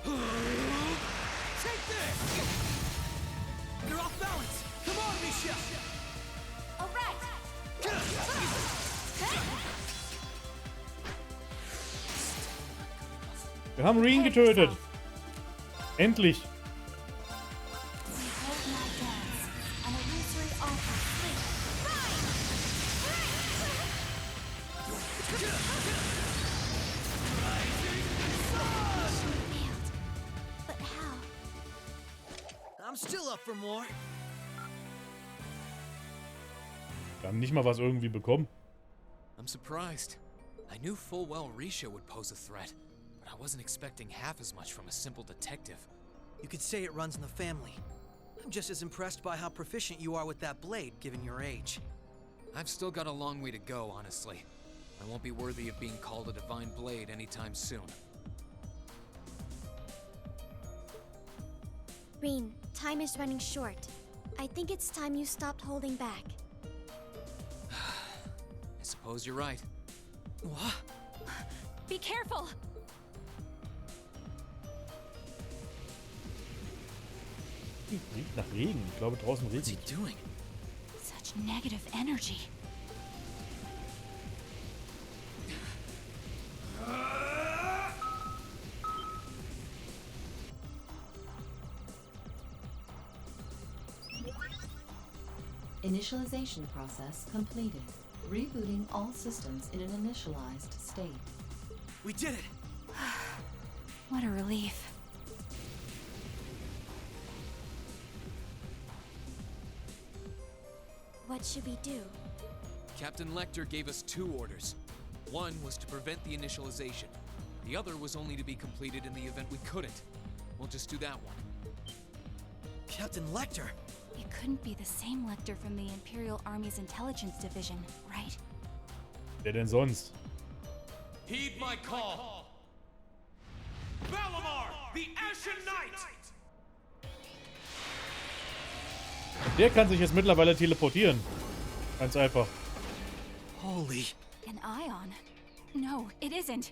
Take this. You're off balance. Come on, Misha. All right. Wir haben Reen getötet. Endlich. I'm I'm still up for more. Wir haben nicht mal was irgendwie bekommen. I'm surprised. I knew full well Risha would pose a threat, but I wasn't expecting half as much from a simple detective. You could say it runs in the family. I'm just as impressed by how proficient you are with that blade, given your age. I've still got a long way to go, honestly. I won't be worthy of being called a divine blade anytime soon. Rin, time is running short. I think it's time you stopped holding back. I suppose you're right. What? Be careful! Riecht nach Regen. Ich glaube, draußen regnet. What's he doing? Such negative energy. Initialization process completed. Rebooting all systems in an initialized state. We did it! What a relief. What should we do? Captain Lecter gave us 2 orders. One was to prevent the initialization. The other was only to be completed in the event we couldn't. We'll just do that one. Captain Lecter? It couldn't be the same Lecter from the Imperial Army's intelligence division, right? Wer denn sonst? Heed my call! Valamar, the Ashen Knight! Der kann sich jetzt mittlerweile teleportieren. Ganz einfach. Holy. An ion? No, it isn't.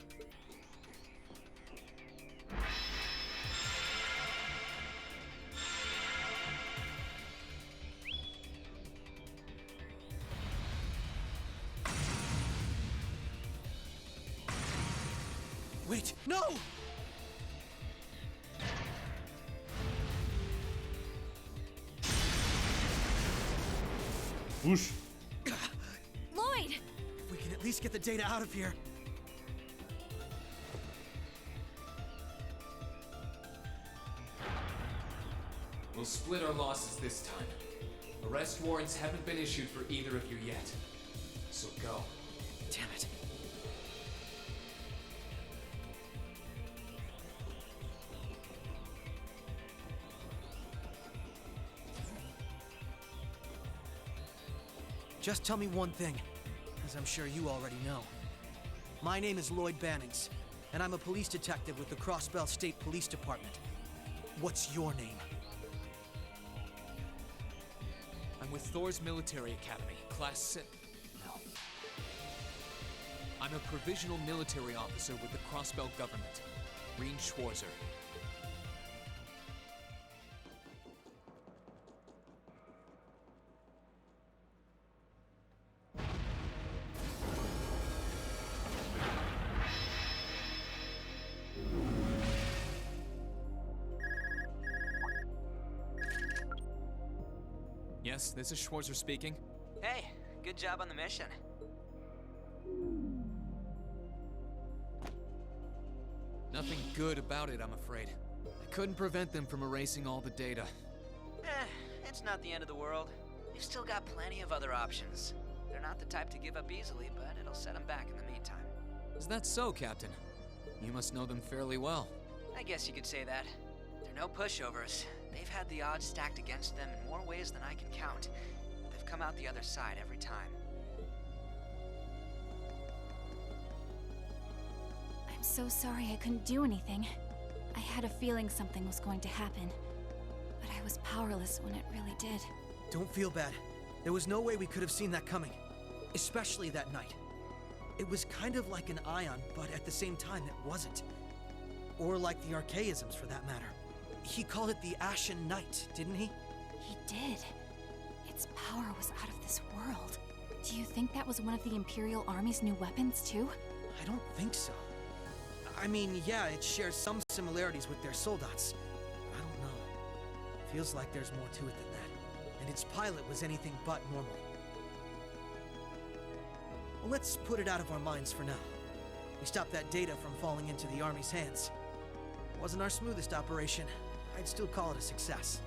Wait, no! Whoosh. Lloyd! We can at least get the data out of here. We'll split our losses this time. Arrest warrants haven't been issued for either of you yet. So go. Damn it. Just tell me one thing, as I'm sure you already know. My name is Lloyd Bannings, and I'm a police detective with the Crossbell State Police Department. What's your name? I'm with Thor's Military Academy, Class 6. No. I'm a provisional military officer with the Crossbell government, Rean Schwarzer. Yes, this is Schwarzer speaking. Hey, good job on the mission. Nothing good about it, I'm afraid. I couldn't prevent them from erasing all the data. It's not the end of the world. We've still got plenty of other options. They're not the type to give up easily, but it'll set them back in the meantime. Is that so, Captain? You must know them fairly well. I guess you could say that. They're no pushovers. They've had the odds stacked against them in more ways than I can count. But they've come out the other side every time. I'm so sorry I couldn't do anything. I had a feeling something was going to happen. But I was powerless when it really did. Don't feel bad. There was no way we could have seen that coming. Especially that night. It was kind of like an ion, but at the same time it wasn't. Or like the archaisms, for that matter. He called it the Ashen Knight, didn't he? He did. Its power was out of this world. Do you think that was one of the Imperial Army's new weapons, too? I don't think so. I mean, yeah, it shares some similarities with their soldats. I don't know. Feels like there's more to it than that. And its pilot was anything but normal. Well, let's put it out of our minds for now. We stopped that data from falling into the Army's hands. Wasn't our smoothest operation. I'd still call it a success.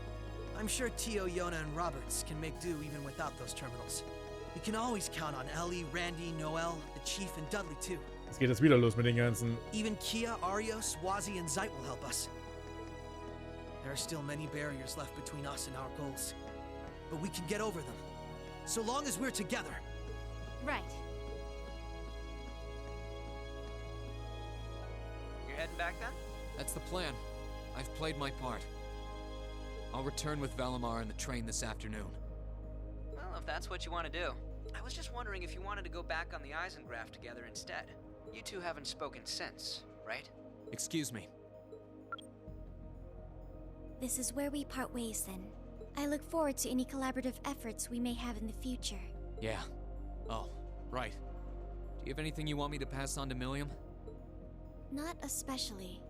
I'm sure Tio, Yona, and Roberts can make do even without those terminals. You can always count on Ellie, Randy, Noel, the Chief, and Dudley too. Jetzt geht es wieder los mit den ganzen... Even Kia, Arios, Wazi, and Zeit will help us. There are still many barriers left between us and our goals. But we can get over them. So long as we're together. Right. You're heading back then? That's the plan. I've played my part. I'll return with Valimar in the train this afternoon. Well, if that's what you want to do. I was just wondering if you wanted to go back on the Eisengraph together instead. You two haven't spoken since, right? Excuse me. This is where we part ways then. I look forward to any collaborative efforts we may have in the future. Yeah. Oh, right. Do you have anything you want me to pass on to Milliam? Not especially.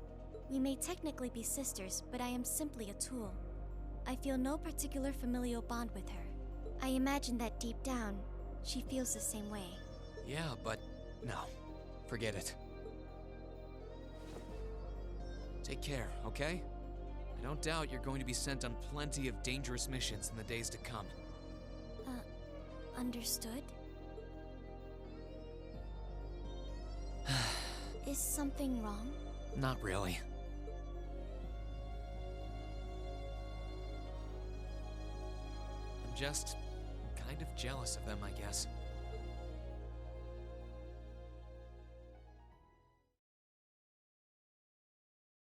We may technically be sisters, but I am simply a tool. I feel no particular familial bond with her. I imagine that deep down, she feels the same way. Yeah, but no. Forget it. Take care, okay? I don't doubt you're going to be sent on plenty of dangerous missions in the days to come. Understood? Is something wrong? Not really. I'm just kind of jealous of them, I guess.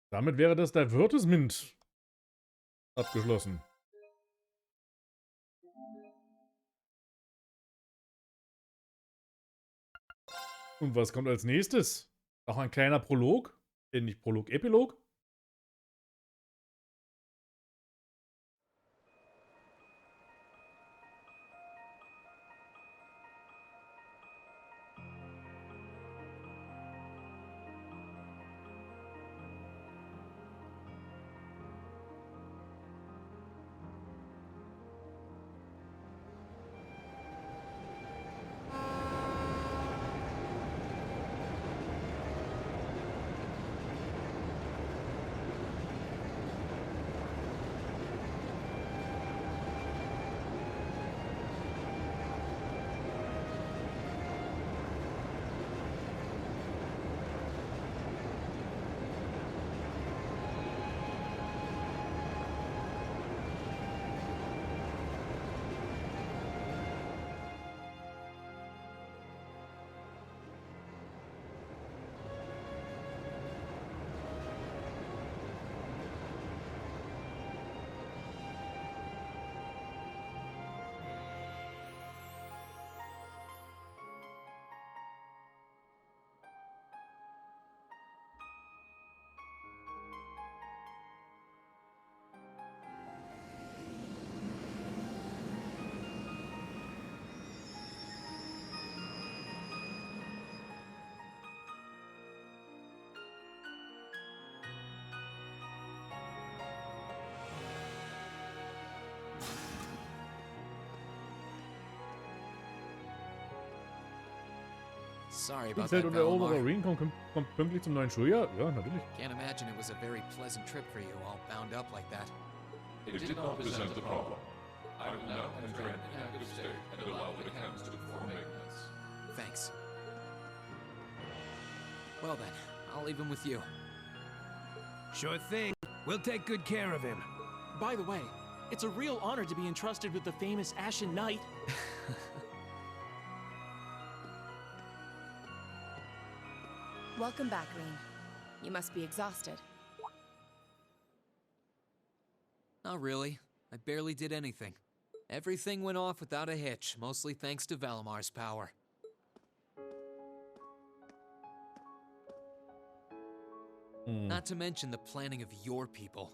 Damit wäre das Advertisement abgeschlossen. Und was kommt als nächstes? Auch ein kleiner Prolog? Nicht Prolog, Epilog? Sorry about Zelt that, und der obere Valimar. Ring kommt pünktlich zum neuen Schuljahr? Ja, natürlich. Can't imagine it was a very pleasant trip for you, all bound up like that. It did not present a problem. I will now enter an inactive state and allow the mechanics to perform maintenance. Thanks. Well then, I'll leave him with you. Sure thing. We'll take good care of him. By the way, it's a real honor to be entrusted with the famous Ashen Knight. Welcome back, Reen. You must be exhausted. Not really. I barely did anything. Everything went off without a hitch, mostly thanks to Valimar's power. Not to mention the planning of your people.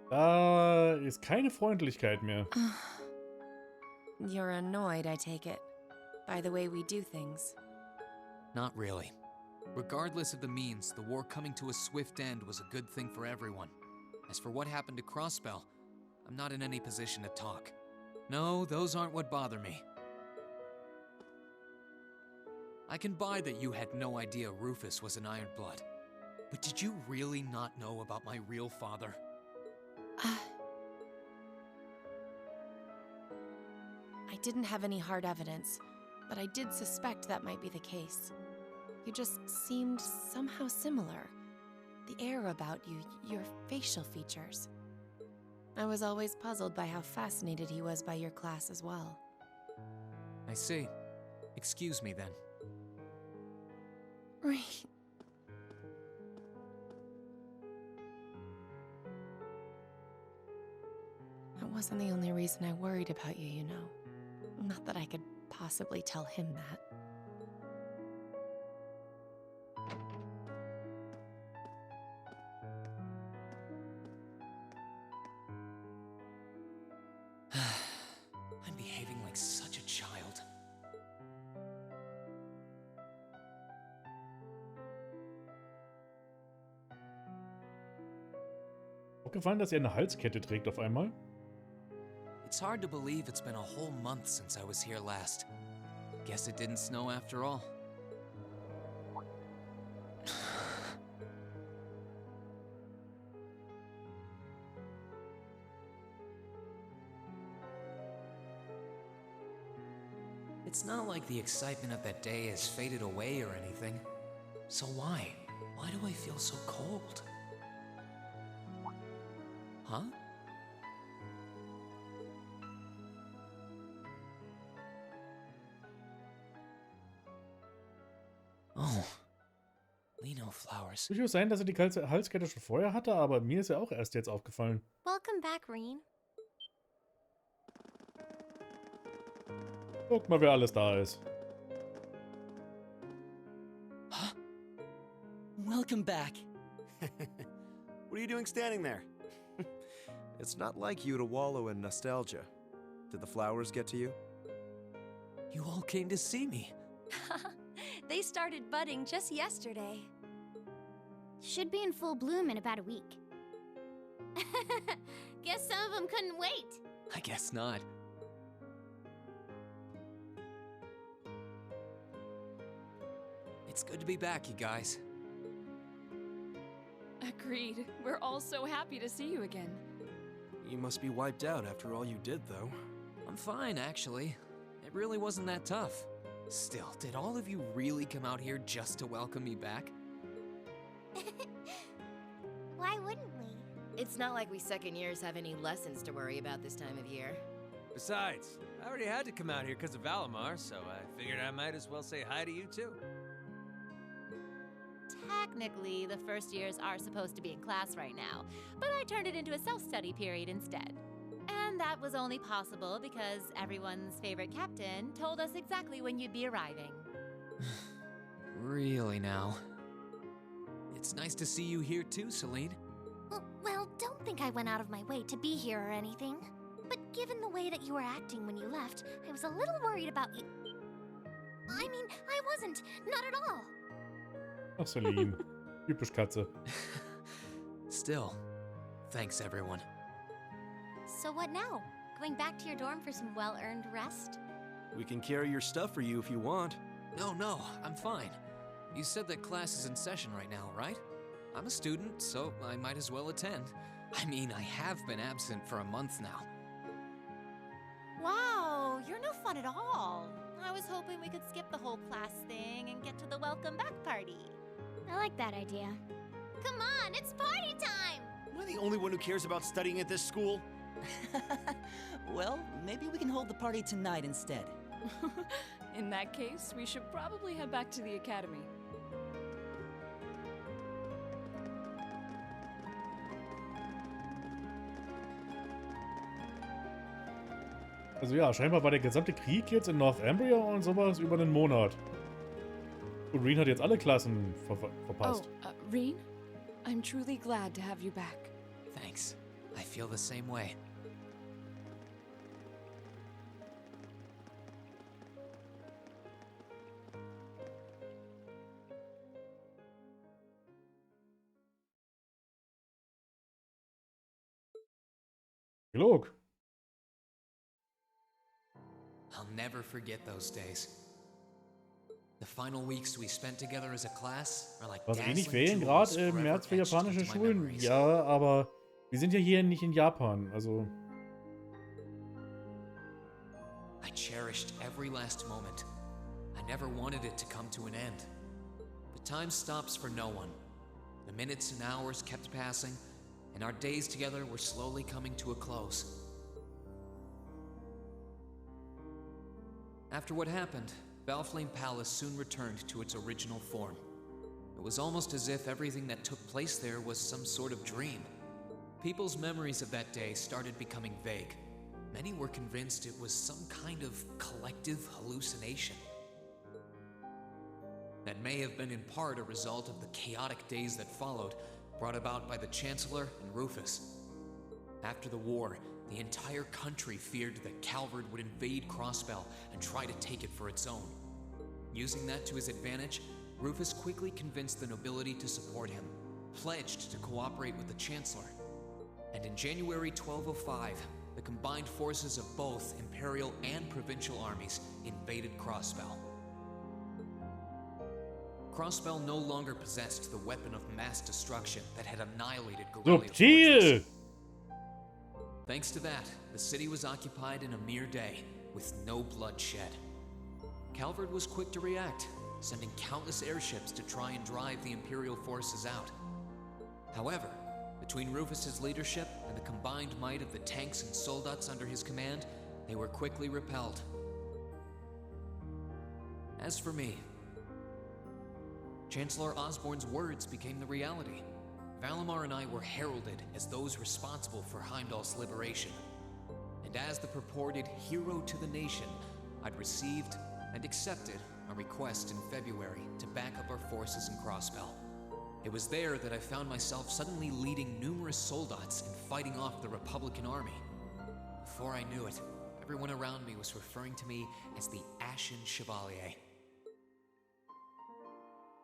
Da ist keine Freundlichkeit mehr. You're annoyed, I take it, by the way we do things. Not really. Regardless of the means, the war coming to a swift end was a good thing for everyone. As for what happened to Crossbell, I'm not in any position to talk. No, those aren't what bother me. I can buy that you had no idea Rufus was an Ironblood. But did you really not know about my real father? I didn't have any hard evidence, but I did suspect that might be the case. You just seemed somehow similar. The air about you, your facial features. I was always puzzled by how fascinated he was by your class as well. I see. Excuse me then. Right. That wasn't the only reason I worried about you, you know. Not that I could possibly tell him that. I'm behaving like such a child. Auch gefallen, dass er eine Halskette trägt auf einmal. It's hard to believe it's been a whole month since I was here last. Guess it didn't snow after all. It's not like the excitement of that day has faded away or anything. So why? Why do I feel so cold? Huh? Oh. Lino flowers. Durchaus sein, dass er die Halskette schon vorher hatte, aber mir ist er auch erst jetzt aufgefallen. Welcome back, Reen. Guck mal, wer alles da ist. Welcome back. What are you doing standing there? It's not like you to wallow in nostalgia. Did the flowers get to you? You all came to see me. They started budding just yesterday. Should be in full bloom in about a week. Guess some of them couldn't wait. I guess not. It's good to be back, you guys. Agreed. We're all so happy to see you again. You must be wiped out after all you did, though. I'm fine, actually. It really wasn't that tough. Still, did all of you really come out here just to welcome me back? Why wouldn't we? It's not like we second years have any lessons to worry about this time of year. Besides, I already had to come out here because of Valimar, so I figured I might as well say hi to you too. Technically, the first years are supposed to be in class right now, but I turned it into a self-study period instead. And that was only possible because everyone's favorite captain told us exactly when you'd be arriving. Really now? It's nice to see you here too, Celine. Well, don't think I went out of my way to be here or anything. But given the way that you were acting when you left, I was a little worried about you. I mean, I wasn't. Not at all. Ach, Celine. Typisch Katze. Still, thanks everyone. So what now? Going back to your dorm for some well-earned rest? We can carry your stuff for you if you want. No, I'm fine. You said that class is in session right now, right? I'm a student, so I might as well attend. I mean, I have been absent for a month now. Wow, you're no fun at all. I was hoping we could skip the whole class thing and get to the welcome back party. I like that idea. Come on, it's party time! Am I the only one who cares about studying at this school? Well, maybe we can hold the party tonight instead. In that case, we should probably head back to the academy. Also ja, scheinbar war der gesamte Krieg jetzt in Northumbria und sowas über einen Monat. Und Reen hat jetzt alle Klassen verpasst. Oh, Reen? I'm truly glad to have you back. Thanks. I feel the same way. Gelog. I'll never forget those days. The final weeks we spent together as a class are like Was eh nicht dazzling Ferien jewels gerade im forever März für etched japanische into my Schulen? memories. Ja, aber wir sind ja hier nicht in Japan, also. I cherished every last moment. I never wanted it to come to an end. But time stops for no one. The minutes and hours kept passing, and our days together were slowly coming to a close. After what happened, Valflame Palace soon returned to its original form. It was almost as if everything that took place there was some sort of dream. People's memories of that day started becoming vague. Many were convinced it was some kind of collective hallucination. That may have been in part a result of the chaotic days that followed, brought about by the Chancellor and Rufus. After the war, the entire country feared that Calvard would invade Crossbell and try to take it for its own. Using that to his advantage, Rufus quickly convinced the nobility to support him, pledged to cooperate with the Chancellor. And in January 1205, the combined forces of both Imperial and Provincial armies invaded Crossbell. Crossbell no longer possessed the weapon of mass destruction that had annihilated guerrilla Subtil! Thanks to that, the city was occupied in a mere day, with no blood shed. Calvard was quick to react, sending countless airships to try and drive the Imperial forces out. However, between Rufus's leadership and the combined might of the tanks and soldats under his command, they were quickly repelled. As for me, Chancellor Osborne's words became the reality. Valimar and I were heralded as those responsible for Heimdall's liberation. And as the purported hero to the nation, I'd received and accepted a request in February to back up our forces in Crossbell. It was there that I found myself suddenly leading numerous soldats and fighting off the Republican army. Before I knew it, everyone around me was referring to me as the Ashen Chevalier.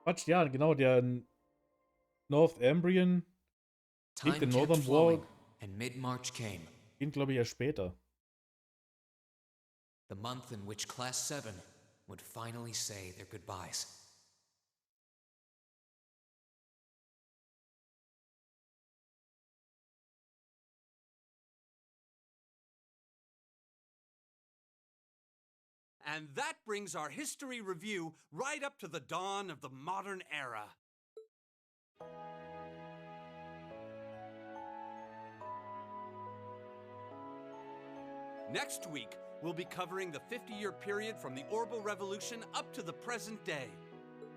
Quatsch, ja, genau, der Northumbrian Krieg, der Northern War, and mid-March came. Ging, glaube ich, erst später. The month in which Class 7 would finally say their goodbyes. And that brings our history review right up to the dawn of the modern era. Next week, we'll be covering the 50-year period from the Orbital Revolution up to the present day.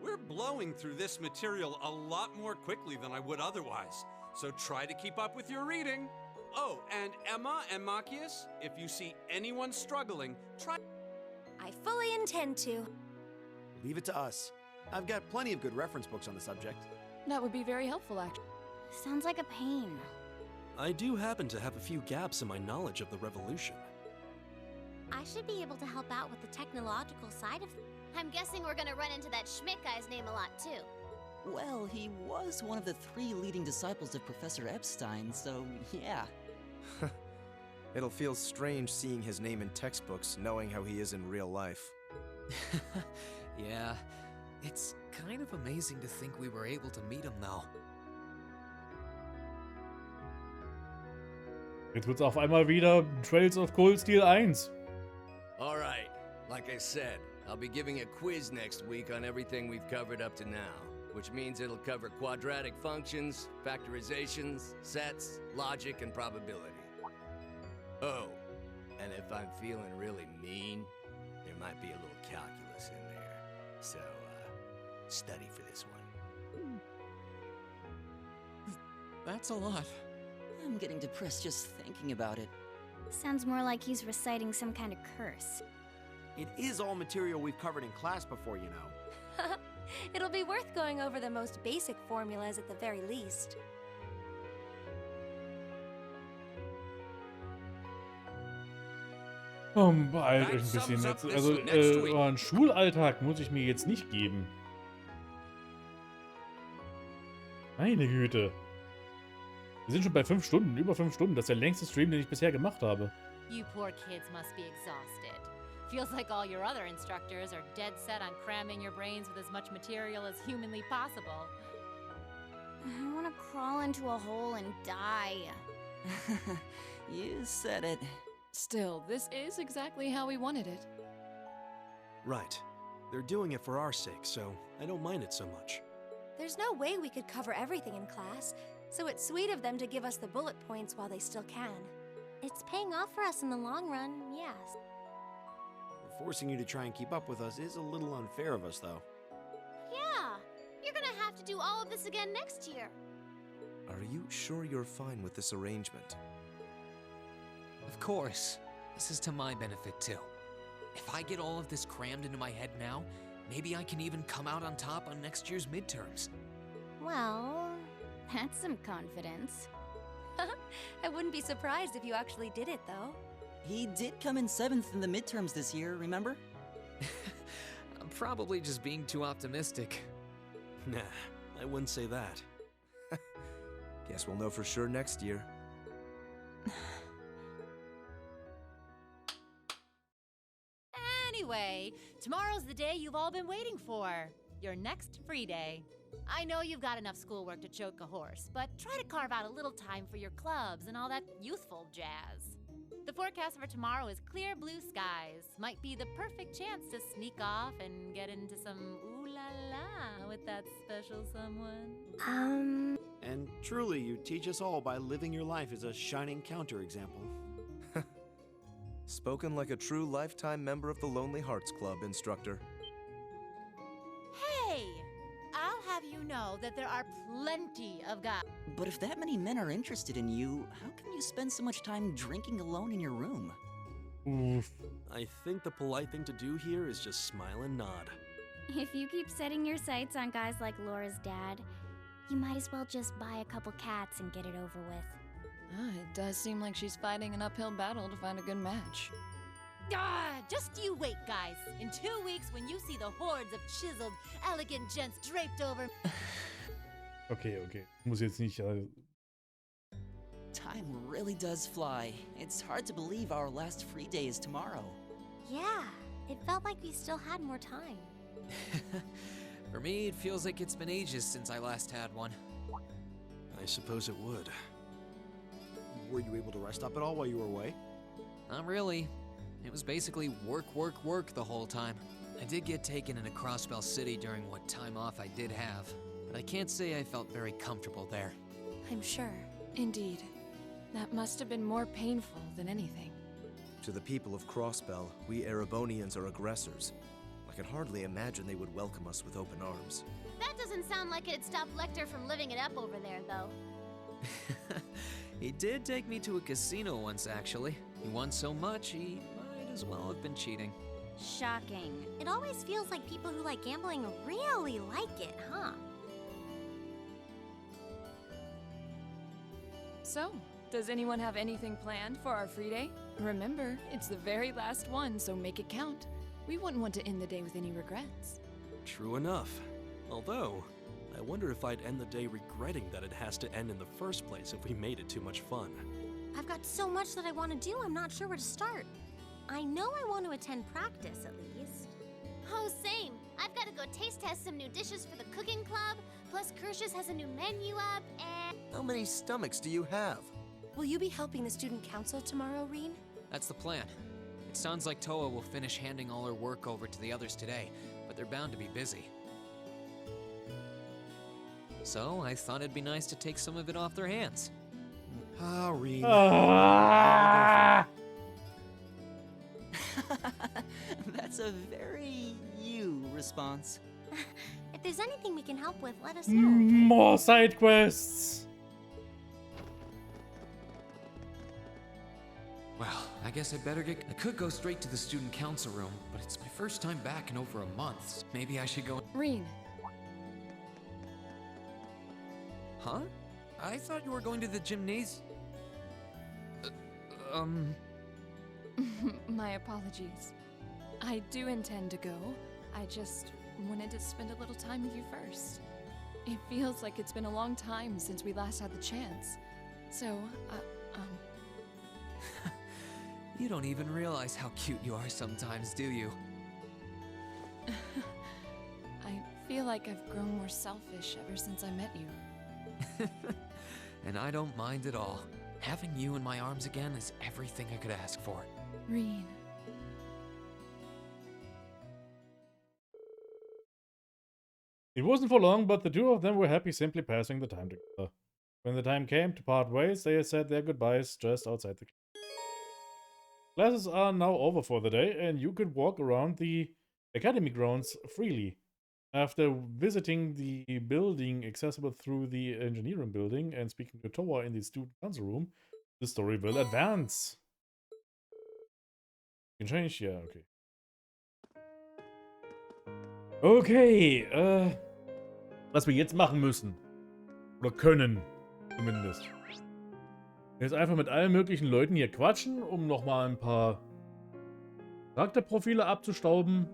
We're blowing through this material a lot more quickly than I would otherwise, so try to keep up with your reading. Oh, and Emma and Machias, if you see anyone struggling, try... I fully intend to. Leave it to us. I've got plenty of good reference books on the subject. That would be very helpful, actually. Sounds like a pain. I do happen to have a few gaps in my knowledge of the Revolution. I should be able to help out with the technological side of things. I'm guessing we're gonna run into that Schmidt guy's name a lot, too. Well, he was one of the 3 leading disciples of Professor Epstein, so yeah. It'll feel strange seeing his name in textbooks, knowing how he is in real life. Yeah, it's kind of amazing to think we were able to meet him though. Jetzt wird's auf einmal wieder Trails of Cold Steel 1. Alright, like I said, I'll be giving a quiz next week on everything we've covered up to now, which means it'll cover quadratic functions, factorizations, sets, logic, and probability. Oh, and if I'm feeling really mean, there might be a little calculus in there. So, study for this one. That's a lot. I'm getting depressed just thinking about it. Sounds more like he's reciting some kind of curse. It is all material we've covered in class before, you know. It'll be worth going over the most basic formulas at the very least. Beeilt euch ein bisschen jetzt. Also, einen Schulalltag muss ich mir jetzt nicht geben. Meine Güte. Wir sind schon bei 5 Stunden, über 5 Stunden. Das ist der längste Stream, den ich bisher gemacht habe. You poor kids must be exhausted. Feels like all your other instructors are dead set on cramming your brains with as much material as humanly possible. I want to crawl into a hole and die. You said it. Still, this is exactly how we wanted it. Right. They're doing it for our sake, so I don't mind it so much. There's no way we could cover everything in class, so it's sweet of them to give us the bullet points while they still can. It's paying off for us in the long run, yes. Forcing you to try and keep up with us is a little unfair of us, though. Yeah, you're gonna have to do all of this again next year. Are you sure you're fine with this arrangement? Of course. This is to my benefit, too. If I get all of this crammed into my head now, maybe I can even come out on top on next year's midterms. Well, that's some confidence. I wouldn't be surprised if you actually did it, though. He did come in 7th in the midterms this year, remember? I'm probably just being too optimistic. Nah, I wouldn't say that. Guess we'll know for sure next year. Anyway, tomorrow's the day you've all been waiting for. Your next free day. I know you've got enough schoolwork to choke a horse, but try to carve out a little time for your clubs and all that youthful jazz. The forecast for tomorrow is clear blue skies. Might be the perfect chance to sneak off and get into some ooh la la with that special someone. And truly, you teach us all by living your life as a shining counterexample. Spoken like a true lifetime member of the Lonely Hearts Club, instructor. Hey! I'll have you know that there are plenty of guys. But if that many men are interested in you, how can you spend so much time drinking alone in your room? Oof. I think the polite thing to do here is just smile and nod. If you keep setting your sights on guys like Laura's dad, you might as well just buy a couple cats and get it over with. It does seem like she's fighting an uphill battle to find a good match. Just you wait, guys. In 2 weeks, when you see the hordes of chiseled, elegant gents draped over... Okay. Muss jetzt nicht... Time really does fly. It's hard to believe our last free day is tomorrow. Yeah, it felt like we still had more time. For me, it feels like it's been ages since I last had one. I suppose it would. Were you able to rest up at all while you were away? Not really. It was basically work the whole time. I did get taken into Crossbell City during what time off I did have, but I can't say I felt very comfortable there. I'm sure. Indeed. That must have been more painful than anything. To the people of Crossbell, we Erebonians are aggressors. I could hardly imagine they would welcome us with open arms. That doesn't sound like it'd stop Lecter from living it up over there, though. He did take me to a casino once, actually. He won so much, he might as well have been cheating. Shocking. It always feels like people who like gambling really like it, huh? So, does anyone have anything planned for our free day? Remember, it's the very last one, so make it count. We wouldn't want to end the day with any regrets. True enough. Although, I wonder if I'd end the day regretting that it has to end in the first place if we made it too much fun. I've got so much that I want to do, I'm not sure where to start. I know I want to attend practice, at least. Oh, same. I've got to go taste test some new dishes for the cooking club, plus Kirsch's has a new menu up, and... How many stomachs do you have? Will you be helping the student council tomorrow, Reen? That's the plan. It sounds like Toa will finish handing all her work over to the others today, but they're bound to be busy. So I thought it'd be nice to take some of it off their hands. Ah, Reen. That's a very you response. If there's anything we can help with, let us know. More side quests. Well, I guess I better get... I could go straight to the student council room, but it's my first time back in over a month. Maybe I should go... Reen. Huh? I thought you were going to the gymnasium. My apologies. I do intend to go. I just wanted to spend a little time with you first. It feels like it's been a long time since we last had the chance. So, You don't even realize how cute you are sometimes, do you? I feel like I've grown more selfish ever since I met you. And I don't mind at all. Having you in my arms again is everything I could ask for. Reen. It wasn't for long, but the two of them were happy simply passing the time together. When the time came to part ways, they said their goodbyes just outside the classes are now over for the day, and you could walk around the academy grounds freely. After visiting the building accessible through the engineering building and speaking to Toa in the student council room, the story will advance. You can change, yeah, okay. Okay, was wir jetzt machen müssen. Oder können, zumindest. Jetzt einfach mit allen möglichen Leuten hier quatschen, um nochmal ein paar Charakterprofile abzustauben.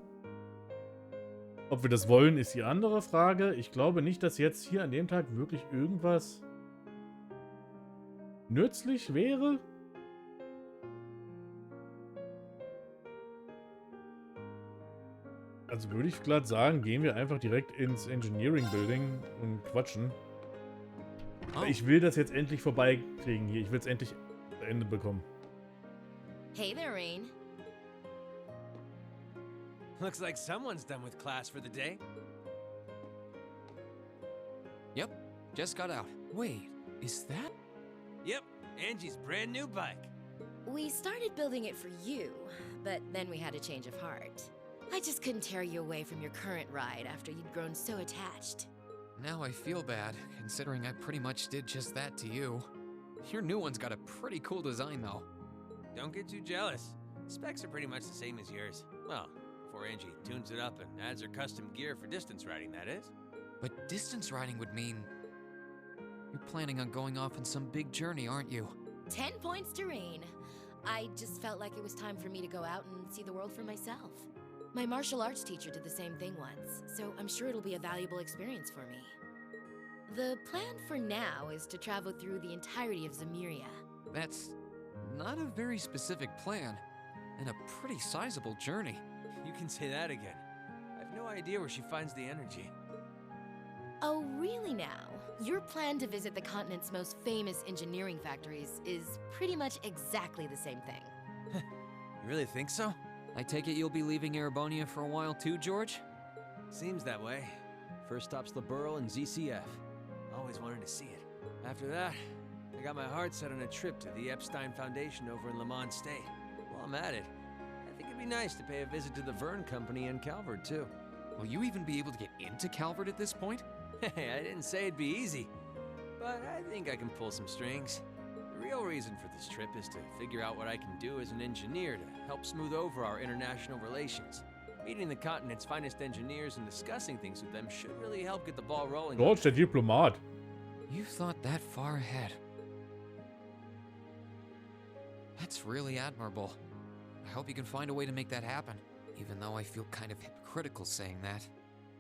Ob wir das wollen, ist die andere Frage. Ich glaube nicht, dass jetzt hier an dem Tag wirklich irgendwas nützlich wäre. Also würde ich glatt sagen, gehen wir einfach direkt ins Engineering Building und quatschen. Aber ich will das jetzt endlich vorbeikriegen hier. Ich will es endlich zu Ende bekommen. Hey there, Rain. Looks like someone's done with class for the day. Yep, just got out. Wait, is that? Yep, Angie's brand new bike. We started building it for you, but then we had a change of heart. I just couldn't tear you away from your current ride after you'd grown so attached. Now I feel bad, considering I pretty much did just that to you. Your new one's got a pretty cool design, though. Don't get too jealous. Specs are pretty much the same as yours. Well, before Angie tunes it up and adds her custom gear for distance riding, that is. But distance riding would mean... You're planning on going off on some big journey, aren't you? 10 points to Rain. I just felt like it was time for me to go out and see the world for myself. My martial arts teacher did the same thing once, so I'm sure it'll be a valuable experience for me. The plan for now is to travel through the entirety of Zemuria. That's not a very specific plan, and a pretty sizable journey. You can say that again. I've no idea where she finds the energy. Oh, really now? Your plan to visit the continent's most famous engineering factories is pretty much exactly the same thing. You really think so? I take it you'll be leaving Erebonia for a while too, George? Seems that way. First stop's the Burl and ZCF. Always wanted to see it. After that, I got my heart set on a trip to the Epstein Foundation over in Lamont State. While I'm at it, I think it'd be nice to pay a visit to the Verne Company in Calvert, too. Will you even be able to get into Calvert at this point? Hey, I didn't say it'd be easy, but I think I can pull some strings. The real reason for this trip is to figure out what I can do as an engineer to help smooth over our international relations. Meeting the continent's finest engineers and discussing things with them should really help get the ball rolling. George, der Diplomat. You thought that far ahead. That's really admirable. I hope you can find a way to make that happen, even though I feel kind of hypocritical saying that,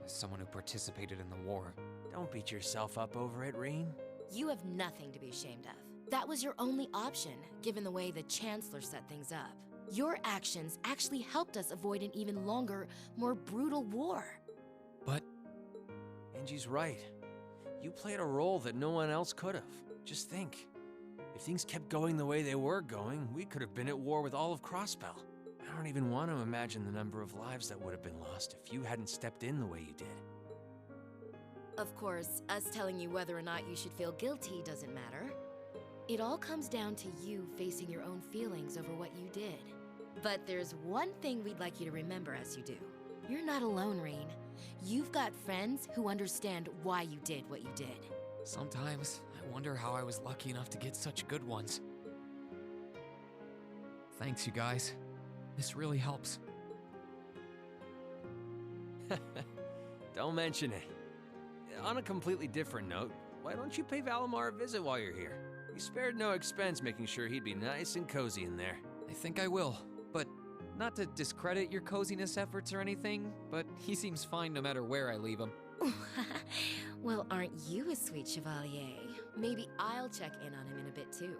as someone who participated in the war. Don't beat yourself up over it, Reen. You have nothing to be ashamed of. That was your only option, given the way the Chancellor set things up. Your actions actually helped us avoid an even longer, more brutal war. But... Angie's right. You played a role that no one else could have. Just think. If things kept going the way they were going, we could have been at war with all of Crossbell. I don't even want to imagine the number of lives that would have been lost if you hadn't stepped in the way you did. Of course, us telling you whether or not you should feel guilty doesn't matter. It all comes down to you facing your own feelings over what you did. But there's one thing we'd like you to remember as you do. You're not alone, Rain. You've got friends who understand why you did what you did. Sometimes I wonder how I was lucky enough to get such good ones. Thanks, you guys. This really helps. Don't mention it. On a completely different note, why don't you pay Valimar a visit while you're here? We spared no expense making sure he'd be nice and cozy in there. I think I will, but not to discredit your coziness efforts or anything, but he seems fine no matter where I leave him. Well, aren't you a sweet chevalier? Maybe I'll check in on him in a bit too.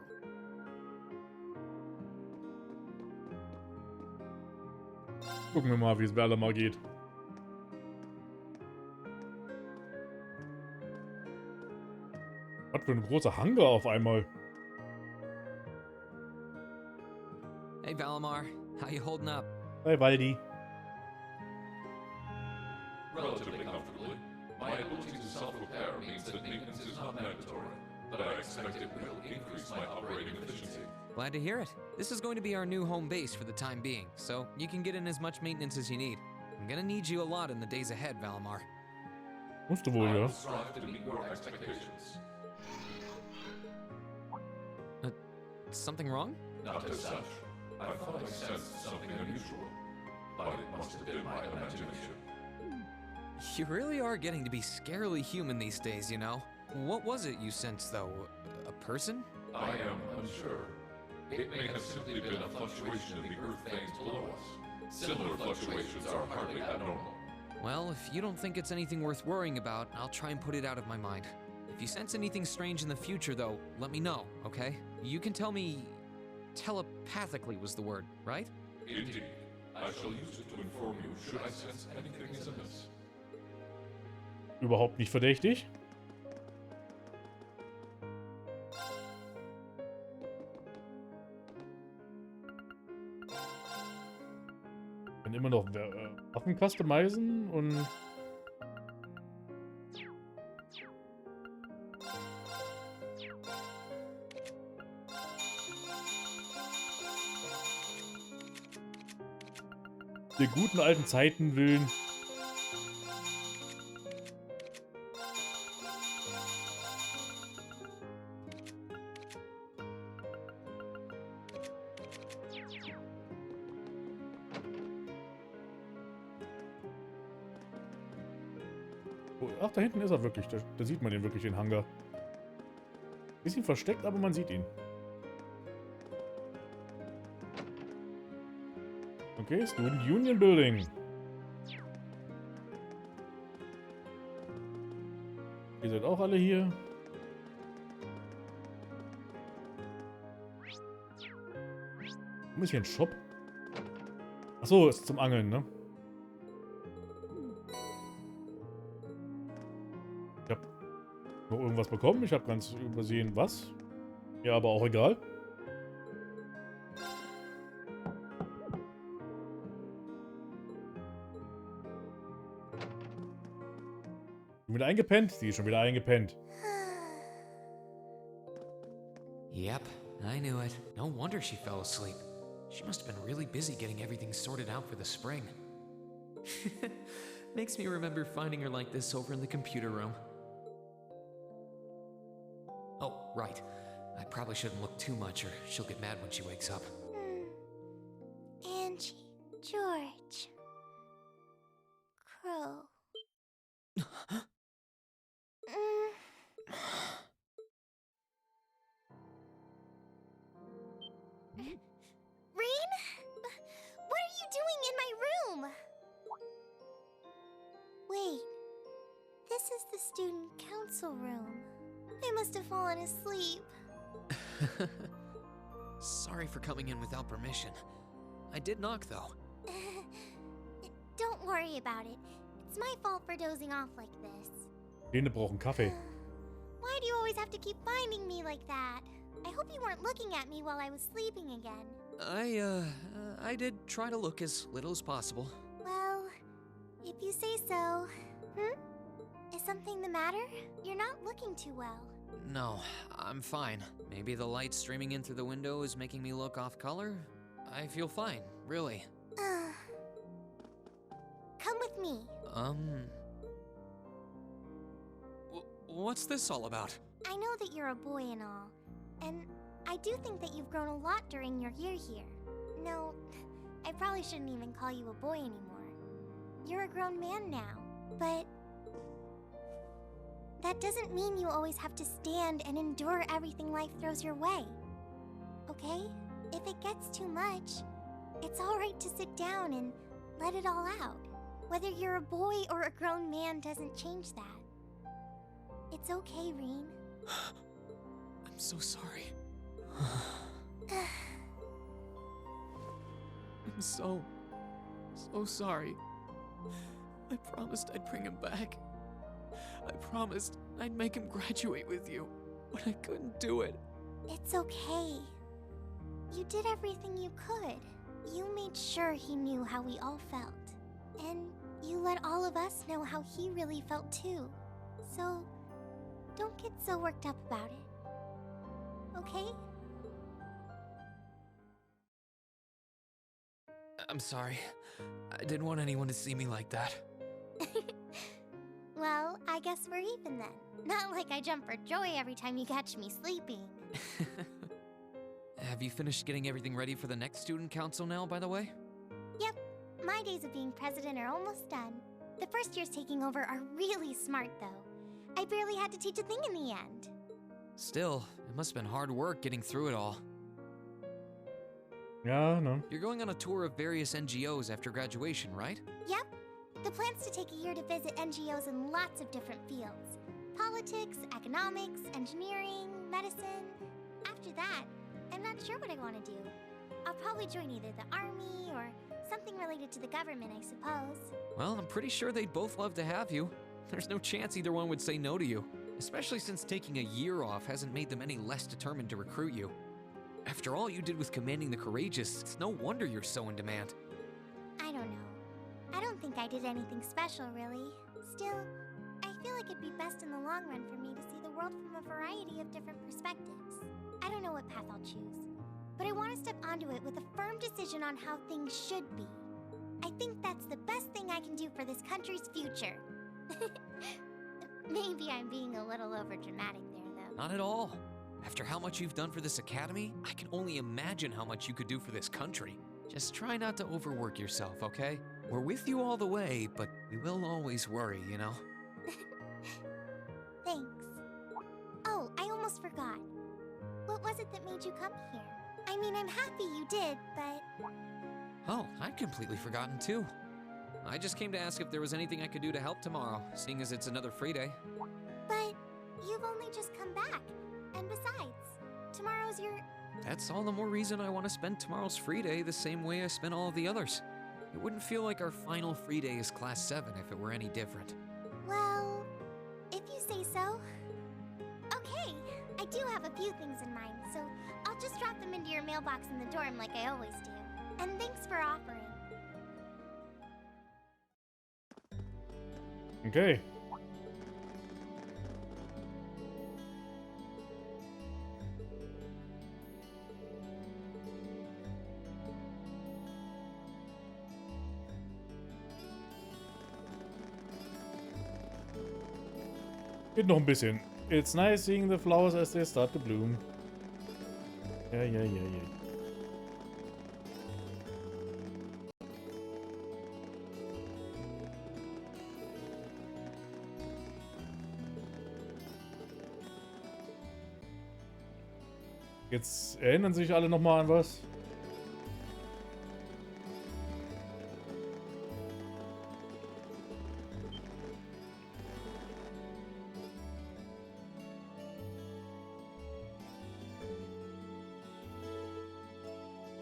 Gucken wir mal, wie es bei mal geht. Was für ein großer Hangar auf einmal. Hey, Valimar. How you holding up? Hey, Waldi. Relatively comfortably. My ability to self-repair means that maintenance is not mandatory, but I expect it will increase my operating efficiency. Glad to hear it. This is going to be our new home base for the time being, so you can get in as much maintenance as you need. I'm gonna need you a lot in the days ahead, Valimar. Musst du wohl, I ja. will strive to meet your expectations. Something wrong? Not as such. I thought I sensed something unusual, but it must have been my imagination. You really are getting to be scarily human these days, you know. What was it you sensed, though? A person? I am unsure. It may have simply been a fluctuation of the earth veins below us. Similar fluctuations are hardly abnormal. Well, if you don't think it's anything worth worrying about, I'll try and put it out of my mind. If you sense anything strange in the future, though, let me know, okay? You can tell me... telepathically was the word, right? Indeed. I shall use it to inform you should I sense anything is amiss. Überhaupt nicht verdächtig. Kann immer noch Waffen customizen und... der guten alten Zeiten willen. Oh, ach, da hinten ist er wirklich. Da sieht man den wirklich, den Hangar. Bisschen versteckt, aber man sieht ihn. Okay, Student Union Building. Ihr seid auch alle hier. Wo ist hier ein Shop? Achso, ist zum Angeln, ne? Ich hab noch irgendwas bekommen. Ich habe ganz übersehen, was. Ja, aber auch egal. Schon wieder eingepennt? Sie ist schon wieder eingepennt. Yep, I knew it. No wonder she fell asleep. She must have been really busy getting everything sorted out for the spring. Makes me remember finding her like this over in the computer room. Oh, right. I probably shouldn't look too much or she'll get mad when she wakes up. Angie, George, Crow. Rain? What are you doing in my room? Wait, this is the student council room. I must have fallen asleep. Sorry for coming in without permission. I did knock, though. Don't worry about it. It's my fault for dozing off like this. Kinder brauchen Kaffee. Why do you always have to keep finding me like that? I hope you weren't looking at me while I was sleeping again. I did try to look as little as possible. Well, if you say so. Is something the matter? You're not looking too well. No, I'm fine. Maybe the light streaming in through the window is making me look off color? I feel fine, really. Come with me. What's this all about? I know that you're a boy and all, and I do think that you've grown a lot during your year here. No, I probably shouldn't even call you a boy anymore. You're a grown man now, but that doesn't mean you always have to stand and endure everything life throws your way. Okay? If it gets too much, it's alright to sit down and let it all out. Whether you're a boy or a grown man doesn't change that. It's okay, Reen. I'm so sorry. I'm so So sorry. I promised I'd bring him back. I promised I'd make him graduate with you, but I couldn't do it. It's okay. You did everything you could. You made sure he knew how we all felt. And you let all of us know how he really felt too. So, don't get so worked up about it. Okay? I'm sorry. I didn't want anyone to see me like that. Well, I guess we're even then. Not like I jump for joy every time you catch me sleeping. Have you finished getting everything ready for the next student council now, by the way? Yep. My days of being president are almost done. The first years taking over are really smart, though. I barely had to teach a thing in the end. Still, it must have been hard work getting through it all. Yeah, no. You're going on a tour of various NGOs after graduation, right? Yep. The plan's to take a year to visit NGOs in lots of different fields. Politics, economics, engineering, medicine. After that, I'm not sure what I want to do. I'll probably join either the army or something related to the government, I suppose. Well, I'm pretty sure they'd both love to have you. There's no chance either one would say no to you, especially since taking a year off hasn't made them any less determined to recruit you. After all you did with commanding the courageous, it's no wonder you're so in demand. I don't know. I don't think I did anything special, really. Still, I feel like it'd be best in the long run for me to see the world from a variety of different perspectives. I don't know what path I'll choose, but I want to step onto it with a firm decision on how things should be. I think that's the best thing I can do for this country's future. Maybe I'm being a little overdramatic there, though. Not at all. After how much you've done for this academy, I can only imagine how much you could do for this country. Just try not to overwork yourself, okay? We're with you all the way, but we will always worry, you know? Thanks. Oh, I almost forgot. What was it that made you come here? I mean, I'm happy you did, but... Oh, I'd completely forgotten too. I just came to ask if there was anything I could do to help tomorrow, seeing as it's another free day. But you've only just come back. And besides, tomorrow's your... That's all the more reason I want to spend tomorrow's free day the same way I spent all of the others. It wouldn't feel like our final free day is Class 7 if it were any different. Well, if you say so. Okay, I do have a few things in mind, so I'll just drop them into your mailbox in the dorm like I always do. And thanks for offering. Okay. Geht noch ein bisschen. It's nice seeing the flowers as they start to bloom. Ja. Jetzt erinnern sich alle nochmal an was.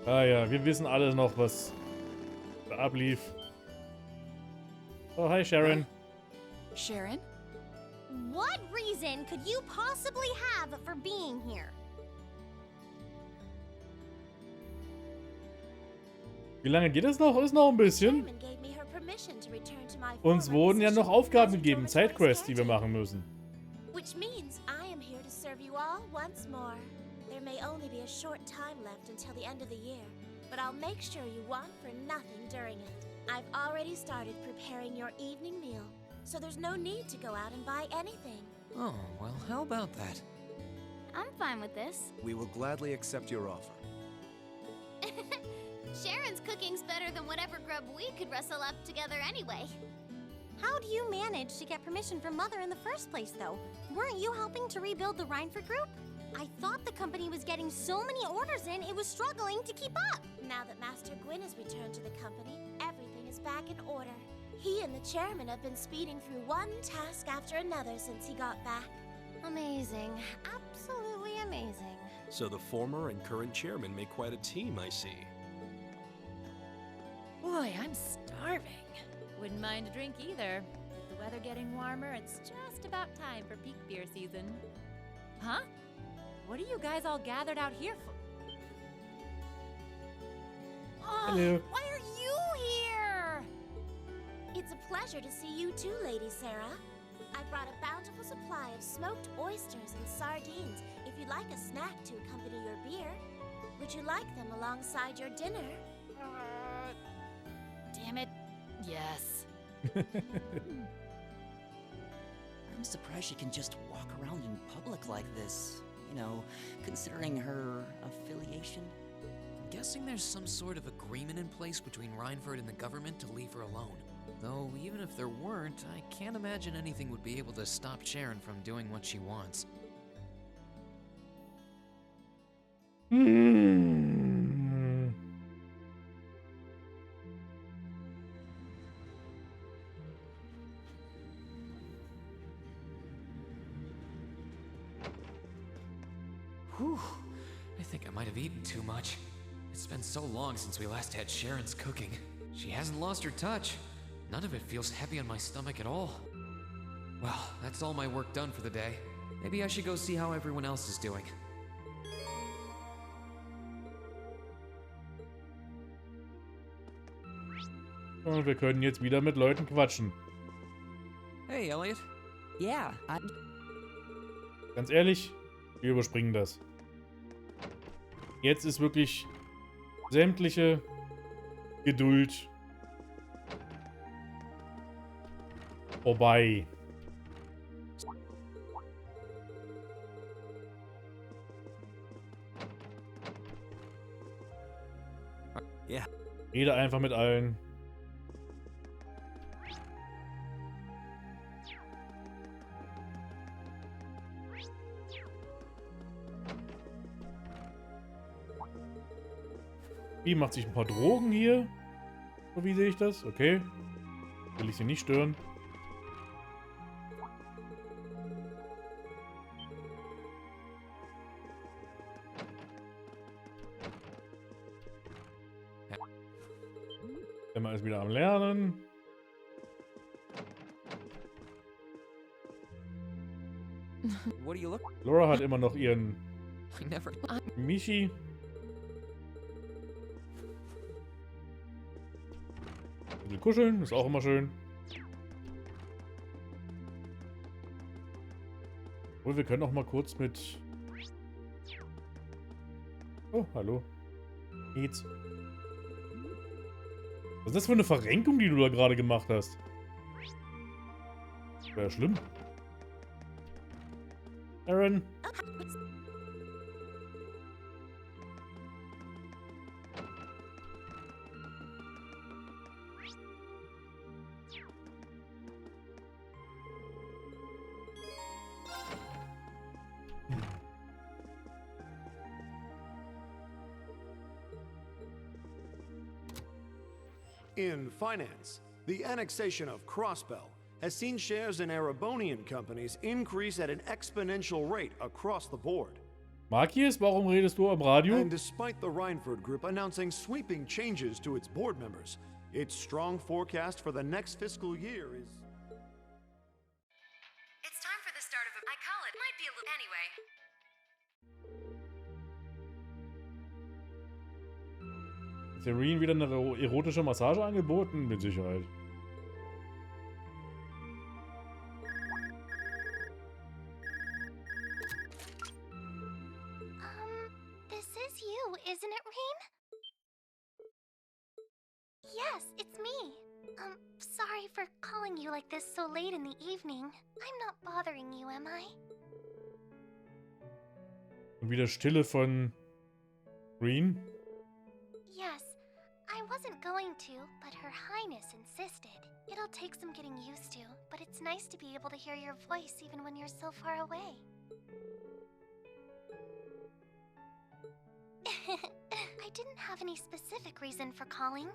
Ah ja, wir wissen alle noch, was da ablief. Oh, hi Sharon. Sharon? What reason could you possibly have for being here? Wie lange geht das noch? Ist noch ein bisschen. Simon gave me her permission to return to my Uns former wurden ja noch position Aufgaben as gegeben, dormitory Sidequests, die wir caretaker. machen müssen. Which means I am here to serve you all once more. There may only be a short time left until the end of the year, but I'll make sure you want for nothing during it. I've already started preparing your evening meal, so there's no need to go out and buy anything. Oh, well, how about that? I'm fine with this. We will gladly accept your offer. Sharon's cooking's better than whatever grub we could rustle up together anyway. How do you manage to get permission from Mother in the first place, though? Weren't you helping to rebuild the Reinford group? I thought the company was getting so many orders in, it was struggling to keep up. Now that Master Gwyn has returned to the company, everything is back in order. He and the chairman have been speeding through one task after another since he got back. Amazing. Absolutely amazing. So the former and current chairman make quite a team, I see. Well, I Boy, I'm starving. Wouldn't mind a drink either. With the weather getting warmer, it's just about time for peak beer season. Huh? What are you guys all gathered out here for? Hello. Why are you here? It's a pleasure to see you too, Lady Sarah. I brought a bountiful supply of smoked oysters and sardines if you'd like a snack to accompany your beer. Would you like them alongside your dinner? Damn it. Yes. I'm surprised she can just walk around in public like this. You know, considering her affiliation. I'm guessing there's some sort of agreement in place between Reinford and the government to leave her alone. Though, even if there weren't, I can't imagine anything would be able to stop Sharon from doing what she wants. Whew. I think I might have eaten too much. It's been so long since we last had Sharon's cooking. She hasn't lost her touch. None of it feels heavy on my stomach at all. Well, that's all my work done for the day. Maybe I should go see how everyone else is doing. Und wir können jetzt wieder mit Leuten quatschen. Hey, Elliot. Yeah, Ganz ehrlich, wir überspringen das. Jetzt ist wirklich sämtliche Geduld vorbei. Ja. Rede einfach mit allen. Die macht sich ein paar Drogen hier. So wie sehe ich das? Okay. Will ich sie nicht stören. Emma ist wieder am Lernen. What do you look? Laura hat immer noch ihren I never. Michi. Will kuscheln, ist auch immer schön. Obwohl, wir können auch mal kurz mit... Oh, hallo. Geht's? Was ist das für eine Verrenkung, die du da gerade gemacht hast? Wäre ja schlimm. Aaron. In finance, the annexation of Crossbell has seen shares in Erebonian companies increase at an exponential rate across the board. Markies, warum redest du am Radio? And despite the Reinford Group announcing sweeping changes to its board members, its strong forecast for the next fiscal year is... It's time for the start of a... I call it... Might be a little... Anyway. Ist Serene wieder eine erotische Massage angeboten? Mit Sicherheit. This is you, isn't it, Reen? Yes, it's me. Sorry for calling you like this so late in the evening. I'm not bothering you, am I? Und wieder Stille von Green. Yes, I wasn't going to, but Her Highness insisted. It'll take some getting used to, but it's nice to be able to hear your voice even when you're so far away. I didn't have any specific reason for calling.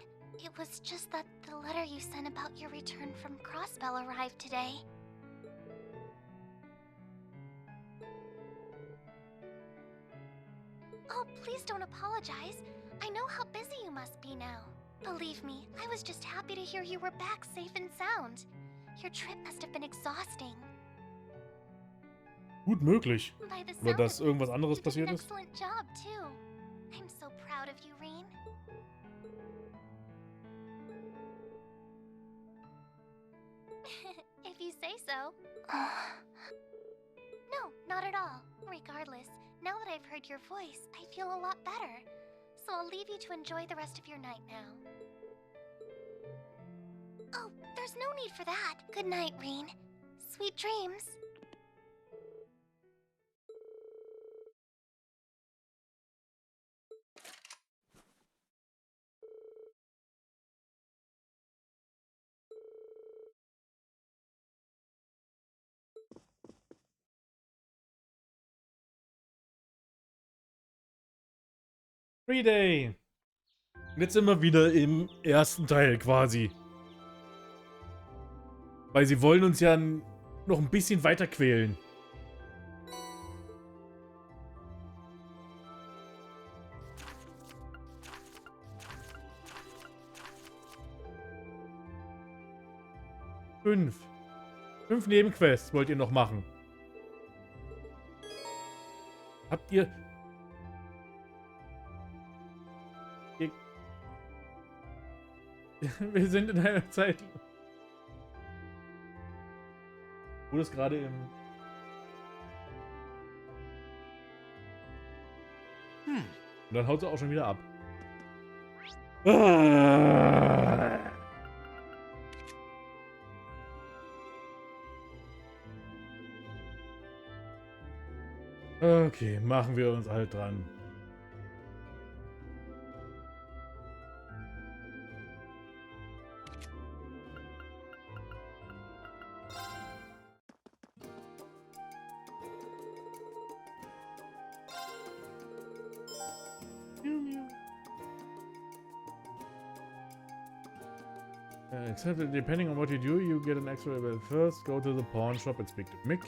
It was just that the letter you sent about your return from Crossbell arrived today. Oh, please don't apologize. I know how busy you must be now. Believe me, I was just happy to hear you were back safe and sound. Your trip must have been exhausting. Gut möglich. By the Oder sound dass of irgendwas it, anderes you did an passiert ist. excellent job too. I'm so proud of you, Reen. If you say so. No, not at all. Regardless, now that I've heard your voice, I feel a lot better. So I'll leave you to enjoy the rest of your night now. Oh, there's no need for that. Good night, Reen. Sweet dreams. Free Day. Und jetzt sind wir wieder im ersten Teil quasi. Weil sie wollen uns ja noch ein bisschen weiter quälen. Fünf Nebenquests wollt ihr noch machen. Habt ihr... Wir sind in einer Zeit... Wo das gerade im... Und dann haut sie auch schon wieder ab. Okay, machen wir uns halt dran. Except that depending on what you do, you get an extra level. First, go to the pawn shop and speak to Mick.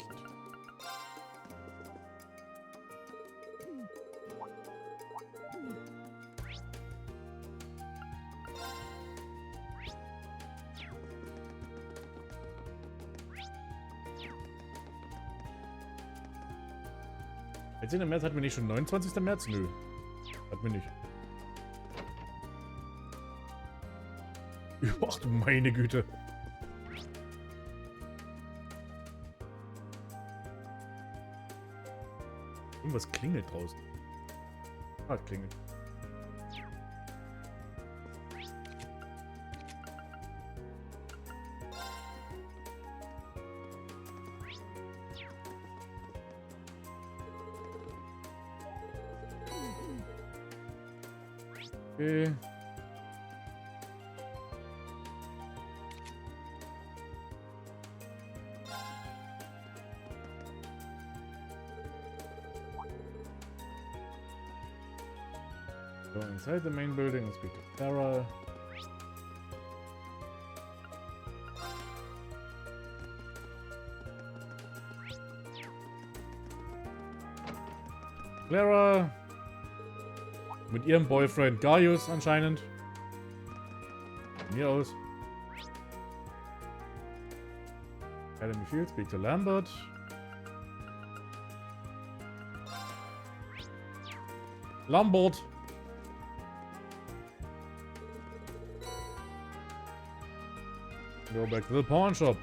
Jetzt in März hatten wir nicht schon 29. März? Nö. Hatten wir nicht. Ach du meine Güte. Irgendwas klingelt draußen. Ah, klingelt. Okay. Go inside the main building and speak to Clara. Clara mit ihrem Boyfriend Gaius anscheinend. Von mir aus. Academy Field, speak to Lambert. Lambert! Go back to the pawn shop.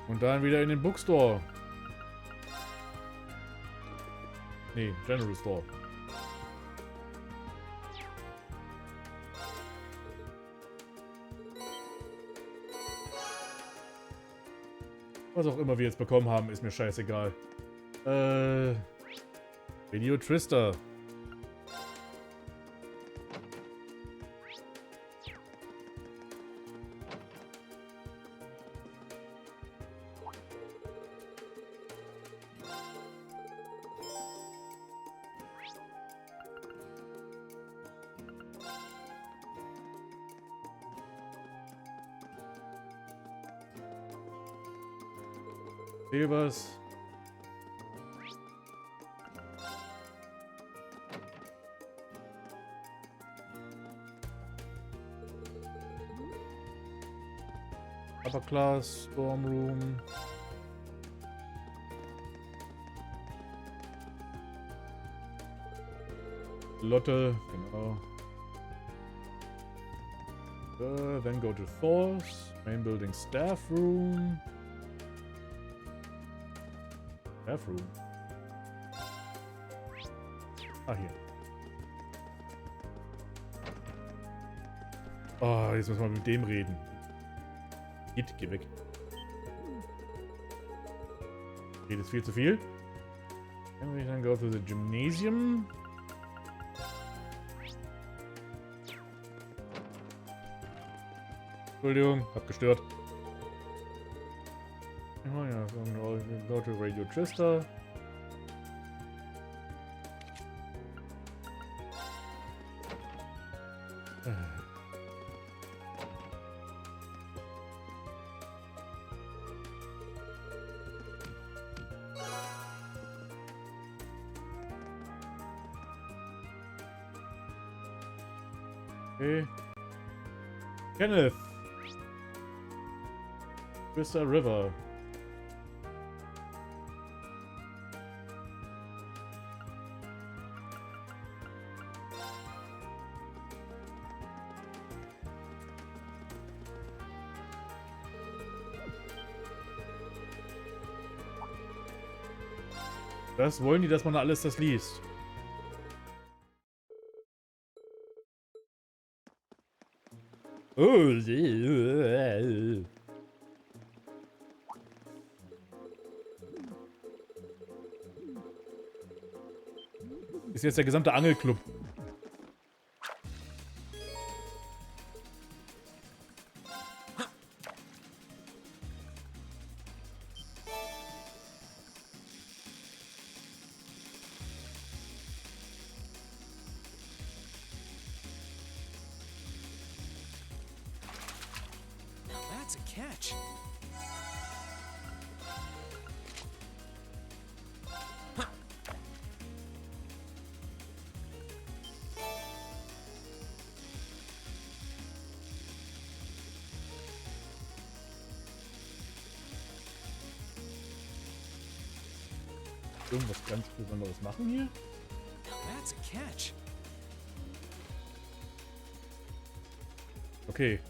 Und dann wieder in den Bookstore. Nee, General Store. Was auch immer wir jetzt bekommen haben, ist mir scheißegal. Video Twister. Silvers. Upper Class, Storm Room. Lotte, genau. Then go to Force. Main Building Staff Room. Staff Room. Ah, hier. Oh, jetzt müssen wir mit dem reden. Geh weg. Okay, das ist viel zu viel. Can we then go to the Gymnasium? Entschuldigung, hab gestört. Oh ja, go to Radio Trista. Okay. Kenneth. Trista River. Das wollen die, dass man alles das liest. Oh, ist jetzt der gesamte Angelclub. That's a catch. Irgendwas ganz Besonderes machen hier? That's a catch. Okay.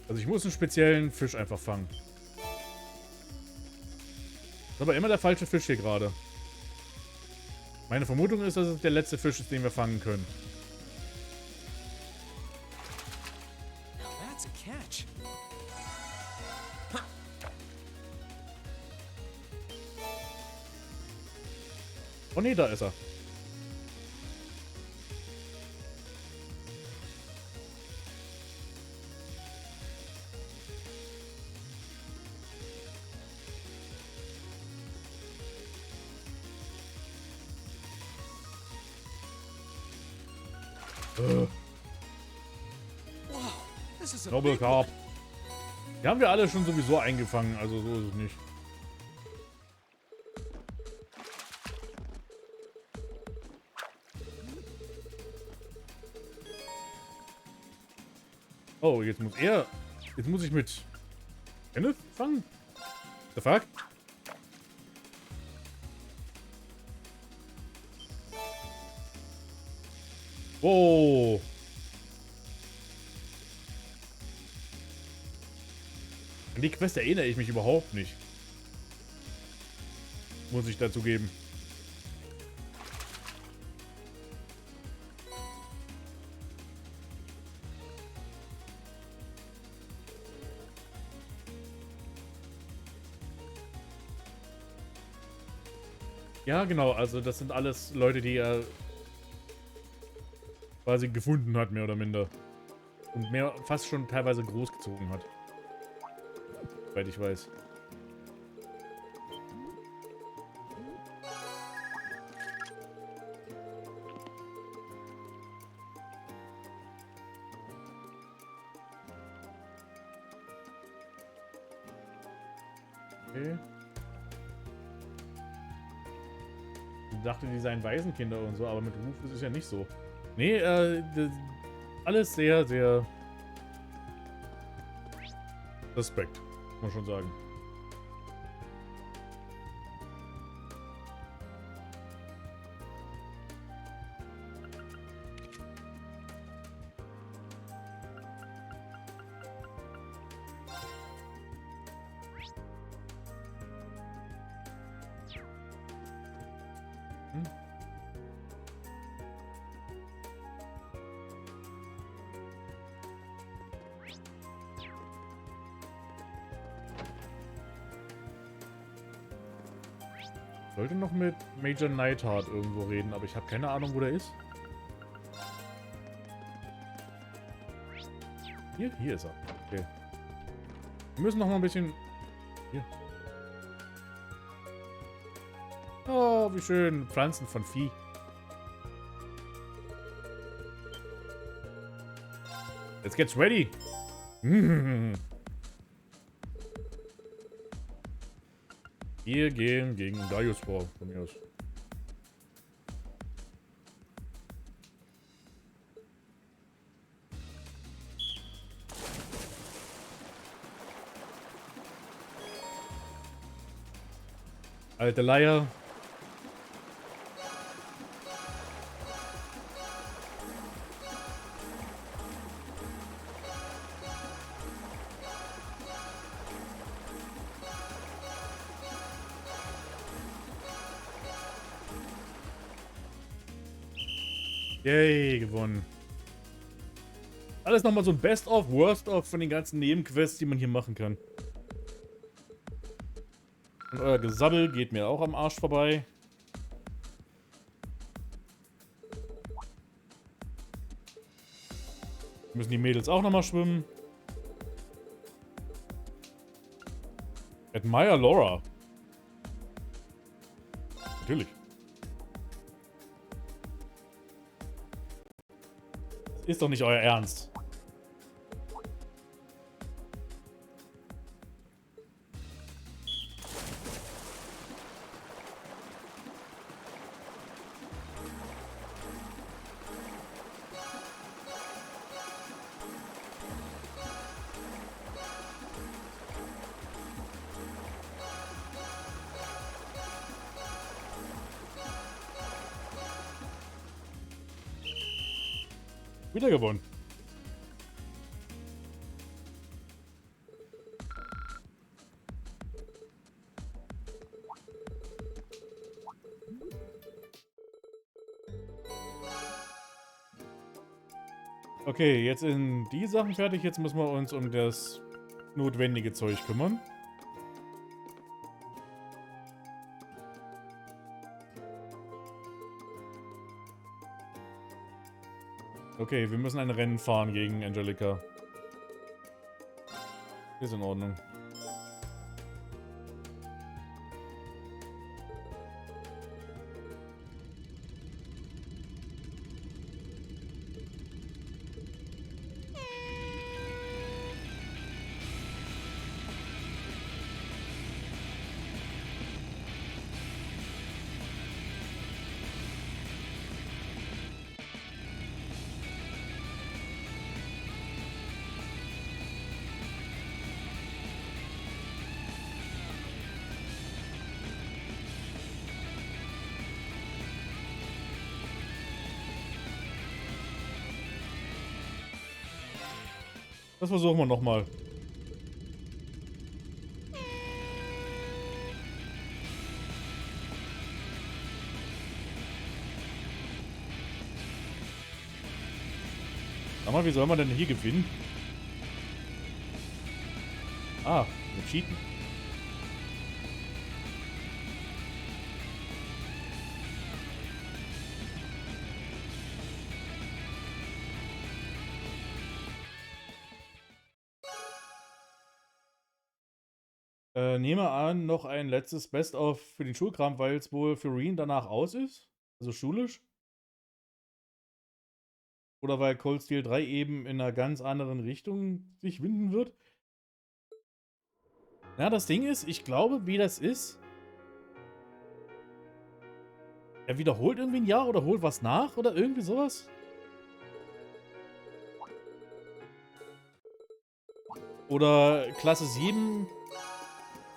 Also ich muss einen speziellen Fisch einfach fangen. Ist aber immer der falsche Fisch hier gerade. Meine Vermutung ist, dass es der letzte Fisch ist, den wir fangen können. That's a catch. Oh ne, da ist er. Noble Carp. Die haben wir alle schon sowieso eingefangen, also so ist es nicht. Oh, jetzt muss er... Jetzt muss ich mit... Kenneth fangen? The fuck? Oh. An die Quest erinnere ich mich überhaupt nicht. Muss ich dazu geben. Ja, genau, also das sind alles Leute, die er quasi gefunden hat, mehr oder minder. Und mehr fast schon teilweise großgezogen hat. Soweit ich weiß. Okay. Ich dachte, die seien Waisenkinder und so, aber mit Rufus ist es ja nicht so. Nee, alles sehr, sehr Respekt, muss man schon sagen. Ich wollte noch mit Major Neidhart irgendwo reden, aber ich habe keine Ahnung, wo der ist. Hier ist er. Okay. Wir müssen noch mal ein bisschen... Hier. Oh, wie schön. Pflanzen von Vieh. Let's get ready. Wir gehen gegen Darius vor, von mir aus. Alte Leier. Yay, gewonnen. Alles nochmal so ein Best-of, Worst-of von den ganzen Nebenquests, die man hier machen kann. Und euer Gesabbel geht mir auch am Arsch vorbei. Müssen die Mädels auch nochmal schwimmen. Admire Laura. Natürlich. Ist doch nicht euer Ernst. Wieder gewonnen. Okay, jetzt sind die Sachen fertig. Jetzt müssen wir uns um das notwendige Zeug kümmern. Okay, wir müssen ein Rennen fahren gegen Angelica. Ist in Ordnung. Das versuchen wir nochmal. Sag mal, wie soll man denn hier gewinnen? Ah, mit Cheaten. Nehme an, noch ein letztes Best-of für den Schulkram, weil es wohl für Reen danach aus ist. Also schulisch. Oder weil Cold Steel 3 eben in einer ganz anderen Richtung sich winden wird. Na, das Ding ist, ich glaube, wie das ist. Er wiederholt irgendwie ein Jahr oder holt was nach oder irgendwie sowas. Oder Klasse 7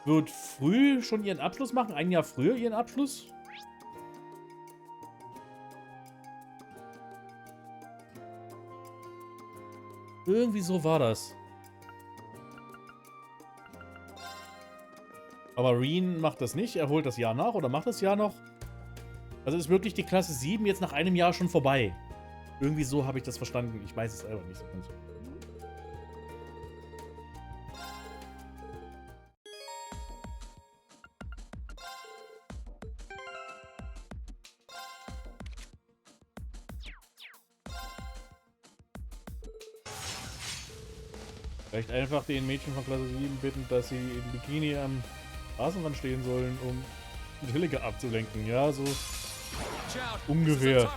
wird früh schon ihren Abschluss machen, ein Jahr früher ihren Abschluss. Irgendwie so war das. Aber Reen macht das nicht, er holt das Jahr nach oder macht das Jahr noch. Also ist wirklich die Klasse 7 jetzt nach einem Jahr schon vorbei. Irgendwie so habe ich das verstanden. Ich weiß es selber nicht so ganz. Vielleicht einfach den Mädchen von Klasse 7 bitten, dass sie im Bikini am Straßenrand stehen sollen, um Hilliger abzulenken. Ja, so ungefähr.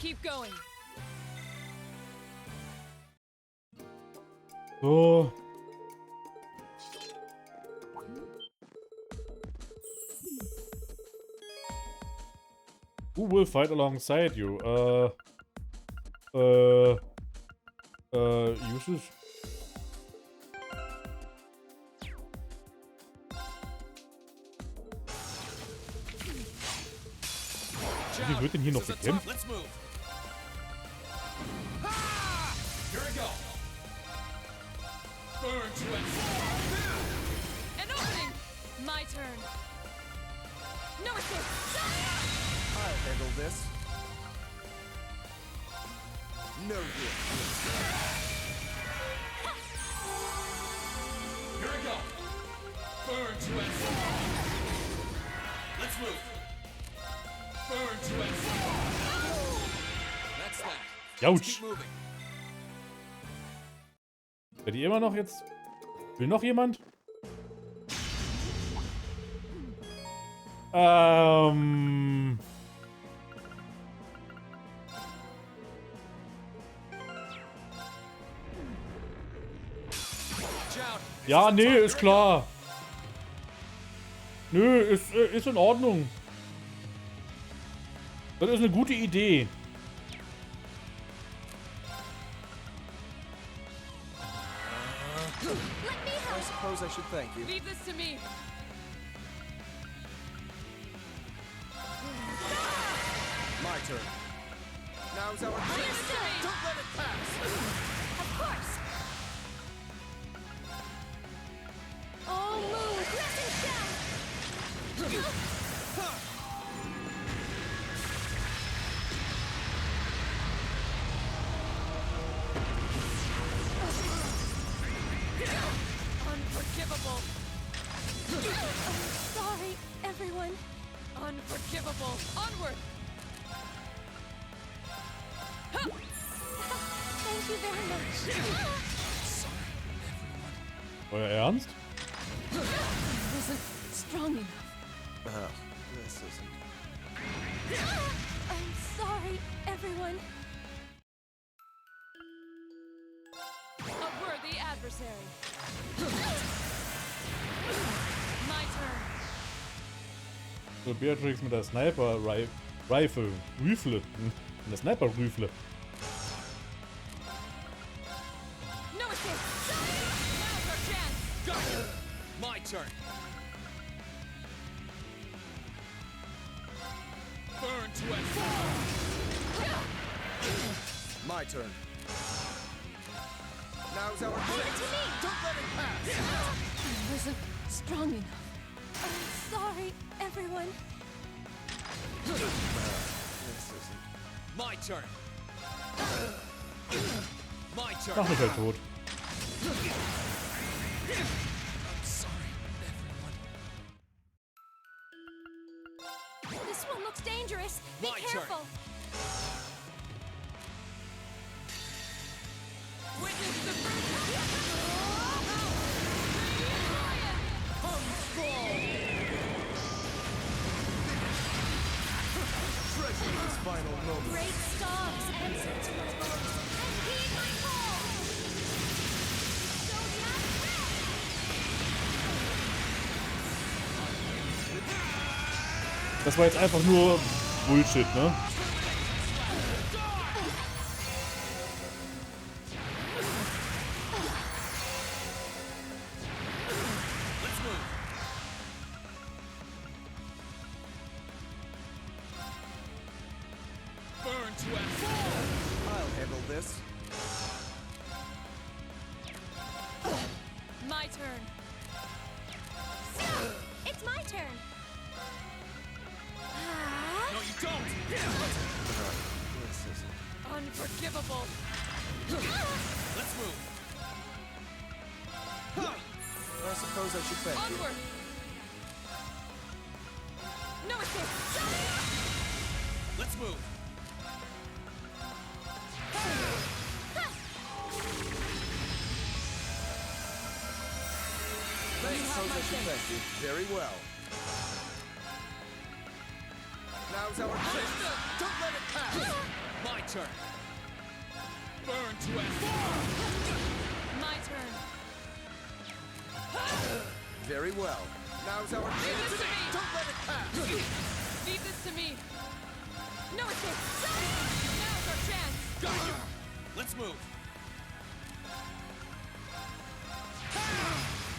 Keep going. So. Who will fight alongside you? Yusuf? Wie wird denn hier noch gekämpft? An opening! My turn. No escape! I'll handle this. No good. Here we go. Burn to end. Let's move. Burn to end. That's that. Autsch. Seid ihr immer noch jetzt? Will noch jemand? Ja, nee, ist klar. Nö, ist in Ordnung. Das ist eine gute Idee. I suppose I should thank you. Leave this to me. My turn. Now's our chance. Don't let it pass. Of course. Oh, move! Crescent down! Unforgivable. Sorry, everyone. Unforgivable. Onward. Thank you very much. Euer Ernst? Wasn't strong enough. This isn't. I'm sorry, everyone. A worthy adversary. My turn. So, Beatrix mit der Sniper-Rifle. Rifle. Mit der Sniper-Rifle. No escape. Now's our chance. Gotcha! My turn. Burn to a My turn. Now's our Give it chance. to me. Don't let it pass. I wasn't strong enough. I'm sorry, everyone. This isn't. My turn. My turn. Mach mich halt tot. I'm sorry, everyone. This one looks dangerous. Be My turn. careful. Witness the Treasure this final moment. Great stars answer to my voice and heed my call. Zodiac Das war jetzt einfach nur Bullshit, ne? Let's move. Burn to a I'll handle this. My turn. It's my turn. No, you don't. This isn't. Unforgivable. Let's move. I suppose I should thank you. Onward. No escape. Let's move. I suppose I should thank you. Very well. Now's our chance. Don't let it pass. My turn. Burn to a My turn. Very well. Now's our Leave chance. this to me. Don't let it pass. Leave this to me. No escape. Now's our chance. Gotcha. Let's move.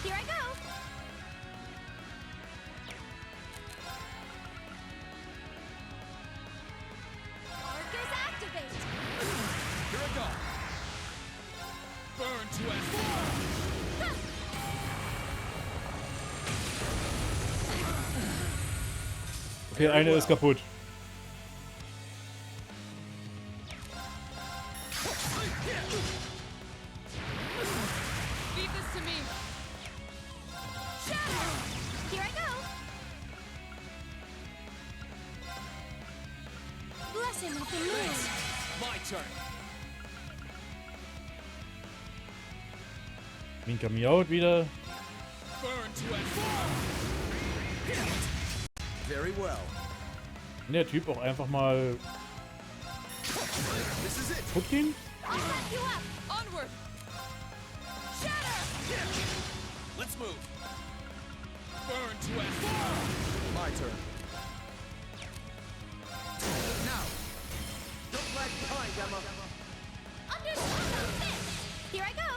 Here I go. Arcus activate. Here I go. Burn to a Okay, eine ist kaputt. Leave this to me. Here I go. Blessing of the moon. My turn. Minka miaut wieder. Burn to a Very well. Kann der Typ auch einfach mal This is it. kaputt gehen? I'll wrap you up. Onward. Let's move. Burn to a My turn. Now. Don't lag behind, Emma. Understood. Here I go.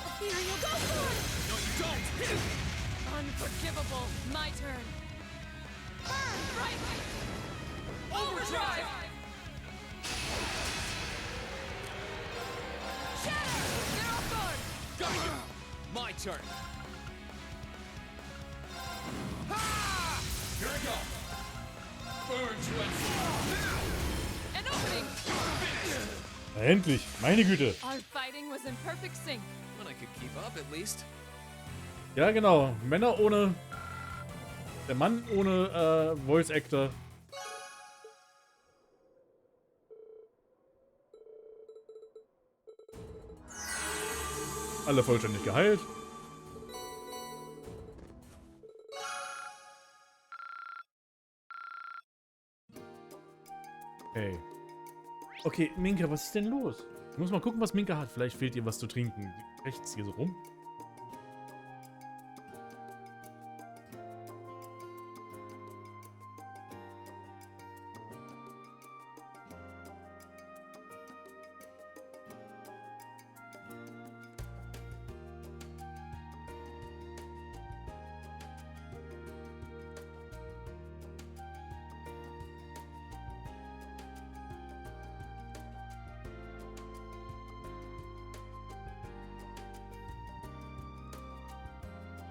Ethereal go forward. No, you don't. Unforgivable. My turn. Burn brightly. Overdrive. They're off guard. Gotcha. My turn. Here I go. Burn to a An opening. Endlich, meine Güte. Our fighting was in perfect sync. When I could keep up at least. Ja, genau. Männer ohne. Der Mann ohne Voice Actor. Alle vollständig geheilt. Okay. Okay, Minka, was ist denn los? Ich muss mal gucken, was Minka hat. Vielleicht fehlt ihr was zu trinken. Rechts hier so rum.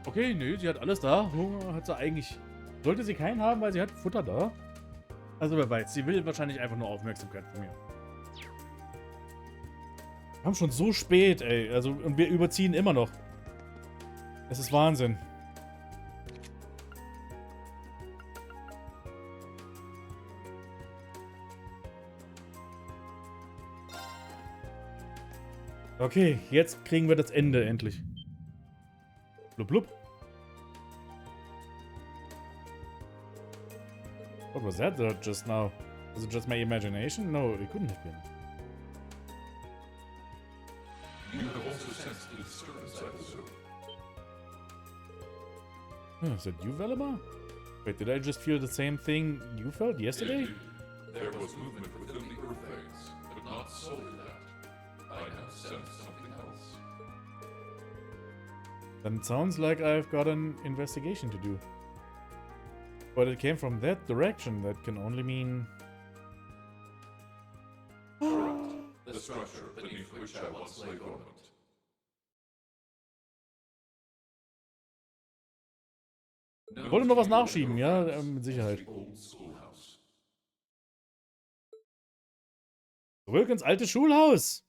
Okay, nö, sie hat alles da. Hunger hat sie eigentlich. Sollte sie keinen haben, weil sie hat Futter da. Also wer weiß, sie will wahrscheinlich einfach nur Aufmerksamkeit von mir. Wir haben schon so spät, ey. Also, und wir überziehen immer noch. Es ist Wahnsinn. Okay, jetzt kriegen wir das Ende endlich. Blub, blub. What was that just now? Was it just my imagination? No, it couldn't have been. You have also sensed the disturbance at the zoo. Is that you, Velimar? Wait, did I just feel the same thing you felt yesterday? Indeed, there was movement within the earth veins, but not solely that. I now sense something else. Then it sounds like I've got an investigation to do. But it came from that direction. That can only mean... Correct. The structure beneath which I once lay dormant. Ich wollte noch was nachschieben, ja, mit Sicherheit. Zurück ins alte Schulhaus!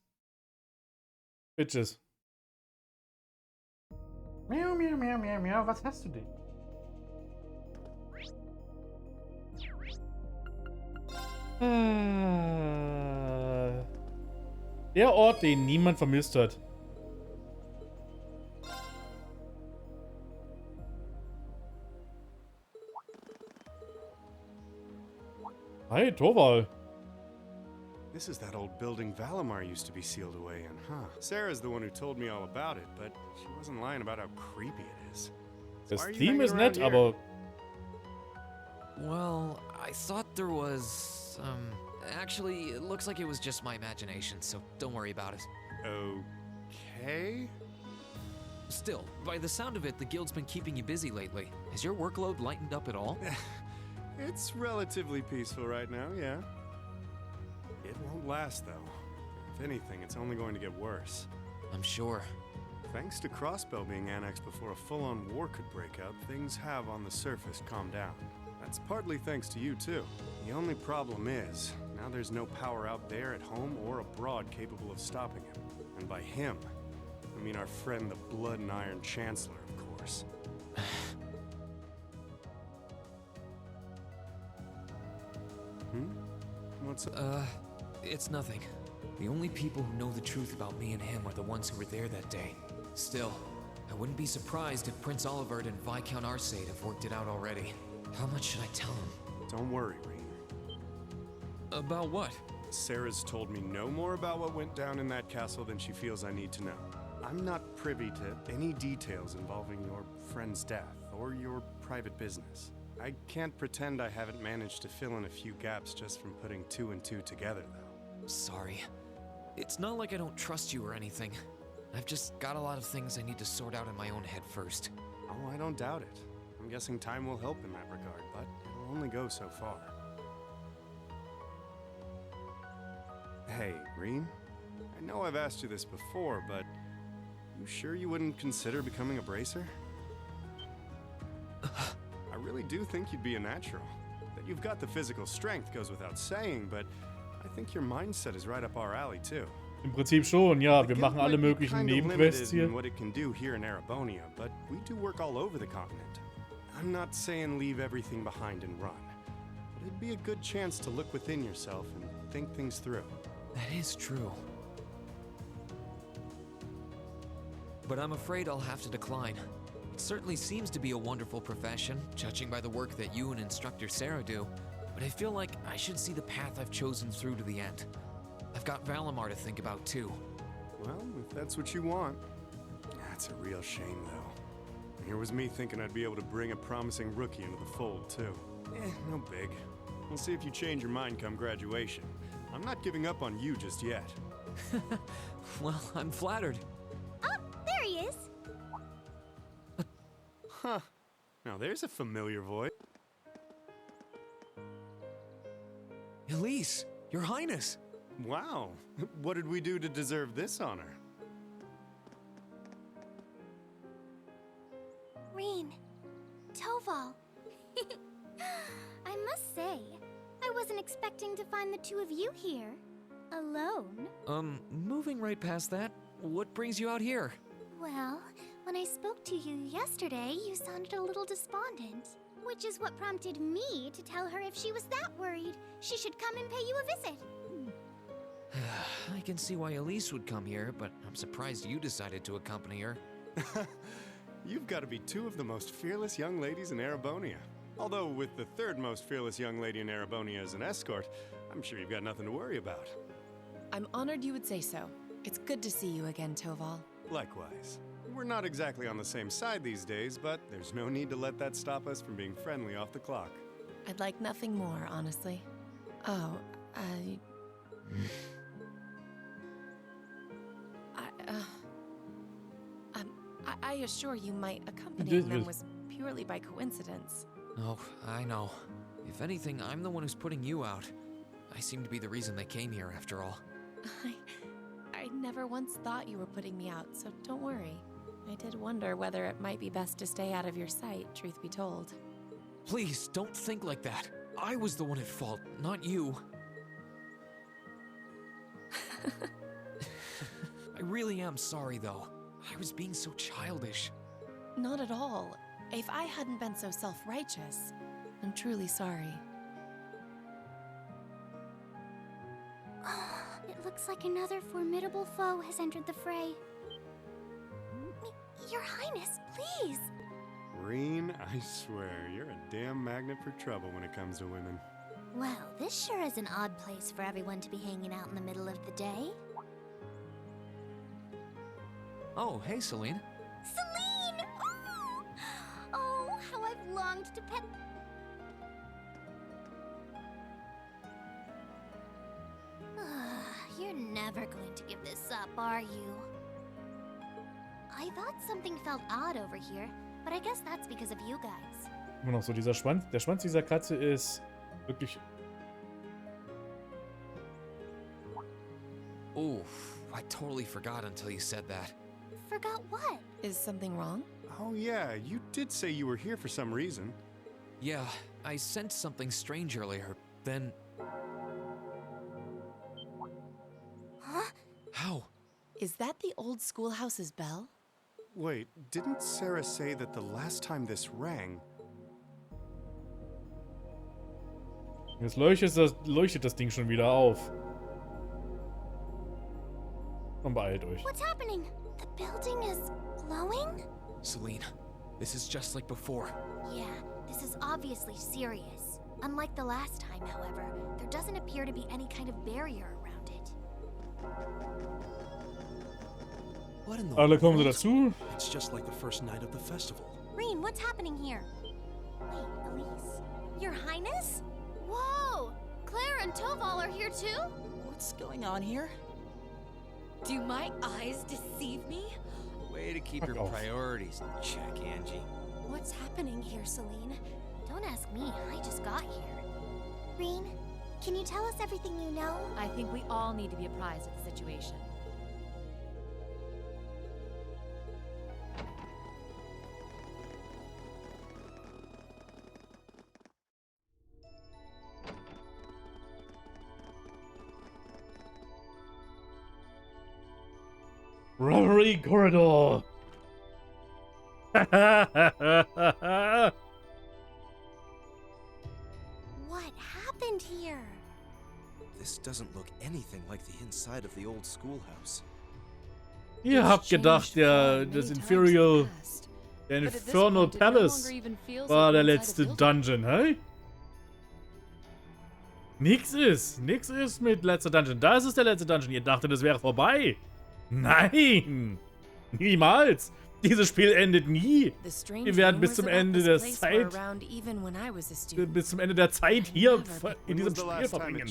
Bitches. Miau, miau, miau, miau, miau, was hast du denn? Der Ort, den niemand vermisst hat. Hi, Torvald. This is that old building Valimar used to be sealed away in, huh? Sarah's the one who told me all about it, but she wasn't lying about how creepy it is. Das Theme ist nett, aber... Well, I thought there was, actually, it looks like it was just my imagination, so don't worry about it. Okay? Still, by the sound of it, the guild's been keeping you busy lately. Has your workload lightened up at all? It's relatively peaceful right now, yeah. It won't last, though. If anything, it's only going to get worse. I'm sure. Thanks to Crossbell being annexed before a full-on war could break out, things have on the surface calmed down. That's partly thanks to you, too. The only problem is, now there's no power out there at home or abroad capable of stopping him. And by him, I mean our friend the Blood and Iron Chancellor, of course. What's up? It's nothing. The only people who know the truth about me and him are the ones who were there that day. Still, I wouldn't be surprised if Prince Olivert and Viscount Arcade have worked it out already. How much should I tell him? Don't worry, Rean. About what? Sarah's told me no more about what went down in that castle than she feels I need to know. I'm not privy to any details involving your friend's death or your private business. I can't pretend I haven't managed to fill in a few gaps just from putting two and two together, though. Sorry. It's not like I don't trust you or anything. I've just got a lot of things I need to sort out in my own head first. Oh, I don't doubt it. I'm guessing time will help in that regard, but it'll only go so far. Hey, Rean. I know I've asked you this before, but you sure you wouldn't consider becoming a bracer? I really do think you'd be a natural. That you've got the physical strength goes without saying, but I think your mindset is right up our alley too. Im Prinzip schon, ja. Wir machen alle möglichen Nebenquests hier. What it can do here in Erebonia, but we do work all over the continent. I'm not saying leave everything behind and run, but it'd be a good chance to look within yourself and think things through. That is true. But I'm afraid I'll have to decline. It certainly seems to be a wonderful profession, judging by the work that you and Instructor Sarah do. but I feel like I should see the path I've chosen through to the end. I've got Valimar to think about too. Well, if that's what you want. That's a real shame, though. Here was me thinking I'd be able to bring a promising rookie into the fold, too. No big. We'll see if you change your mind come graduation. I'm not giving up on you just yet. Well, I'm flattered. Oh, there he is. Huh. Now there's a familiar voice. Elise, Your Highness! Wow. What did we do to deserve this honor? Reen. Toval. I must say, I wasn't expecting to find the two of you here. Alone. Moving right past that, what brings you out here? Well, when I spoke to you yesterday, you sounded a little despondent. Which is what prompted me to tell her if she was that worried, she should come and pay you a visit. I can see why Elise would come here, but I'm surprised you decided to accompany her. You've got to be two of the most fearless young ladies in Erebonia. Although with the third most fearless young lady in Erebonia as an escort, I'm sure you've got nothing to worry about. I'm honored you would say so. It's good to see you again, Toval. Likewise. We're not exactly on the same side these days, but there's no need to let that stop us from being friendly off the clock. I'd like nothing more, honestly. Oh, I assure you my accompanying them was purely by coincidence. Oh, I know. If anything, I'm the one who's putting you out. I seem to be the reason they came here, after all. I never once thought you were putting me out, so don't worry. I did wonder whether it might be best to stay out of your sight, truth be told. Please, don't think like that. I was the one at fault, not you. I really am sorry, though. I was being so childish. Not at all. If I hadn't been so self-righteous, I'm truly sorry. It looks like another formidable foe has entered the fray. Your Highness, please! Reen, I swear, you're a damn magnet for trouble when it comes to women. Well, this sure is an odd place for everyone to be hanging out in the middle of the day. Oh, hey, Celine. Celine! Oh, how I've longed to pet... You're never going to give this up, are you? I thought something felt odd over here, but I guess that's because of you guys. Immer noch so dieser Schwanz. Der Schwanz dieser Katze ist wirklich... Oof, I totally forgot until you said that. Forgot what? Is something wrong? Oh yeah, you did say you were here for some reason. Yeah, I sensed something strange earlier, then... Huh? How? Is that the old schoolhouse's bell? Wait, didn't Sarah say that the last time this rang... Jetzt leuchtet das Ding schon wieder auf. Und beeilt euch. What's happening? The building is glowing? Celine, this is just like before. Yeah, this is obviously serious. Unlike the last time, however, there doesn't appear to be any kind of barrier around it. What in the Alle kommen world? dazu. It's just like the first night of the festival. Reen, what's happening here? Wait, Elise? Your Highness? Whoa! Claire and Toval are here too? What's going on here? Do my eyes deceive me? Way to keep your priorities in check, Angie. What's happening here, Celine? Don't ask me, I just got here. Reen, can you tell us everything you know? I think we all need to be apprised of the situation. Reverie Corridor! What happened here? This doesn't look anything like the inside of the old schoolhouse. Ihr habt gedacht, das Infernal Palace war der letzte Dungeon, hey? Nix ist mit letzter Dungeon. Das ist der letzte Dungeon. Ihr dachtet, es wäre vorbei. Nein. Niemals. Dieses Spiel endet nie. Wir werden bis zum Ende der Zeit hier in diesem Spiel verbringen.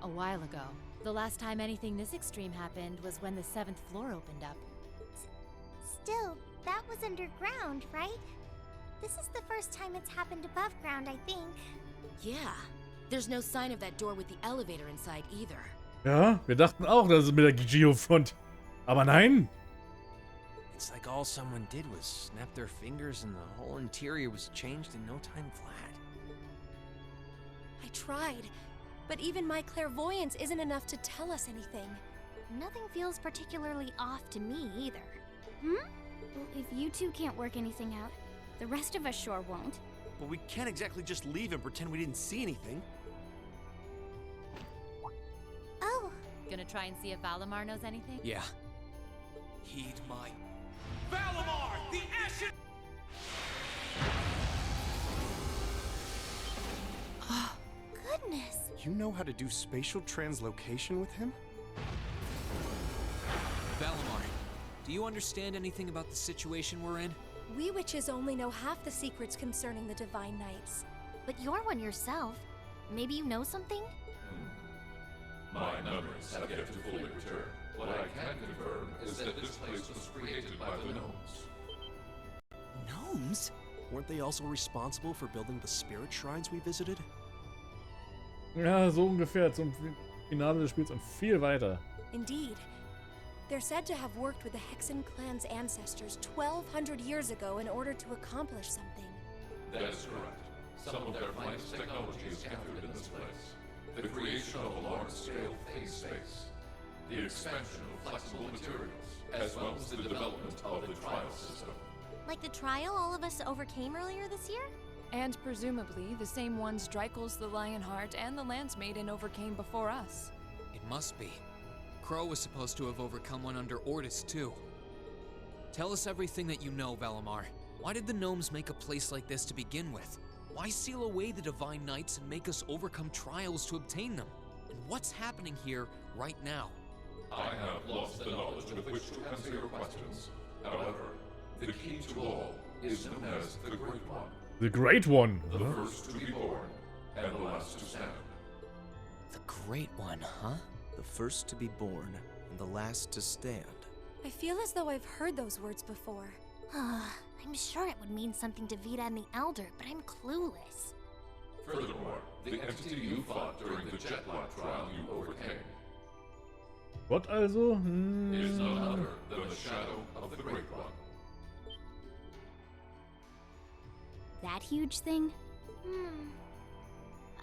A while ago. The last time anything this extreme happened was when the 7th floor opened up. Still, that was underground, right? This is the first time it's happened above ground, I think. Yeah. There's no sign of that door with the elevator inside either. Ja, wir dachten auch, das ist mit der Geofront. Aber nein. It's like all someone did was snap their fingers and the whole interior was changed in no time flat. I tried, but even my clairvoyance isn't enough to tell us anything. Nothing feels particularly off to me either. Hmm? Well, if you two can't work anything out, the rest of us sure won't. But we can't exactly just leave and pretend we didn't see anything. Oh. Gonna try and see if Valimar knows anything? Yeah. Heed my... Valimar, the Ashen... Goodness. You know how to do spatial translocation with him? Valimar, do you understand anything about the situation we're in? We witches only know half the secrets concerning the Divine Knights. But you're one yourself. Maybe you know something? My memories have yet to fully return. What I can confirm is that this place was created by the gnomes. Gnomes? Weren't they also responsible for building the spirit shrines we visited? Ja, so ungefähr zum Finale des Spiels und viel weiter. Indeed. They're said to have worked with the Hexen clan's ancestors 1,200 years ago in order to accomplish something. That is correct. Some of their finest technology is gathered in this place. The creation of a large-scale phase space, the expansion of flexible materials, as well as the development of the trial system. Like the trial all of us overcame earlier this year? And presumably the same ones Dreikel's the Lionheart and the Lance Maiden overcame before us. It must be. Crow was supposed to have overcome one under Ordis, too. Tell us everything that you know, Valimar. Why did the gnomes make a place like this to begin with? Why seal away the Divine Knights and make us overcome trials to obtain them? And what's happening here right now? I have lost the knowledge with which to answer your questions. However, the key to all is known as the Great One. The Great One. The first to be born, and the last to stand. The Great One, huh? The first to be born, and the last to stand. I feel as though I've heard those words before. I'm sure it would mean something to Vita and the Elder, but I'm clueless. Furthermore, the entity you fought during the Jetlock trial you overcame What also? is none other than the shadow of the Great One. That huge thing?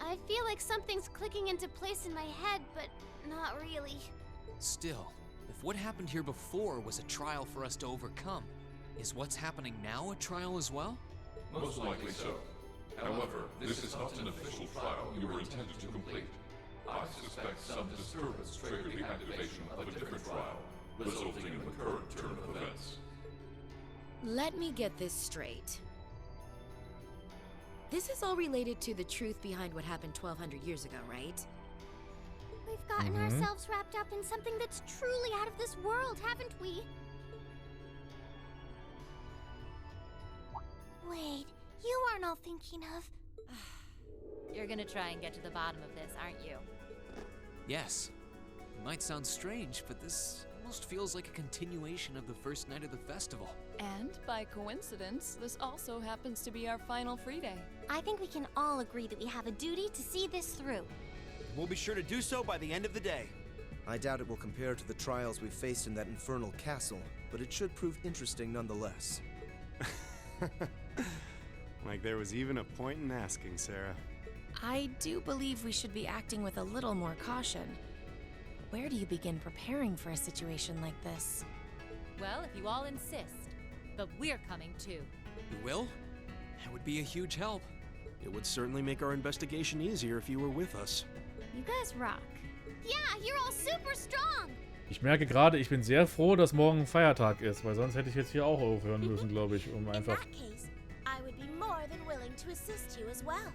I feel like something's clicking into place in my head, but not really. Still, if what happened here before was a trial for us to overcome, is what's happening now a trial as well? Most likely so. However, this is not an official trial you were intended to complete. I suspect some disturbance triggered the activation of a different trial, resulting in the current turn of events. Let me get this straight. This is all related to the truth behind what happened 1,200 years ago, right? We've gotten ourselves wrapped up in something that's truly out of this world, haven't we? Wait, you aren't all thinking of... You're gonna try and get to the bottom of this, aren't you? Yes. It might sound strange, but this almost feels like a continuation of the first night of the festival. And, by coincidence, this also happens to be our final free day. I think we can all agree that we have a duty to see this through. We'll be sure to do so by the end of the day. I doubt it will compare to the trials we've faced in that infernal castle, but it should prove interesting nonetheless. Like there was even a point in asking, Sarah. I do believe we should be acting with a little more caution. Where do you begin preparing for a situation like this? Well, if you all insist. But we're coming too. You will? That would be a huge help. It would certainly make our investigation easier if you were with us. You guys rock. Yeah, you're all super strong! Ich merke gerade, ich bin sehr froh, dass morgen Feiertag ist, weil sonst hätte ich jetzt hier auch aufhören müssen, glaube ich, um einfach... In that case, I would be more than willing to assist you as well.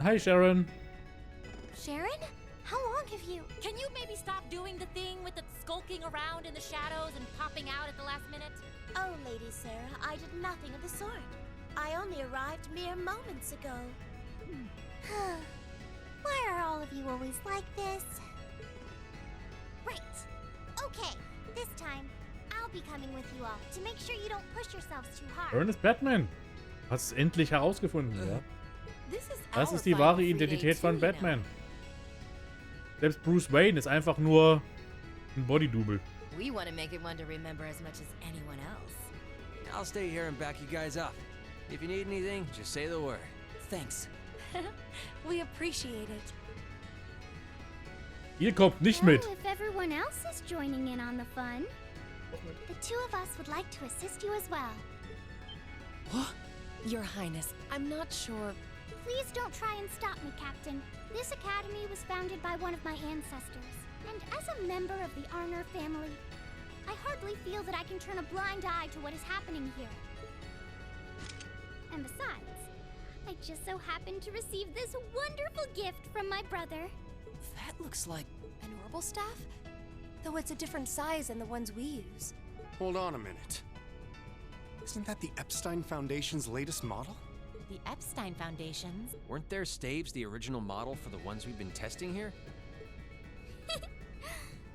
Hi, Sharon. Sharon? How long have you... Can you maybe stop doing the thing with the skulking around in the shadows and popping out at the last minute? Oh, Lady Sarah, I did nothing of the sort. I only arrived mere moments ago. Why are all of you always like this? Right. Okay, this time, I'll be coming with you all to make sure you don't push yourselves too hard. Sharon ist Batman. Hast es endlich herausgefunden, ja? This is Das ist die wahre Identität von Batman. Selbst Bruce Wayne ist einfach nur ein Body-Double. We want to make it one to remember as much as anyone else. I'll stay here and back you guys up. If you need anything, just say the word. Thanks. We appreciate it. Ihr kommt nicht mit. Well, if everyone else is joining in on the fun, the two of us would like to assist you as well. Your Highness, I'm not sure. Please don't try and stop me, Captain. This academy was founded by one of my ancestors, and as a member of the Arner family, I hardly feel that I can turn a blind eye to what is happening here. And besides, I just so happened to receive this wonderful gift from my brother. That looks like an orbital staff, though it's a different size than the ones we use. Hold on a minute. Isn't that the Epstein Foundation's latest model? The Epstein Foundation's? Weren't their staves the original model for the ones we've been testing here?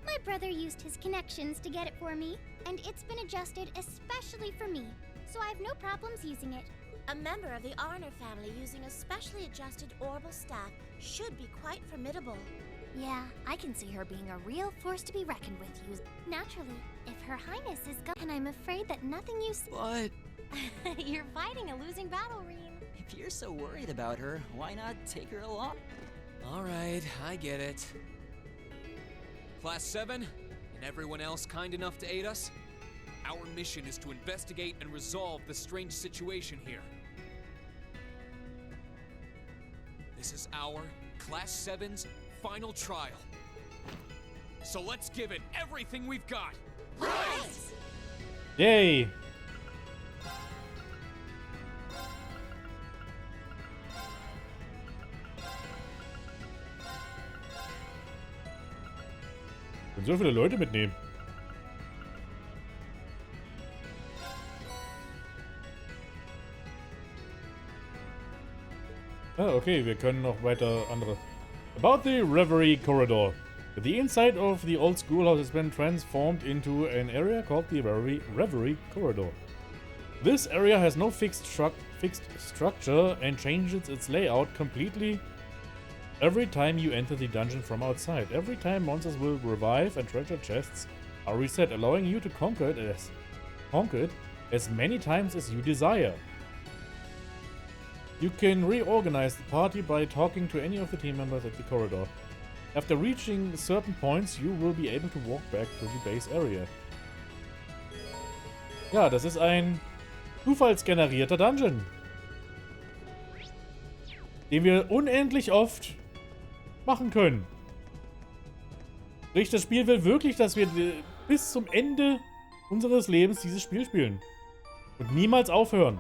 My brother used his connections to get it for me, and it's been adjusted especially for me, so I have no problems using it. A member of the Arner family using a specially adjusted orbital staff should be quite formidable. Yeah, I can see her being a real force to be reckoned with. Naturally, if Her Highness is gone, and I'm afraid that nothing you see. What? You're fighting a losing battle, Reem. If you're so worried about her, why not take her along? Alright, I get it. Class 7, and everyone else kind enough to aid us? Our mission is to investigate and resolve the strange situation here. This is our, Class 7's, final trial. So let's give it everything we've got! Right! Yay! Können so viele Leute mitnehmen. Ah, okay, wir können noch weiter andere. About the Reverie Corridor. The inside of the old schoolhouse has been transformed into an area called the Reverie Corridor. This area has no fixed structure and changes its layout completely every time you enter the dungeon from outside. Every time monsters will revive and treasure chests are reset, allowing you to conquer it as many times as you desire. You can reorganize the party by talking to any of the team members at the corridor. After reaching certain points, you will be able to walk back to the base area. Ja, das ist ein zufallsgenerierter Dungeon, den wir unendlich oft machen können. Sprich, das Spiel will wirklich, dass wir bis zum Ende unseres Lebens dieses Spiel spielen. Und niemals aufhören.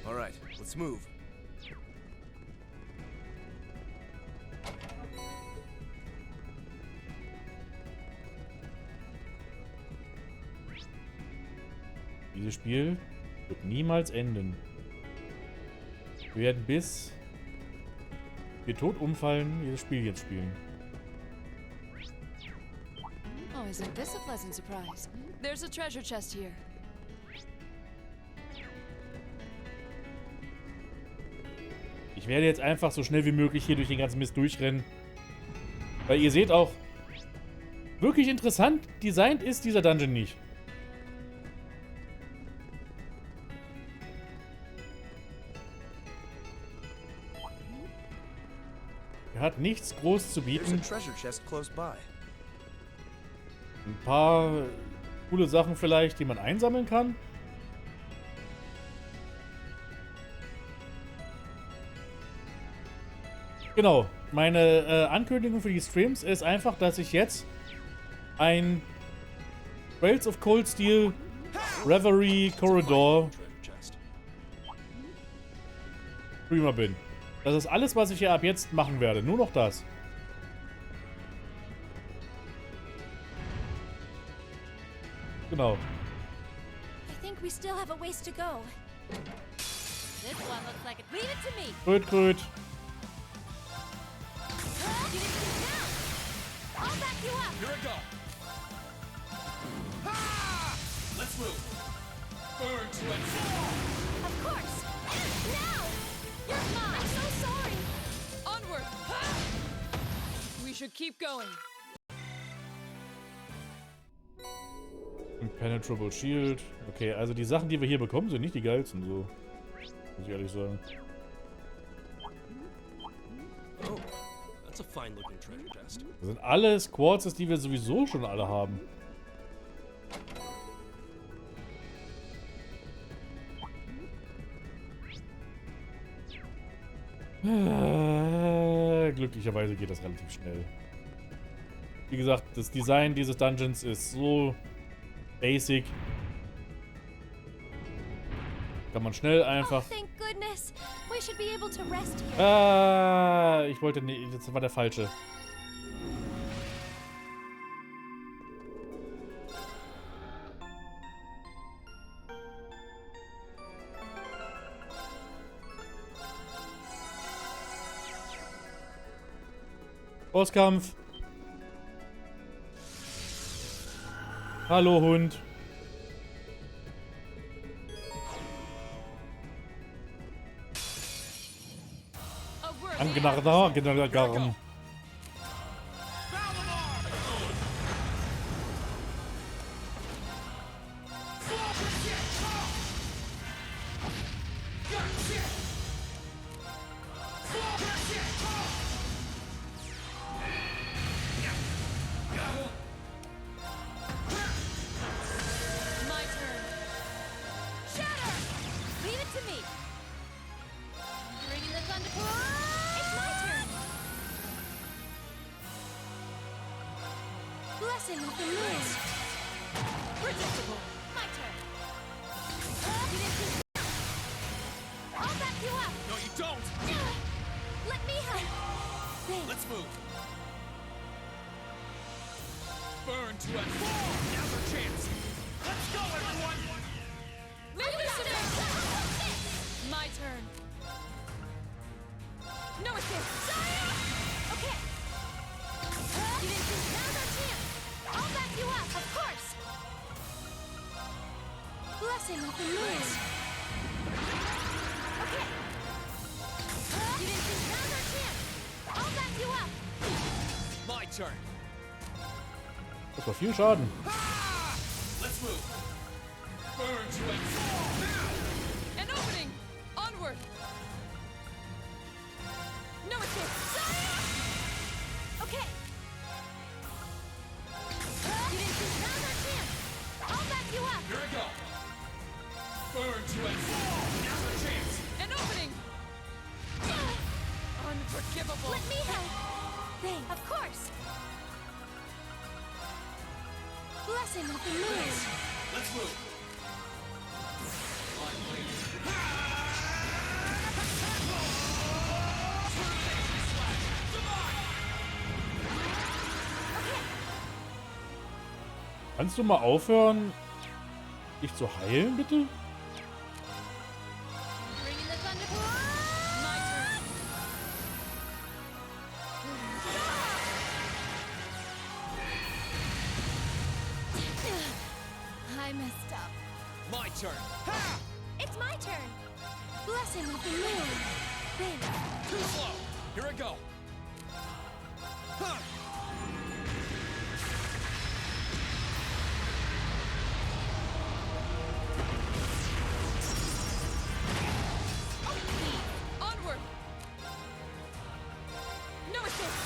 All right, let's move. Dieses Spiel wird niemals enden. Wir werden bis wir tot umfallen, dieses Spiel jetzt spielen. Oh, isn't this a pleasant surprise? There's a treasure chest here. Ich werde jetzt einfach so schnell wie möglich hier durch den ganzen Mist durchrennen. Weil ihr seht auch, wirklich interessant designt ist dieser Dungeon nicht. Er hat nichts groß zu bieten. Ein paar coole Sachen vielleicht, die man einsammeln kann. Genau, meine Ankündigung für die Streams ist einfach, dass ich jetzt ein Trails of Cold Steel Reverie Corridor Streamer bin. Das ist alles, was ich hier ab jetzt machen werde. Nur noch das. Genau. I think we still have a ways to go. This one looks like it. Leave it to me. Gut, gut. I'll back you up. Here we go. Let's move. Burn to it. Of course. Now. You're mine. I'm so sorry. Onward. We should keep going. Impenetrable Shield. Okay, also die Sachen, die wir hier bekommen, sind nicht die geilsten, so. Muss ich ehrlich sagen. Oh, that's a fine-looking treasure chest. Das sind alles Quartzes, die wir sowieso schon alle haben. Glücklicherweise geht das relativ schnell. Wie gesagt, das Design dieses Dungeons ist so basic. Kann man schnell einfach... Thank goodness. We should be able to rest here. Ich wollte nicht... Das war der falsche. Bosskampf. Hallo Hund. Angenargarm. Blessing of the moon. Predictable. My turn. I'll back you up. No, you don't. Let me help. Thanks. Let's move. Burn to it. Now's our chance. Let's go, everyone. My turn. No escape. Okay. Now's our chance. I'll back you up, of course. Blessing of the moon. Okay. Now's our chance. I'll back you up. My turn. Das war viel Schaden. Let's move. Burn to it. An opening. Onward. No escape. Okay. Now's our chance. I'll back you up. Here we go. Burn to it. Now's our chance. An opening. Unforgivable. Let me help. Thanks. Of course. Blessing of the moon. Let's move. Kannst du mal aufhören, dich zu heilen, bitte? Bring in the thunder. My turn. I messed up. My turn. It's my turn. Blessing of the moon. Thanks. Too slow. Here I go. Onward. No escape.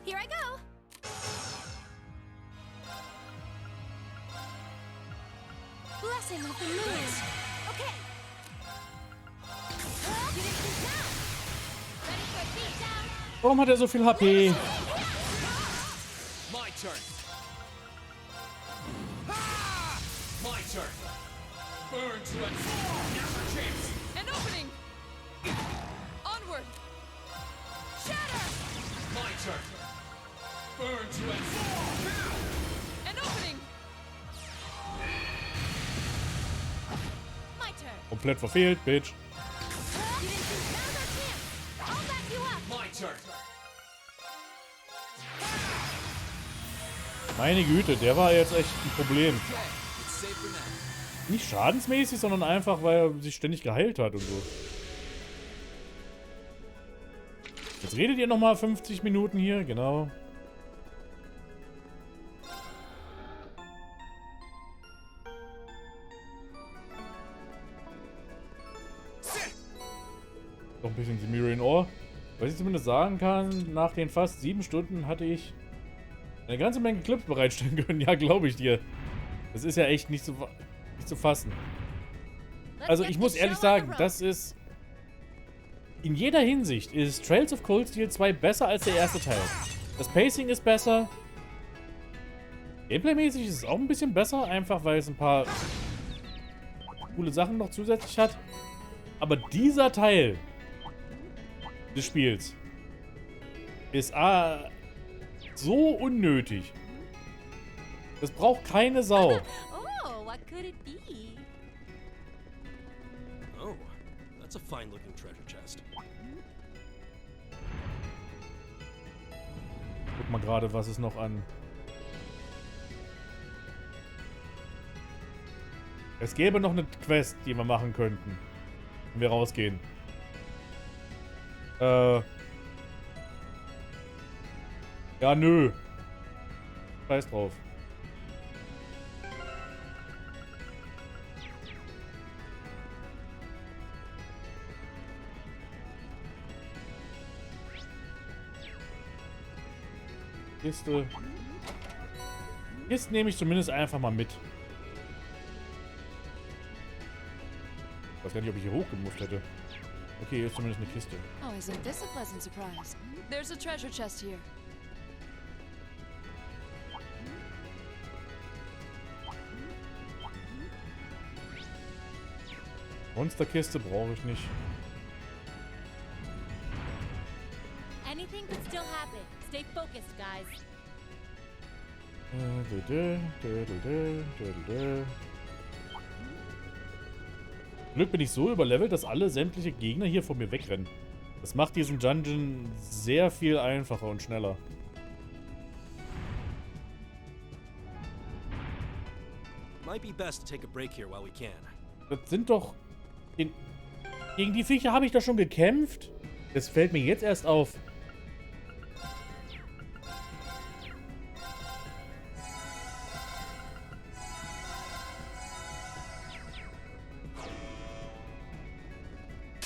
Here I go. Blessing of the moon. Okay. Now. Ready for a beat down? Warum hat er so viel HP? My turn. My turn. Burn to it. Now's our chance. An opening! Onward! Shatter! My turn. Burn to it. Now. An opening! My turn. Komplett verfehlt, Bitch. You didn't think now's our chance. I'll back you up. My turn. Meine Güte, der war jetzt echt ein Problem. Nicht schadensmäßig, sondern einfach, weil er sich ständig geheilt hat und so. Jetzt redet ihr nochmal 50 Minuten hier, genau. Noch ein bisschen Cimmerian Ohr. Was ich zumindest sagen kann, nach den fast 7 Stunden hatte ich eine ganze Menge Clips bereitstellen können. Ja, glaube ich dir. Das ist ja echt nicht zu fassen. Also ich muss ehrlich sagen, das ist... In jeder Hinsicht ist Trails of Cold Steel 2 besser als der erste Teil. Das Pacing ist besser. Gameplay-mäßig ist es auch ein bisschen besser, einfach weil es ein paar coole Sachen noch zusätzlich hat. Aber dieser Teil des Spiels ist so unnötig. Das braucht keine Sau. Oh, what could it be? Oh, that's a fine-looking treasure chest. Guck mal gerade, was es noch an... Es gäbe noch eine Quest, die wir machen könnten. Wenn wir rausgehen. Ja, nö. Scheiß drauf. Kiste. Kiste nehme ich zumindest einfach mal mit. Ich weiß gar nicht, ob ich hier hochgemusst hätte. Okay, hier ist zumindest eine Kiste. Oh, isn't this a pleasant surprise? There's a treasure chest here. Monsterkiste brauche ich nicht. Anything could still happen. Stay focused, guys. Glück bin ich so überlevelt, dass alle sämtliche Gegner hier von mir wegrennen. Das macht diesen Dungeon sehr viel einfacher und schneller. Might be best to take a break here while we can. Das sind doch... Gegen die Viecher habe ich doch schon gekämpft. Das fällt mir jetzt erst auf.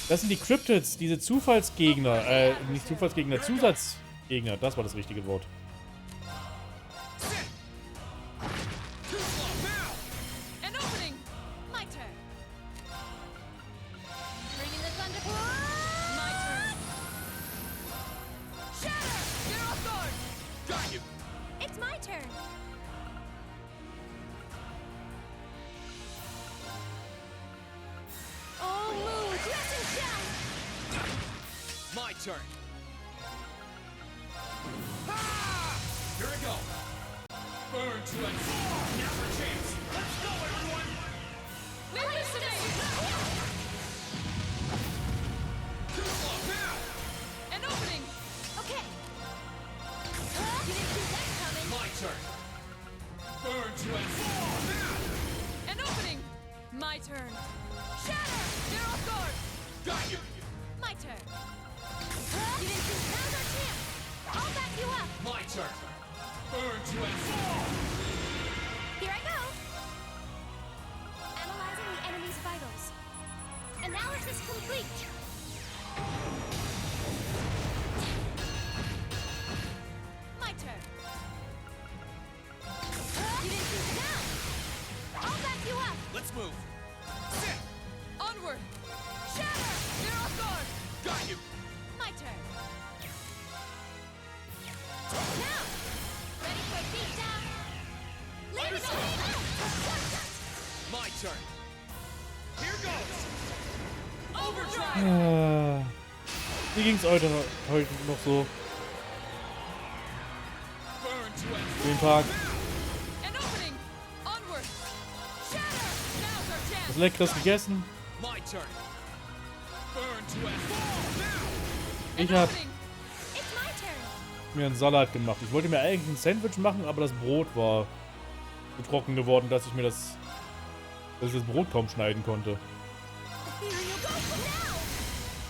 Das sind die Cryptids, diese Zufallsgegner. Nicht Zufallsgegner, Zusatzgegner. Das war das richtige Wort. An opening. My turn. Bringing the thunder. My turn. Shatter. You're off guard. Got you. It's my turn. Oh, move. Dressing shell. My turn. Ah! Here we go. Burn to it. Now's our chance. Let's go, everyone. Too slow now. An opening! Okay. You didn't see that coming. My turn. Burn to it. Now. An opening! My turn. Shatter! You're off guard! Got you. My turn. You didn't think now's our chance. I'll back you up. My turn. Burn to it. Here I go. Analyzing the enemy's vitals. Analysis complete. My turn. You didn't think now. I'll back you up. Let's move. Onward! Shatter! You're off guard! Got you. My turn. Now. Ready for a beat down? Leave it to me. turn. Here goes. Overdrive. Wie ging's heute noch so? Burn to end. Den Tag. An opening. Onward. Shatter. Now's our chance. Was Leckeres gegessen. My turn. Burn to end. Ich habe It's my turn. mir einen Salat gemacht. Ich wollte mir eigentlich ein Sandwich machen, aber das Brot war so trocken geworden, dass ich das Brot kaum schneiden konnte. Ethereal, go now!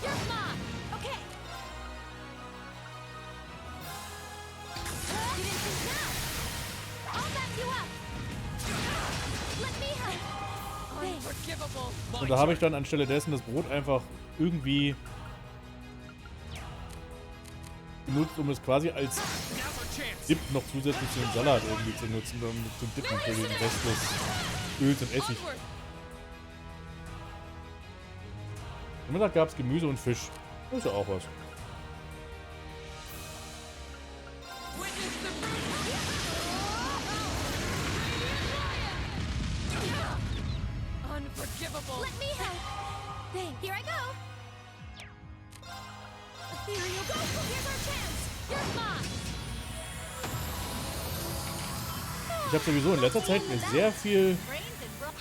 You're mine. Okay. Get into now. I'll back you up. Let me help. Thanks. Unforgivable. Und da habe ich dann anstelle dessen das Brot einfach irgendwie benutzt, um es quasi als Dip noch zusätzlich zu dem Salat irgendwie zu nutzen, um zu dippen für den Rest des Öls und Essig. Am Mittag gab es Gemüse und Fisch. Das ist ja auch was. Unforgivable. Let me help. Thanks. Here I go. Ethereal, go. Here's our chance. You're mine. Ich habe sowieso in letzter Zeit mir sehr viel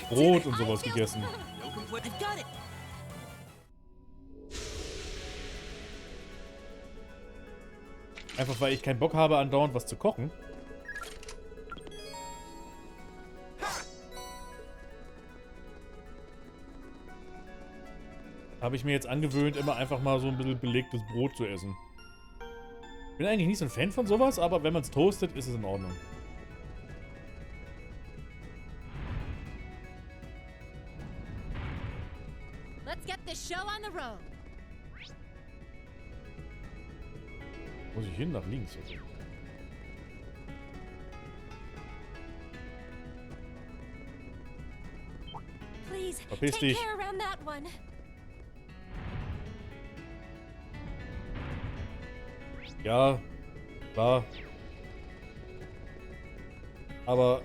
Brot und sowas gegessen. I've got it. Einfach weil ich keinen Bock habe, andauernd was zu kochen. Habe ich mir jetzt angewöhnt, immer einfach mal so ein bisschen belegtes Brot zu essen. Bin eigentlich nicht so ein Fan von sowas, aber wenn man es toastet, ist es in Ordnung. Let's get this show on the road. Muss ich hin? Nach links. Okay. Please, Verpiss take dich. care around that one. Ja, klar. Aber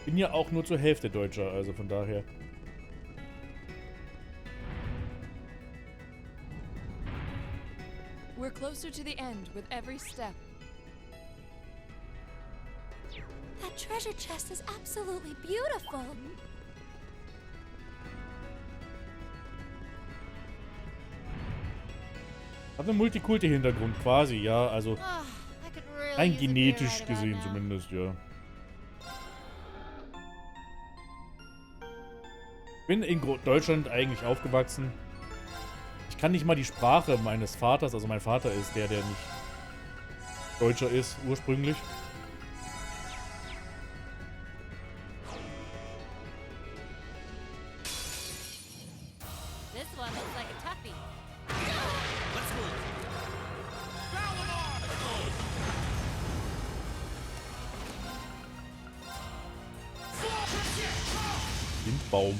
bin ja auch nur zur Hälfte Deutscher, also von daher. We're closer to the end with every step. That treasure chest is absolutely beautiful. Hat einen Multikulti-Hintergrund quasi, ja, also rein genetisch gesehen zumindest, ja. Bin in Deutschland eigentlich aufgewachsen. Ich kann nicht mal die Sprache meines Vaters, also mein Vater ist der nicht Deutscher ist, ursprünglich. This one looks like a toughie. Let's move. Windbaum.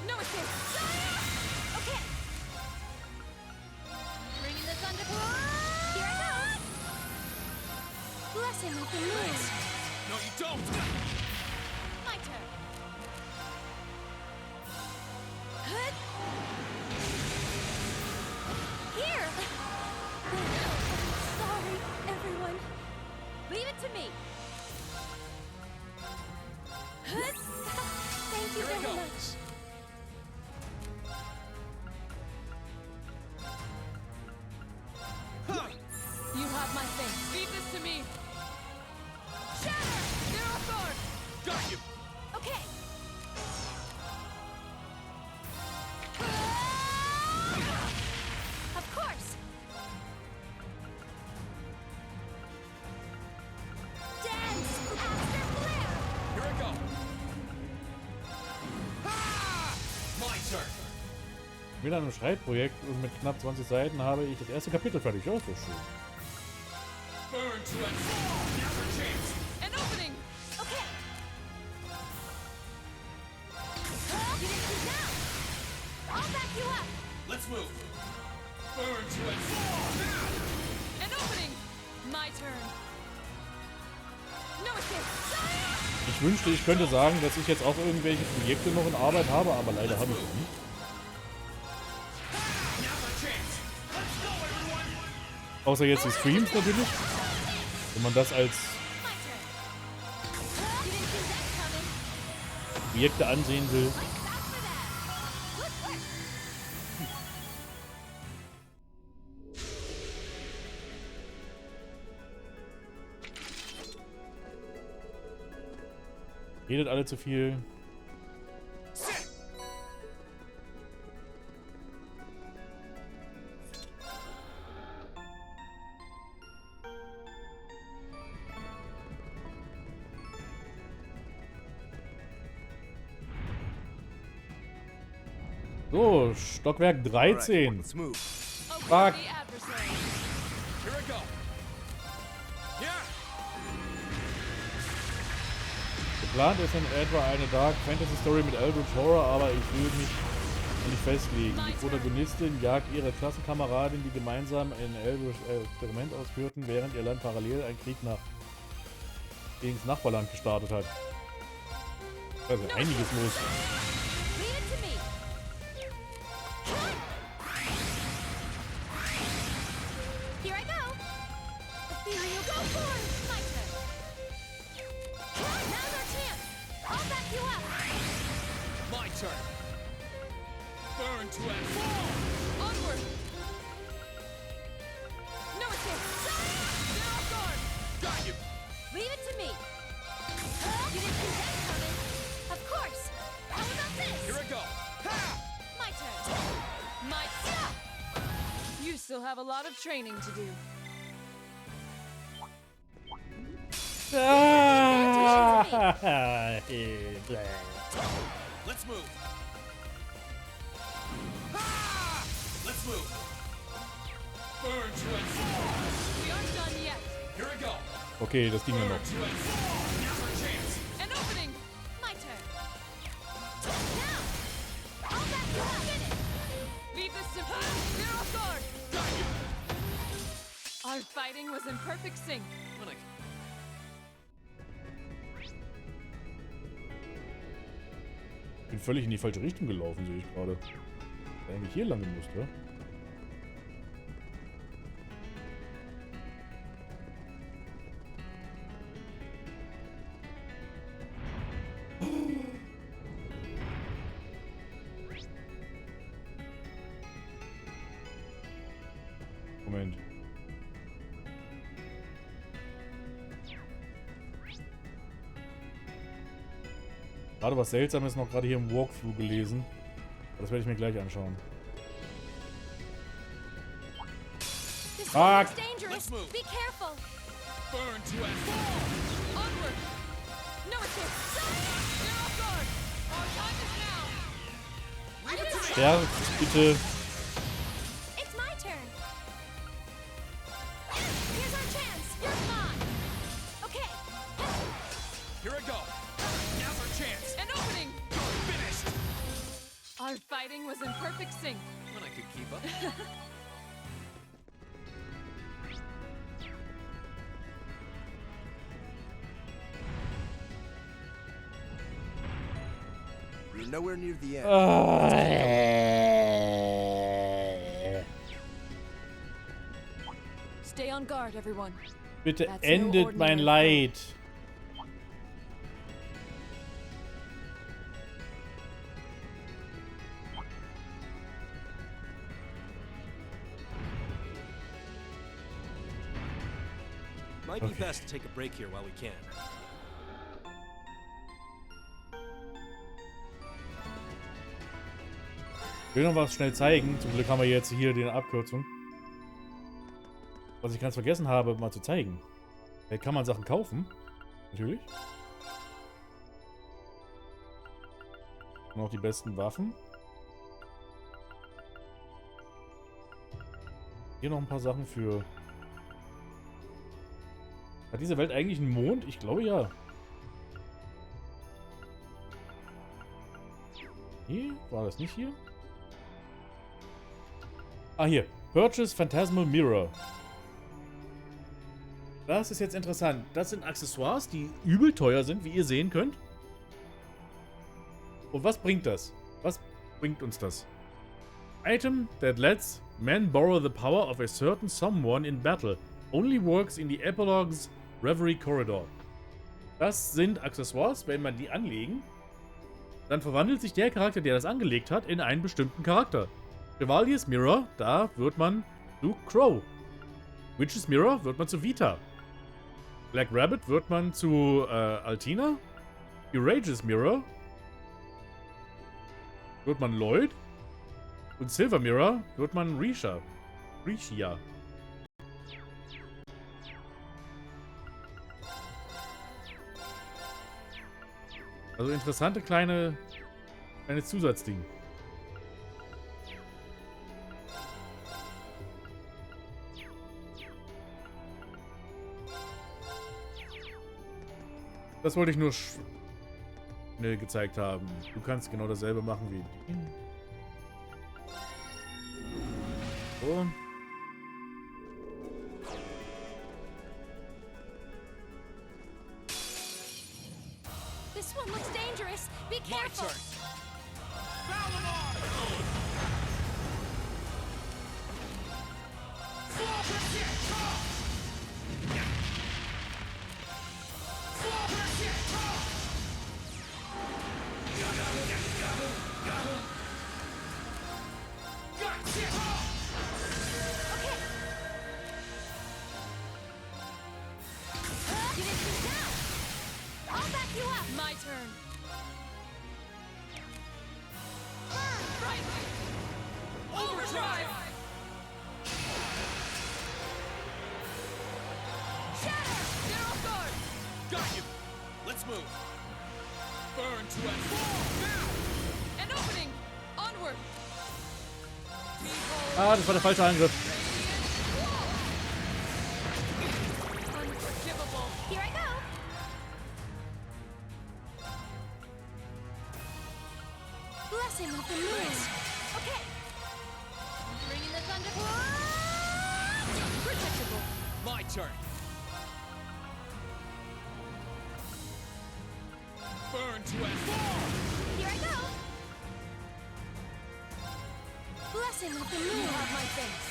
No escape. Okay. Bringing this under. Here I go. Blessing of the moon. No, you don't. My turn. Here. Sorry, everyone. Leave it to me. Thank you very much. You have my faith. Leave this to me. Shatter! Zero sword! Got you. Okay. Of course. Dance, Aster Flare. Here I go. Ah! My turn. Wieder an einem Schreibprojekt und mit knapp 20 Seiten habe ich das erste Kapitel fertig. Oh, so schön. Burn to end. Now's our chance. An opening! Okay. Get into now. I'll back you up. Let's move. Burn to it. An opening! My turn. No escape. Ich wünschte, ich könnte sagen, dass ich jetzt auch irgendwelche Projekte noch in Arbeit habe, aber leider habe ich es nicht. Außer jetzt die Streams natürlich. Wenn man das als Projekte ansehen will. Redet alle zu viel. So, Stockwerk 13. Fuck. Geplant ist in etwa eine Dark Fantasy Story mit Eldritch Horror, aber ich will mich nicht festlegen. Die Protagonistin jagt ihre Klassenkameradin, die gemeinsam ein Eldritch Experiment ausführten, während ihr Land parallel einen Krieg gegen das Nachbarland gestartet hat. Also einiges los. Burn to and fall! Onward! No escape! They're off guard! Got you! Leave it to me. You didn't see that coming. Of course. How about this? Here I go! Ha! My turn. My You still have a lot of training to do. Let's move! Ha! Let's move! Burn to and fall! We aren't done yet. Here we go! Okay, das ging ja noch. Burn to and fall! Now's our chance! An opening! My turn. Now! I'll back you up. Finish! Leave this to me! They're off guard! Got you! Our fighting was in perfect sync. Ich bin völlig in die falsche Richtung gelaufen, sehe ich gerade. Ich eigentlich hier lang gemusst, ja? Moment. Gerade was Seltsames noch gerade hier im Walkthrough gelesen. Das werde ich mir gleich anschauen. Fuck! Dangerous. Be careful. Burn to and fall! Onward! No escape! They're off guard! Our time is now! Sterbt, bitte. It's my turn. Here's our chance. You're mine. Okay. Here I go! Now's our chance! An opening! You're finished! Our fighting was in perfect sync. When I could keep up. We're nowhere near the end. Stay on guard, everyone. Bitte That's no endet mein ordinary Leid. Might be best to take a break here while we can. Ich will noch was schnell zeigen. Zum Glück haben wir jetzt hier die Abkürzung. Was ich ganz vergessen habe, mal zu zeigen. Hier kann man Sachen kaufen. Natürlich. Und auch die besten Waffen. Hier noch ein paar Sachen für... Hat diese Welt eigentlich einen Mond? Ich glaube ja. Hier? War das nicht hier? Ah, hier. Purchase Phantasmal Mirror. Das ist jetzt interessant. Das sind Accessoires, die übel teuer sind, wie ihr sehen könnt. Und was bringt das? Was bringt uns das? Item that lets men borrow the power of a certain someone in battle. Only works in the Epilogue's Reverie Corridor. Das sind Accessoires, wenn man die anlegen, dann verwandelt sich der Charakter, der das angelegt hat, in einen bestimmten Charakter. Chevalier's Mirror, da wird man zu Crow. Witch's Mirror wird man zu Vita. Black Rabbit wird man zu Altina. Courageous Mirror wird man Lloyd. Und Silver Mirror wird man Risha. Also interessante kleine Zusatzding. Das wollte ich nur schnell gezeigt haben. Du kannst genau dasselbe machen wie die. So. This one looks dangerous. Be careful. My turn. Overdrive! Shatter! Get off guard! Got you! Let's move! Burn to end! Now! An opening! Onward! Ah, das war der falsche Angriff. Unforgivable! Here I go. Blessing of the moon. Okay. Bringing the thunder. Predictable! My turn! Burn to end! Here I go. Blessing of the You moon. have my thanks.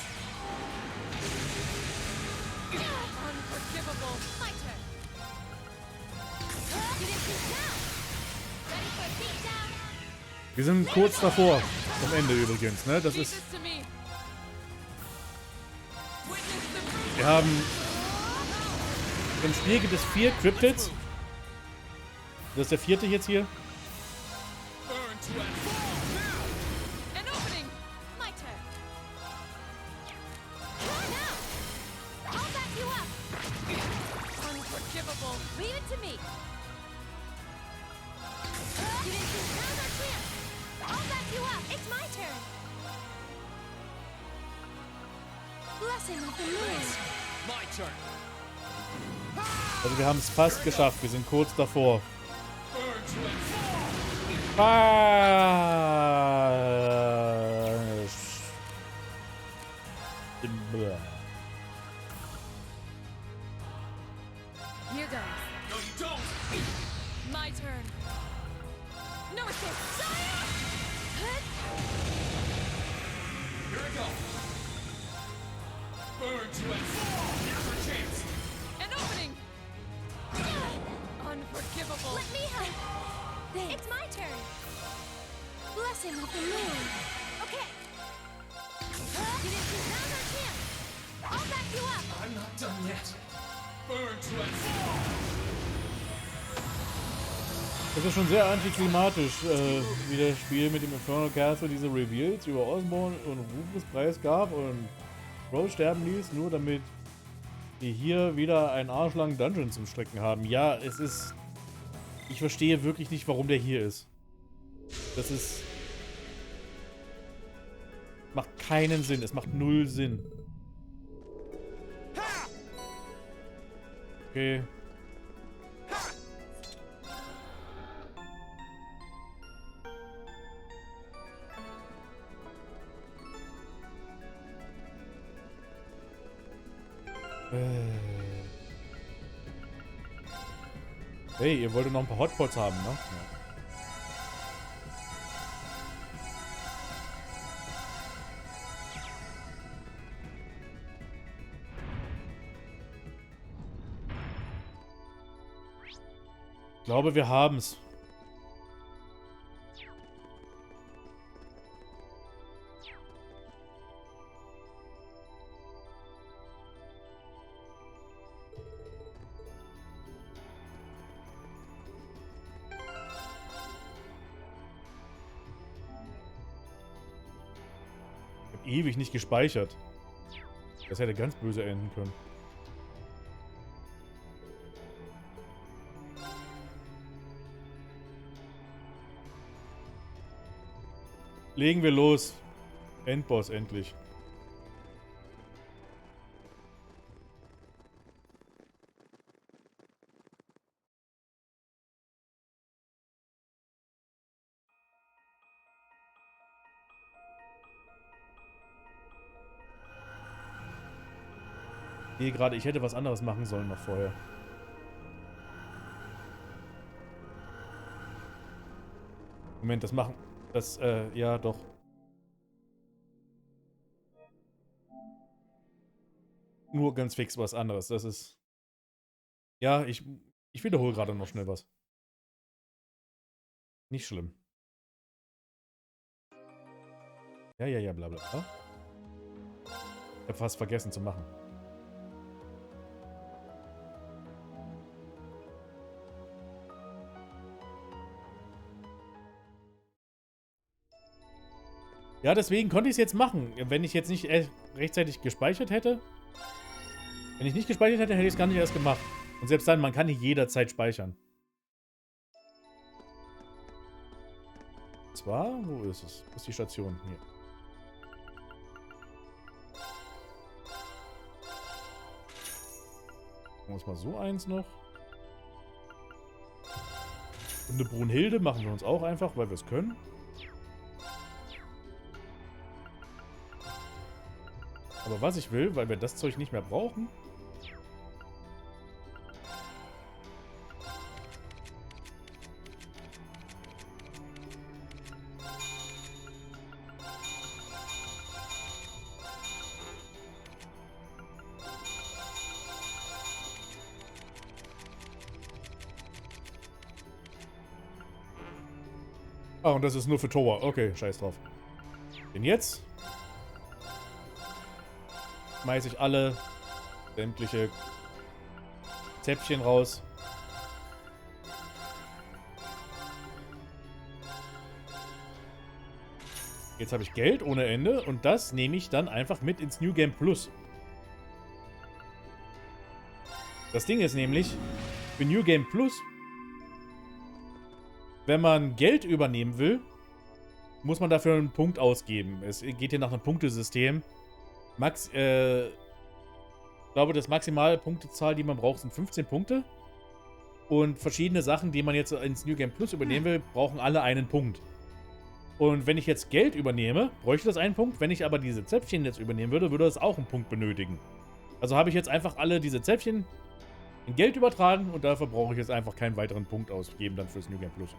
Unforgivable! My turn. Get into now. Ready for a beat down. Wir sind kurz davor. Vom Ende übrigens, ne? Das ist. To me. Wir haben. Im Spiel gibt es 4 Cryptids. Das ist der 4. jetzt hier. Burn to end! An opening! My turn. Now. I'll back you up. Unforgivable! Leave it to me. Get into now's our chance. I'll back you up. It's my turn. Blessing of the moon. My turn! Also wir haben es fast geschafft. Wir sind kurz davor. Burn to end! Here goes. No, you don't! My turn. No escape. Here I go! Burn to end! Now's our chance! An opening! Unforgivable! Let me help. It's my turn. Blessing of the moon. Okay. Get into now's our chance. I'll back you up. I'm not done yet. Burn to end! Das ist schon sehr antiklimatisch, wie das Spiel mit dem Infernal Castle diese Reveals über Osborn und Rufus preisgab und Crow sterben ließ, nur damit wir hier wieder einen arschlangen Dungeon zum Strecken haben. Ja, es ist... Ich verstehe wirklich nicht, warum der hier ist. Das ist... Macht keinen Sinn. Es macht 0 Sinn. Okay. Hey, ihr wolltet noch ein paar Hotpots haben, ne? Ja. Ich glaube, wir haben's. Ich habe ewig nicht gespeichert. Das hätte ganz böse enden können. Legen wir los. Endboss endlich. Ich sehe gerade, ich hätte was anderes machen sollen noch vorher. Moment, das machen... Das, ja, doch. Nur ganz fix was anderes. Das ist... Ja, ich wiederhole gerade noch schnell was. Nicht schlimm. Ja, bla bla. Ich hab fast vergessen zu machen. Ja, deswegen konnte ich es jetzt machen. Wenn ich jetzt nicht rechtzeitig gespeichert hätte. Wenn ich nicht gespeichert hätte, hätte ich es gar nicht erst gemacht. Und selbst dann, man kann nicht jederzeit speichern. Und zwar, wo ist es? Wo ist die Station? Hier. Machen wir uns mal so eins noch. Und eine Brunhilde machen wir uns auch einfach, weil wir es können. Aber was ich will, weil wir das Zeug nicht mehr brauchen. Ah, und das ist nur für Toa. Okay, scheiß drauf. Denn jetzt schmeiße ich alle sämtliche Zäpfchen raus. Jetzt habe ich Geld ohne Ende und das nehme ich dann einfach mit ins New Game Plus. Das Ding ist nämlich, für New Game Plus, wenn man Geld übernehmen will, muss man dafür einen Punkt ausgeben. Es geht hier nach einem Punktesystem. Ich glaube, das maximale Punktezahl, die man braucht, sind 15 Punkte. Und verschiedene Sachen, die man jetzt ins New Game Plus übernehmen will, brauchen alle einen Punkt. Und wenn ich jetzt Geld übernehme, bräuchte das einen Punkt. Wenn ich aber diese Zäpfchen jetzt übernehmen würde, würde das auch einen Punkt benötigen. Also habe ich jetzt einfach alle diese Zäpfchen in Geld übertragen und dafür brauche ich jetzt einfach keinen weiteren Punkt ausgeben dann fürs New Game Plus.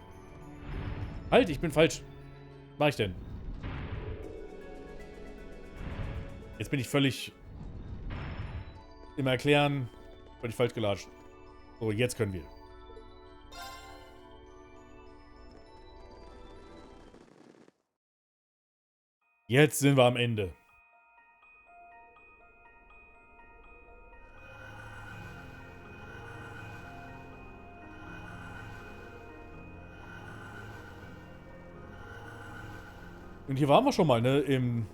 Halt, ich bin falsch. Was mache ich denn? Jetzt bin ich völlig im Erklären völlig falsch gelatscht. So, jetzt können wir. Jetzt sind wir am Ende. Und hier waren wir schon mal, ne? In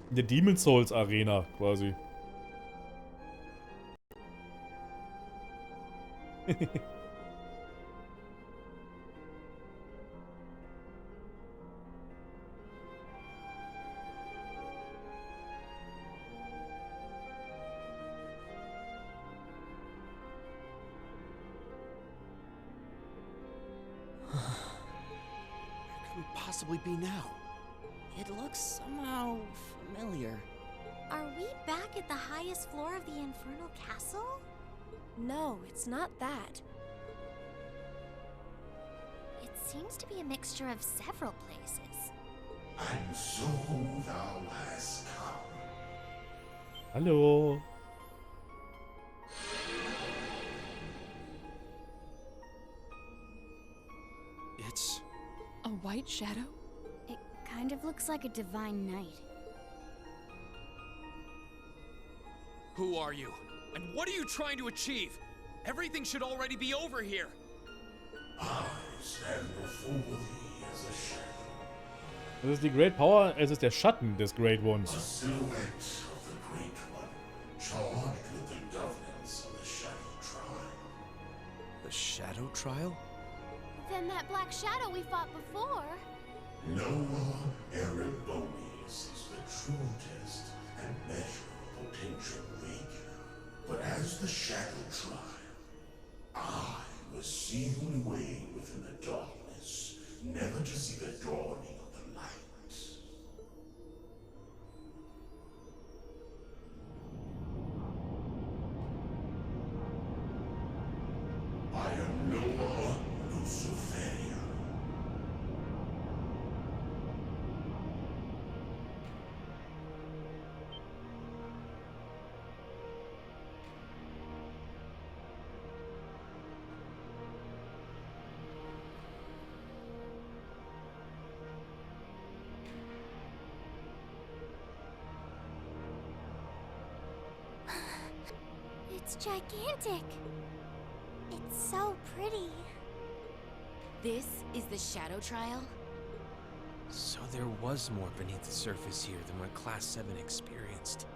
der Demon's Souls Arena quasi. Possibly be now. It looks somehow familiar. Are we back at the highest floor of the Infernal Castle? No, it's not that. It seems to be a mixture of several places. And so thou hast come. Hallo. It's a white shadow? It kind of looks like a divine knight. Who are you? And what are you trying to achieve? Everything should already be over here. I stand before thee as a shadow. Das ist die Great Power, es ist der Schatten des Great Ones. A silhouette of the Great One, charged with the governance of the Shadow Trial. the Shadow Trial? Then that black shadow we fought before. Noah Erebonius is the true test and measure of potential vigor. But as the Shadow Trial, I was sealed away within the darkness, never to see the dawning of the light. I am Noah Luciferia. It's gigantic. It's so pretty. This is the Shadow Trial? So there was more beneath the surface here than what Class 7 experienced.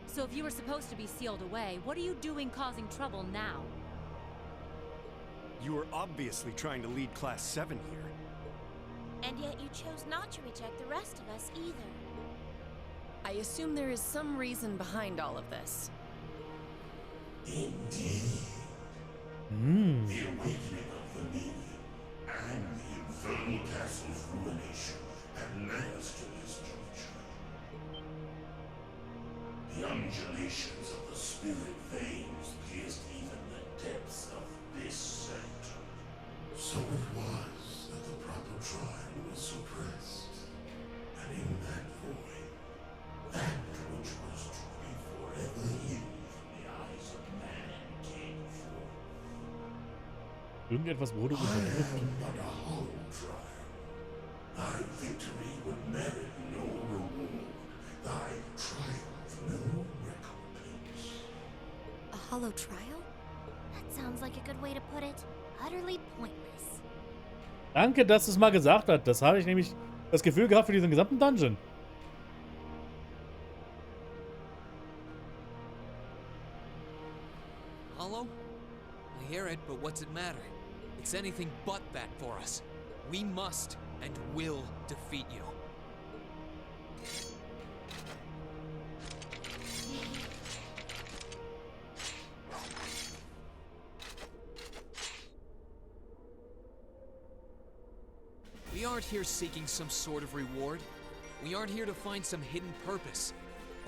So if you were supposed to be sealed away, what are you doing causing trouble now? You were obviously trying to lead Class 7 here. And yet you chose not to reject the rest of us either. I assume there is some reason behind all of this. Indeed. The awakening of the Minion and the Infernal Castle's ruination had led us to this juncture. The undulations of the spirit veins pierced even the depths of this sanctum. So it was that the proper trial was suppressed. And in that void, that which was to be forever hidden from the eyes of man came forth. Irgendetwas wurde unterdrückt. But a hollow trial. Thy victory would merit no reward. Thy triumph no recompense. A hollow trial? That sounds like a good way to put it. Utterly pointless. Danke, dass du es mal gesagt hast. Das habe ich nämlich das Gefühl gehabt für diesen gesamten Dungeon. Hollow? I hear it, but what's it matter? It's anything but that for us. We must and will defeat you. We aren't here seeking some sort of reward. We aren't here to find some hidden purpose.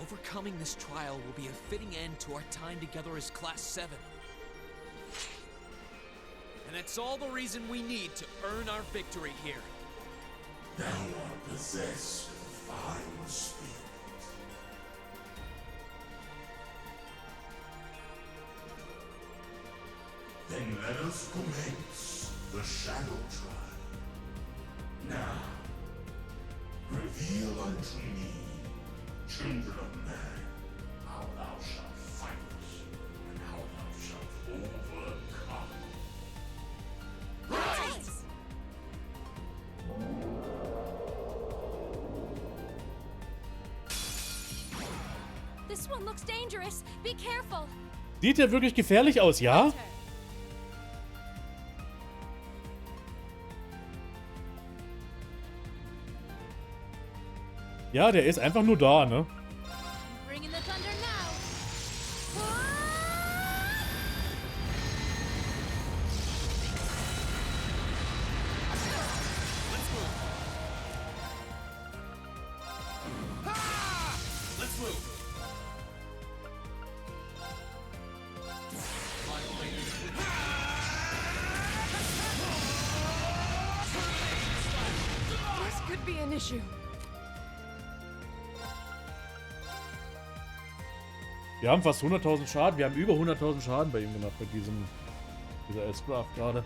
Overcoming this trial will be a fitting end to our time together as Class 7. And that's all the reason we need to earn our victory here. Thou art possessed of fine spirit. Then let us commence the Shadow Trial. Now, reveal unto me, children of man, how thou shalt fight, and how thou shalt overcome. Right! This one looks dangerous. Be careful. Sieht der wirklich gefährlich aus, ja? Ja, der ist einfach nur da, ne? Bring in the thunder now. Let's be an issue. Wir haben fast 100.000 Schaden. Wir haben über 100.000 Schaden bei ihm gemacht mit dieser S-Craft gerade.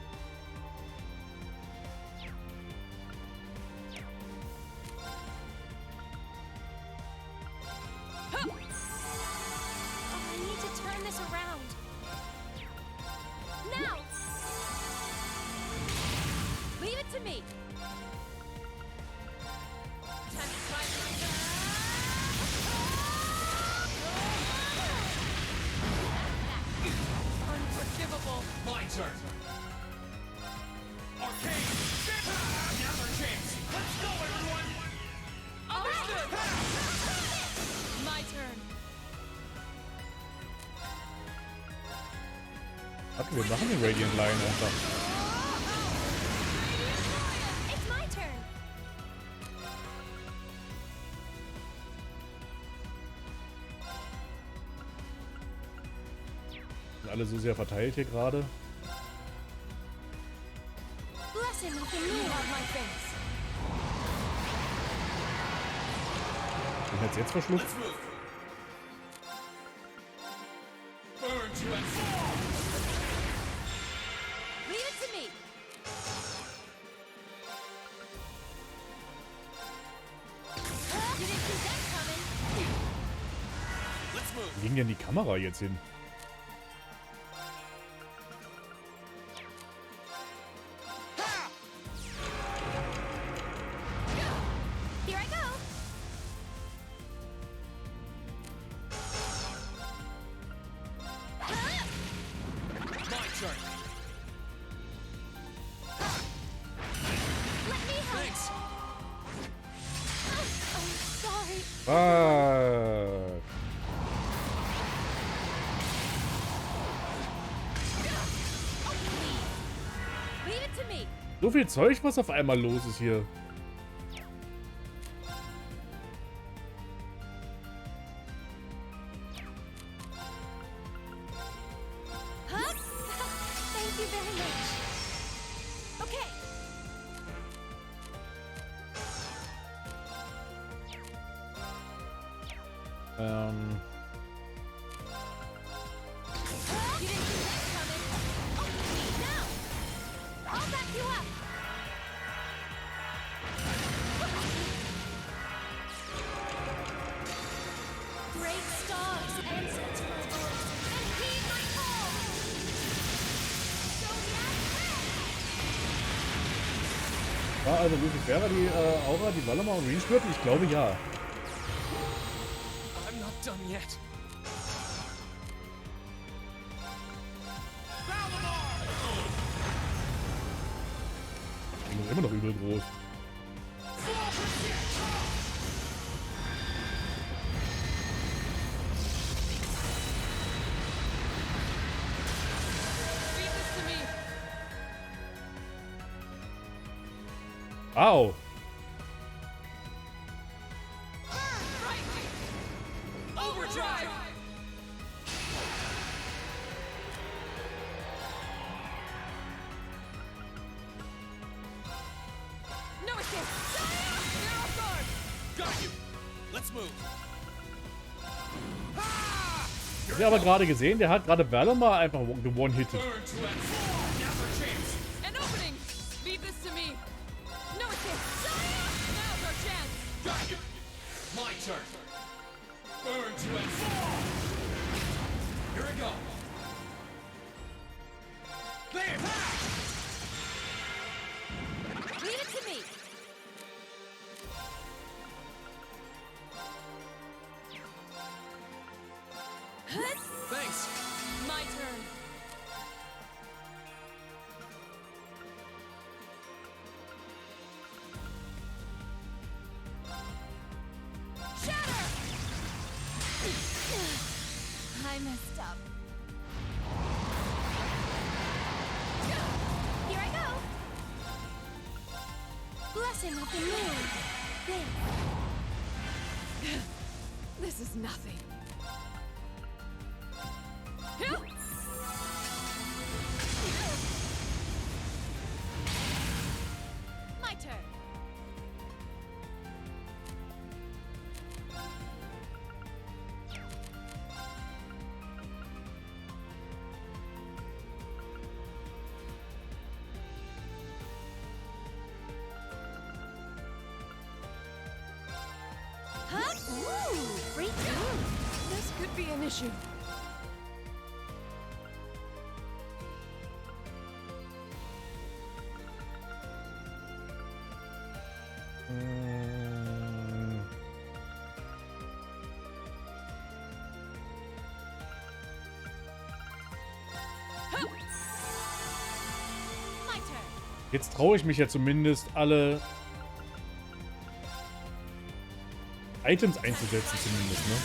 Okay, wir machen den Radiant Lion einfach. It's my turn. Sind alle so sehr verteilt hier gerade. Blessing of the moon on my face. Den hat's jetzt verschluckt. Wie ging denn die Kamera jetzt hin? Here I go. My turn. Let me help. Thanks. Oh, sorry. Fuck. Leave it to me. So viel Zeug, was auf einmal los ist hier. Huh? Thank you very much. Okay. You didn't see that coming. Oh, now. I'll back you up. Great stars, answer to my voice, and heed my call. War also wirklich schwerer die Aura, die Valamar und Range wird? Ich glaube ja. I'm not done yet. Die sind immer noch übel groß. Au! Overdrive! No escape. They're off guard. Got you. Let's move. Habt ihr aber gerade gesehen, der hat gerade Valamar einfach gewone-hitted. An opening. Leave this to me. No escape. Now's our chance. Got you. My turn. Burn to and here we go. There. Leave it to me. Thanks. My turn. Shatter! I messed up. Here I go. Blessing of the moon. There. This is nothing. My turn. could be an issue. Jetzt traue ich mich ja zumindest, alle Items einzusetzen zumindest, ne?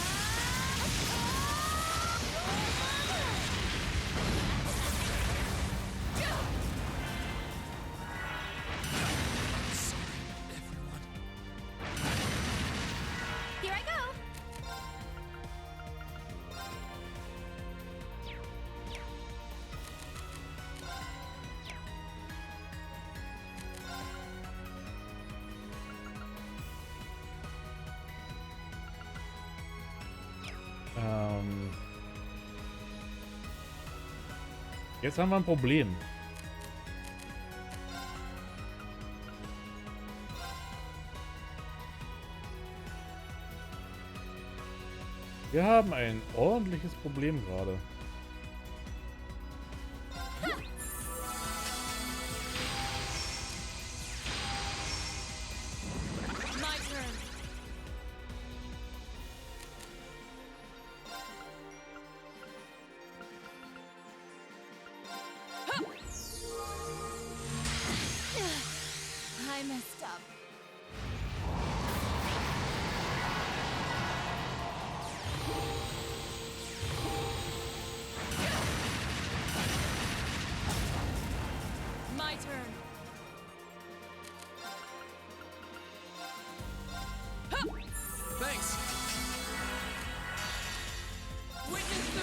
Here I go. Jetzt haben wir ein Problem. Wir haben ein ordentliches Problem gerade. I messed up. My turn. Thanks. Witness the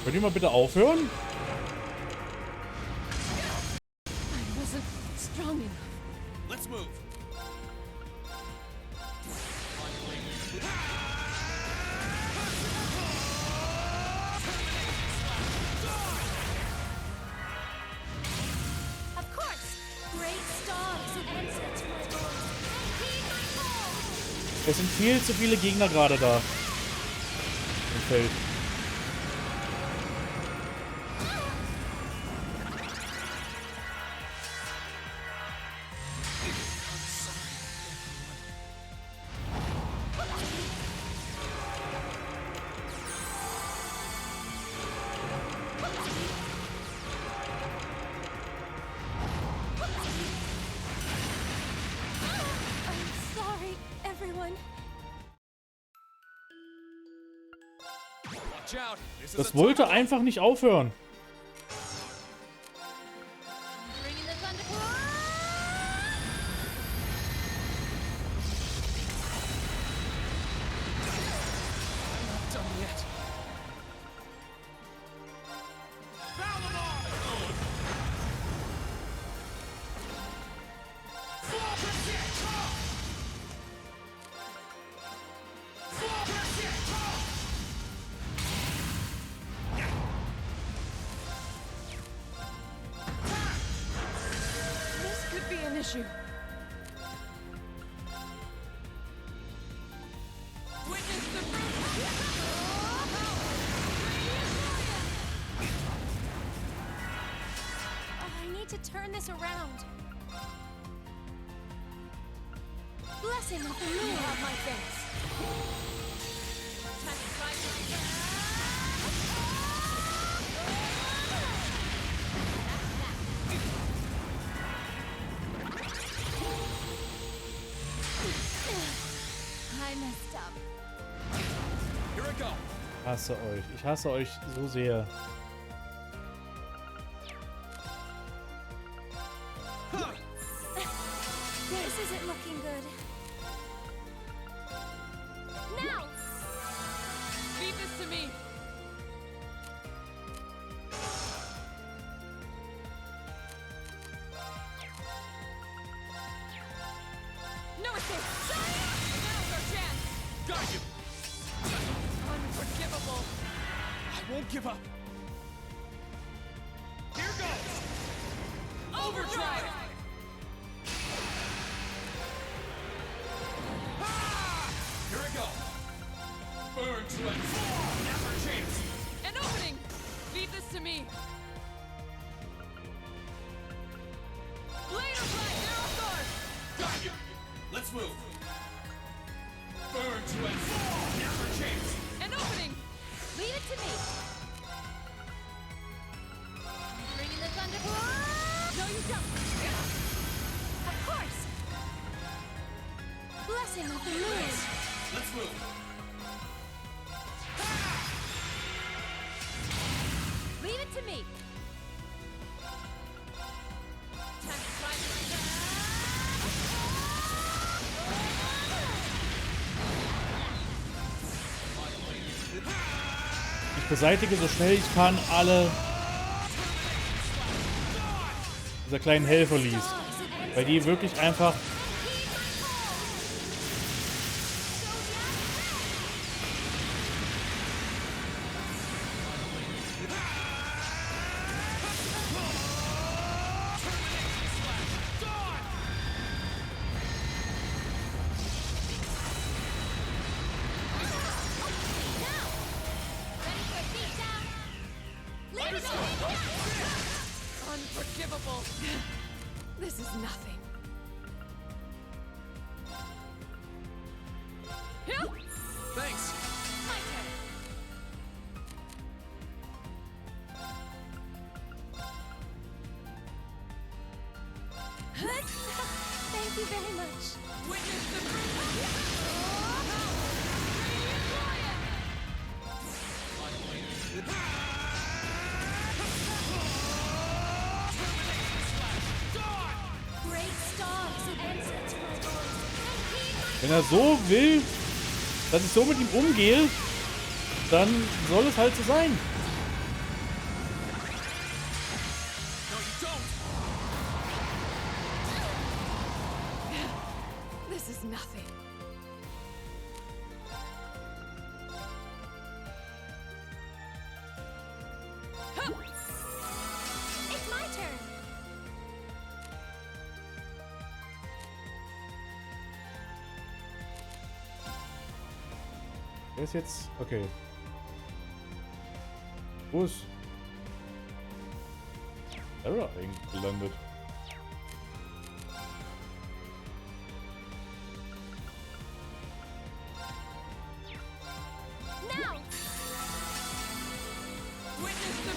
Könnt ihr mal bitte aufhören? I wasn't strong enough. Let's move. Of course. Great stars and answer to my voice. Heed my call. Es sind viel zu viele Gegner gerade da. Im Feld. I'm sorry, everyone. Watch out. This is Das a wollte tunnel. einfach nicht aufhören. Bringing the thunder. Not done yet. This could be an issue. Witness the Oh, I need to turn this around. Blessing of the moon on my face. Time to try I messed up. Here I go. Ich hasse euch. Ich hasse euch so sehr. This isn't looking good. Now! Leave this to me. Got you! Unforgivable! I won't give up! Here goes! Overdrive! Here we go! Burn to it! Never chance! An opening! Leave this to me! Blade of Light, Arrow Guard! Got you! Let's move! Burn to it! Never chance! An opening! Leave it to me. Bringing the thunder. No, you don't! Of course. Blessing of the moon. Let's move! Leave it to me. Time to try Ich beseitige so schnell ich kann alle dieser kleinen Helferlies, weil die wirklich einfach Unforgivable! This is nothing. Thanks! my turn. Thank you very much. Witness the Great stars and answer to my voice. wenn er so will, dass ich so mit ihm umgehe, dann soll es halt so sein. No, you don't! This is nothing. It's my turn. Er ist jetzt... Okay. Wo ist... Sarah eigentlich gelandet? Now. Witness the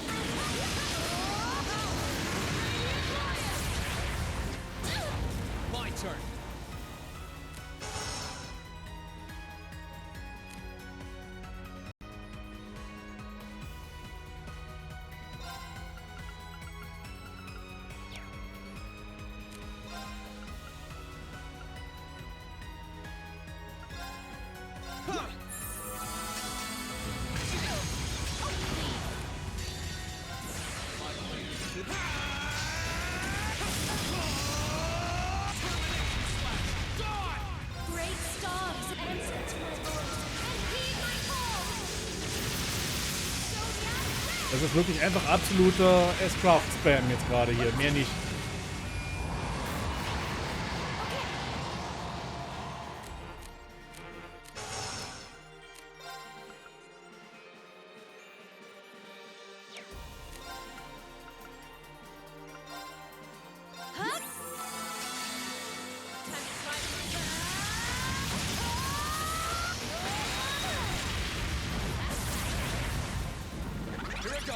My turn! Great stars and answer to my voice. And heed my call. Das ist wirklich einfach absoluter S-Craft-Spam jetzt gerade hier. Mehr nicht. Here we go!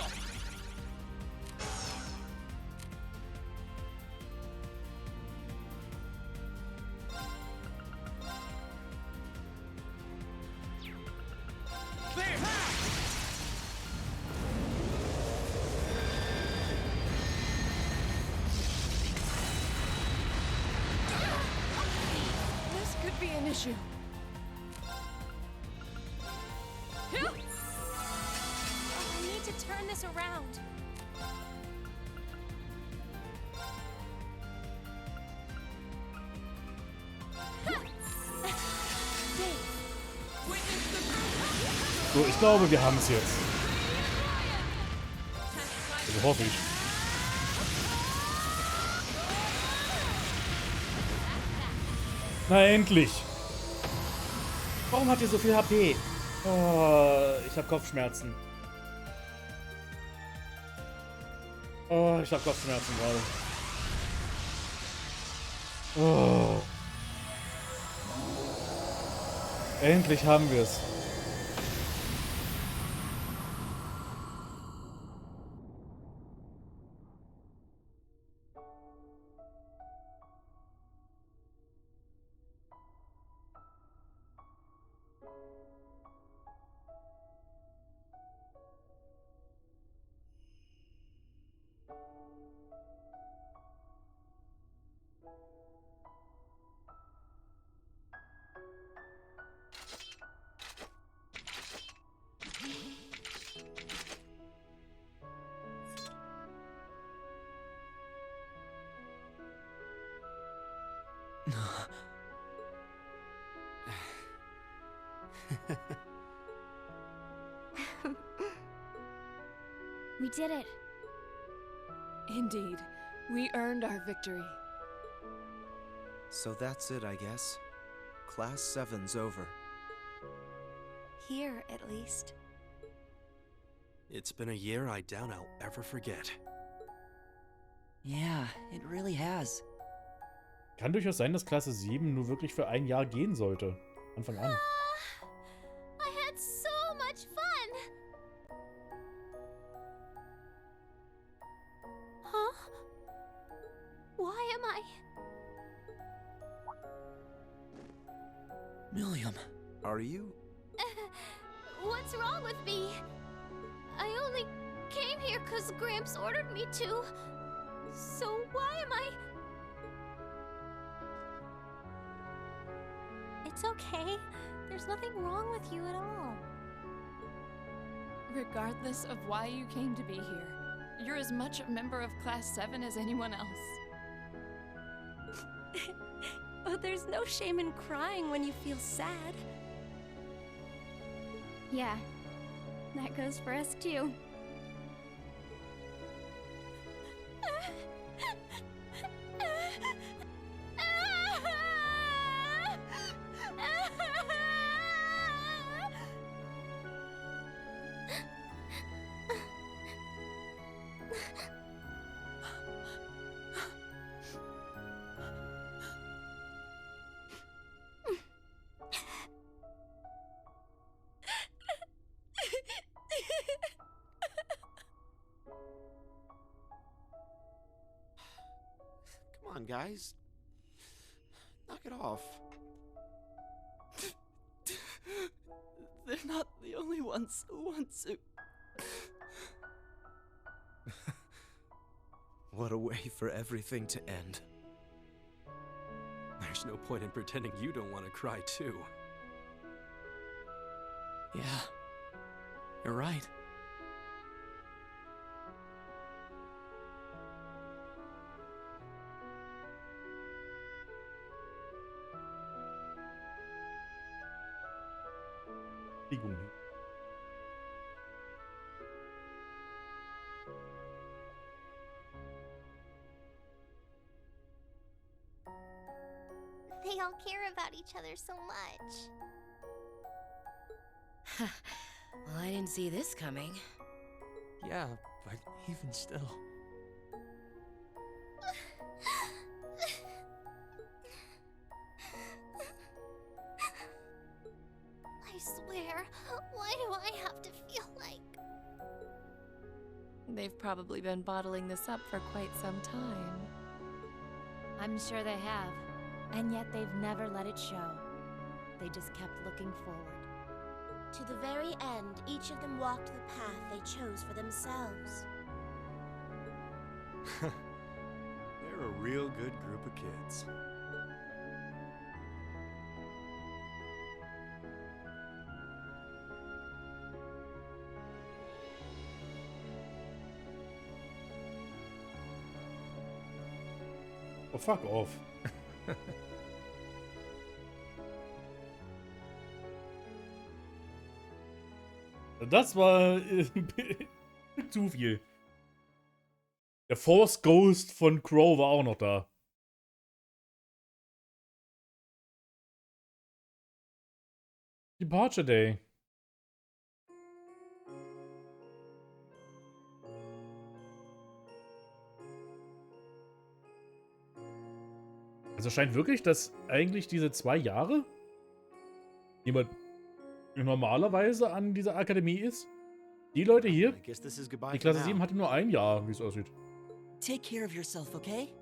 This could be an issue. I need to turn this around. Dave, So, ich glaube, wir haben es jetzt. Also hoffe ich. Na endlich! Warum hat ihr so viel HP? Oh, ich habe Kopfschmerzen. Oh, ich habe Kopfschmerzen gerade. Oh. Endlich haben wir es. We did it. Indeed, we earned our victory. So that's it, I guess. Class 7's over. Here, at least. It's been a year I doubt I'll ever forget. Yeah, it really has. Kann durchaus sein, dass Klasse 7 nur wirklich für ein Jahr gehen sollte. Anfang an. I had so much fun! Huh? Why am I... Milliam. Are you? What's wrong with me? I only came here because Gramps ordered me to. So why am I... It's okay. There's nothing wrong with you at all. Regardless of why you came to be here, you're as much a member of Class 7 as anyone else. Oh, there's no shame in crying when you feel sad. Yeah, that goes for us too. Come on, guys. Knock it off. They're not the only ones who want to. What a way for everything to end. There's no point in pretending you don't want to cry, too. Yeah, you're right. They all care about each other so much. Well, I didn't see this coming. Yeah, but even still. I swear, why do I have to feel like... They've probably been bottling this up for quite some time. I'm sure they have. And yet they've never let it show. They just kept looking forward. To the very end, each of them walked the path they chose for themselves. They're a real good group of kids. Oh, fuck off. Das war zu viel. Der Force Ghost von Crow war auch noch da. Departure Day. Also scheint wirklich, dass eigentlich diese 2 Jahre jemand normalerweise an dieser Akademie ist. Die Leute hier, die Klasse 7 hatte nur 1 Jahr, wie es aussieht. Take care of yourself, okay?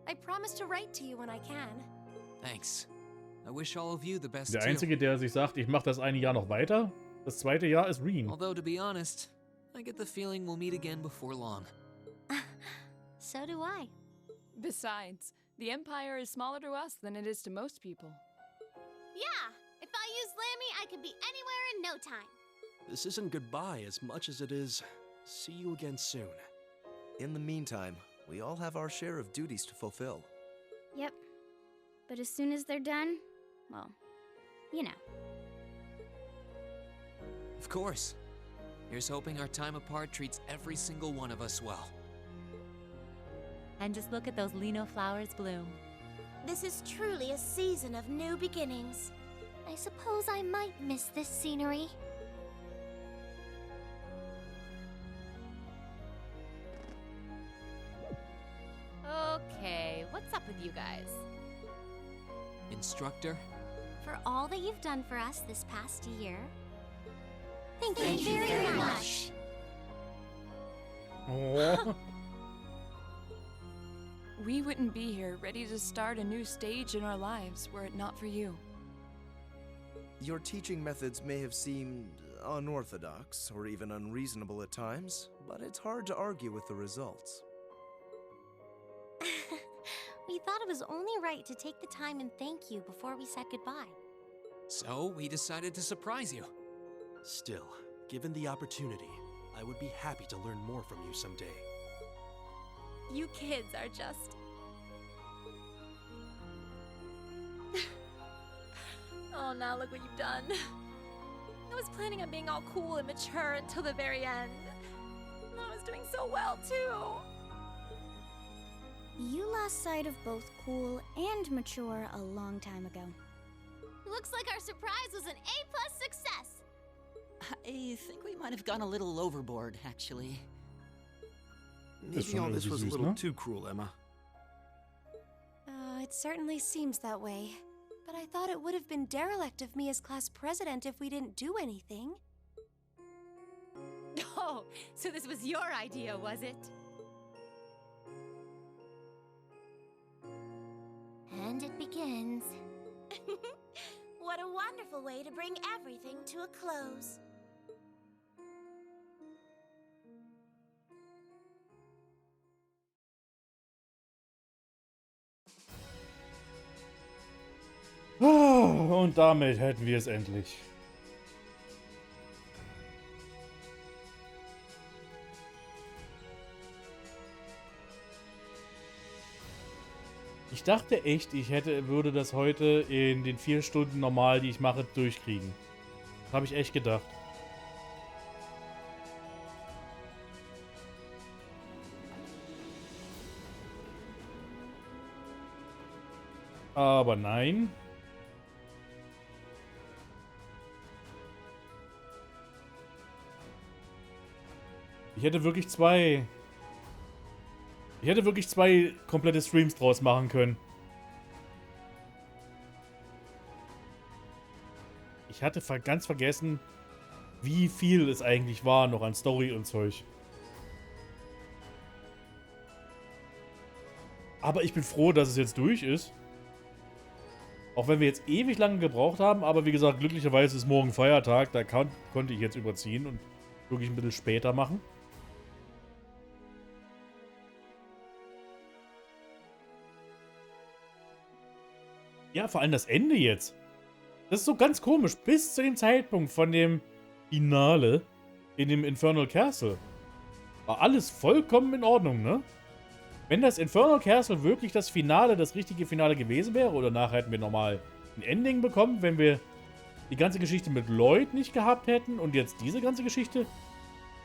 I promise to write to you when I can. Thanks. I wish all of you the best Der too. Einzige, der sich sagt, ich mache das eine Jahr noch weiter, das 2. Jahr ist Reen. Although to be honest, I get the feeling we'll meet again before long. So do I. Besides, the Empire is smaller to us than it is to most people. Yeah, if I use Lammy, I could be anywhere in no time. This isn't goodbye as much as it is see you again soon. In the meantime, we all have our share of duties to fulfill. Yep. But as soon as they're done, well, you know. Of course. Here's hoping our time apart treats every single one of us well. And just look at those Lino flowers bloom. This is truly a season of new beginnings. I suppose I might miss this scenery. Okay, what's up with you guys? Instructor? For all that you've done for us this past year. Thank you very much. Oh. We wouldn't be here ready to start a new stage in our lives were it not for you. Your teaching methods may have seemed unorthodox or even unreasonable at times, but it's hard to argue with the results. We thought it was only right to take the time and thank you before we said goodbye. So, we decided to surprise you. Still, given the opportunity, I would be happy to learn more from you someday. You kids are just... Oh, now look what you've done. I was planning on being all cool and mature until the very end. And I was doing so well, too. You lost sight of both cool and mature a long time ago. Looks like our surprise was an A+ success. I think we might have gone a little overboard, actually. Maybe all this was a little too cruel, Emma. It certainly seems that way. But I thought it would have been derelict of me as class president if we didn't do anything. Oh, so this was your idea, was it? And it begins. What a wonderful way to bring everything to a close. Und damit hätten wir es endlich. Ich dachte echt, würde das heute in den 4 Stunden normal, die ich mache, durchkriegen. Habe ich echt gedacht. Aber nein. Ich hätte wirklich zwei komplette Streams draus machen können. Ich hatte ganz vergessen, wie viel es eigentlich war noch an Story und Zeug. Aber ich bin froh, dass es jetzt durch ist. Auch wenn wir jetzt ewig lange gebraucht haben, aber wie gesagt, glücklicherweise ist morgen Feiertag, da konnte ich jetzt überziehen und wirklich ein bisschen später machen. Ja, vor allem das Ende jetzt. Das ist so ganz komisch. Bis zu dem Zeitpunkt von dem Finale in dem Infernal Castle war alles vollkommen in Ordnung, ne? Wenn das Infernal Castle wirklich das richtige Finale gewesen wäre, oder nachher hätten wir normal ein Ending bekommen, wenn wir die ganze Geschichte mit Lloyd nicht gehabt hätten und jetzt diese ganze Geschichte,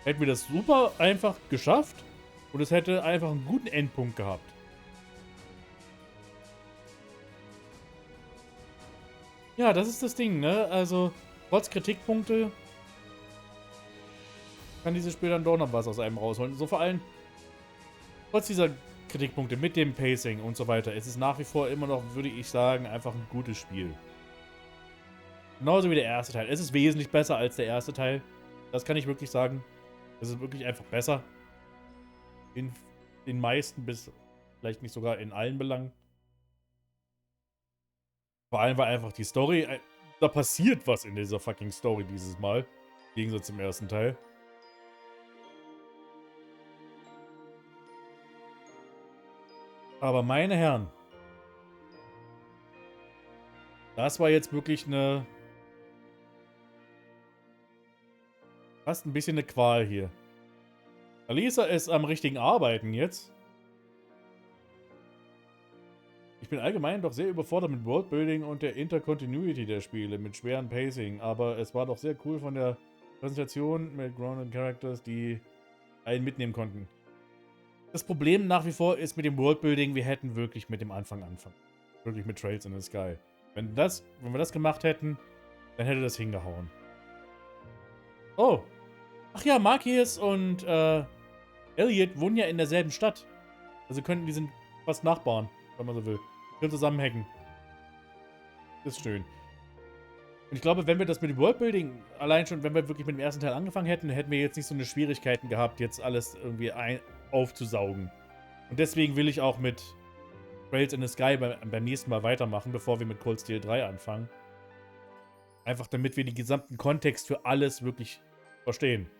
hätten wir das super einfach geschafft und es hätte einfach einen guten Endpunkt gehabt. Ja, das ist das Ding, ne? Also, trotz Kritikpunkte kann dieses Spiel dann doch noch was aus einem rausholen. So vor allem, trotz dieser Kritikpunkte mit dem Pacing und so weiter, ist es nach wie vor immer noch, würde ich sagen, einfach ein gutes Spiel. Genauso wie der erste Teil. Es ist wesentlich besser als der erste Teil. Das kann ich wirklich sagen. Es ist wirklich einfach besser. In den meisten, bis vielleicht nicht sogar in allen Belangen. Vor allem war einfach die Story, da passiert was in dieser fucking Story dieses Mal. Im Gegensatz zum ersten Teil. Aber meine Herren, das war jetzt wirklich eine, fast ein bisschen eine Qual hier. Alisa ist am richtigen Arbeiten jetzt. Ich bin allgemein doch sehr überfordert mit Worldbuilding und der Intercontinuity der Spiele, mit schweren Pacing, aber es war doch sehr cool von der Präsentation mit Grounded Characters, die einen mitnehmen konnten. Das Problem nach wie vor ist mit dem Worldbuilding, wir hätten wirklich mit dem Anfang anfangen. Wirklich mit Trails in the Sky. Wenn wir das gemacht hätten, dann hätte das hingehauen. Oh. Ach ja, Marquez und Elliot wohnen ja in derselben Stadt. Also die sind fast Nachbarn, wenn man so will. Können zusammenhängen. Das ist schön. Und ich glaube, wenn wir das mit dem Worldbuilding, allein schon, wenn wir wirklich mit dem ersten Teil angefangen hätten, hätten wir jetzt nicht so eine Schwierigkeiten gehabt, jetzt alles irgendwie aufzusaugen. Und deswegen will ich auch mit Trails in the Sky beim nächsten Mal weitermachen, bevor wir mit Cold Steel 3 anfangen. Einfach damit wir den gesamten Kontext für alles wirklich verstehen.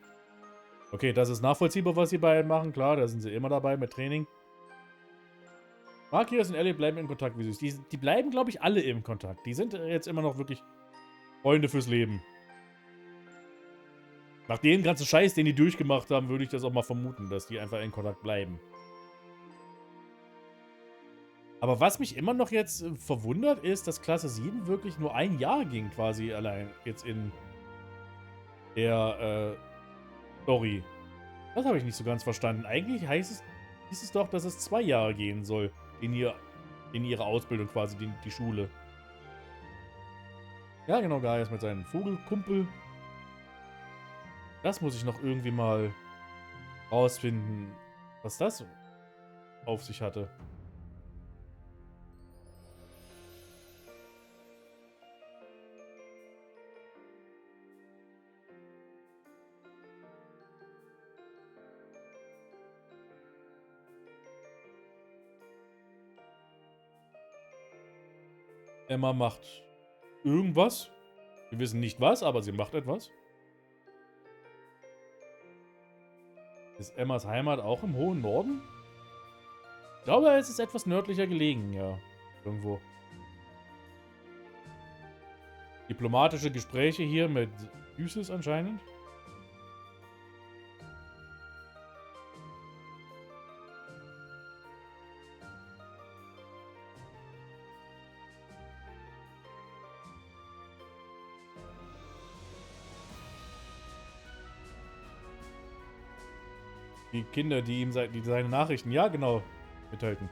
Okay, das ist nachvollziehbar, was die beiden machen. Klar, da sind sie immer dabei mit Training. Marquez und Ellie bleiben in Kontakt, wie süß. Die bleiben, glaube ich, alle im Kontakt. Die sind jetzt immer noch wirklich Freunde fürs Leben. Nach dem ganzen Scheiß, den die durchgemacht haben, würde ich das auch mal vermuten, dass die einfach in Kontakt bleiben. Aber was mich immer noch jetzt verwundert, ist, dass Klasse 7 wirklich nur ein Jahr ging, quasi allein jetzt in der Story. Das habe ich nicht so ganz verstanden. Eigentlich hieß es doch, dass es 2 Jahre gehen soll in ihre Ausbildung quasi, die Schule. Ja, genau, Gaius mit seinem Vogelkumpel. Das muss ich noch irgendwie mal rausfinden, was das auf sich hatte. Emma macht irgendwas. Wir wissen nicht was, aber sie macht etwas. Ist Emmas Heimat auch im hohen Norden? Ich glaube, es ist etwas nördlicher gelegen, ja. Irgendwo. Diplomatische Gespräche hier mit Süßes anscheinend. Die Kinder, die seine Nachrichten, ja genau, mithalten.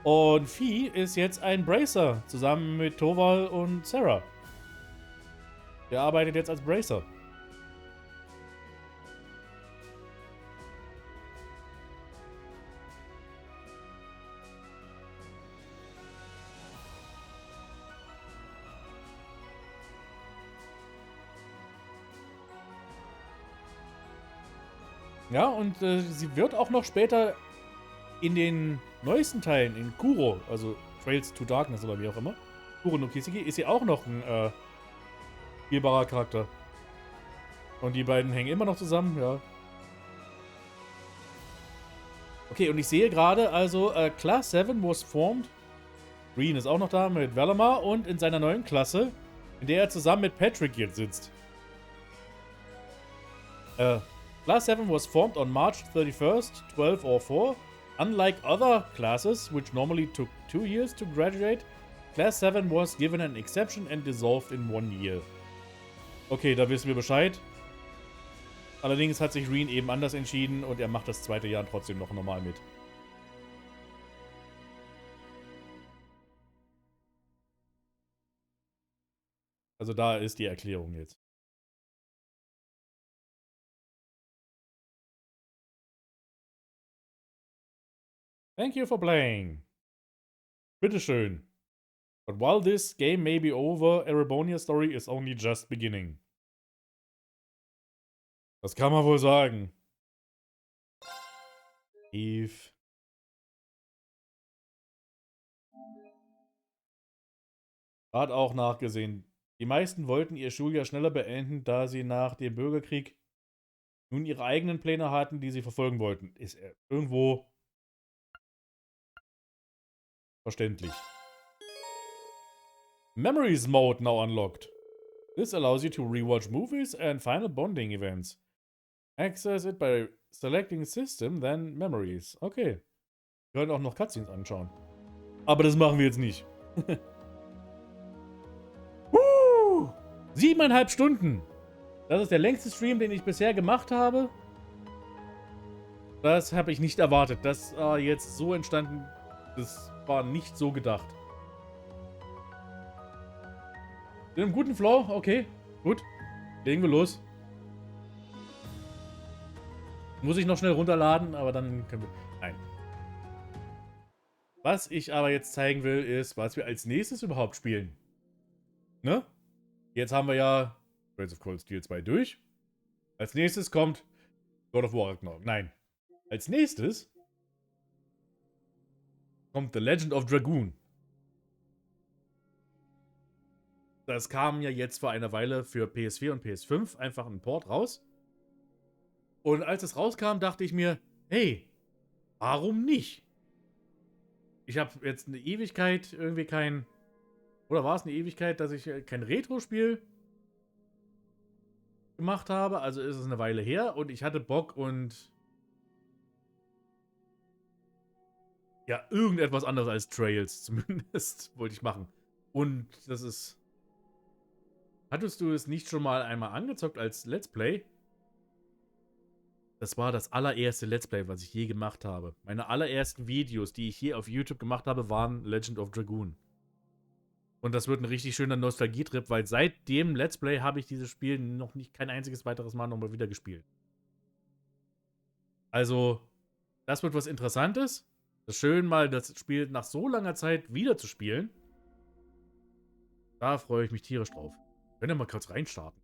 Und Vieh ist jetzt ein Bracer, zusammen mit Toval und Sarah. Der arbeitet jetzt als Bracer. Ja, und sie wird auch noch später in den neuesten Teilen, in Kuro, also Trails to Darkness oder wie auch immer, Kuro no Kiseki, ist sie auch noch ein spielbarer Charakter. Und die beiden hängen immer noch zusammen, ja. Okay, und ich sehe gerade, also Class 7 was formed. Green ist auch noch da mit Valamar und in seiner neuen Klasse, in der er zusammen mit Patrick jetzt sitzt. Class 7 was formed on March 31st, 1204. Unlike other classes, which normally took 2 years to graduate, Class 7 was given an exception and dissolved in 1 year. Okay, da wissen wir Bescheid. Allerdings hat sich Reen eben anders entschieden und er macht das zweite Jahr trotzdem noch normal mit. Also da ist die Erklärung jetzt. Thank you for playing. Bitteschön. But while this game may be over, Erebonia's story is only just beginning. Das kann man wohl sagen. Eve. Hat auch nachgesehen. Die meisten wollten ihr Schuljahr schneller beenden, da sie nach dem Bürgerkrieg nun ihre eigenen Pläne hatten, die sie verfolgen wollten. Ist irgendwo verständlich. Memories Mode now unlocked. This allows you to rewatch movies and final bonding events. Access it by selecting System, then Memories. Okay. Wir können auch noch Cutscenes anschauen. Aber das machen wir jetzt nicht. 7,5 Stunden. Das ist der längste Stream, den ich bisher gemacht habe. Das habe ich nicht erwartet. Das ist jetzt so entstanden. Das war nicht so gedacht. In einem guten Flow? Okay, gut. Legen wir los. Muss ich noch schnell runterladen, aber dann können wir... Nein. Was ich aber jetzt zeigen will, ist, was wir als nächstes überhaupt spielen. Ne? Jetzt haben wir ja Blades of Cold Steel 2 durch. Als nächstes kommt God of War Ragnarok. Nein. Als nächstes kommt The Legend of Dragoon. Das kam ja jetzt vor einer Weile für PS4 und PS5 einfach ein Port raus. Und als es rauskam, dachte ich mir, hey, warum nicht? Ich habe jetzt eine Ewigkeit irgendwie kein... Oder war es eine Ewigkeit, dass ich kein Retro-Spiel gemacht habe? Also ist es eine Weile her und ich hatte Bock und... Ja, irgendetwas anderes als Trails zumindest wollte ich machen. Und das ist... Hattest du es nicht schon mal einmal angezockt als Let's Play? Das war das allererste Let's Play, was ich je gemacht habe. Meine allerersten Videos, die ich je auf YouTube gemacht habe, waren Legend of Dragoon. Und das wird ein richtig schöner Nostalgietrip, weil seit dem Let's Play habe ich dieses Spiel noch nicht kein einziges weiteres Mal nochmal wieder gespielt. Also, das wird was Interessantes. Das ist schön, mal das Spiel nach so langer Zeit wieder zu spielen. Da freue ich mich tierisch drauf. Können wir mal kurz reinstarten.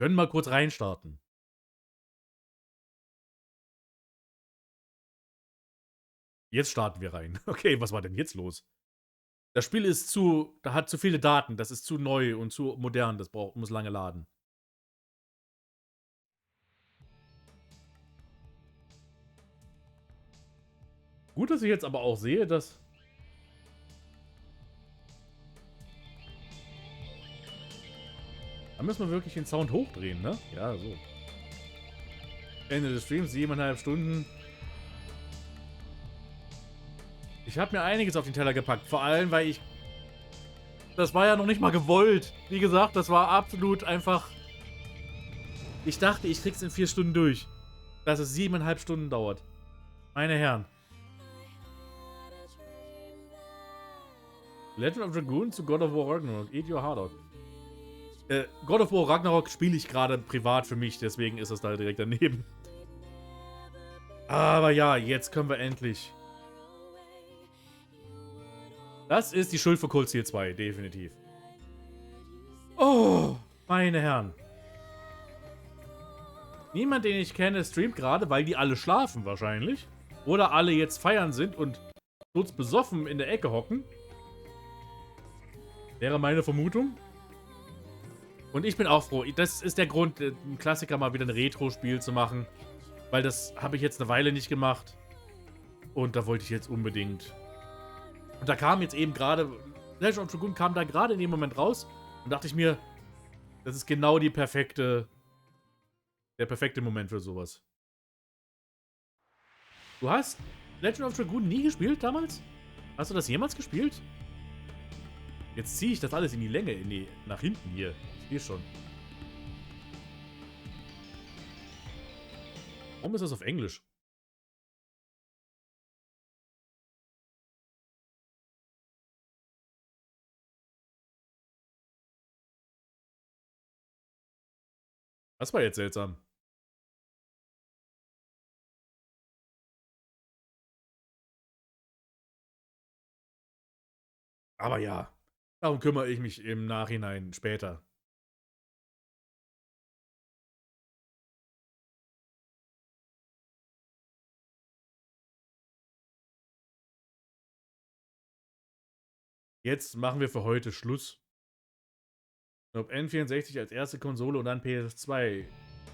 Können mal kurz reinstarten. Jetzt starten wir rein. Okay, was war denn jetzt los? Das Spiel ist da hat zu viele Daten. Das ist zu neu und zu modern. Das muss lange laden. Gut, dass ich jetzt aber auch sehe, dass... Da müssen wir wirklich den Sound hochdrehen, ne? Ja, so. Ende des Streams, 7,5 Stunden. Ich habe mir einiges auf den Teller gepackt. Vor allem, weil ich... Das war ja noch nicht mal gewollt. Wie gesagt, das war absolut einfach... Ich dachte, ich krieg's in 4 Stunden durch. Dass es 7,5 Stunden dauert. Meine Herren. Legend of Dragoon zu God of War Ragnarok. Eat your heart out. God of War Ragnarok spiele ich gerade privat für mich, deswegen ist es da direkt daneben. Aber ja, jetzt können wir endlich. Das ist die Schuld für Cold Steel 2, definitiv. Oh, meine Herren. Niemand, den ich kenne, streamt gerade, weil die alle schlafen wahrscheinlich. Oder alle jetzt feiern sind und kurz besoffen in der Ecke hocken. Wäre meine Vermutung. Und ich bin auch froh. Das ist der Grund, ein Klassiker mal wieder ein Retro-Spiel zu machen. Weil das habe ich jetzt eine Weile nicht gemacht. Und da wollte ich jetzt unbedingt. Und da kam jetzt eben gerade... Legend of Dragoon kam da gerade in dem Moment raus. Und dachte ich mir, das ist genau der perfekte Moment für sowas. Du hast Legend of Dragoon nie gespielt damals? Hast du das jemals gespielt? Jetzt ziehe ich das alles in die Länge, nach hinten hier. Ich sehe schon. Warum ist das auf Englisch? Das war jetzt seltsam. Aber ja, darum kümmere ich mich im Nachhinein später. Jetzt machen wir für heute Schluss. Ich glaube, N64 als erste Konsole und dann PS2.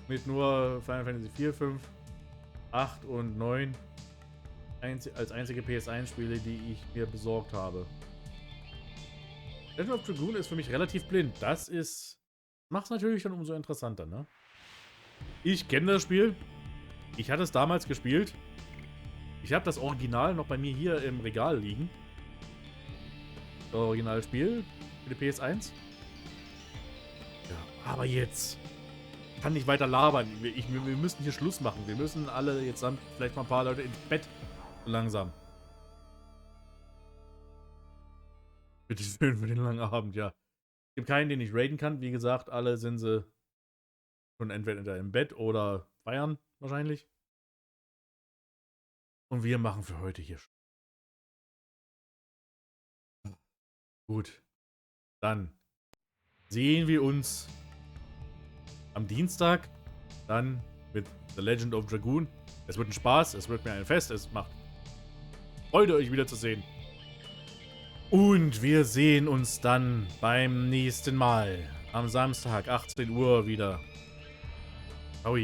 Mit nur Final Fantasy 4, 5, 8 und 9 als einzige PS1-Spiele, die ich mir besorgt habe. Legend of Dragoon ist für mich relativ blind. Das macht es natürlich dann umso interessanter, ne? Ich kenne das Spiel. Ich hatte es damals gespielt. Ich habe das Original noch bei mir hier im Regal liegen. Das Originalspiel für die PS1. Ja, aber jetzt kann nicht weiter labern. Wir müssen hier Schluss machen. Wir müssen alle jetzt dann vielleicht mal ein paar Leute ins Bett. Langsam. Bitte schön für den langen Abend, ja. Es gibt keinen, den ich raiden kann. Wie gesagt, alle sind sie schon entweder im Bett oder feiern wahrscheinlich. Und wir machen für heute hier. Gut. Dann sehen wir uns am Dienstag dann mit The Legend of Dragoon. Es wird ein Spaß, es wird mir ein Fest, es macht Freude, euch wiederzusehen. Und wir sehen uns dann beim nächsten Mal. Am Samstag, 18 Uhr wieder. Ciao.